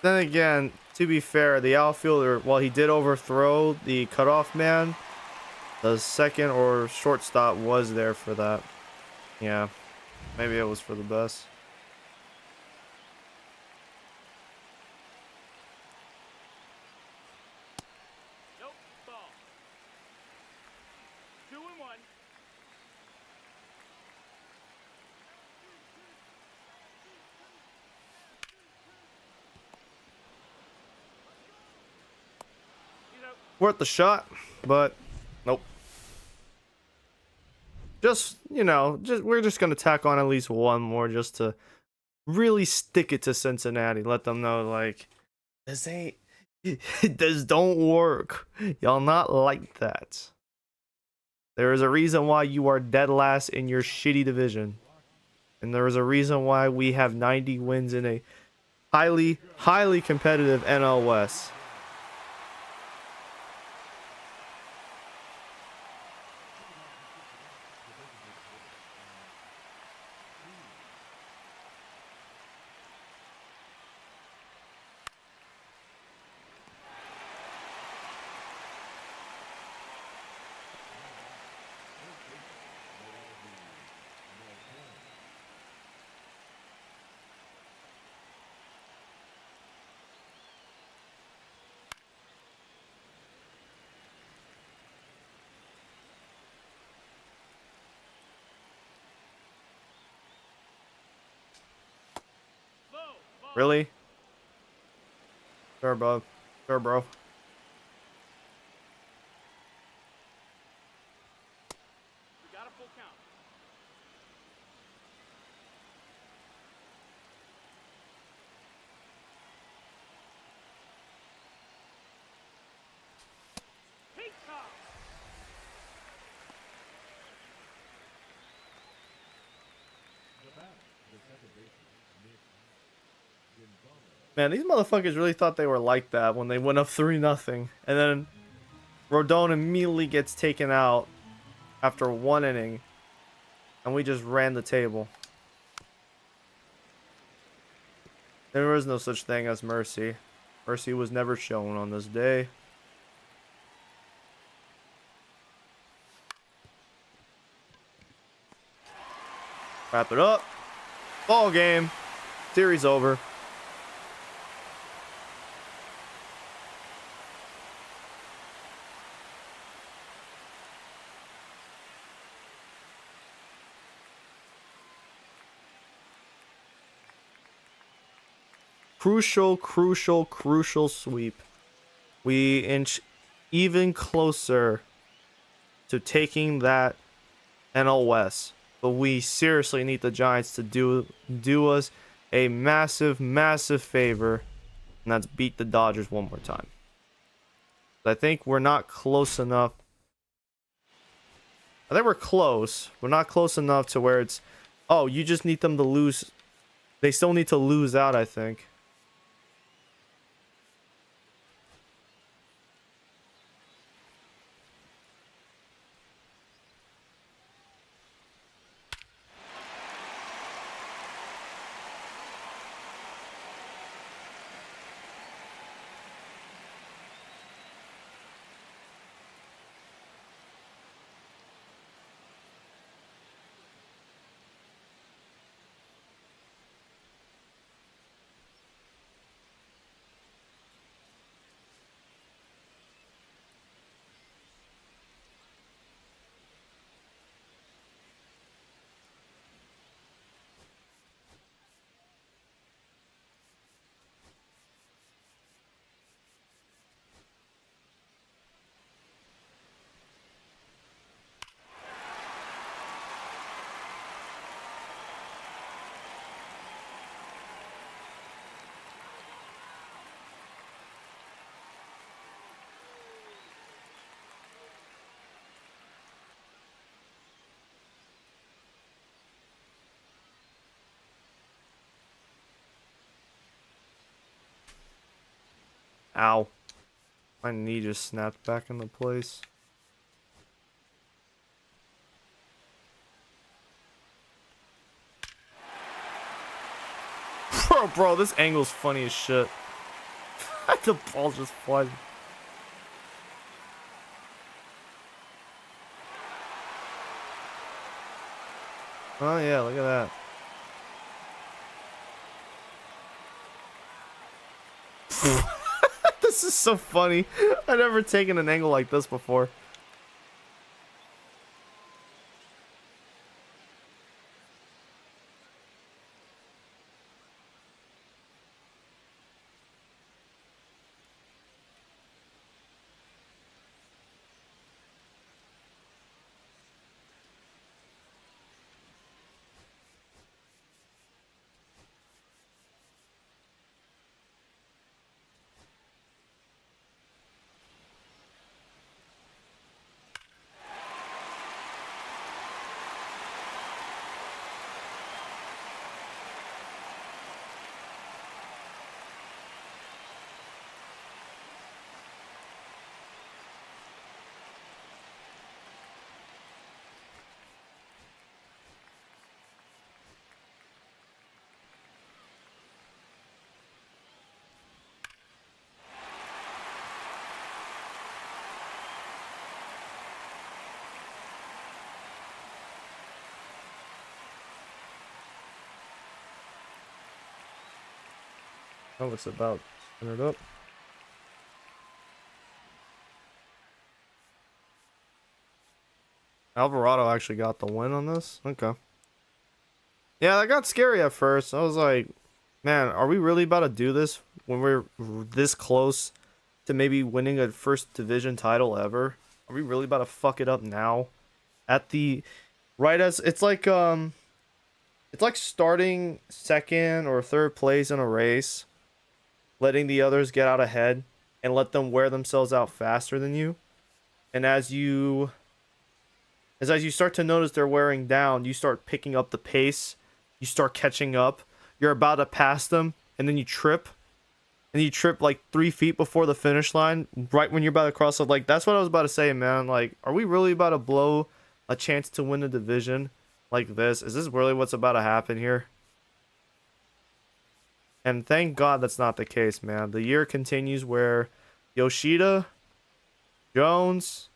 Then again, to be fair, the outfielder, while he did overthrow the cutoff man, the second or shortstop was there for that. Yeah, maybe it was for the best. Nope. Ball. 2 and 1. He's out. Worth the shot, but nope. Just, you know, we're just gonna tack on at least one more just to really stick it to Cincinnati. Let them know, like, this ain't, this don't work. Y'all not like that. There is a reason why you are dead last in your shitty division. And there is a reason why we have 90 wins in a highly, highly competitive NL West. Low. Ball. Really? Sure, bro. Sure, bro. We got a full count. Peacock. The batter, the second baseman, Nick Gonzalez. Man, these motherfuckers really thought they were like that when they went up 3-0. And then Rodon immediately gets taken out after 1 inning. And we just ran the table. There was no such thing as mercy. Mercy was never shown on this day. Wrap it up. Ball game. Series over. Crucial, crucial, crucial sweep. We inch even closer to taking that NL West. But we seriously need the Giants to do us a massive, massive favor. And that's beat the Dodgers one more time. I think we're not close enough. I think we're close. We're not close enough to where it's, oh, you just need them to lose. They still need to lose out, I think. Ow. My knee just snapped back into place. Bro, this angle's funny as shit. The ball just flies. Oh yeah, look at that. This is so funny. I've never taken an angle like this before. Oh, it's about to turn it up. Alvarado actually got the win on this? Okay. Yeah, that got scary at first. I was like, man, are we really about to do this when we're this close to maybe winning a first division title ever? Are we really about to fuck it up now? At the right as it's like starting second or third place in a race, letting the others get out ahead and let them wear themselves out faster than you. And as you start to notice they're wearing down, you start picking up the pace. You start catching up. You're about to pass them, and then you trip. And you trip like 3 feet before the finish line, right when you're about to cross it. Like, that's what I was about to say, man. Like, are we really about to blow a chance to win a division like this? Is this really what's about to happen here? And thank God that's not the case, man. The year continues where Yoshida, Jones,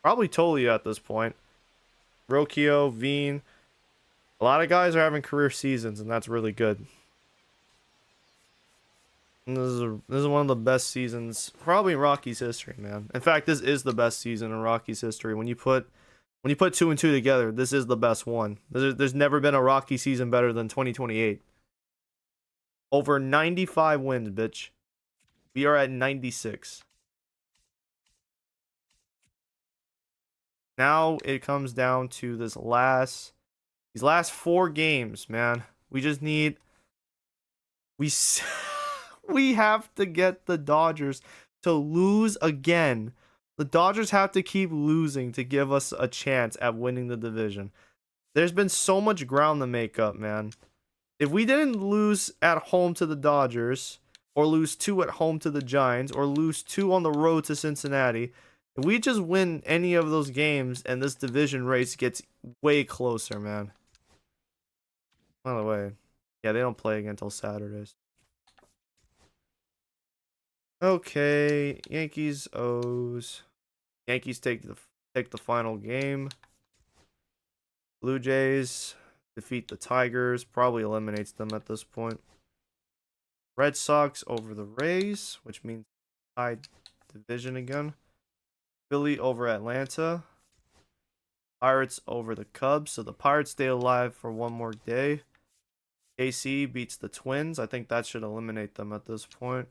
probably Tolia at this point, Rocchio, Veen, a lot of guys are having career seasons, and that's really good. And this is one of the best seasons probably in Rockies history, man. In fact, this is the best season in Rockies history. When you put 2 and 2 together, this is the best one. There's never been a Rocky season better than 2028. Over 95 wins, bitch. We are at 96. Now it comes down to these last 4 games, man. We just need we have to get the Dodgers to lose again. The Dodgers have to keep losing to give us a chance at winning the division. There's been so much ground to make up, man. If we didn't lose at home to the Dodgers, or lose 2 at home to the Giants, or lose 2 on the road to Cincinnati, if we just win any of those games and this division race gets way closer, man. By the way, yeah, they don't play again until Saturdays. Okay, Yankees, O's. Yankees take the final game. Blue Jays defeat the Tigers, probably eliminates them at this point. Red Sox over the Rays, which means tied division again. Philly over Atlanta. Pirates over the Cubs, so the Pirates stay alive for one more day. KC beats the Twins. I think that should eliminate them at this point.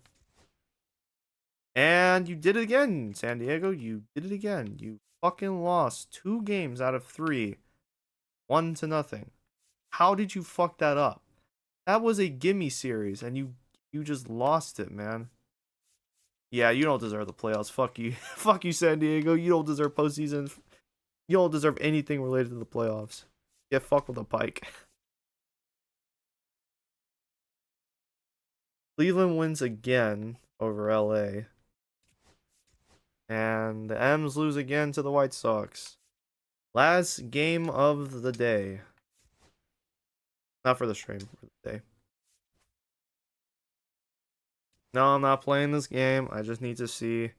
And you did it again, San Diego. You did it again. You fucking lost 2 games out of 3. 1-0. How did you fuck that up? That was a gimme series, and you just lost it, man. Yeah, you don't deserve the playoffs. Fuck you. Fuck you, San Diego. You don't deserve postseason. You don't deserve anything related to the playoffs. Get fucked with a pike. Cleveland wins again over LA. And the M's lose again to the White Sox. Last game of the day. Not for the stream, for the day. No, I'm not playing this game. I just need to see.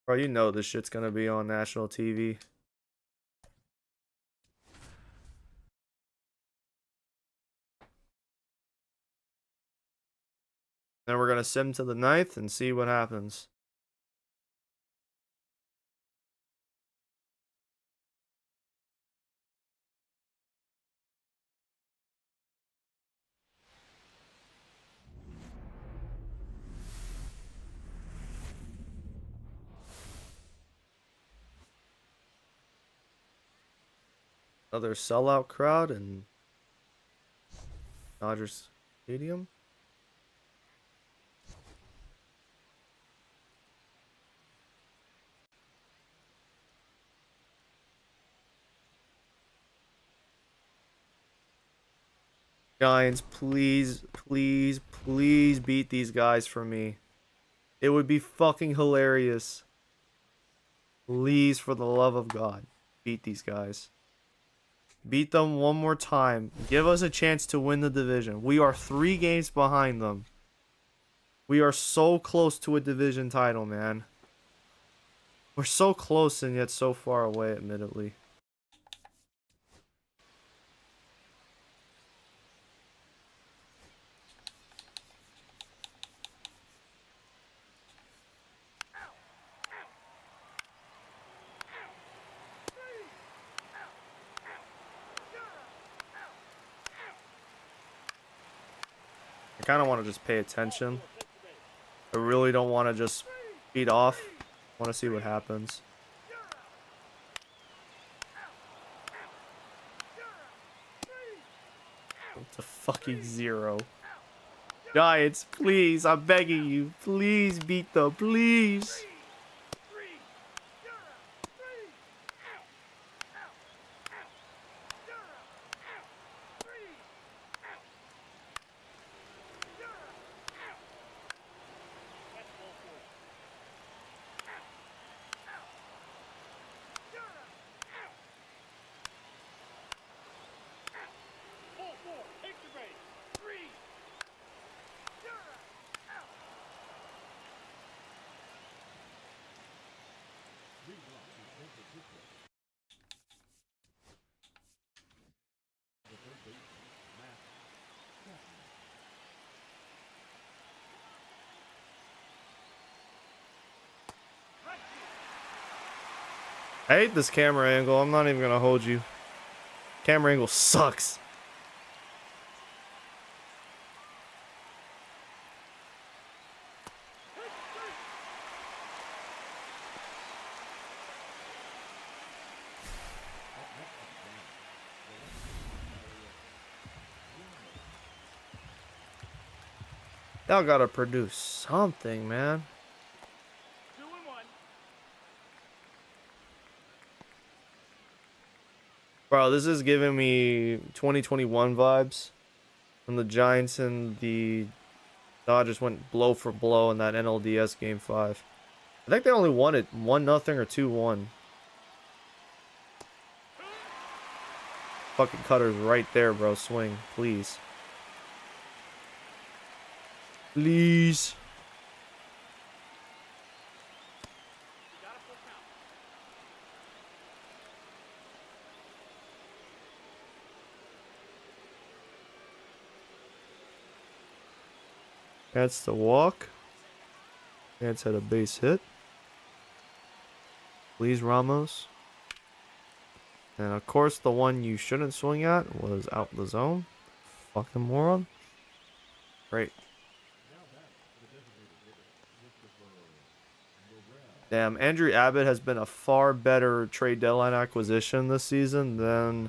Bro, you know this shit's gonna be on national TV. Then we're gonna sim to the 9th and see what happens. Another sellout crowd in Dodgers Stadium. Giants, please, please, please beat these guys for me. It would be fucking hilarious. Please, for the love of God, beat these guys. Beat them one more time. Give us a chance to win the division. We are 3 games behind them. We are so close to a division title, man. We're so close and yet so far away, admittedly. I kind of want to just pay attention. I really don't want to just beat off. I want to see what happens. It's a fucking 0. Giants, please, I'm begging you. Please beat them, please. I hate this camera angle. I'm not even gonna hold you. Camera angle sucks. Y'all gotta produce something, man. Bro, this is giving me 2021 vibes. When the Giants and the Dodgers went blow for blow in that NLDS Game 5. I think they only won it 1-0 or 2-1. Fucking Cutter's right there, bro. Swing, please. Please. That's the walk. That's had a base hit. Please, Ramos. And of course, the one you shouldn't swing at was out the zone. Fucking moron. Great. Damn, Andrew Abbott has been a far better trade deadline acquisition this season than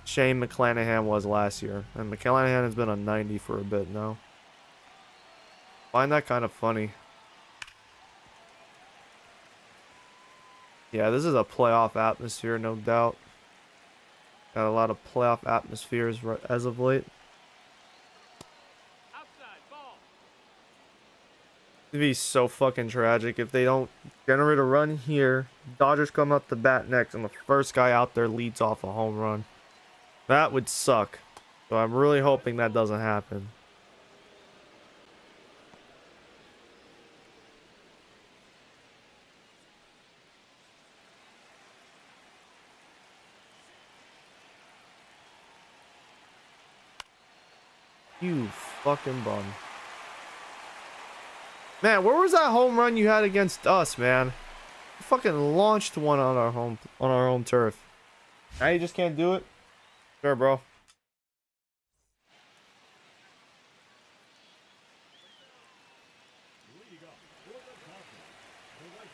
Shane McClanahan was last year. And McClanahan has been on 90 for a bit now. Find that kind of funny. Yeah, this is a playoff atmosphere, no doubt. Got a lot of playoff atmospheres as of late. Outside ball. It'd be so fucking tragic if they don't generate a run here. Dodgers come up the bat next, and the first guy out there leads off a home run. That would suck. So I'm really hoping that doesn't happen. You fucking bum. Man, where was that home run you had against us, man? You fucking launched one on our home turf. Now you just can't do it? Sure, bro. Leading up for the Dodgers, the right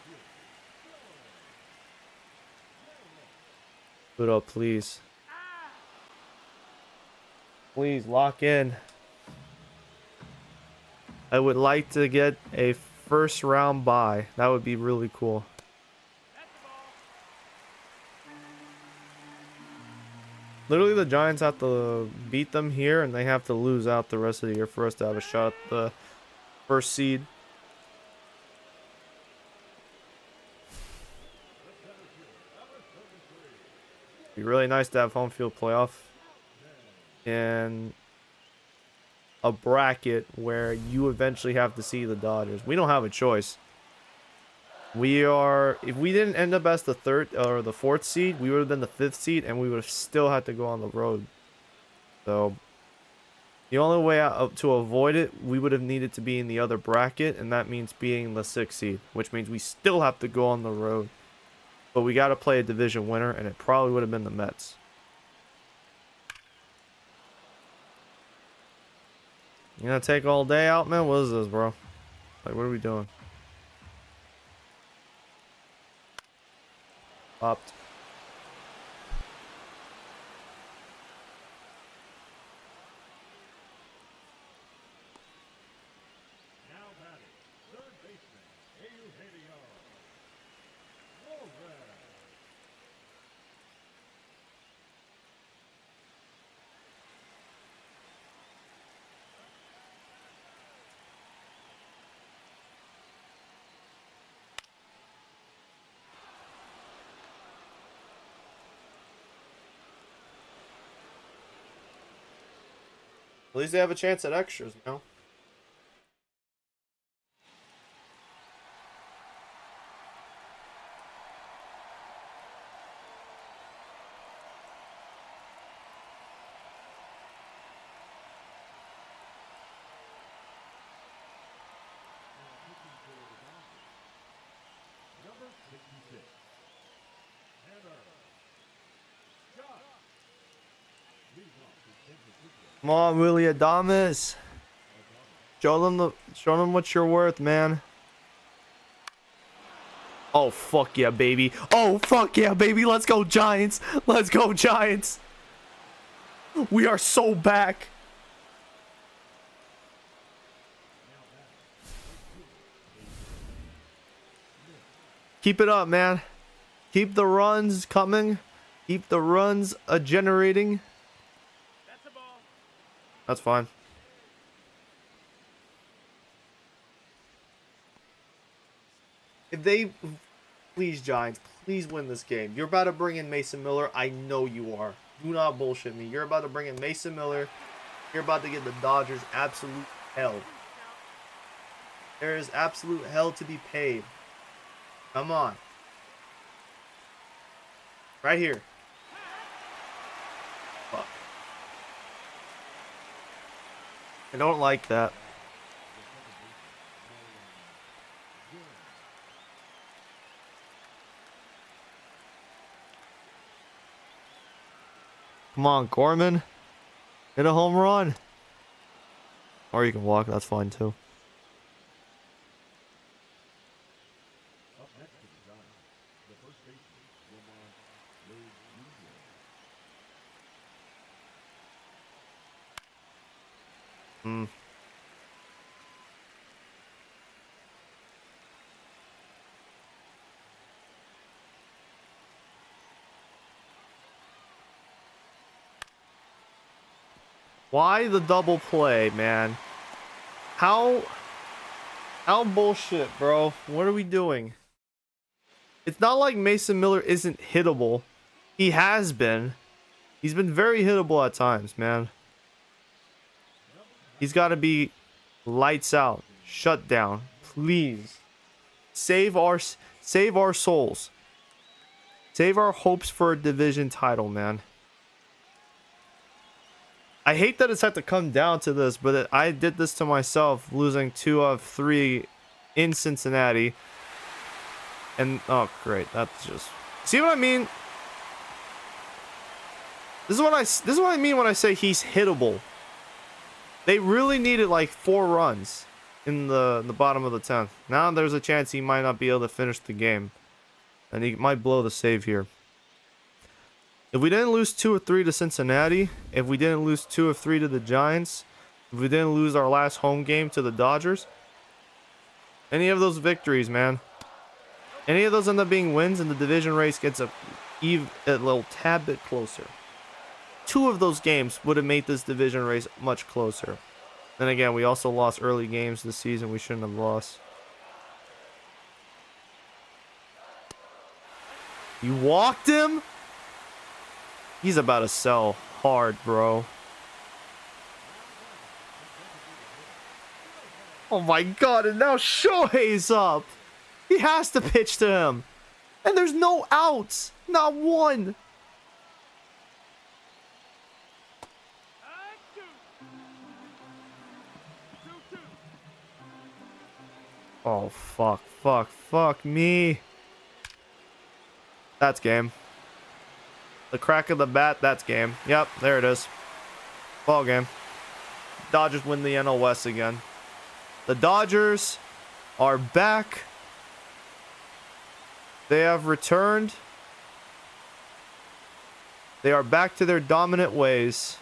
fielder, Put up, please. Please, lock in. I would like to get a first round bye. That would be really cool. Literally, the Giants have to beat them here, and they have to lose out the rest of the year for us to have a shot at the first seed. Be really nice to have home field playoff and a bracket where you eventually have to see the Dodgers. We don't have a choice. If we didn't end up as the third or the fourth seed, we would have been the fifth seed, and we would have still had to go on the road. So the only way out to avoid it, we would have needed to be in the other bracket, and that means being the sixth seed, which means we still have to go on the road. But we got to play a division winner, and it probably would have been the Mets. You gonna take all day out, man? What is this, bro? Like, what are we doing? Popped. now batting, third baseman, Eugenio. Flores. At least they have a chance at extras, you know? Number 66. Tanner. Shot. Leads off the San Francisco. Come on, Willie Adames. Show them what you're worth, man. Oh, fuck yeah, baby. Oh, fuck yeah, baby. Let's go, Giants. Let's go, Giants. We are so back. Keep it up, man. Keep the runs coming. Keep the runs generating. That's the ball. That's fine. If they... Please, Giants, please win this game. You're about to bring in Mason Miller. I know you are. Do not bullshit me. You're about to bring in Mason Miller. You're about to give the Dodgers absolute hell. There is absolute hell to be paid. Come on. Right here. Fuck. I don't like that. Come on, Gorman. Hit a home run. Or you can walk, that's fine too. Up next to the Giants, the first baseman, Wilmar Lee Jr. Hmm. Why the double play, man? How bullshit, bro? What are we doing? It's not like Mason Miller isn't hittable. He has been. He's been very hittable at times, man. He's got to be lights out, shut down, please. Save our souls. Save our hopes for a division title, man. I hate that it's had to come down to this, but I did this to myself, losing 2 of 3 in Cincinnati. And oh great, that's just, see what I mean? This is what I mean when I say he's hittable. They really needed like 4 runs in the bottom of the 10th. Now there's a chance he might not be able to finish the game, and he might blow the save here. If we didn't lose 2 of 3 to Cincinnati, if we didn't lose 2 of 3 to the Giants, if we didn't lose our last home game to the Dodgers, any of those victories, man, any of those end up being wins, and the division race gets a little tad bit closer. 2 of those games would have made this division race much closer. Then again, we also lost early games this season we shouldn't have lost. You walked him? He's about to sell hard, bro. Oh my god, and now Shohei's up. He has to pitch to him. And there's no outs. Not one. Oh, fuck me. That's game. The crack of the bat, that's game. Yep, there it is. Ball game. Dodgers win the NL West again. The Dodgers are back. They have returned. They are back to their dominant ways.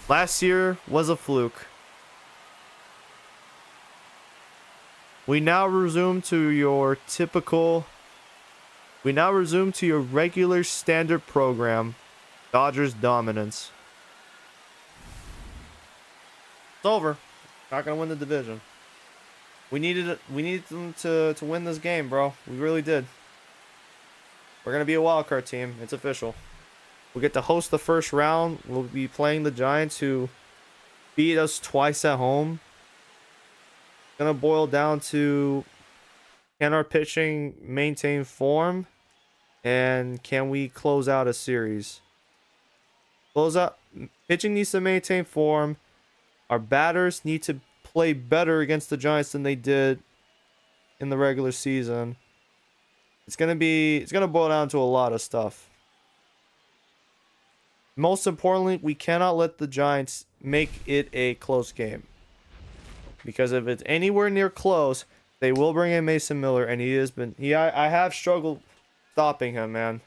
Last year was a fluke. We now resume to your regular standard program. Dodgers dominance. It's over. Not gonna win the division. We needed them to win this game, bro. We really did. We're gonna be a wild card team. It's official. We get to host the first round. We'll be playing the Giants, who beat us twice at home. It's gonna boil down to, can our pitching maintain form, and can we close out a series? Pitching needs to maintain form. Our batters need to play better against the Giants than they did in the regular season. It's gonna boil down to a lot of stuff. Most importantly, we cannot let the Giants make it a close game. Because if it's anywhere near close, they will bring in Mason Miller, and I have struggled stopping him, man.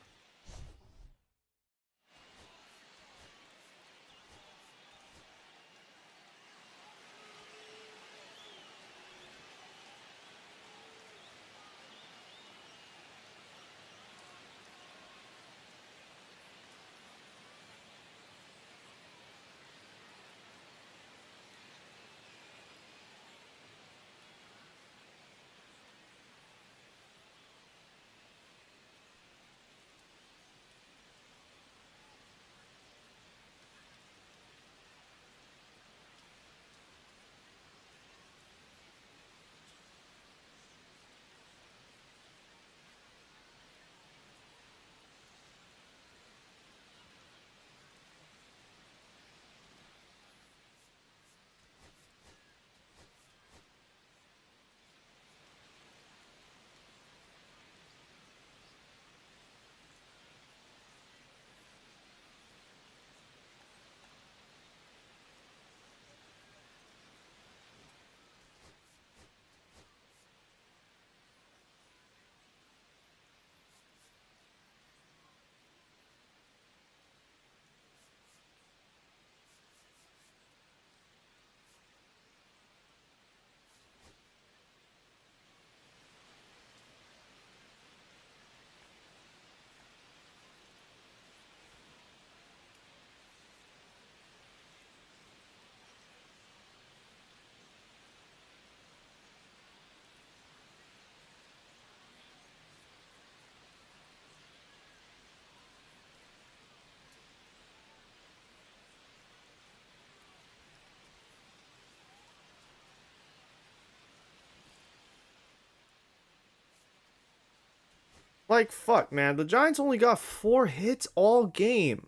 Like, fuck, man. The Giants only got 4 hits all game.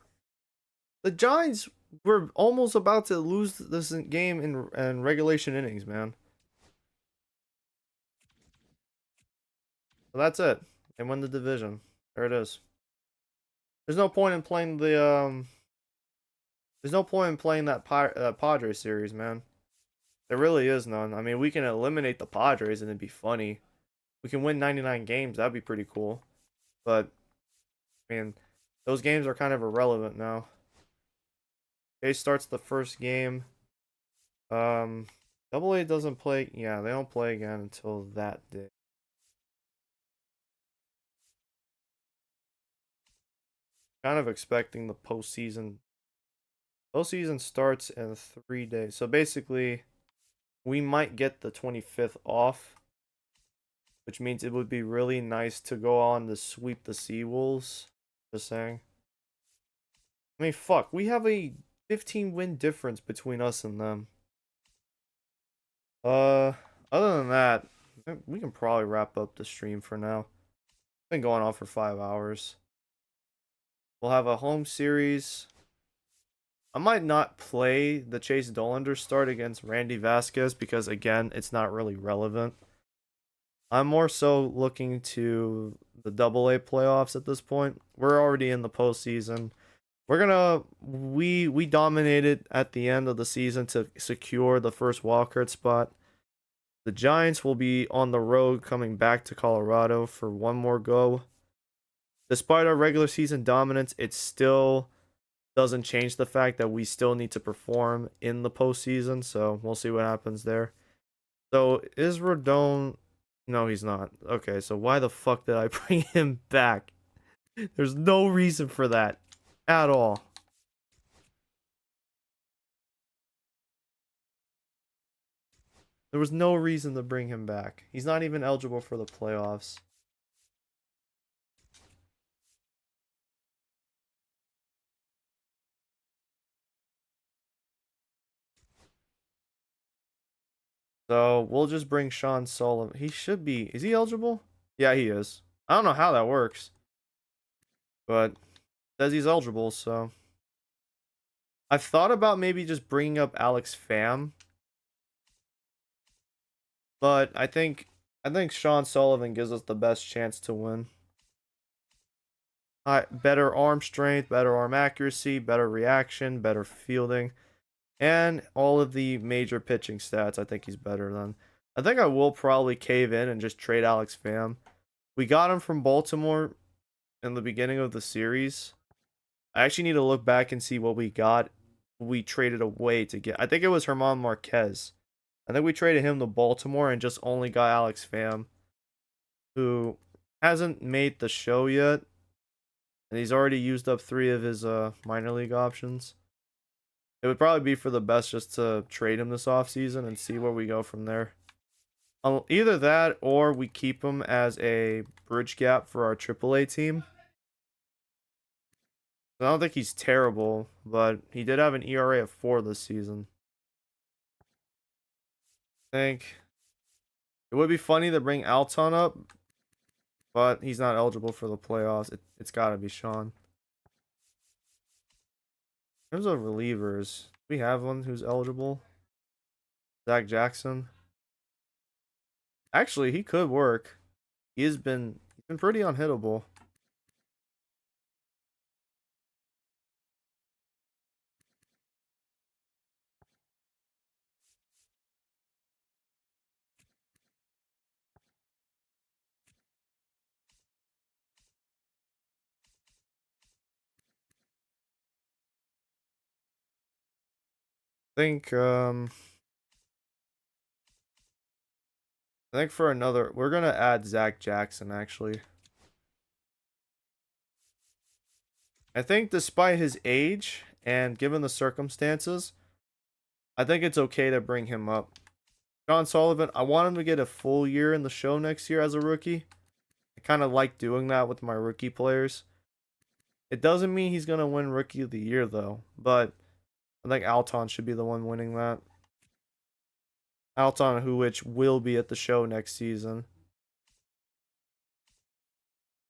The Giants were almost about to lose this game in regulation innings, man. So that's it. They win the division. There it is. There's no point in playing the There's no point in playing that Padres series, man. There really is none. I mean, we can eliminate the Padres and it'd be funny. We can win 99 games. That'd be pretty cool. But I mean, those games are kind of irrelevant now. Chase starts the first game. Double A doesn't play. Yeah, they don't play again until that day. Kind of expecting the postseason. Postseason starts in 3 days. So basically, we might get the 25th off, which means it would be really nice to go on to sweep the Seawolves. Just saying. I mean, fuck, we have a 15 win difference between us and them. Other than that, we can probably wrap up the stream for now. It's been going on for 5 hours. We'll have a home series. I might not play the Chase Dollander start against Randy Vasquez because, again, it's not really relevant. I'm more so looking to the Double A playoffs at this point. We're already in the postseason. We dominated at the end of the season to secure the first wildcard spot. The Giants will be on the road coming back to Colorado for one more go. Despite our regular season dominance, it still doesn't change the fact that we still need to perform in the postseason. So we'll see what happens there. So is Rodon? No, he's not. Okay, so why the fuck did I bring him back? There's no reason for that at all. There was no reason to bring him back. He's not even eligible for the playoffs. So we'll just bring Sean Sullivan. He should be. Is he eligible? Yeah, he is. I don't know how that works, but it says he's eligible. So I've thought about maybe just bringing up Alex Pham, but I think Sean Sullivan gives us the best chance to win. Better arm strength, better arm accuracy, better reaction, better fielding, and all of the major pitching stats. I think he's better than. I think I will probably cave in and just trade Alex Pham. We got him from Baltimore in the beginning of the series. I actually need to look back and see what we got. We traded away to get. I think it was Herman Marquez. I think we traded him to Baltimore and just only got Alex Pham, who hasn't made the show yet. And he's already used up 3 of his minor league options. It would probably be for the best just to trade him this offseason and see where we go from there. Either that or we keep him as a bridge gap for our AAA team. I don't think he's terrible, but he did have an ERA of 4 this season. I think it would be funny to bring Alton up, but he's not eligible for the playoffs. It's got to be Sean. In terms of relievers, we have one who's eligible. Zach Jackson. Actually, he could work. He's been pretty unhittable. I think for another, we're gonna add Zach Jackson actually. I think despite his age and given the circumstances, I think it's okay to bring him up. John Sullivan, I want him to get a full year in the show next year as a rookie. I kind of like doing that with my rookie players. It doesn't mean he's gonna win Rookie of the Year though, but I think Alton should be the one winning that. Alton, which will be at the show next season.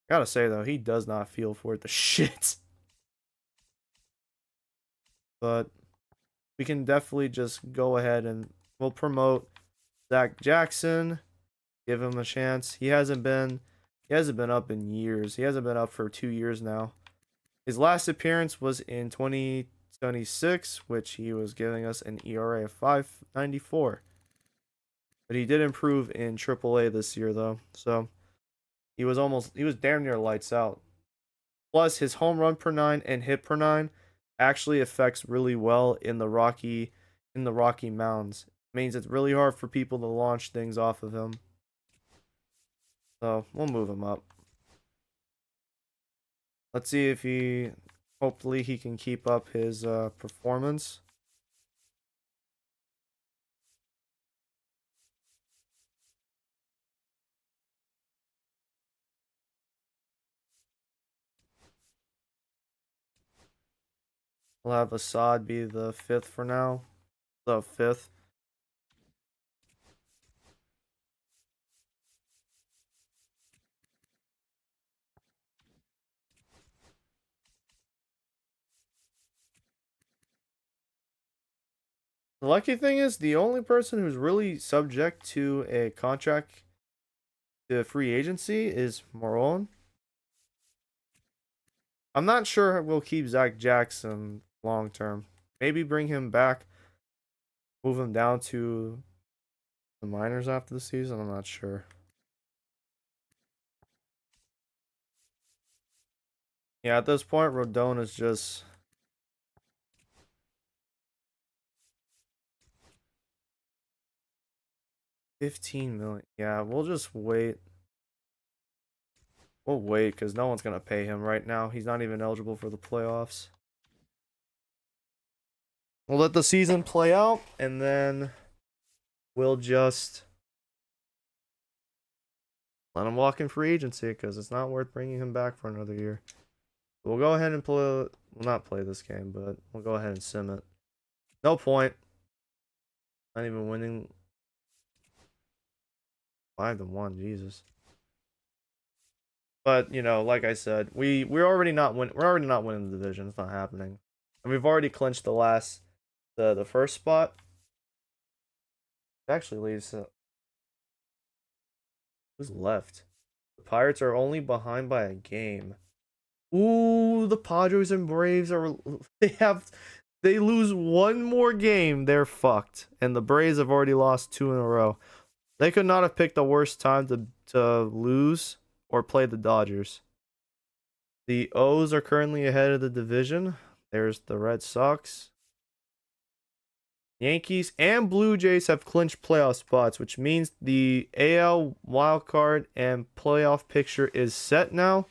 Gotta say though, he does not feel for it the shit. But we can definitely just go ahead and we'll promote Zach Jackson. Give him a chance. He hasn't been up in years. He hasn't been up for 2 years now. His last appearance was in 2026, which he was giving us an ERA of 5.94. But he did improve in AAA this year though. So he was damn near lights out. Plus his home run per 9 and hit per 9 actually affects really well in the Rocky Mountains. It means it's really hard for people to launch things off of him. So we'll move him up. Let's see if hopefully he can keep up his performance. We'll have Assad be the 5th for now. The 5th. The lucky thing is the only person who's really subject to a contract to free agency is Moron. I'm not sure we'll keep Zach Jackson long term. Maybe bring him back, move him down to the minors after the season. I'm not sure. Yeah, at this point, Rodon is just 15 million. Yeah, we'll just wait. We'll wait because no one's gonna pay him right now. He's not even eligible for the playoffs. We'll let the season play out, and then we'll just let him walk in free agency because it's not worth bringing him back for another year. We'll go ahead and play. We'll not play this game, but we'll go ahead and sim it. No point. Not even winning. 5-1, Jesus. But you know, like I said, we're already not winning the division. It's not happening, and we've already clinched the first spot. It actually leaves. Who's left? The Pirates are only behind by a game. Ooh, the Padres and Braves are. They lose one more game, they're fucked. And the Braves have already lost 2 in a row. They could not have picked the worst time to lose or play the Dodgers. The O's are currently ahead of the division. There's the Red Sox. Yankees and Blue Jays have clinched playoff spots, which means the AL wildcard and playoff picture is set now.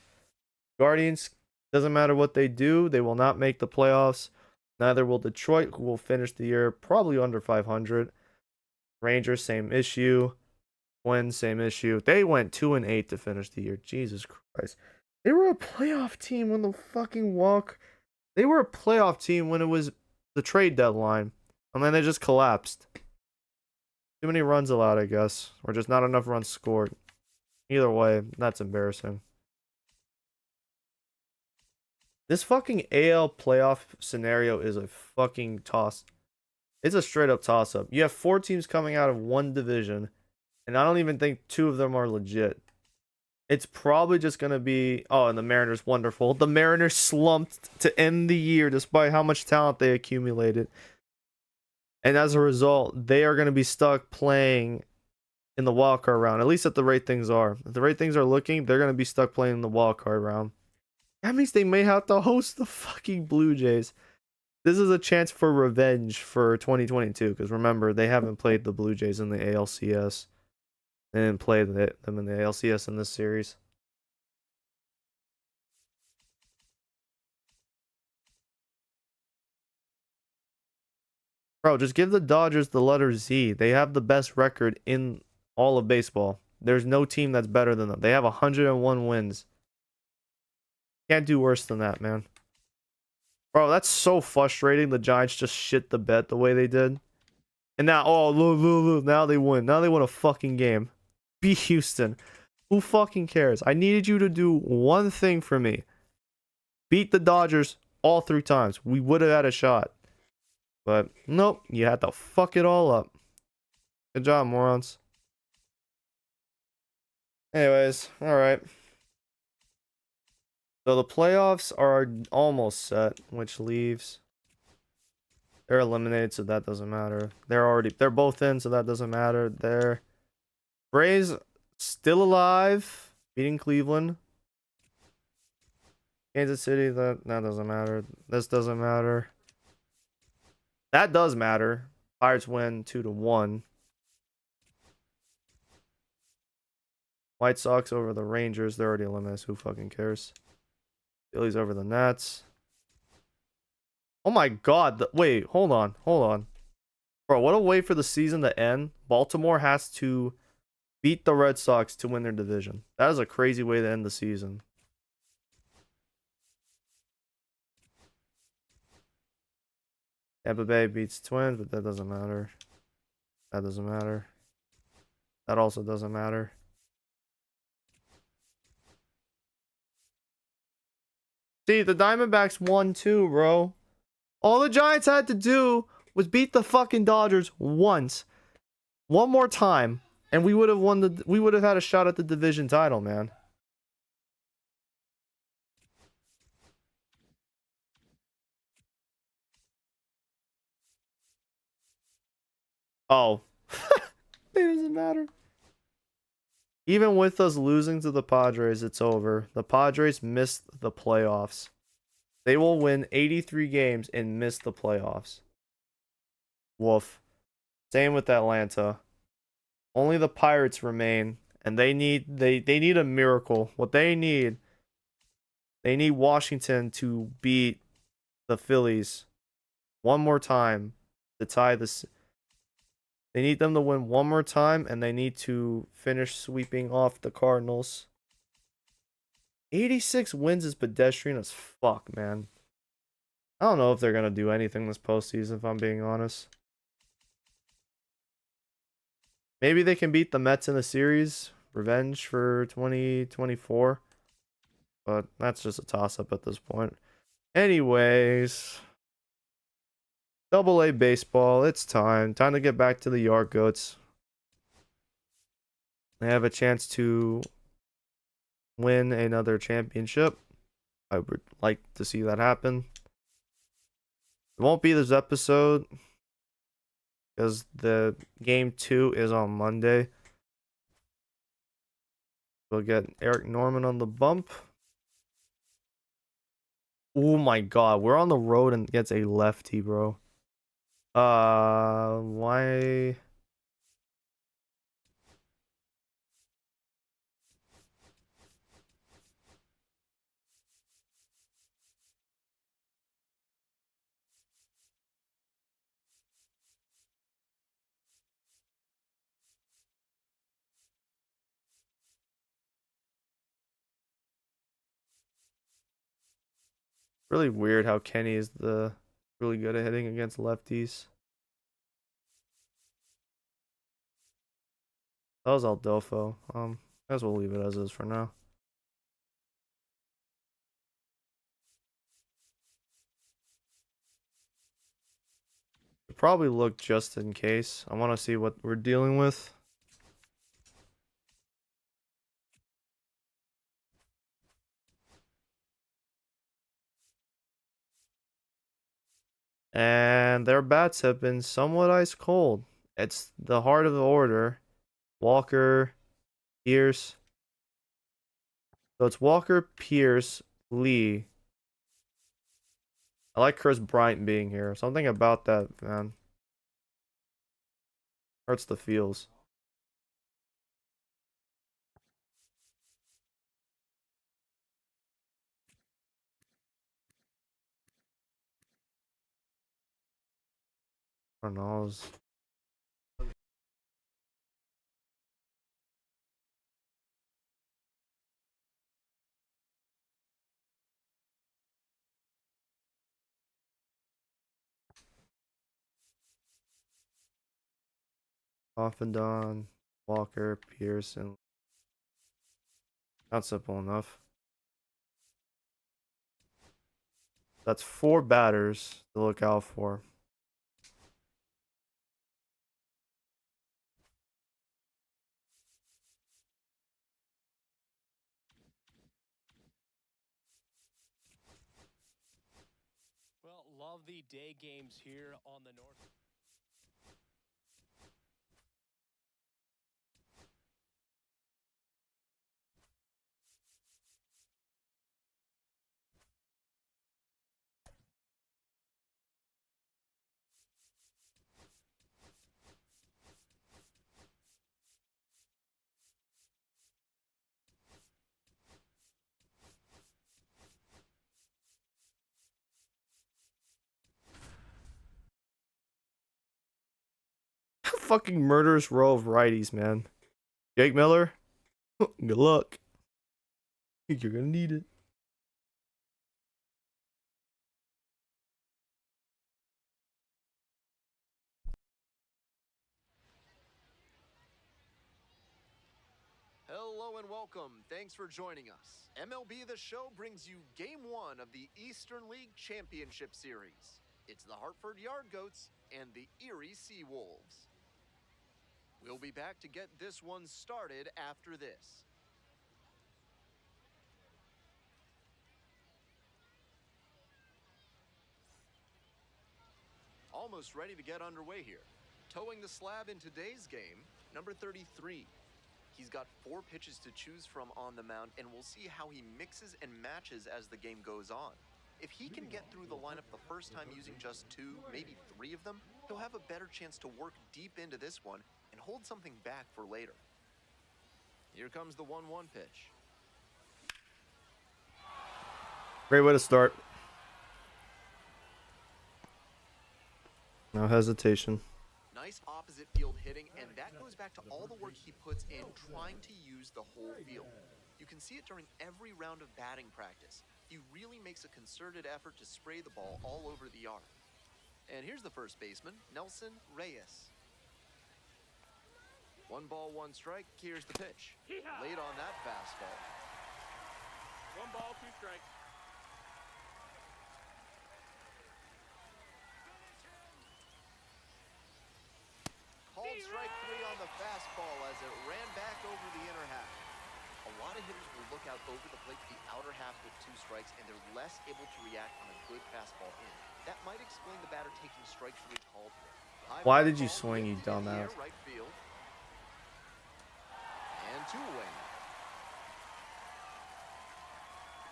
Guardians, doesn't matter what they do, they will not make the playoffs. Neither will Detroit, who will finish the year probably under 500. Rangers, same issue. Twins, same issue. They went 2-8 to finish the year. Jesus Christ. They were a playoff team when the fucking walk. They were a playoff team when it was the trade deadline. And then they just collapsed. Too many runs allowed, I guess. Or just not enough runs scored. Either way, that's embarrassing. This fucking AL playoff scenario is a fucking toss. It's a straight up toss up. You have 4 teams coming out of one division, and I don't even think 2 of them are legit. It's probably just going to be... Oh, and the Mariners, wonderful. The Mariners slumped to end the year despite how much talent they accumulated. And as a result, they are going to be stuck playing in the wildcard round. At least at the rate things are. At the rate things are looking, they're going to be stuck playing in the wildcard round. That means they may have to host the fucking Blue Jays. This is a chance for revenge for 2022. Because remember, they haven't played the Blue Jays in the ALCS. They didn't play them in the ALCS in this series. Bro, just give the Dodgers the letter Z. They have the best record in all of baseball. There's no team that's better than them. They have 101 wins. Can't do worse than that, man. Bro, that's so frustrating. The Giants just shit the bed the way they did. And now, oh, look, now they win. Now they win a fucking game. Beat Houston. Who fucking cares? I needed you to do one thing for me. Beat the Dodgers all 3 times. We would have had a shot. But nope, you had to fuck it all up. Good job, morons. Anyways, alright. So the playoffs are almost set, which leaves they're eliminated, so that doesn't matter. They're both in, so that doesn't matter. They're Braves still alive, beating Cleveland. Kansas City, that doesn't matter. This doesn't matter. That does matter. Pirates win 2-1. White Sox over the Rangers. They're already eliminated. Who fucking cares? Phillies over the Nets. Oh my god. Wait, hold on. Hold on. Bro, what a way for the season to end. Baltimore has to beat the Red Sox to win their division. That is a crazy way to end the season. Tampa Bay beats Twins, but that doesn't matter. That doesn't matter. That also doesn't matter. See, the Diamondbacks won too, bro. All the Giants had to do was beat the fucking Dodgers once. One more time. And we would have had a shot at the division title, man. Oh. It doesn't matter. Even with us losing to the Padres, it's over. The Padres missed the playoffs. They will win 83 games and miss the playoffs. Woof. Same with Atlanta. Only the Pirates remain, and they need a miracle. What they need Washington to beat the Phillies one more time to tie this. They need them to win one more time, and they need to finish sweeping off the Cardinals. 86 wins is pedestrian as fuck, man. I don't know if they're going to do anything this postseason, if I'm being honest. Maybe they can beat the Mets in the series. Revenge for 2024. But that's just a toss-up at this point. Anyways. Double-A baseball. It's time. Time to get back to the Yard Goats. They have a chance to win another championship. I would like to see that happen. It won't be this episode because the game 2 is on Monday. We'll get Eric Norman on the bump. Oh my god, we're on the road and gets a lefty, bro. Why? Really weird how Kenny is really good at hitting against lefties. That was Aldolfo. I guess we'll leave it as is for now. Probably look just in case. I want to see what we're dealing with. And their bats have been somewhat ice cold. It's the heart of the order. Walker, Pierce. So it's Walker, Pierce, Lee. I like Chris Bryant being here. Something about that, man. Hurts the feels. I don't know. Off and on. Walker, Pierce, and Not simple enough. That's 4 batters to look out for. Well, love the day games here on the North. Fucking murderous row of righties, man. Jake Miller, good luck. You're gonna need it. Hello and welcome. Thanks for joining us. MLB The Show brings you Game 1 of the Eastern League Championship Series. It's the Hartford Yard Goats and the Erie Seawolves. We'll be back to get this one started after this. Almost ready to get underway here. Towing the slab in today's game, number 33. He's got 4 pitches to choose from on the mound, and we'll see how he mixes and matches as the game goes on. If he can get through the lineup the first time using just 2, maybe 3 of them, he'll have a better chance to work deep into this one and hold something back for later. Here comes the 1-1 pitch. Great way to start. No hesitation. Nice opposite field hitting, and that goes back to all the work he puts in trying to use the whole field. You can see it during every round of batting practice. He really makes a concerted effort to spray the ball all over the yard. And here's the first baseman, Nelson Reyes. 1 ball, 1 strike. Here's the pitch. Late on that fastball. 1 ball, 2 strikes. Called strike 3 on the fastball as it ran back over the inner half. A lot of hitters will look out over the plate to the outer half with 2 strikes, and they're less able to react on a good fastball in. That might explain the batter taking strike 3 called for. Why did you swing, you dumbass? Right field. And 2 away.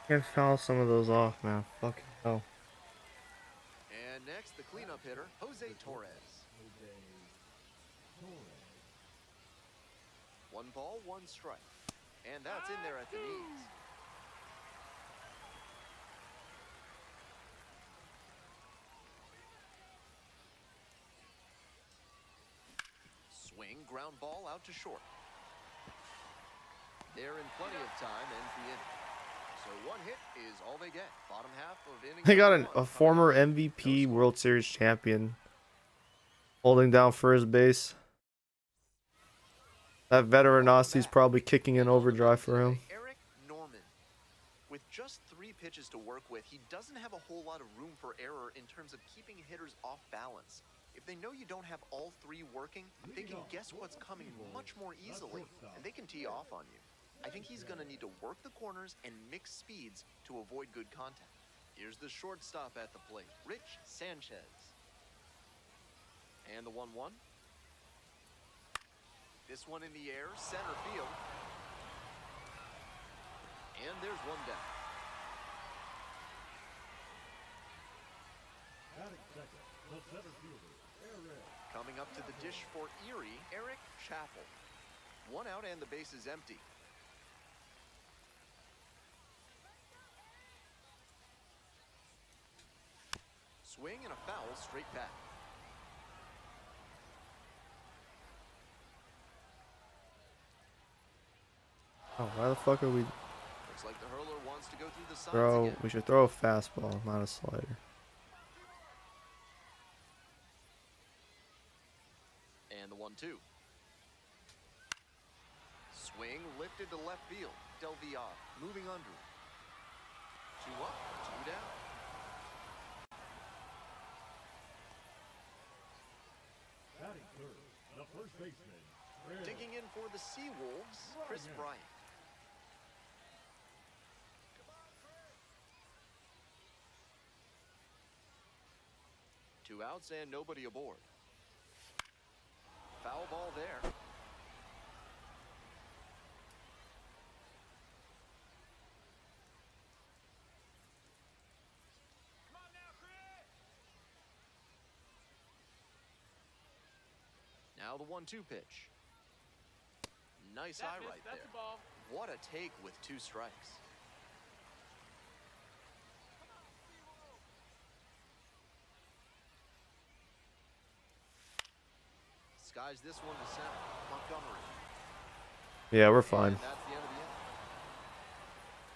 Can't foul some of those off, man. Fucking hell. And next, the cleanup hitter, Jose Torres. 1 ball, 1 strike. And that's in there at the knees. Swing, ground ball out to short. They're in plenty of time, ends the inning. So 1 hit is all they get. Bottom half of inning. They got number 1. a former MVP World Series champion holding down first base. That veteranity's probably kicking in overdrive for him. Eric Norman. With just 3 pitches to work with, he doesn't have a whole lot of room for error in terms of keeping hitters off balance. If they know you don't have all 3 working, they can guess what's coming much more easily, and they can tee off on you. I think he's going to need to work the corners and mix speeds to avoid good contact. Here's the shortstop at the plate, Rich Sanchez. And the 1-1. This one in the air, center field. And there's 1 down. Batting second, the center fielder, Eric. Coming up to the dish for Erie, Eric Chappell. 1 out and the base is empty. Swing and a foul straight back. Oh, why the fuck are we Looks like the hurler wants to go through the signs throw? again. We should throw a fastball, not a slider. And the 1-2. Swing lifted to left field. Del Villar, moving under. 2 up, 2 down. Batting third, the first baseman, Digging in for the Seawolves, Chris Bryant. Two outs and nobody aboard. Foul ball there. Now the 1-2 pitch. Nice eye right there. What a take with 2 strikes. Skies this one to center. Montgomery. Yeah, we're fine. And that's the end of the inning.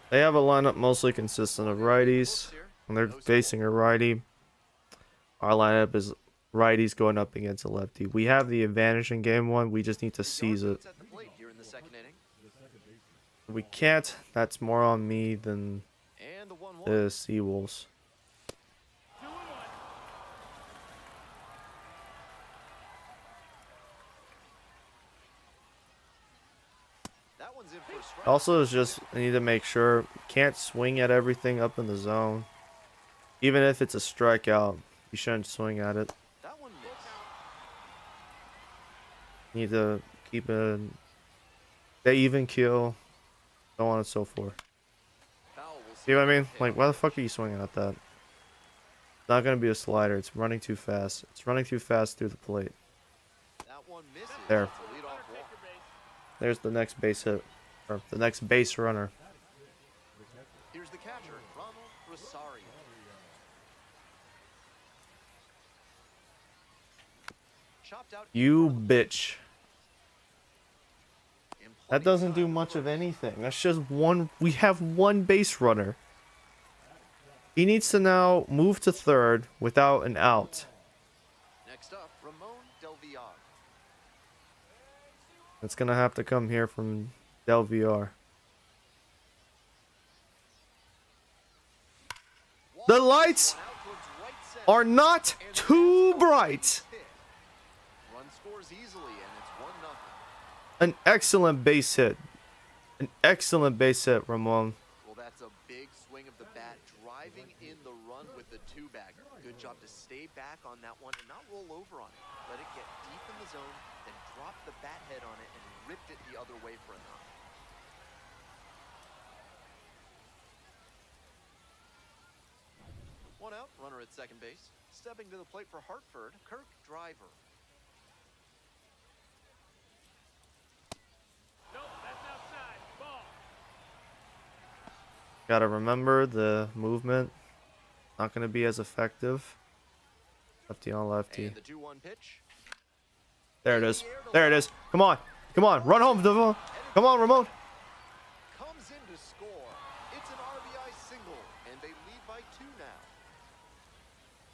They have a lineup mostly consistent of righties, and they're facing a righty. Our lineup is righties going up against a lefty. We have the advantage in game 1. We just need to seize it. At the plate here in the second inning. If we can't, that's more on me than And the 1-1. the Seawolves. That one's in for a strike. Also, is just I need to make sure can't swing at everything up in the zone. Even if it's a strikeout, you shouldn't swing at it. That one missed. Need to keep it. They even kill, so on and so forth. Foul will See what I mean? hit. Like, why the fuck are you swinging at that? It's not gonna be a slider. It's running too fast. It's running too fast through the plate. That one misses. There. It's a leadoff walk. There's the next base hit, or the next base runner. Here's the catcher, Ronald Rosario. Chopped out. You in front of the bitch. in That plenty doesn't of do time much for of it. anything. That's just one. We have one base runner. He needs to now move to third without an out. Next up, Ramon Del Villar. It's gonna have to come here from Del Villar. The lights One out towards right center. are not And too that's a bright. hit. Run scores easily, and it's 1-0. An excellent base hit. An excellent base hit, Ramon. Well, that's a big swing of the bat, driving in the run with the 2-bagger. Good job to stay back on that one and not roll over on it. Let it get deep in the zone, then drop the bat head on it and ripped it the other way for a knock. One out, runner at second base. Stepping to the plate for Hartford, Kirk Driver. Nope, that's outside. Ball. Gotta remember the movement. Not gonna be as effective. Lefty on lefty. And the 2-1 pitch. There it is. There it is. Come on. Come on. Run home, Devon. Come on, Ramon. Comes in to score. It's an RBI single, and they lead by 2 now.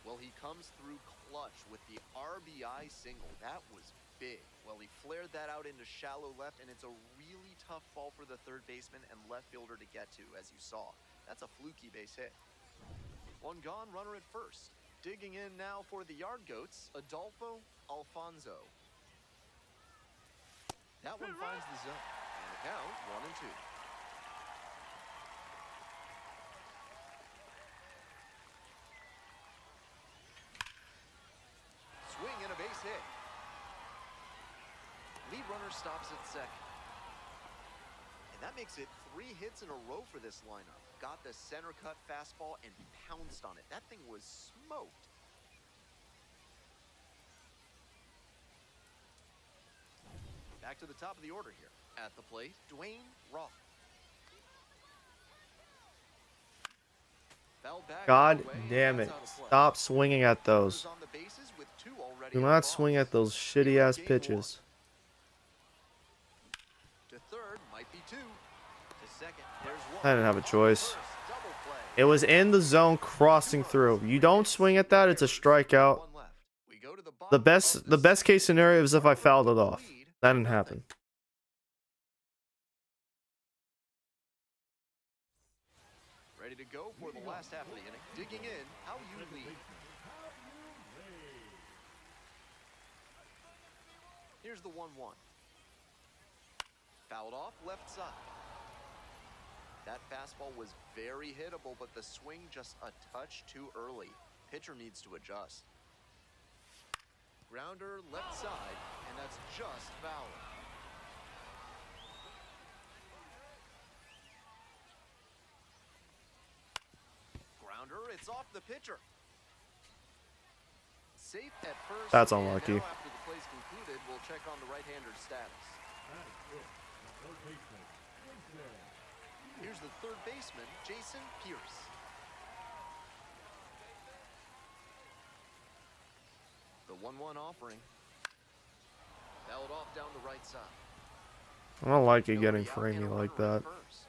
Well, he comes through clutch with the RBI single. That was big. Well, he flared that out into shallow left, and it's a really tough ball for the third baseman and left fielder to get to, as you saw. That's a fluky base hit. One gone, runner at first. Digging in now for the Yard Goats, Adolfo Alfonso. That one finds the zone. And the count, 1-2. Swing and a base hit. Lead runner stops at second. And that makes it 3 hits in a row for this lineup. Got the center cut fastball and pounced on it. That thing was smoked. Back to the top of the order here. At the plate, Dwayne Rock. Fouled back God away, and damn that's it. out of play. Stop swinging at those. Runners on the bases with 2 already Do on not the swing box. at those shitty Here in ass game pitches. 1. To third, might be 2. To second, there's 1. I didn't have a On choice. first, double play. It was in the zone crossing through. You don't swing at that, it's a strikeout. 1 left. We go to the The bottom best of the best case scenario is if I fouled it off. lead, That didn't 1-0. happen. go for the last half of the inning. Digging in, how you lead. Here's the 1-1. Fouled off left side. That fastball was very hittable, but the swing just a touch too early. Pitcher needs to adjust. Grounder left side, and that's just foul. Grounder, it's off the pitcher. Safe at first. That's and unlucky. now after the play's concluded, we'll check on the right-hander's status. Here's the third baseman, Jason Pierce. The 1-1 offering. Fouled off down the right side. I don't like it Nobody getting out framey and a like runner at that. first.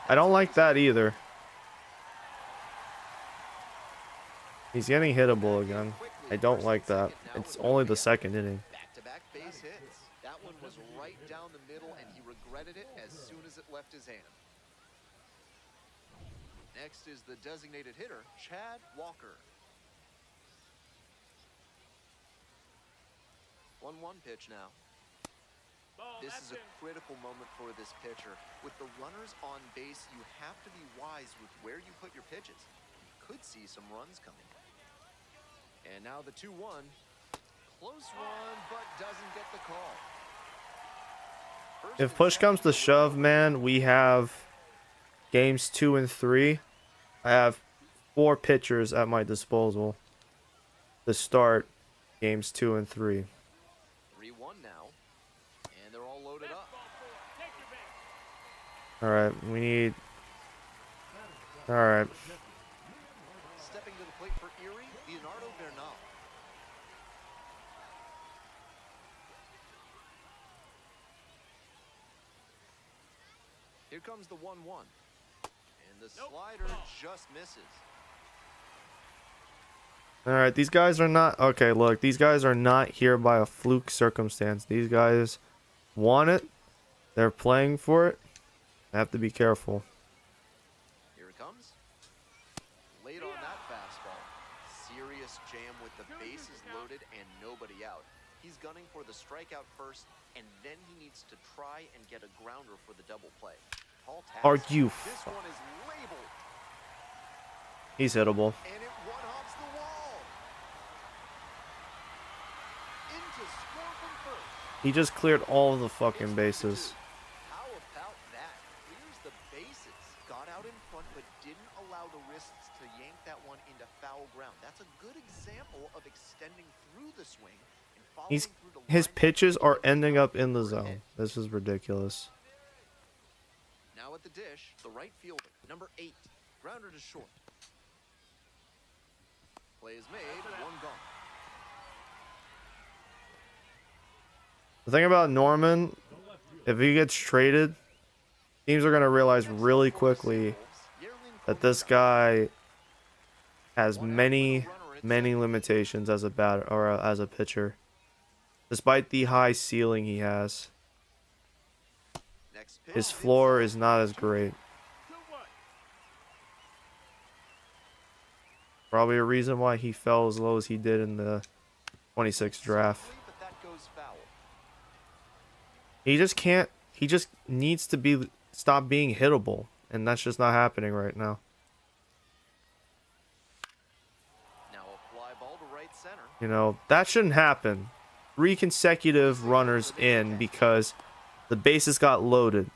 I don't like that either. He's getting hittable again. I don't like that. It's only the second inning. Back-to-back base hits. That one was right down the middle, and he regretted it as soon as it left his hand. Next is the designated hitter, Chad Walker. 1-1 pitch now. This is a critical moment for this pitcher. With the runners on base, you have to be wise with where you put your pitches. You could see some runs coming. And now the 2-1. Close one, but doesn't get the call. If push comes to shove, man, we have games 2 and 3. I have 4 pitchers at my disposal to start games 2 and 3. 3-1 now. And they're all loaded up. Alright, we need... Alright. Stepping to the plate for Erie, Leonardo Bernal. Here comes the 1-1. And the slider just misses. Alright, these guys are not... Okay, look, these guys are not here by a fluke circumstance. These guys want it. They're playing for it. I have to be careful. Here it comes. Late on that fastball. Serious jam with the bases loaded and nobody out. He's gunning for the strikeout first, and then he needs to try and get a grounder for the double play. Tall task. Are you... This one is labeled. He's hittable. And it one-hops the wall. Into score from first. He just cleared all of the fucking bases. How about that? Clears the bases. Got out in front, but didn't allow the wrists to yank that one into foul ground. That's a good example of extending through the swing and following through the His line. pitches are ending up in the zone. This is ridiculous. Now at the dish, the right fielder, number 8, grounder to short. Play is made, one gone. The thing about Norman, if he gets traded, teams are going to realize really quickly that this guy has many limitations as a batter or as a pitcher, despite the high ceiling he has. Next pitch, His floor is not as great. Probably a reason why he fell as low as he did in the 26 draft. but that goes foul. He just can't. He just needs to stop being hittable, and that's just not happening right now. Now a fly ball to right center. You know, that shouldn't happen. 3 consecutive runners in because the bases got loaded.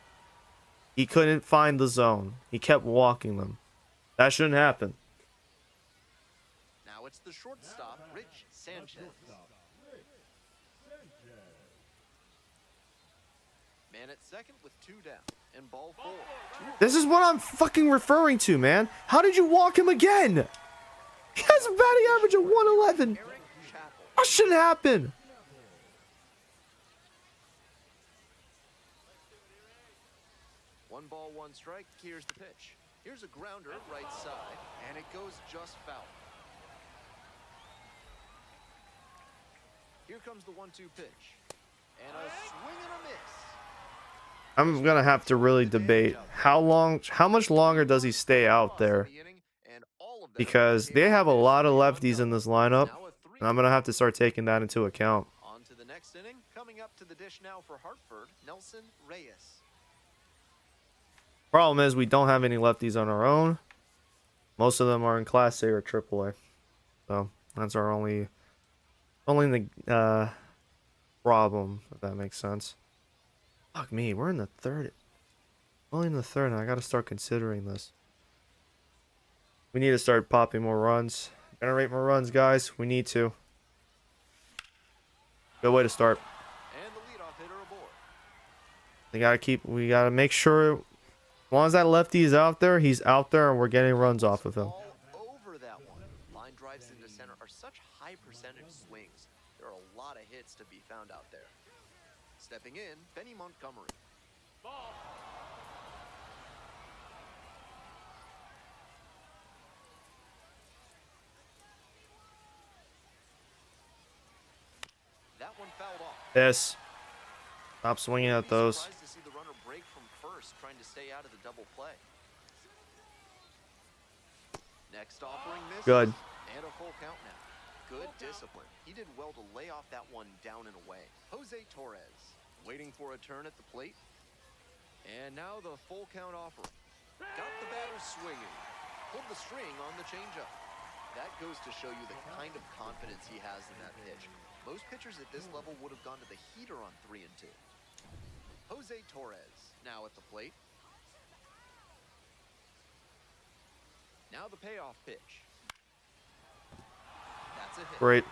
He couldn't find the zone. He kept walking them. That shouldn't happen. Now it's the shortstop, Rich Sanchez. Man at second with 2 down. And ball 4. This is what I'm fucking referring to, man. How did you walk him again? He has a batting average of 111. Eric Chappell. That shouldn't happen. One ball, one strike. Here's the pitch. Here's a grounder, right side, and it goes just foul. Here comes the 1-2 pitch. And a swing and a miss. I'm gonna have to really debate how much longer does he stay out there? Because they have a lot of lefties in this lineup, and I'm gonna have to start taking that into account. On to the next inning. Coming up to the dish now for Hartford, Nelson Reyes. Problem is, we don't have any lefties on our own. Most of them are in Class A or Triple A, so that's our only problem, if that makes sense. Fuck me, we're in the third. Only in the third, and I gotta start considering this. We need to start popping more runs. Generate more runs, guys. We need to. Good way to start. And the leadoff hitter aboard. We gotta make sure, as long as that lefty is out there, he's out there and we're getting runs off of him. All over that one. Line drives into center are such high percentage swings. There are a lot of hits to be found out there. Stepping in, Benny Montgomery. Ball. That one fouled off. Yes. Stop swinging at those. Surprised to see the runner break from first, trying to stay out of the double play. Next offering misses. Good. And a full count now. Good discipline. He did well to lay off that one down and away. Jose Torres waiting for a turn at the plate. And now the full count offering. Got the batter swinging. Pulled the string on the changeup. That goes to show you the kind of confidence he has in that pitch. Most pitchers at this level would have gone to the heater on 3 and 2. Jose Torres now at the plate. Now the payoff pitch. That's a hit. Great.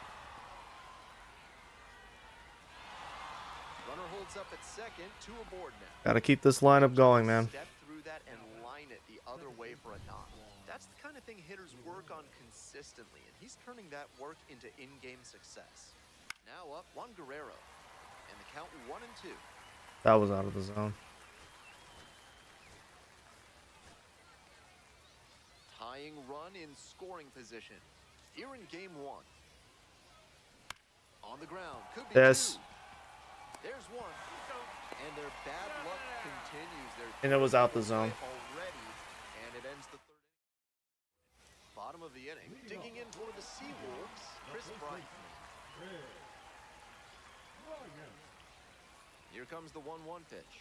Runner holds up at second, 2 aboard now. Gotta keep this lineup going, man. Step through that and line it the other way for a knock. That's the kind of thing hitters work on consistently, and he's turning that work into in-game success. Now up, Juan Guerrero, and the count 1 and 2. That was out of the zone. Tying run in scoring position. Here in game 1. On the ground, could be Yes. 2. There's 1. And their bad luck continues. And it was out the zone. Already, and it ends the third inning. Bottom of the inning, digging in for the Seawolves, Chris Bryant. Here comes the 1-1 pitch.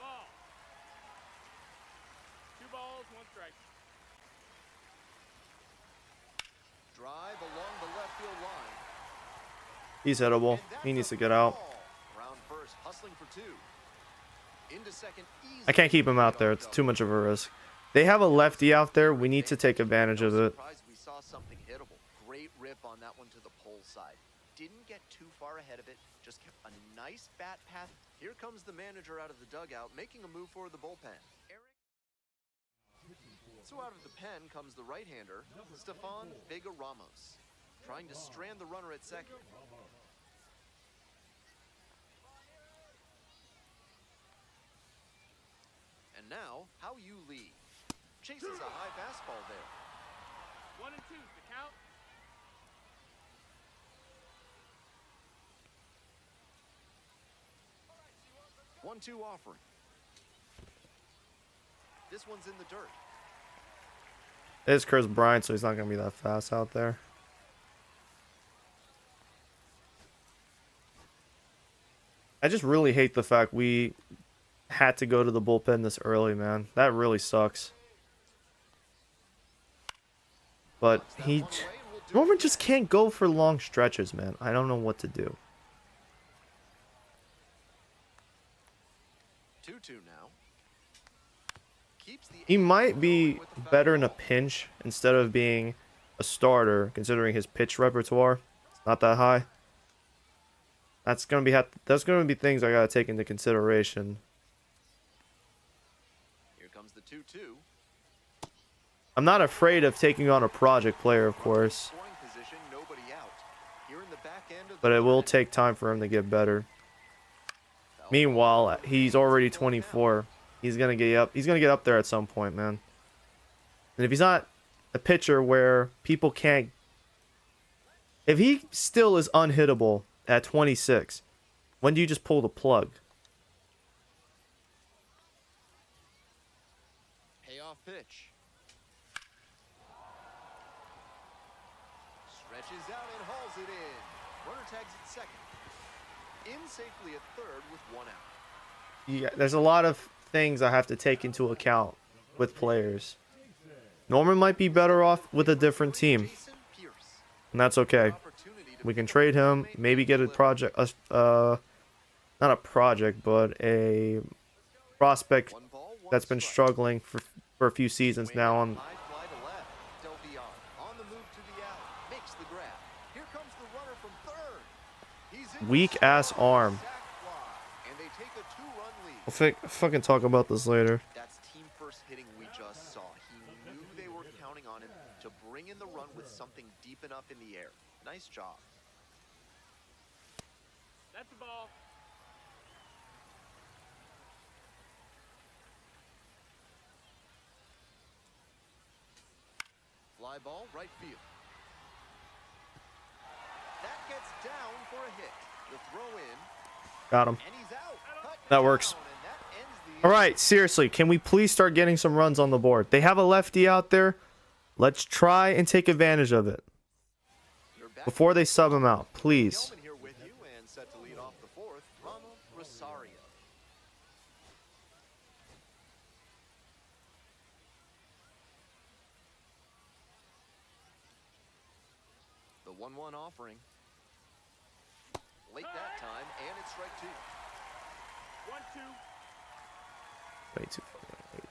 Ball. 2 balls, 1 strike. Drive along the left field line. He's hittable. And that's He needs a to get out. ball. Round first, hustling for 2. Into second, I can't keep him out there. It's too much of a risk. They have a lefty out there. We need to take advantage of it. Surprised we saw something hittable. Great rip on that one to the pole side. Didn't get too far ahead of it. Just kept a nice bat path. Here comes the manager out of the dugout, making a move for the bullpen. So out of the pen comes the right-hander, Stefan Vega Ramos, trying to strand the runner at second. And now, How You Lee chases a high fastball there. 1 and 2, the count. One-two offering. This one's in the dirt. It's Chris Bryant, so he's not going to be that fast out there. I just really hate the fact we had to go to the bullpen this early, man. That really sucks. But Norman just can't go for long stretches, man. I don't know what to do. 2-2 now. Keeps the He might be with the better in a fastball. pinch instead of being a starter, considering his pitch repertoire. It's not that high. That's gonna be things I gotta take into consideration. Here comes the 2-2. I'm not afraid of taking on a project player, of course, Scoring position, nobody out. Here in the back end of but the it will ninth. take time for him to get better. Foul Meanwhile, ball. he's already 24. He's gonna get up. He's gonna get up there at some point, man. And if he's not a pitcher where people can't, if he still is unhittable at 26, when do you just pull the plug? pitch. Stretches out and hauls it in. Runner tags at second. In safely at third with one out. Yeah, there's a lot of things I have to take into account with players. Norman might be better off with a different team, Jason Pierce. and that's okay. Opportunity to We can pick up trade a him, teammate maybe and get a deliver. project, not a project, but a prospect One ball, one that's been strike. struggling for a few seasons Swing now. and a On high fly to left. Del Villar on the move to the out. Makes the grab. Here comes the runner from third. He's in weak ass score. arm. Sac fly. And they take a two-run lead. We'll fucking talk about this later. That's team first hitting we just saw. He knew they were counting on him to bring in the run with something deep enough in the air. Nice job. That's the ball. Fly ball, right field. That gets down for a hit. The throw in, Got him. and he's out. Cut That works. down, and that ends the All right, seriously, can we please start getting some runs on the board? They have a lefty out there. Let's try and take advantage of it You're back before to they the sub top. him out, please. Gelman here with you and set to lead off the fourth, Ronald Rosario. The 1-1 offering. Late that time, and it's strike two. 1-2. Way too fucking late.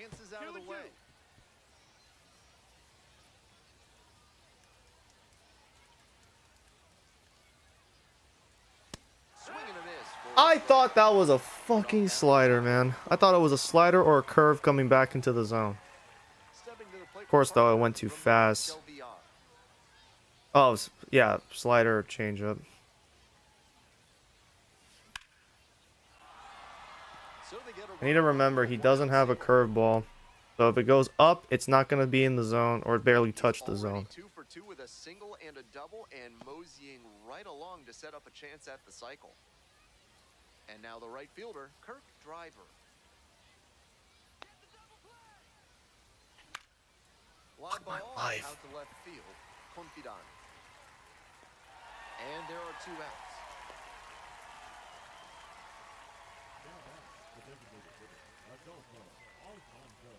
Dances out of the 2-2. way. Swing and a miss. For I a thought strikeout. that was a fucking slider, man. I thought it was a slider or a curve coming back into the zone. Stepping to the plate Of course, for though, it Parker went too from fast. Del Villar. Oh, yeah, slider, changeup. So they get a I need to runner remember on he for doesn't have a 1-0. curveball. So if it goes up, it's not going to be in the zone or barely touch the Already zone. 2 for 2 with a single and a double, and moseying right along to set up a chance at the cycle. And now the right fielder, Kirk Driver. Fly my ball life. out to left field, Confidant. And there are 2 outs. Now back, the designated hitter, Adolfo Alfonso.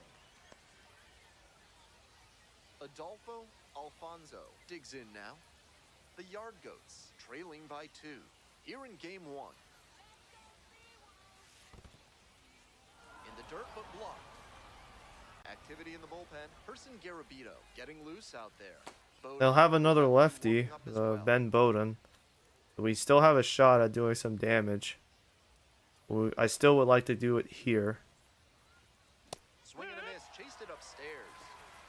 Adolfo Alfonso digs in now. The Yard Goats trailing by 2 here in game 1. In the dirt but blocked. Activity in the bullpen. Person Garabito getting loose out there. Bowden They'll have another lefty, warming up as well. Ben Bowden. We still have a shot at doing some damage. I still would like to do it here. Swing and a miss, chased it upstairs.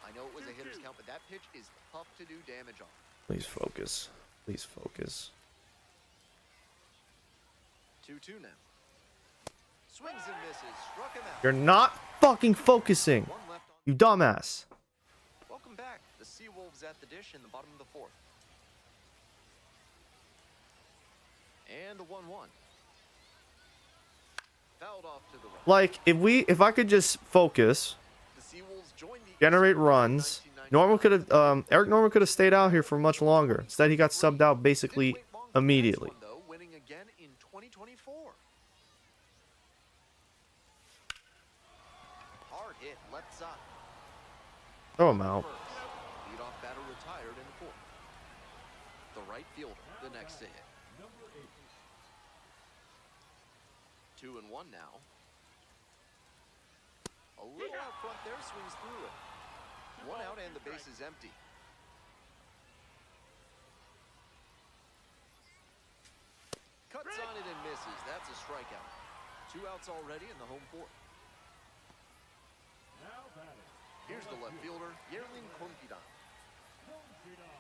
I know it was a hitter's count, but that pitch is tough to do damage on. Please focus. Please focus. 2-2 now. Swings and misses, struck him out. You're not fucking focusing, One left on. you dumbass. Welcome back. The Seawolves at the dish in the bottom of the fourth. And the 1-1. Fouled off to the right. Like, if I could just focus, The Seawolves joined the generate Eastern runs. 1999 Norman could have, Eric Norman could have stayed out here for much longer. Instead, he got subbed out basically Didn't wait long for the next immediately. one, though, winning again in 2024. Hard hit, left side. Throw him out. First. Leadoff batter retired in the fourth. The right fielder, the next to hit. Number 8. 2-1 now. A little out front there, swings through it. One out and the base is empty. Cuts on it and misses. That's a strikeout. 2 outs already in the home fourth. Now batting. Here's the left fielder, Yerlin Confidant. Confidant.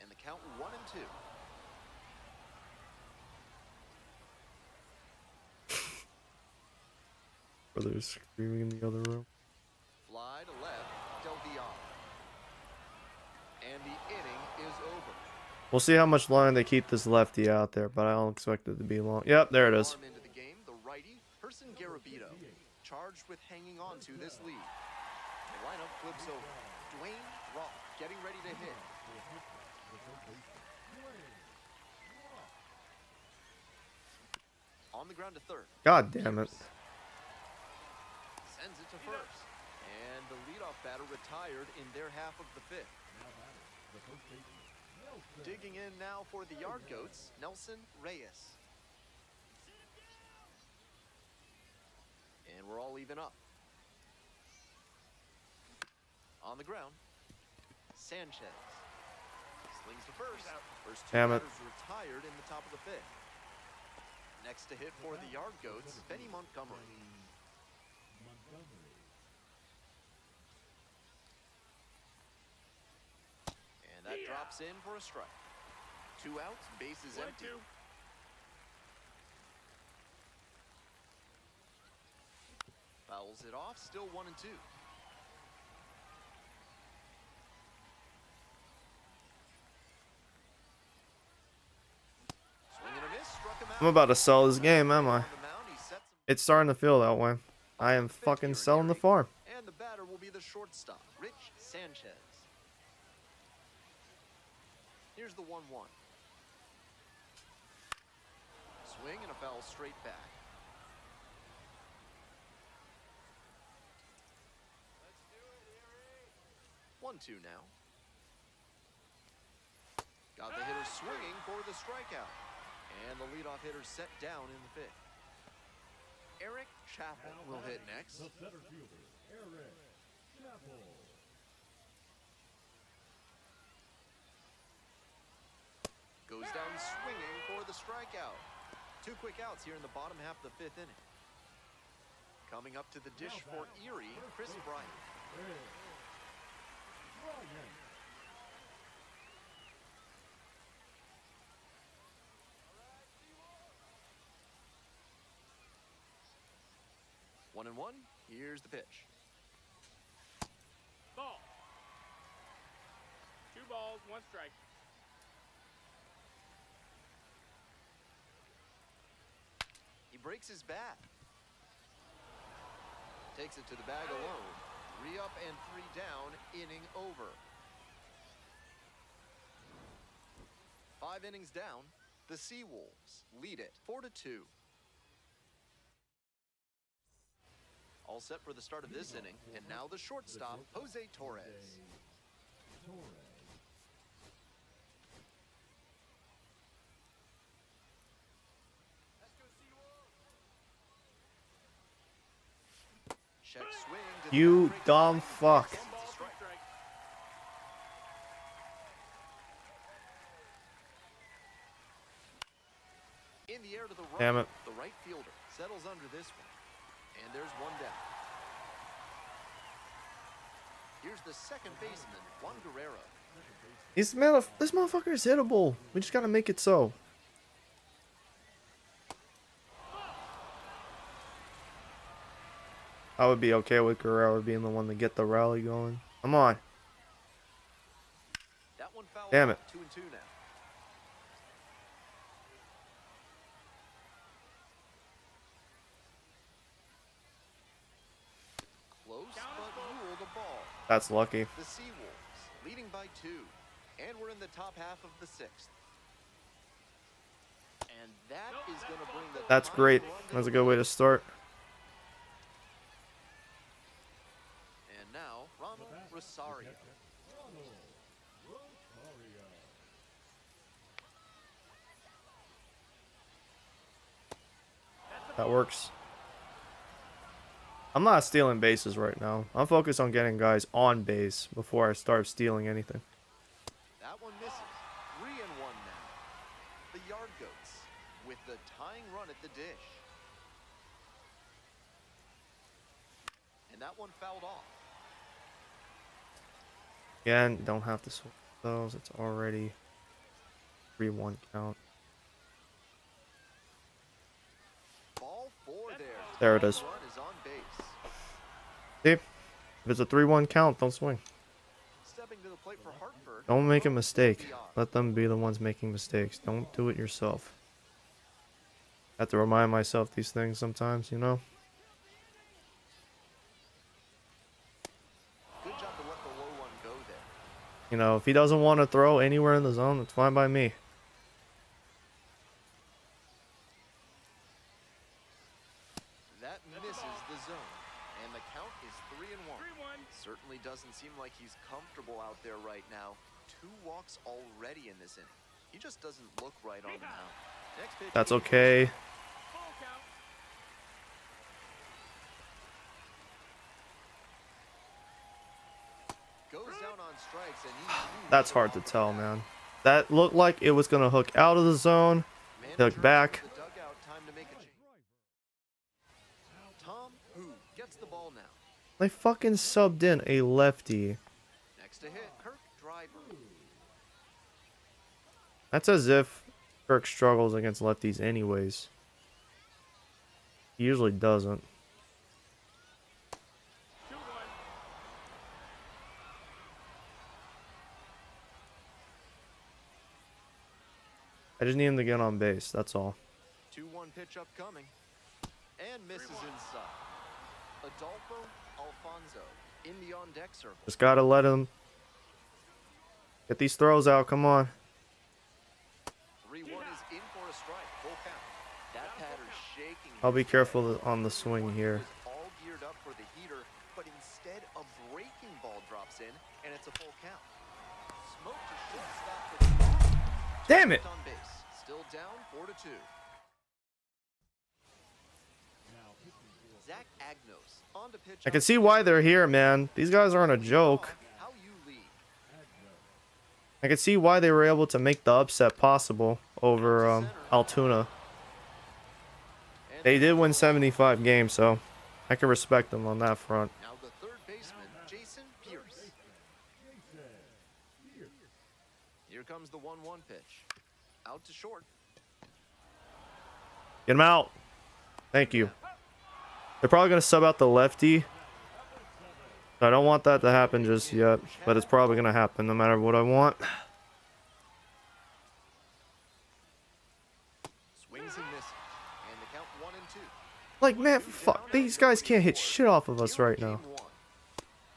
And the count 1-2. Brothers screaming in the other room. Fly to left, Del Villar. And the inning is over. We'll see how much longer they keep this lefty out there, but I don't expect it to be long. Yep, there it is. Arm into the game, the righty, Person Garabito, charged with hanging on to this lead. The lineup flips over. Dwayne Rock getting ready to hit. On the ground to third. God damn it. Sends it to first. And the leadoff batter retired in their half of the fifth. Digging in now for the Yard Goats, Nelson Reyes. And we're all even up. On the ground, Sanchez. Slings to first. First two Damn it. batters retired in the top of the fifth. Next to hit for the Yard Goats, Benny Montgomery. And that drops in for a strike. 2 outs, bases empty. Fouls it off, still 1 and 2. Swing and a miss, struck him out. I'm about to sell this game, am I? On the mound, he sets him It's starting to feel that way. I am fifth fucking here in selling the Erie. farm. And the batter will be the shortstop, Rich Sanchez. Here's the 1-1. Swing and a foul straight back. 1-2 now. Got the hitter swinging for the strikeout. And the leadoff hitter set down in the fifth. Eric Chappell will hit next. The center fielder, Eric Chappell. Goes down swinging for the strikeout. 2 quick outs here in the bottom half of the fifth inning. Coming up to the dish for Erie, Chris Bryant. Ryan. 1-1. Here's the pitch. Ball. 2 balls, 1 strike. He breaks his bat. Takes it to the bag alone. 3 up and 3 down, inning over. 5 innings down, the Seawolves lead it 4-2. All set for the start of this inning, and now the shortstop, Jose Torres. Check swing to the You breaking dumb line. fuck. 1 ball, 2 strike. In the air to the right. Damn it. The right fielder settles under this one. And there's 1 down. Here's the second baseman, Juan Guerrero. This motherfucker is hittable. We just gotta make it so. I would be okay with Guerrero being the one to get the rally going. Come on. That one fouled Damn off. it. 2-2 now. Close, but ruled a ball. That's lucky. The Seawolves leading by 2, and we're in the top half of the 6th. And that is going to bring the That's tying great. run to That's the a good way to lead. start. And now Ronald Rosario. That works. I'm not stealing bases right now. I'm focused on getting guys on base before I start stealing anything. That one misses. 3-1 now. The Yard Goats with the tying run at the dish. And that one fouled off. Again, don't have to switch those. It's already 3-1 count. Ball 4 there. There it is. Run is on base. See? If it's a 3-1 count, don't swing. Stepping to the plate for Hartford. Don't make a Throw mistake. beyond. Let them be the ones making mistakes. Don't do it yourself. I have to remind myself these things sometimes, you know? Good job to let the low one go there. You know, if he doesn't want to throw anywhere in the zone, it's fine by me. That misses the zone. And the count is 3-1. Certainly doesn't seem like he's comfortable out there right now. 2 walks already in this inning. He just doesn't look right on the mound. Next pitch. That's okay. Goes down on strikes and he That's hard to tell, man. That looked like it was going to hook out of the zone. Hook back. The dugout, time to make a change. Tom Who gets the ball now. They fucking subbed in a lefty. Next to hit, Kirk Driver. That's as if Kirk struggles against lefties anyways. He usually doesn't. I just need him to get on base, that's all. 2-1 pitch upcoming. And misses inside. Adolfo Alfonso in the on-deck circle. Just gotta let him get these throws out, come on. 3-1 is in for a strike. Full count. That patter's shaking. I'll be his careful head. on the swing here. Was all geared up for the heater, but instead a breaking ball drops in, and it's a full count. Smoke to shortstop for the Damn it! on base. Still down 4-2. Zach Agnos on to pitch. I can see why they're here, man. These guys aren't a joke. How you lead. I can see why they were able to make the upset possible over Altoona. They did win 75 games, so I can respect them on that front. Now the third baseman, Jason Pierce. Here comes the 1-1 pitch. Out to short. Get him out. Thank you. They're probably going to sub out the lefty. I don't want that to happen just yet, but it's probably going to happen no matter what I want. Swings and misses. And the count 1-2. Like, man, fuck. These guys can't hit shit off of us right now.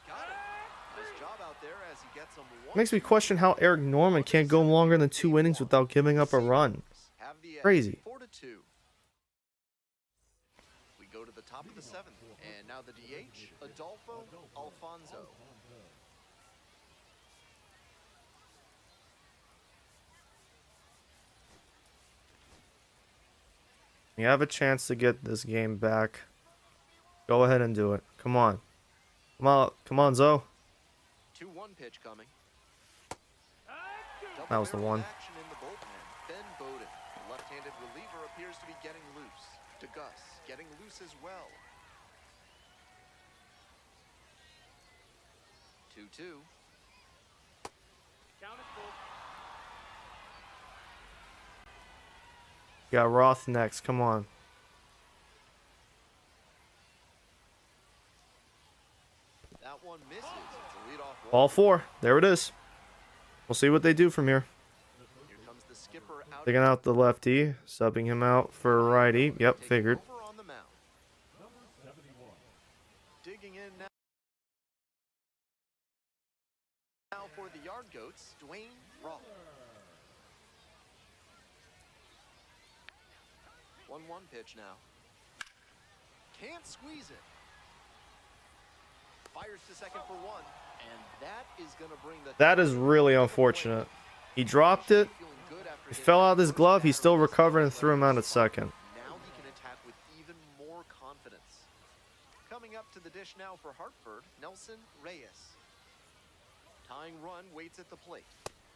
Got it. Nice job out there as he gets him one. Makes me question how Eric Norman can't go longer than 2 innings without giving up a run. Have the edge. Crazy. 4-2. We go to the top of the 7th, and now the DH, Adolfo Alfonso. You have a chance to get this game back. Go ahead and do it. Come on. Come on, Zoe. 2-1 pitch coming. That was the one. Action in the bullpen. Ben Bowden, the left-handed reliever, appears to be getting loose. DeGus getting loose as well. 2-2. Count it full. You got Roth next. Come on. That one misses. It's a leadoff walk. All 4. There it is. We'll see what they do from here. Here comes the skipper out. Taking out the lefty, subbing him out for righty. Yep, Taking figured. over on the mound. Digging in now. Now for the Yard Goats, Dwayne Roth. 1-1 pitch now. Can't squeeze it. Fires to second for 1, and that is going to bring the. That is really unfortunate. He dropped it. Feeling good after It getting fell out of that his first glove. He batter still with recovered and the threw him out at spot. second. Now he can attack with even more confidence. Coming up to the dish now for Hartford, Nelson Reyes. Tying run waits at the plate.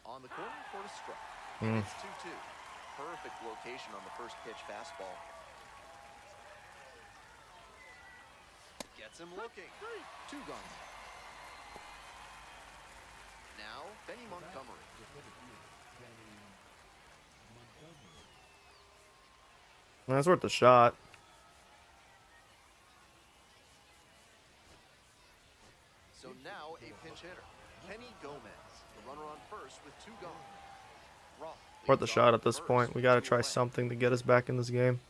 On the corner for a strike. And it's 2-2. Perfect location on the first pitch fastball. Gets him looking. 2 guns. Now, Benny Montgomery. That's worth a shot. So now a pinch hitter, Kenny Gomez. worth a Leads shot off at this first point. We with got to 2 try away. something to get us back in this game.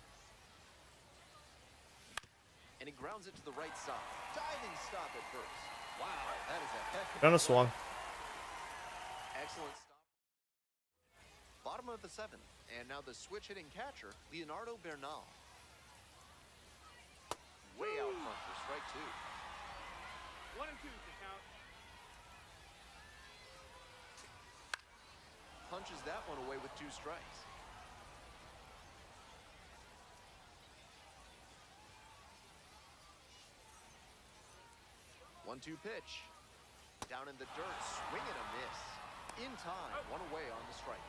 And he grounds it to the right side. Diving stop at first. Wow, that is a heck of Kind a of swung. excellent stop. Bottom of the 7th, and now the switch hitting catcher, Leonardo Bernal. Way out front for strike 2. 1 and 2 to count. Punches that one away with 2 strikes. One-two pitch. Down in the dirt, swing and a miss. In time, 1 away on the strike.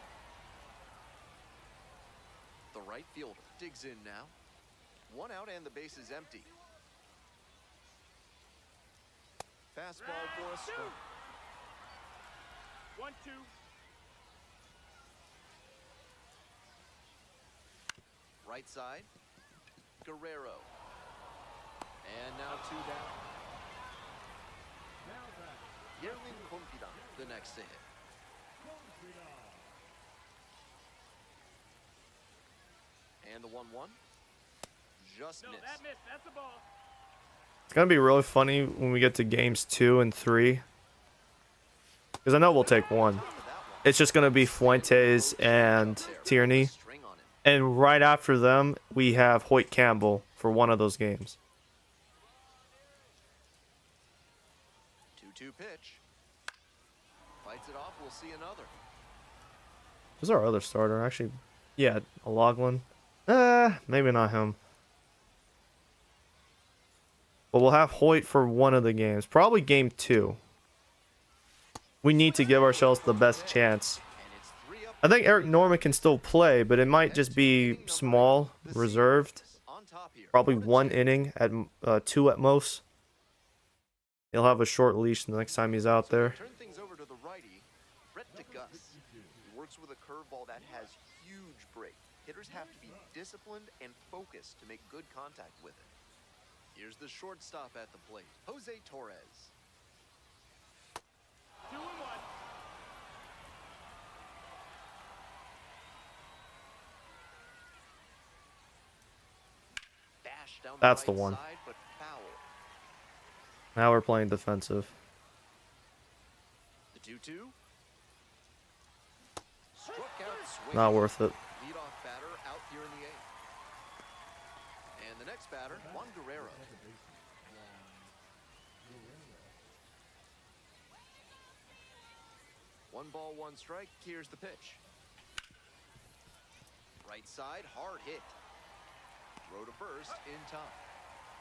The right fielder digs in now. 1 out and the base is empty. Fastball for a strike. 1-2. Right side, Guerrero. And now 2 down. Now back. Yerlin Confidant, the next to hit. And the 1-1. Just No, missed. that missed. That's the ball. It's going to be really funny when we get to games 2 and 3. Because I know we'll take one. For that one. It's just going to be Fuentes and Tierney. String on him. And right after them, we have Hoyt Campbell for one of those games. 2-2 pitch. Fights it off. We'll see another. Who's our other starter? Actually, yeah, Loughlin. Maybe not him. But we'll have Hoyt for one of the games. Probably game 2. We need to give ourselves the best chance. And it's 3 up. I think Eric Norman can still play, but it might just be small, reserved. On top here. Probably 1-2. 1 inning at 2 at most. He'll have a short leash the next time he's out there. Turn things over to the righty, Brett DeGus. He works with a curveball that has huge break. Hitters have to be disciplined and focused to make good contact with it. Here's the shortstop at the plate, Jose Torres. 2 and 1. Bash down That's the the right one. side, but foul. Now we're playing defensive. The 2-2. Struck out swinging. Not worth it. Leadoff batter out here in the 8th. And the next batter, Juan Guerrero. One ball, 1 strike. Here's the pitch. Right side, hard hit. Throw to first in time.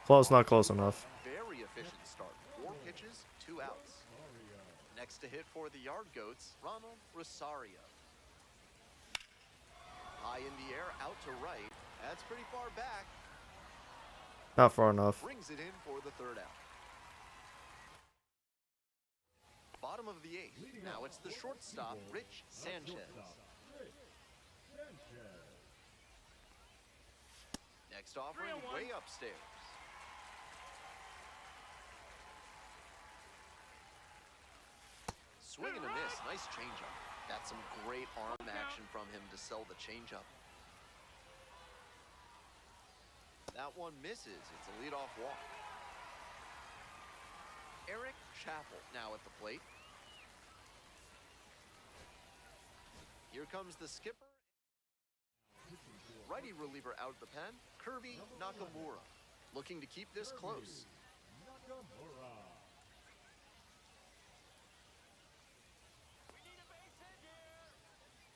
Close, not close enough. Very efficient start. 4 pitches, 2 outs. Next to hit for the Yard Goats, Ronald Rosario. High in the air, out to right. That's pretty far back. Not far enough. Brings it in for the 3rd out. Bottom of the 8th. Now it's the shortstop, Rich Sanchez. Next offering, 3-1. way upstairs. Swing and a miss. Nice changeup. That's some great arm action from him to sell the changeup. That one misses. It's a leadoff walk. Eric Chappell now at the plate. Here comes the skipper. Righty reliever out of the pen, Kirby Nakamura. Looking to keep this close.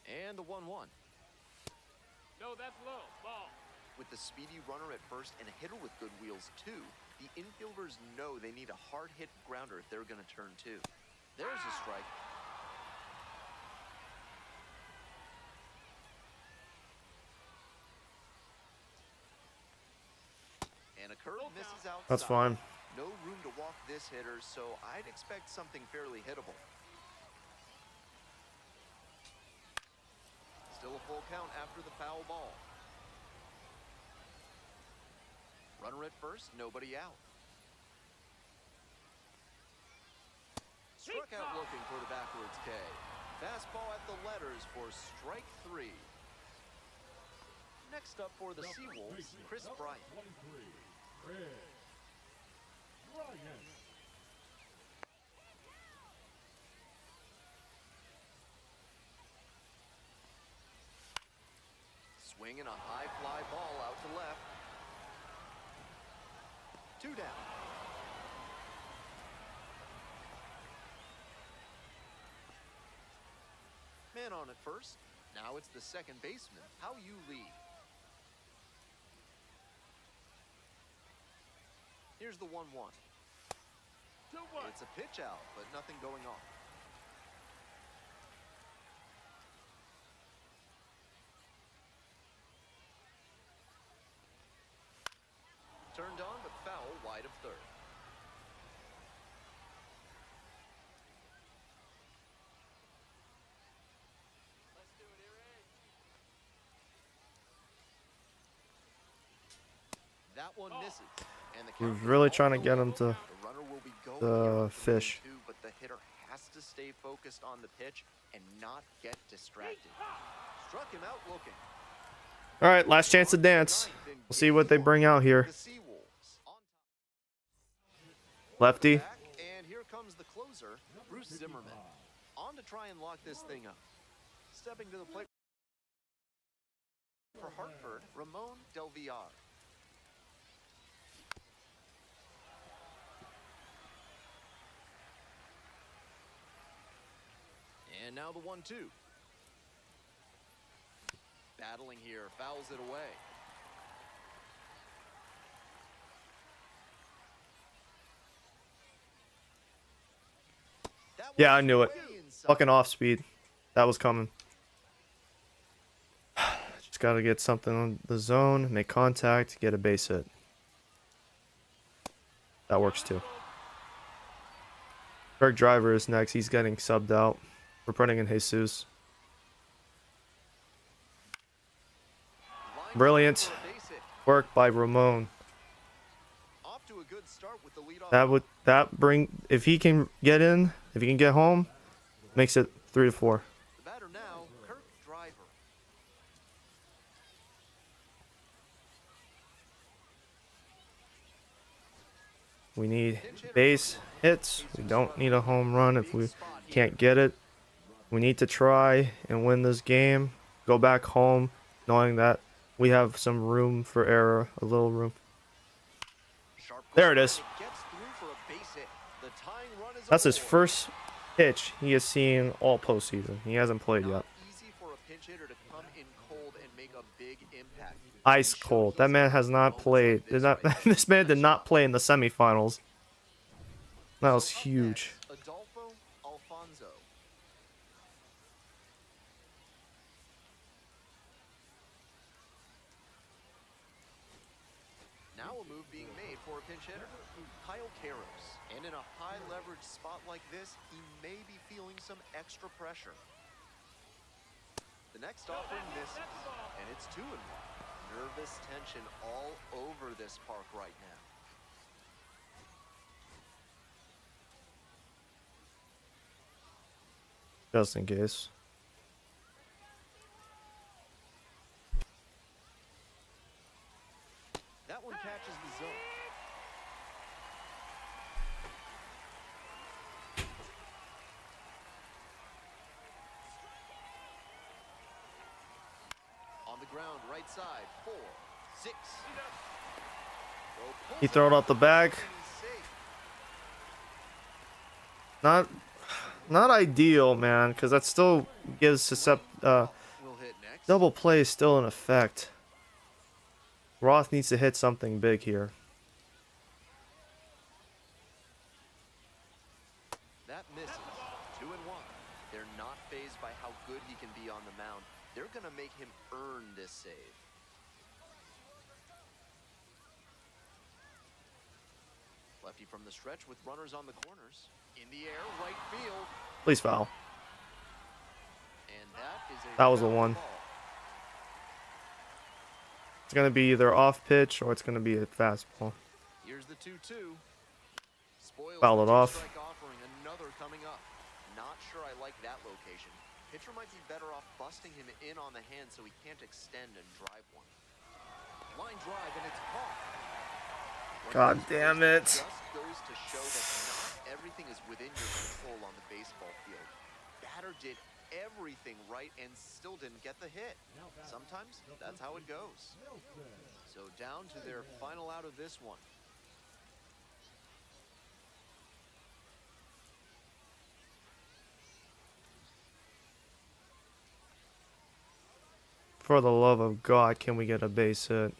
And the 1-1. No, that's low. Ball. With the speedy runner at first and a hitter with good wheels too, the infielders know they need a hard hit grounder if they're going to turn 2. There's a strike. And a curve misses outside. That's fine. No room to walk this hitter, so I'd expect something fairly hittable. Still a full count after the foul ball. Runner at first, nobody out. Struck out looking for the backwards K. Fastball at the letters for strike 3. Next up for the Seawolves, Chris Bryant. 23. Chris Bryant. Swinging a high fly ball out to left. 2 down. Man on at first. Now it's the second baseman. How you lead. Here's the 1-1. It's a pitch out, but nothing going on. Turned on, but foul wide of third. That one misses. And the We're count really is trying to all get him to The runner will be going the here on fish. 3-2, but the hitter has to stay focused on the pitch and not get distracted. Struck him out looking. All right, last chance to dance. We'll see what they bring out here. The Seawolves on Lefty. back, and here comes the closer, Bruce Zimmerman. On to try and lock this thing up. Stepping to the plate for Hartford, Ramon Del Villar. And now the 1-2. Battling here, fouls it away. That Yeah, I was knew it. way inside. Fucking off speed. That was coming. Just got to get something on the zone, make contact, get a base hit. That works too. Kirk Driver is next. He's getting subbed out. We're putting in Jesus. Line Brilliant for a base hit. work by Ramon. Off to a good start with the leadoff. That bring, if he can get in, if he can get home, makes it 3-4. The batter now, Kirk Driver. We need base hits. We don't need a home run if we can't get it. We need to try and win this game. Go back home knowing that we have some room for error, a little room. Sharp There it ground, is. Gets through for a base hit. The tying run is That's his aboard. first pitch he has seen all postseason. He hasn't played yet. Not easy for a pinch hitter to come in cold and make a big impact. Ice He showed cold. he's That man got has not moments played. like this right now. This man did Nice not job. play in the semifinals. That was So up huge. next, Adolfo Alfonso. Now a move being made for a pinch hitter, Kyle Karos. And in a high leverage spot like this, he may be feeling some extra pressure. The next offering misses, and it's 2-1. Nervous tension all over this park right now. Just in case. That one catches the zone. On the ground, right side, 4, 6. He throw it out the bag. Not ideal, man, because that still gives Will hit next. double play is still in effect. Roth needs to hit something big here. That misses. 2-1. They're not fazed by how good he can be on the mound. They're going to make him earn this save. Lefty from the stretch with runners on the corners. In the air, right field. Please foul. And that is a That was the foul one. ball. It's gonna be either off pitch or it's gonna be a fastball. Here's the 2-2. Spoils Foul the it off. two-strike offering, another coming up. Not sure I like that location. Pitcher might be better off busting him in on the hand so he can't extend and drive one. Line drive, and it's caught. God damn it. Just goes to show that not everything is within your control on the baseball field. Batter did everything right and still didn't get the hit. Sometimes that's how it goes. So down to their final out of this one. For the love of God, can we get a base hit? And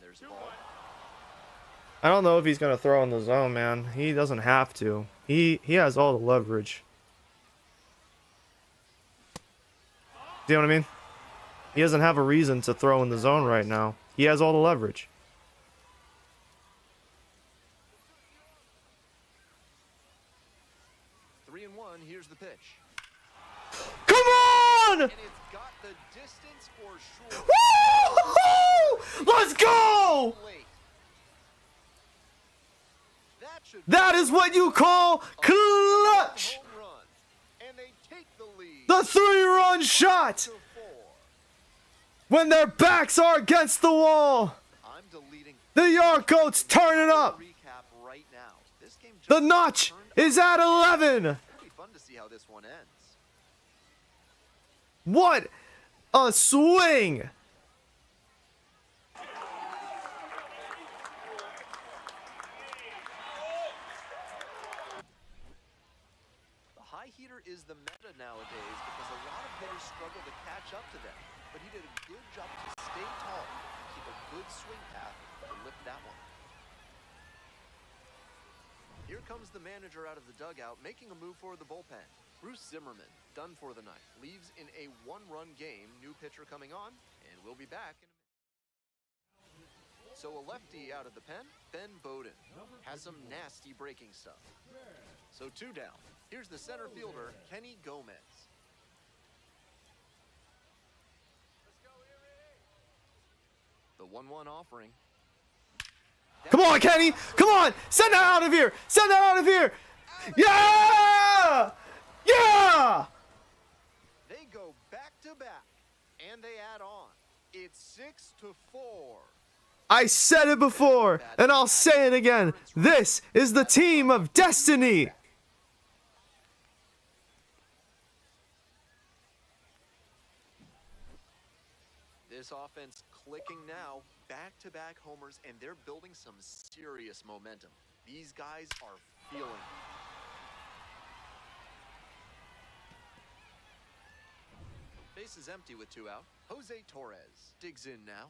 there's the ball. I don't know if he's gonna throw in the zone, man. He doesn't have to. He has all the leverage. See what I mean? He doesn't have a reason to throw in the zone right now. He has all the leverage. 3-1, here's the pitch. Come on! And it's got the distance for sure. Woo! Let's go! Late. That should That is what you call clutch! home run. And they take the lead. The 3-run shot! To 4. When their backs are against the wall! I'm deleting The York Goats turn it up! recap right now. This game just The notch turned is up. at 11! It'll be fun to see how this one ends. What a swing! The high heater is the meta nowadays because a lot of hitters struggle to catch up to them. But he did a good job to stay tall, keep a good swing path, and lift that one. Here comes the manager out of the dugout, making a move for the bullpen. Bruce Zimmerman, done for the night, leaves in a one-run game. New pitcher coming on, and we'll be back in a minute. So a lefty out of the pen, Ben Bowden, has some nasty breaking stuff. So 2 down. Here's the center fielder, Kenny Gomez. The 1-1 offering. Come on, Kenny! Come on! Send that out of here! Send that out of here! Yeah! Yeah! They go back to back, and they add on. It's 6-4. I said it before, and I'll say it again. This is the team of destiny! This offense clicking now, back-to-back homers, and they're building some serious momentum. These guys are feeling it. Base is empty with 2 out. Jose Torres digs in now.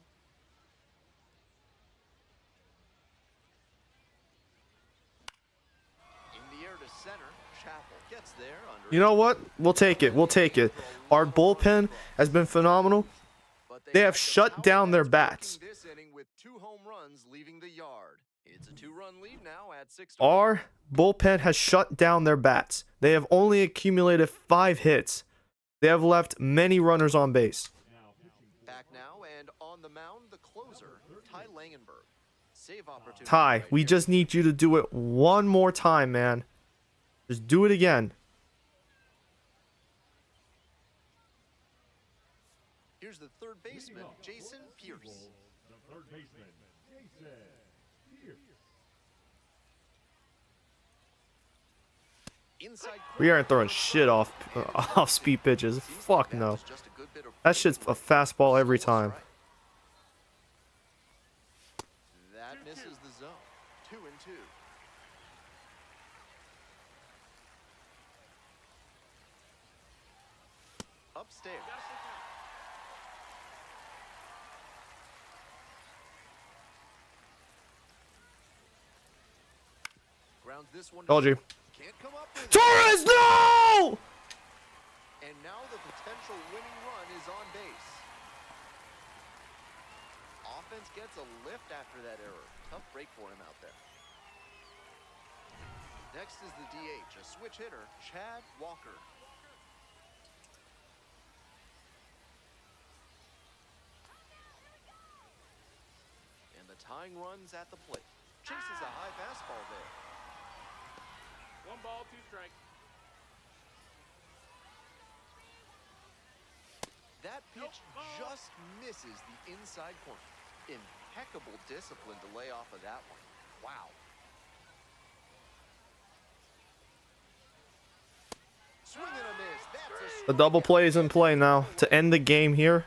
In the air to center, Chappell gets there under. You know what? We'll take it. We'll take it. Our bullpen has been phenomenal. But They have the shut power down their bats bats. breaking this inning with 2 home runs leaving the yard. It's a 2-run lead now at 6-1. Our bullpen has shut down their bats. They have only accumulated 5 hits. They have left many runners on base. Back now and on the mound, the closer, Ty Langenberg. Save opportunity. Ty, right we here. just need you to do it one more time, man. Just do it again. Here's the third baseman, Jason Pierce. The third baseman, Jason Pierce. Inside We aren't throwing shit off speed pitches. Fuck no. That shit's a fastball every time. That misses the zone. 2-2. Upstairs. Grounds this one. Told you. Can't come up with it. Torres, no! And now the potential winning run is on base. Offense gets a lift after that error. Tough break for him out there. Next is the DH, a switch hitter, Chad Walker. And the tying runs at the plate. Chases a high fastball there. One ball, two strikes. That pitch just misses the inside corner. Impeccable discipline to lay off of that one. Wow. Swing and a miss. That's a The double play is in play now to end the game here.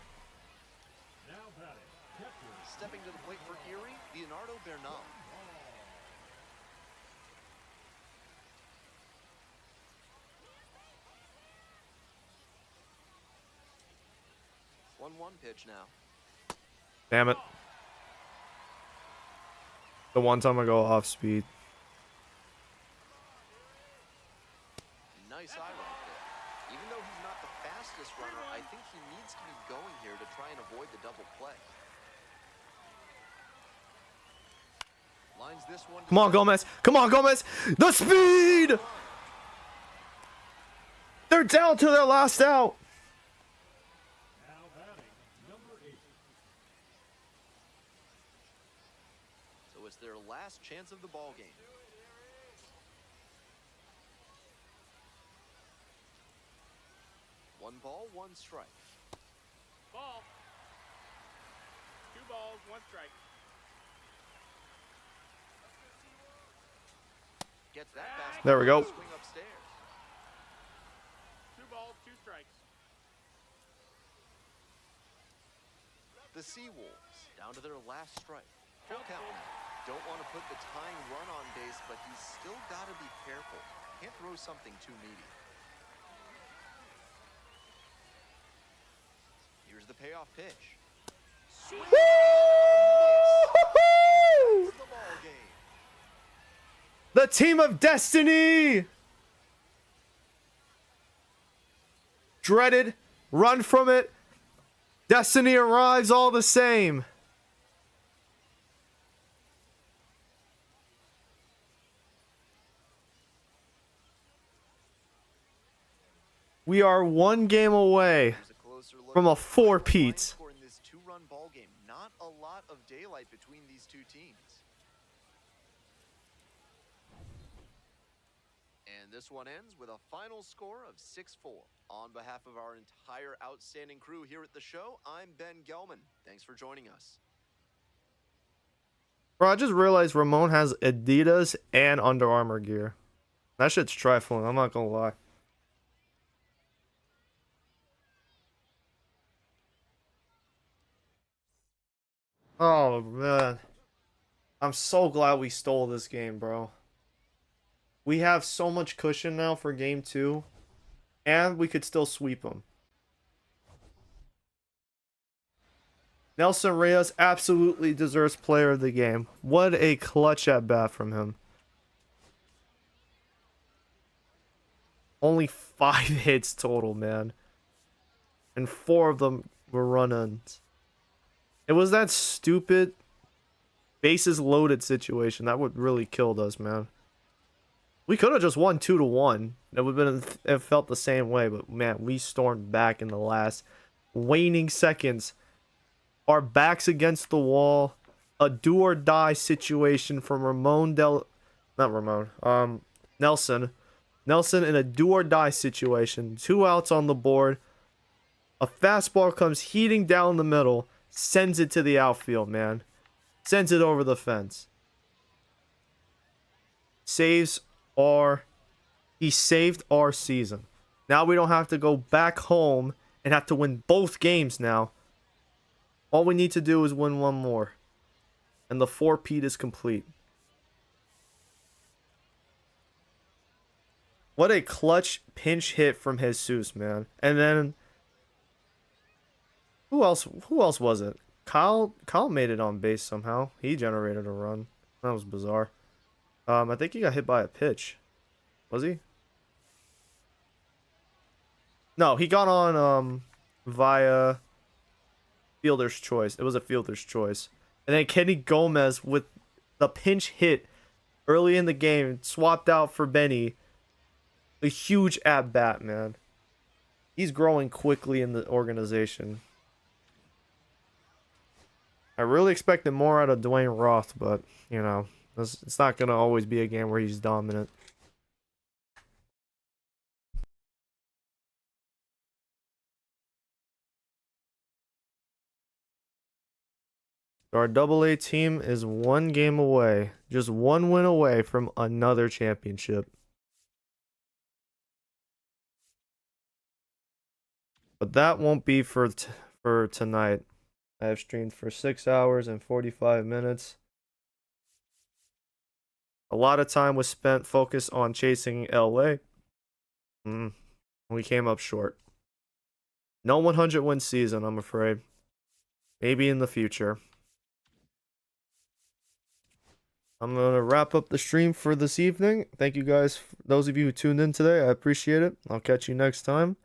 Now batting, catcher, stepping to the plate for Erie, Leonardo Bernal. One pitch now. Damn it. The one time I go off speed. Nice eye right there. Even though he's not the fastest runner, I think he needs to be going here to try and avoid the double play. Lines this one. Come on, Gomez. Come on, Gomez. The speed. They're down to their last out. now batting, number 8. So it's their last chance of the ball game. One ball, one strike. Ball. Two balls, one strike. Gets that fastball. There we go. Swing upstairs. Two balls, two strikes. The Seawolves down to their last strike. Full count now. Don't want to put the tying run on base, but he's still got to be careful. Can't throw something too meaty. Here's the payoff pitch. Swing. Miss. And that's the ball game. The team of destiny. Dreaded. Run from it. Destiny arrives all the same. We are one game away Here's a closer look from a at the final four-peat. score in this two-run ball game. Not a lot of daylight between these two teams. And this one ends with a final score of 6-4. On behalf of our entire outstanding crew here at the show, I'm Ben Gelman. Thanks for joining us. Bro, I just realized Ramon has Adidas and Under Armour gear. That shit's trifling, I'm not gonna lie. Oh, man. I'm so glad we stole this game, bro. We have so much cushion now for game 2. And we could still sweep them. Nelson Reyes absolutely deserves player of the game. What a clutch at bat from him. Only 5 hits total, man. And 4 of them were run-ins. It was that stupid bases loaded situation that would really killed us, man. We could have just won 2-1. It would have been, it felt the same way, but man, we stormed back in the last waning seconds. Our backs against the wall, a do or die situation from Nelson. Nelson in a do or die situation. 2 outs on the board. A fastball comes heating down the middle, sends it to the outfield, man. Sends it over the fence. He saved our season. Now we don't have to go back home and have to win both games now. All we need to do is win one more. And the four-peat is complete. What a clutch pinch hit from Jesus, man. And then who else was it? Kyle made it on base somehow. He generated a run. That was bizarre. I think he got hit by a pitch. Was he? No, he got on via fielder's choice. It was a fielder's choice. And then Kenny Gomez with the pinch hit early in the game, swapped out for Benny. A huge at bat, man. He's growing quickly in the organization. I really expected more out of Dwayne Roth, but, you know, it's not going to always be a game where he's dominant. Our AA team is one game away, just one win away from another championship. But that won't be for tonight. I have streamed for 6 hours and 45 minutes. A lot of time was spent focused on chasing LA. We came up short. No 100 win season, I'm afraid. Maybe in the future. I'm going to wrap up the stream for this evening. Thank you guys, those of you who tuned in today. I appreciate it. I'll catch you next time.